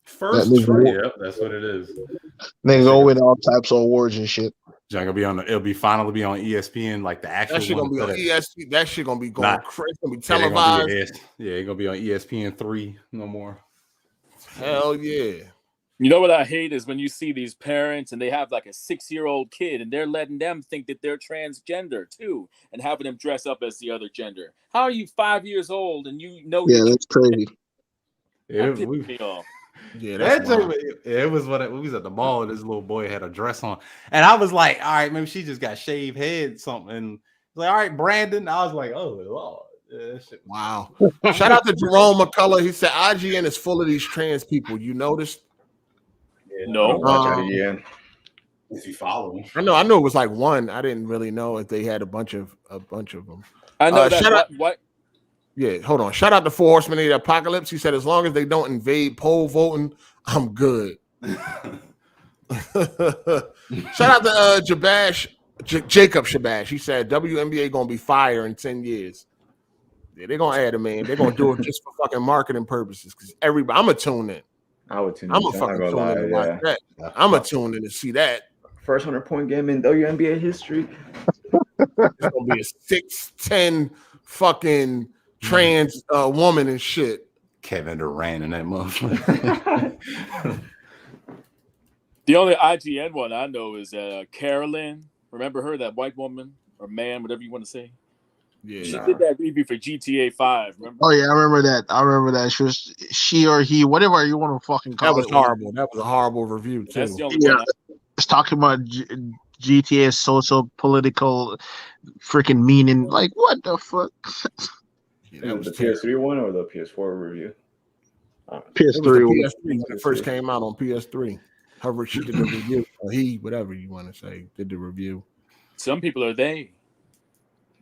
First, that's what it is. They go win all types of awards and shit. It'll finally be on ESPN, like the actual. That shit gonna be on ESPN. That shit gonna be going crazy. It's gonna be televised. It's gonna be on ESPN 3 no more. Hell yeah. You know what I hate is when you see these parents and they have like a 6-year-old kid and they're letting them think that they're transgender too and having them dress up as the other gender. How are you 5 years old and Yeah, that's crazy. It was when we was at the mall and this little boy had a dress on. And I was like, all right, maybe she just got shaved head something. And like, all right, Brandon. I was like, oh, Lord. Yeah, shit. Wow. Shout out to Jerome McCullough. He said IGN is full of these trans people. You noticed? No. If you follow them. I know it was like one. I didn't really know if they had a bunch of them. I know that what Yeah, hold on. Shout out to 4 Horsemen of the Apocalypse. He said, as long as they don't invade poll voting, I'm good. Shout out to Jacob Shabash. He said, WNBA going to be fire in 10 years. Yeah, they're going to add a man. They're going to do it just for fucking marketing purposes because everybody, I'm going to tune in. I would tune in. I'm going to fucking tune in to watch that. I'm going to tune in to see that. First 100-point game in WNBA history. It's going to be a 6'10" fucking trans woman and shit. Kevin Durant and that motherfucker. The only IGN one I know is Carolyn. Remember her, that white woman or man, whatever you want to say? Yeah, she did that review for GTA 5. Remember? Oh yeah, I remember that. She was she or he, whatever you want to fucking call it. That was horrible. That was a horrible review too. That's the only one. It's talking about GTA's social political freaking meaning. Like what the fuck? Yeah, that was the PS3 one or the PS4 review? It was the PS3. PS3 when it first came out on PS3. However, she did the review, or he, whatever you want to say, did the review. Some people are they.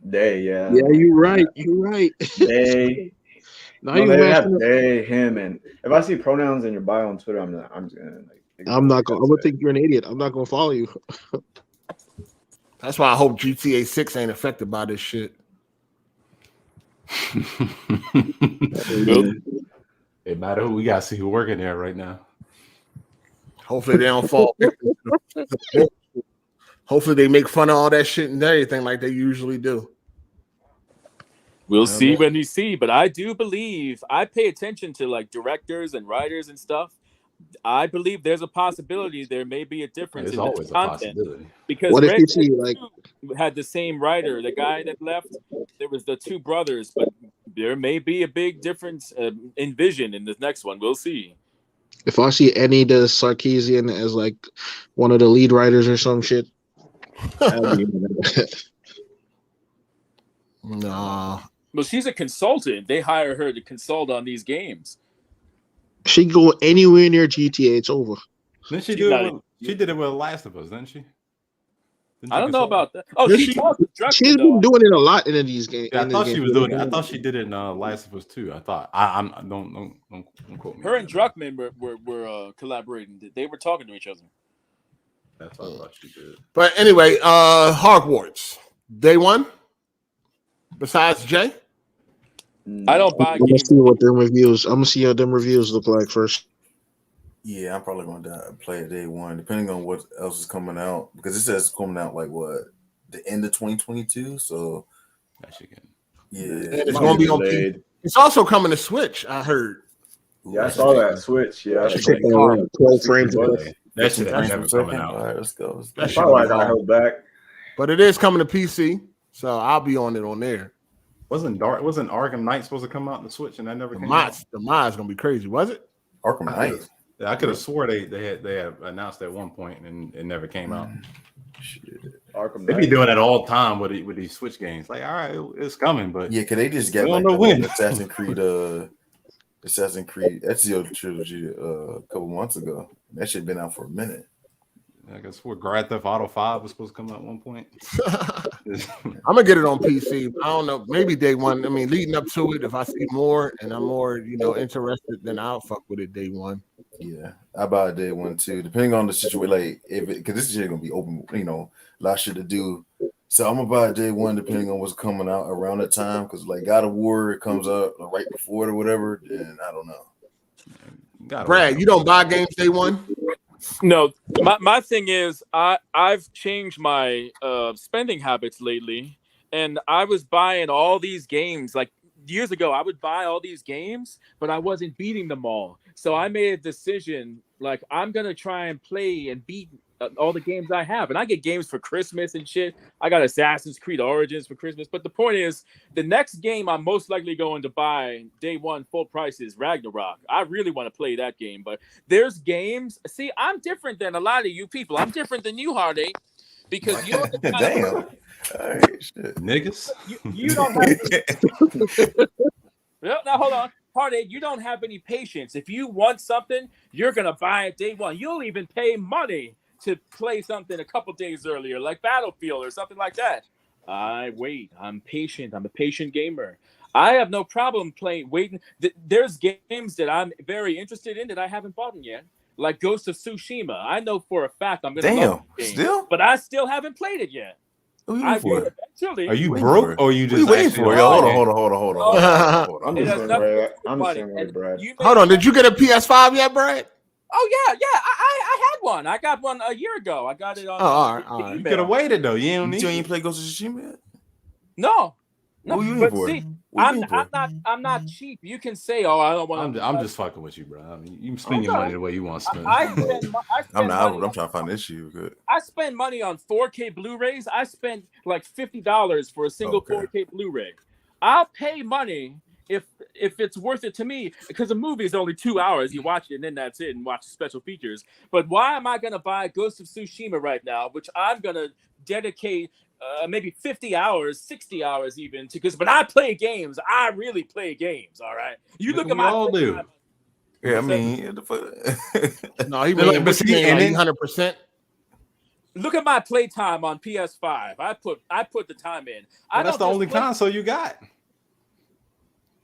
They, yeah. Yeah, you're right. You're right. They. Now No, you they mention have they, him, and if I see pronouns in your bio on Twitter, I'm just gonna like. I'm not gonna. I'm gonna think you're an idiot. I'm not gonna follow you. That's why I hope GTA 6 ain't affected by this shit. It matter who we gotta see who working there right now. Hopefully they don't fall. Hopefully they make fun of all that shit and everything like they usually do. We'll see when we see, but I do believe I pay attention to like directors and writers and stuff. I believe there's a possibility there may be a difference in always the a content possibility. because What if Red you Dead see like 2 had the same writer, the guy that left. There was the two brothers, but there may be a big difference in vision in this next one. We'll see. if I see any the Sarkeesian as like one of the lead writers or some shit? Nah. Well, she's a consultant. They hire her to consult on these games. She go anywhere near GTA, it's over. Didn't she do it? She did it with Last of Us, didn't she? I don't know about that. Oh, she talked to Druckmann. She's been doing it a lot in these games. Yeah, I thought she was doing it. I thought she did it in Last of Us too. I thought. Don't quote me. Her and Druckmann were collaborating. They were talking to each other. That's what I thought she did. But anyway, Hogwarts. Day one? Besides Jay? I don't buy I'm gonna games. see what them reviews. I'm gonna see how them reviews look like first. Yeah, I'm probably gonna play it day one, depending on what else is coming out. Because it says it's coming out like what, the end of 2022. So that shit can. Yeah, and it's gonna be on PC. It's also coming to Switch, I heard. Yeah, I saw that Switch. Yeah, That shit 12 frames. That shit ain't never coming out. All right, let's go. That shit probably like I held back. But it is coming to PC, so I'll be on it on there. Wasn't Arkham Knight supposed to come out on the Switch and that never came out? The mod's gonna be crazy, was it? Arkham Knight. Yeah, I could have swore they had announced at one point and it never came out. Arkham They be Knight. doing that all the time with these Switch games. Like, all right, it's coming, but Yeah, cause they just got we don't like know when. Assassin's Creed Ezio trilogy a couple months ago. That shit been out for a minute. I guess Grand Theft Auto 5 was supposed to come out at one point. I'm gonna get it on PC. I don't know, maybe day one. I mean, leading up to it, if I see more and I'm more, interested, then I'll fuck with it day one. Yeah, I buy day one too, depending on the situation. Like, because this shit gonna be open, a lot of shit to do. So I'm gonna buy day one, depending on what's coming out around that time. Because like God of War comes out right before it or whatever, then I don't know. Brad, you don't buy games day one? No, my thing is I've changed my spending habits lately, and I was buying all these games like years ago. I would buy all these games, but I wasn't beating them all. So I made a decision like I'm gonna try and play and beat all the games I have, and I get games for Christmas and shit. I got Assassin's Creed Origins for Christmas, but the point is, the next game I'm most likely going to buy day one full price is Ragnarok. I really want to play that game, but there's games. See, I'm different than a lot of you people. I'm different than you, Hard8, because you're the kind Damn. of, All right, shit. Niggas. you don't have. Well, now hold on. Hard8, you don't have any patience. If you want something, you're gonna buy it day one. You'll even pay money to play something a couple days earlier, like Battlefield or something like that. I wait. I'm patient. I'm a patient gamer. I have no problem waiting. There's games that I'm very interested in that I haven't bought yet, like Ghost of Tsushima. I know for a fact I'm gonna love the game, still, but I still haven't played it yet. Who you for? Eventually. Are you broke or you just waiting for? Yo, hold on. I'm It just has saying, nothing to Brad. do with I'm money. just saying, Brad. Hold on, did you get a PS5 yet, Brad? Oh yeah. I had one. I got one a year ago. I got it on. All right. You could have waited though. You don't need. You ain't play Ghost of Tsushima yet? No. Who you But for? see, What I'm you for? not cheap. You can say, "Oh, I don't want." I'm just fucking with you, bro. I mean, you can spend your money the way you want to spend. I spend I'm money trying to find an issue. Good. I spend money on 4K Blu-rays. I spend like $50 for a single 4K Blu-ray. I'll pay money if it's worth it to me, because a movie is only 2 hours. You watch it and then that's it, and watch the special features. But why am I gonna buy Ghost of Tsushima right now, which I'm gonna dedicate maybe 50 hours, 60 hours even, because when I play games, I really play games. All right, you look at my all do. Yeah, I mean, no, he mean, what you mean, like 100%? Look at my playtime on PS5. I put the time in. Well, that's the only console you got.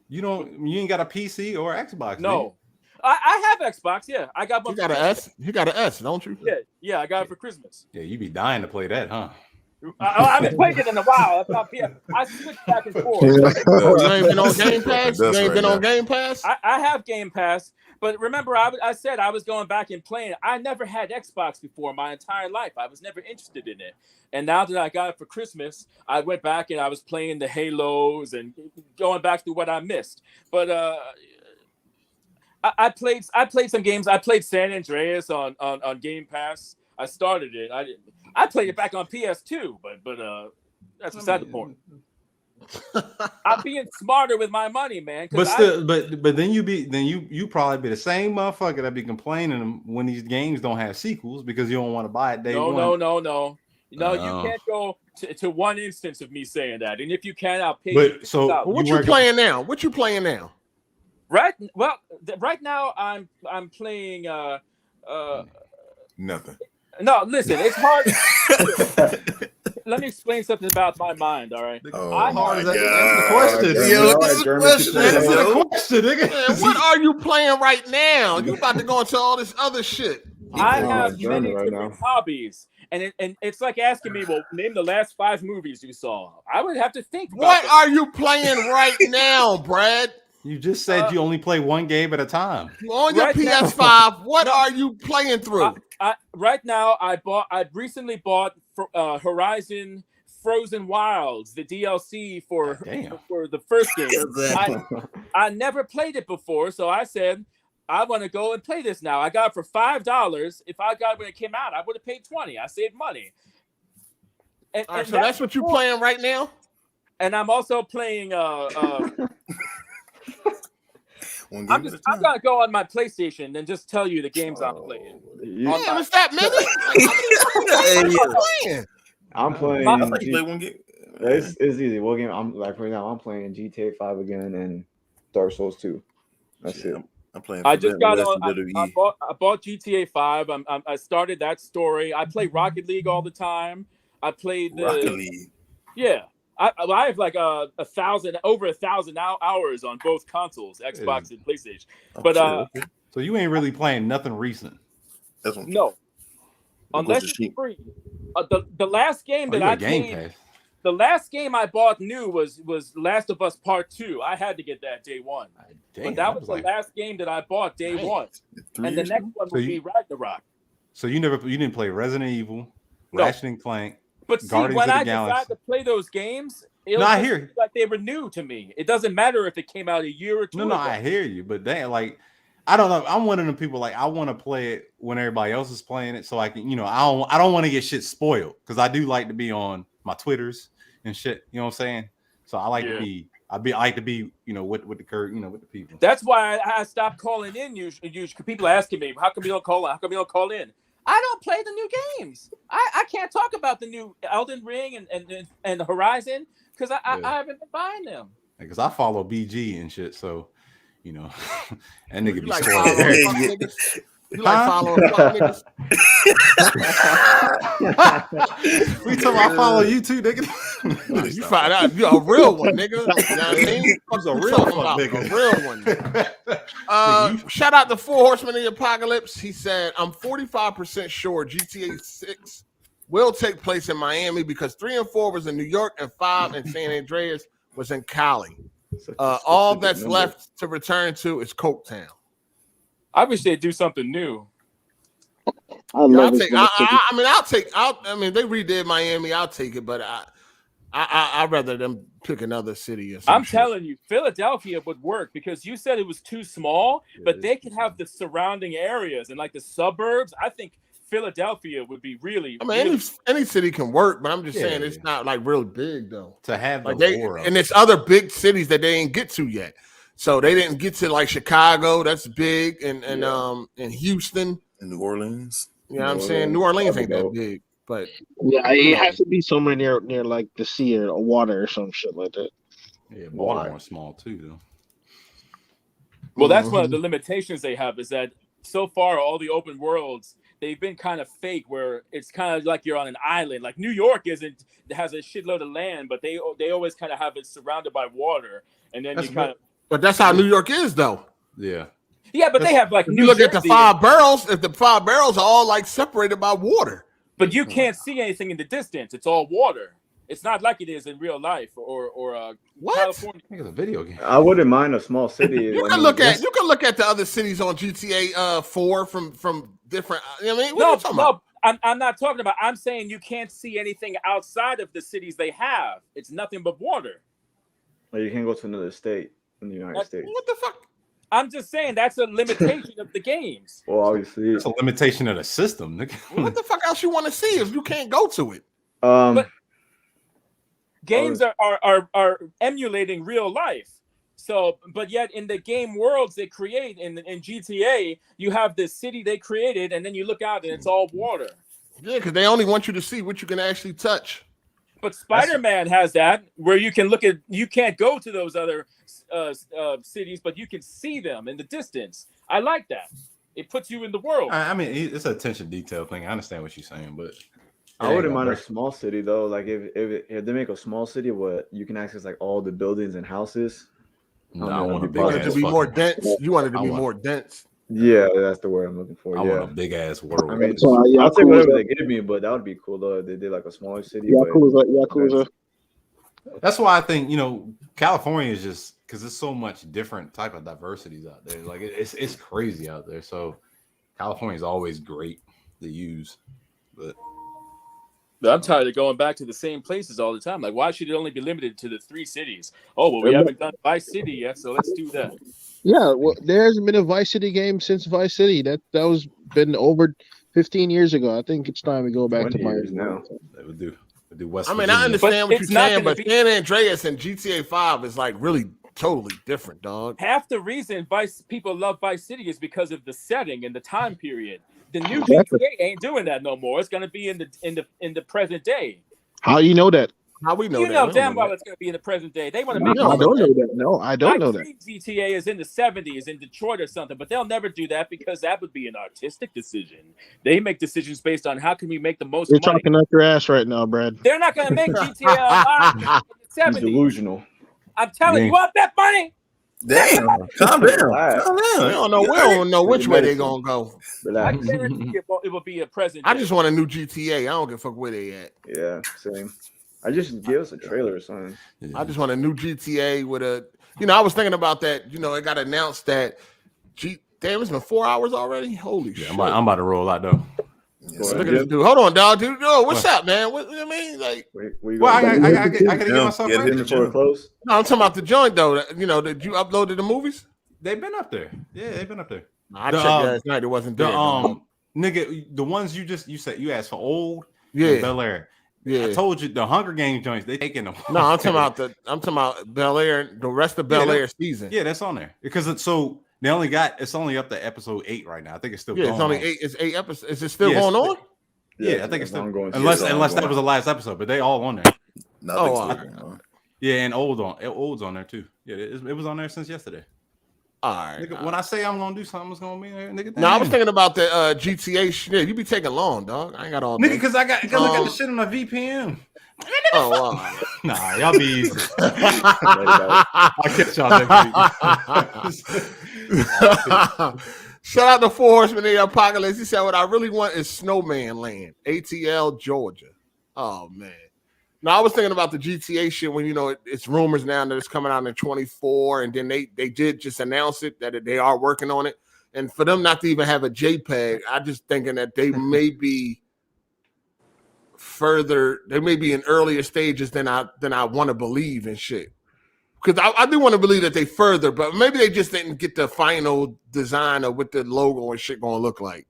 You ain't got a PC or Xbox. No, I have Xbox. Yeah, I got one. You got an S? You got an S, don't you? Yeah, I got it for Christmas. Yeah, you be dying to play that, huh? I haven't played it in a while. That's not PS. I switched back and forth. You ain't been on Game Pass? You ain't been on Game Pass? I have Game Pass. But remember, I said I was going back and playing. I never had Xbox before my entire life. I was never interested in it. And now that I got it for Christmas, I went back and I was playing the Halos and going back to what I missed. But I played some games. I played San Andreas on Game Pass. I started it. I played it back on PS2, but that's beside the point. I'm being smarter with my money, man. But still, but then you probably be the same motherfucker that be complaining when these games don't have sequels because you don't want to buy it day one. No. You can't go to one instance of me saying that. And if you can, I'll pay you. So what you playing now? What you playing now? Right now I'm playing nothing. No, listen, it's hard. Let me explain something about my mind, all right? That's the question. What are you playing right now? You about to go into all this other shit. I have many different hobbies. And it's like asking me, well, name the last 5 movies you saw. I would have to think about what are you playing right now, Brad? You just said you only play one game at a time. On your PS5, what are you playing through? Right now, I recently bought Horizon Frozen Wilds, the DLC for the first game. I never played it before, so I said I want to go and play this now. I got it for $5. If I got it when it came out, I would have paid $20. I saved money. And so that's what you're playing right now. And I'm also playing. I'm gonna go on my PlayStation and just tell you the games I'm playing. Damn, it's that many? I'm playing. One game. It's easy. What game? I'm like right now. I'm playing GTA 5 again and Dark Souls 2. That's it. I'm playing. I just got on. I bought GTA 5. I started that story. I play Rocket League all the time. I played the Rocket League. Yeah. I have like over 1,000 hours on both consoles, Xbox and PlayStation. But so you ain't really playing nothing recent. No, unless it's free. The last game that I played, the last game I bought new was Last of Us Part 2. I had to get that day one. But that was the last game that I bought day one, and the next one would be Ragnarok. So you didn't play Resident Evil, Ratchet and Clank. But see, when I decide to play those games, I hear you. Like they were new to me. It doesn't matter if it came out a year or two ago. I hear you, but I don't know. I'm one of them people like I want to play it when everybody else is playing it, so I can, I don't want to get shit spoiled because I do like to be on my Twitters and shit. You know what I'm saying? So I like to be. I like to be, with the curve, with the people. That's why I stopped calling in. Usually, people are asking me, "How come you don't call in? How come you don't call in?" I don't play the new games. I can't talk about the new Elden Ring and the Horizon because I haven't been buying them. Because I follow BG and shit, so that nigga be like spoiled. You like following niggas? We talking about follow you too, nigga. You find out you're a real one, nigga. You know what I mean? I'm a real fuck nigga. A real one. Nigga. Shout out to 4 Horsemen of the Apocalypse. He said, I'm 45% sure GTA 6 will take place in Miami because 3 and 4 was in New York and 5 in San Andreas was in Cali. All that's left to return to is Coketown. I wish they'd do something new. I mean, they redid Miami. I'll take it, but I'd rather them pick another city. I'm telling you, Philadelphia would work because you said it was too small, but they could have the surrounding areas and like the suburbs. I think Philadelphia would be really. I mean, any city can work, but I'm just saying it's not like real big though. To have like and it's other big cities that they ain't get to yet. So they didn't get to like Chicago, that's big, and Houston, and New Orleans. You know what I'm saying? New Orleans ain't that big, but it has to be somewhere near like the sea or water or some shit like that. Yeah, Baltimore's small too, though. Well, that's one of the limitations they have is that so far all the open worlds they've been kind of fake, where it's kind of like you're on an island. Like New York has a shitload of land, but they always kind of have it surrounded by water, and then But that's how New York is, though. Yeah. Yeah, but they have like if you look at the 5 boroughs. If the 5 boroughs are all like separated by water, but you can't see anything in the distance. It's all water. It's not like it is in real life or what? California. I think it's a video game. I wouldn't mind a small city. You can look at the other cities on GTA 4 from different. You know what I mean? What are you talking about? I'm not talking about. I'm saying you can't see anything outside of the cities they have. It's nothing but water. Like you can't go to another state in the United States. What the fuck? I'm just saying that's a limitation of the games. Well, obviously, it's a limitation of the system. What the fuck else you want to see if you can't go to it? But games are emulating real life. So, but yet in the game worlds they create in GTA, you have the city they created, and then you look out and it's all water. Yeah, because they only want you to see what you can actually touch. But Spider-Man has that, where you can look at. You can't go to those other cities, but you can see them in the distance. I like that. It puts you in the world. I mean, it's an attention detail thing. I understand what you're saying, but I wouldn't mind a small city though. Like if they make a small city where you can access like all the buildings and houses. No, I want it to be more dense. You want it to be more dense. Yeah, that's the word I'm looking for. I want a big ass world. I mean, I'll take whatever they give me, but that would be cool though if they did like a smaller city. Yakuza. That's why I think California is just because there's so much different type of diversities out there. Like it's crazy out there. So California is always great to use, but I'm tired of going back to the same places all the time. Like, why should it only be limited to the 3 cities? Oh, well, we haven't done Vice City yet, so let's do that. Yeah, well, there hasn't been a Vice City game since Vice City. That was been over 15 years ago. I think it's time to go back to Myers now. They would do West I mean, Virginia. I understand what you're saying, but San Andreas and GTA 5 is like really totally different, dog. Half the reason people love Vice City is because of the setting and the time period. The new GTA ain't doing that no more. It's going to be in the present day. How you know that? How we know you that? know damn well it's going to be in the present day. They want to make. No, I don't know that. No, I don't know that. GTA is in the 70s in Detroit or something, but they'll never do that because that would be an artistic decision. They make decisions based on how can we make the most You're money. talking out your ass right now, Brad. They're not going to make GTA Online in the 70s. He's delusional. I'm telling you, you want that money? Damn, calm down. We don't know which way they're gonna go. I guarantee it will be a present. I just want a new GTA. I don't give a fuck where they at. Yeah, same. I just give us a trailer or something. I just want a new GTA with a. I was thinking about that. It got announced that. Damn, it's been 4 hours already. Holy shit! I'm about to roll out though. Look at this dude. Hold on, dog. Dude, what's up, man? What I mean, like, I gotta get myself ready before close. No, I'm talking about the joint though. Did you uploaded the movies? They've been up there. Yeah, they've been up there. I checked last night. It wasn't there. Nigga, the ones you said you asked for old. Yeah, Bel Air. Yeah, I told you the Hunger Games joints. They taking them. No, I'm talking about Bel Air. The rest of Bel Air season. Yeah, that's on there because it's only up to episode 8 right now. I think it's still. Yeah, going it's only on. 8. It's 8 episodes. Is it still going on? Yeah, I think it's still ongoing. Unless that was the last episode, but they all on there. Yeah, and old's on there too. Yeah, it was on there since yesterday. All right. Nigga, when I say I'm gonna do something, it's gonna be there. Nigga, no, I was thinking about the GTA shit. You be taking long, dog. I ain't got all. Nigga, because I got the shit on my VPN. Oh, wow. Nah, y'all be easy. I'll catch y'all next week. Shout out to 4 Horsemen of the Apocalypse. He said, "What I really want is Snowman Land, ATL, Georgia." Oh man. Now I was thinking about the GTA shit when it's rumors now that it's coming out in 24, and then they did just announce it that they are working on it, and for them not to even have a JPEG, I just thinking that they may be further. They may be in earlier stages than I want to believe and shit. Because I do want to believe that they further, but maybe they just didn't get the final design of what the logo and shit going to look like.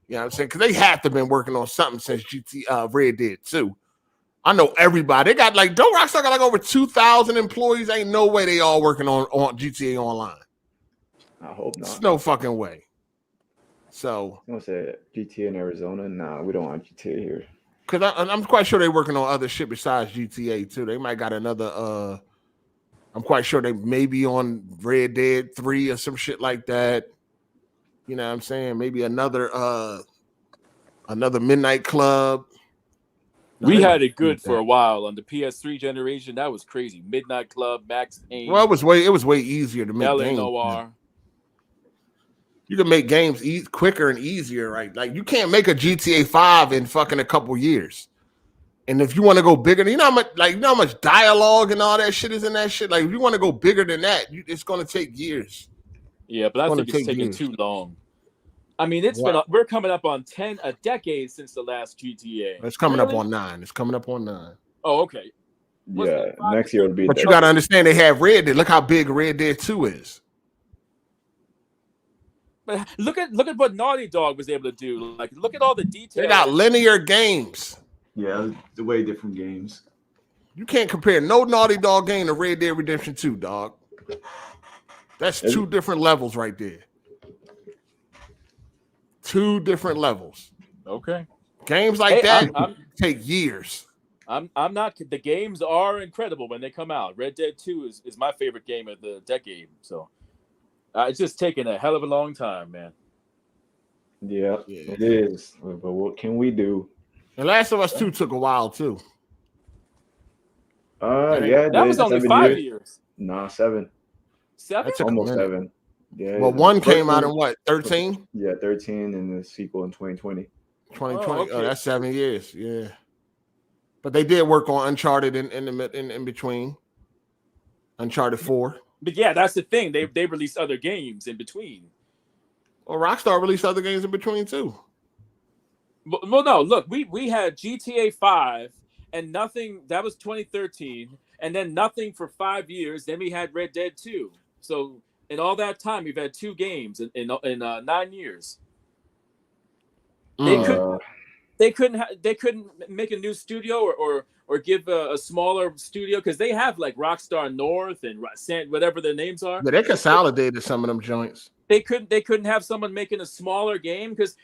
You know what I'm saying? Because they have to have been working on something since Red did too. I know everybody. They got don't Rockstar got over 2,000 employees. Ain't no way they all working on GTA Online. I hope not. There's no fucking way. So I'm gonna say GTA in Arizona. Nah, we don't want GTA here. Because I'm quite sure they're working on other shit besides GTA too. They might got another I'm quite sure they may be on Red Dead 3 or some shit like that. You know what I'm saying? Maybe another Midnight Club. No, We they had might it good keep for that. a while on the PS3 generation. That was crazy. Midnight Club, Max Payne, Well, it was way easier to make LA games. Noir. You can make games quicker and easier, right? Like you can't make a GTA 5 in fucking a couple years. And if you want to go bigger, you know how much dialogue and all that shit is in that shit. Like if you want to go bigger than that, it's going to take years. Yeah, but I think it's taking too long. I mean, we're coming up on a decade since the last GTA. It's coming up on 9. It's coming up on 9. Oh, okay. Yeah, next year will be. But you got to understand they have Red Dead. Look how big Red Dead 2 is. But look at what Naughty Dog was able to do. Like, look at all the details. They got linear games. Yeah, the way different games. You can't compare no Naughty Dog game to Red Dead Redemption 2, dog. That's 2 different levels right there. 2 different levels. Okay. Games like that take years. I'm not. The games are incredible when they come out. Red Dead 2 is my favorite game of the decade. So it's just taking a hell of a long time, man. Yeah, it is. But what can we do? The Last of Us 2 took a while too. Yeah, that was only 5 years. Nah, 7. 7? Almost 7. Yeah. Well, one came out in what, 13? Yeah, 13, and the sequel in 2020. 2020. Oh, okay. That's 7 years. Yeah. But they did work on Uncharted in between. Uncharted 4. But yeah, that's the thing. They released other games in between. Well, Rockstar released other games in between too. Well, no, look, we had GTA 5 and nothing. That was 2013, and then nothing for 5 years. Then we had Red Dead 2. So in all that time, we've had 2 games in 9 years. They couldn't make a new studio or give a smaller studio because they have like Rockstar North and whatever their names are. But they consolidated some of them joints. They couldn't have someone making a smaller game because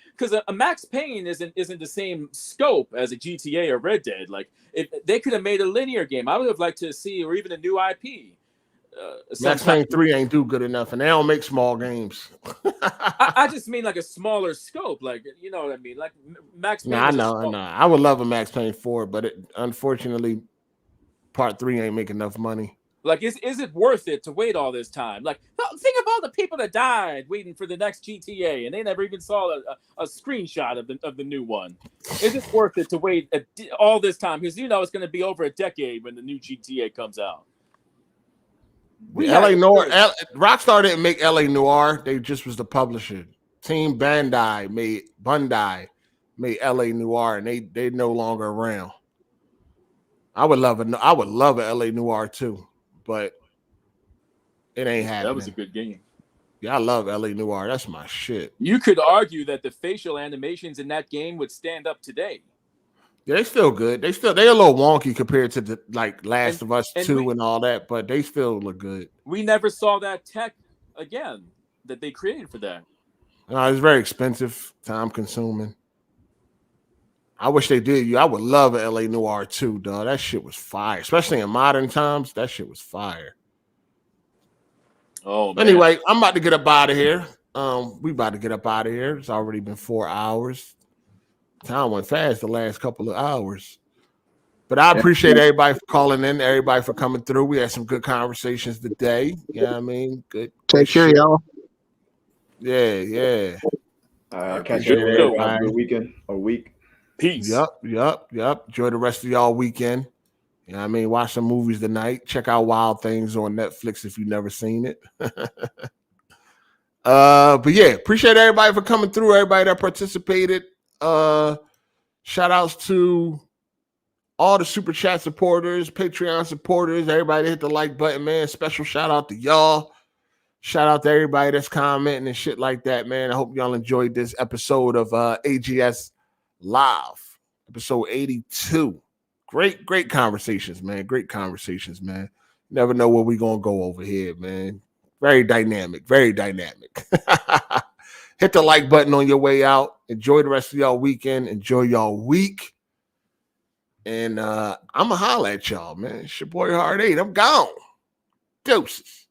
a Max Payne isn't the same scope as a GTA or Red Dead. Like if they could have made a linear game, I would have liked to see, or even a new IP. Max Payne 3 ain't do good enough, and they don't make small games. I just mean like a smaller scope, like you know what I mean, like Max Payne. I know. I would love a Max Payne 4, but unfortunately, Part 3 ain't making enough money. Like, is it worth it to wait all this time? Like, think of all the people that died waiting for the next GTA, and they never even saw a screenshot of the new one. Is it worth it to wait all this time? Because it's going to be over a decade when the new GTA comes out. LA Noir, Rockstar didn't make LA Noir. They just was the publisher. Team Bandai made LA Noir, and they no longer around. I would love an LA Noir too, but it ain't happening. That was a good game. Yeah, I love LA Noir. That's my shit. You could argue that the facial animations in that game would stand up today. Yeah, they still good. They're a little wonky compared to the Last of Us 2 and all that, but they still look good. We never saw that tech again that they created for that. No, it's very expensive, time consuming. I wish they did. I would love an LA Noir 2, dog. That shit was fire, especially in modern times. That shit was fire. Oh, man. Anyway, I'm about to get up out of here. We about to get up out of here. It's already been 4 hours. Time went fast the last couple of hours. But I appreciate everybody for calling in, everybody for coming through. We had some good conversations today. You know what I mean? Good. Take care, y'all. Yeah. Catch you later. Have a good weekend or week. Peace. Yep. Enjoy the rest of y'all weekend. You know what I mean? Watch some movies tonight. Check out Wild Things on Netflix if you've never seen it. But yeah, appreciate everybody for coming through, everybody that participated. Shout outs to all the super chat supporters, Patreon supporters, everybody that hit the like button, man. Special shout out to y'all. Shout out to everybody that's commenting and shit like that, man. I hope y'all enjoyed this episode of AGS Live, episode 82. Great conversations, man. Great conversations, man. Never know where we're gonna go over here, man. Very dynamic. Hit the like button on your way out. Enjoy the rest of y'all weekend. Enjoy y'all week. And I'ma holler at y'all, man. It's your boy Hard8. I'm gone. Deuces.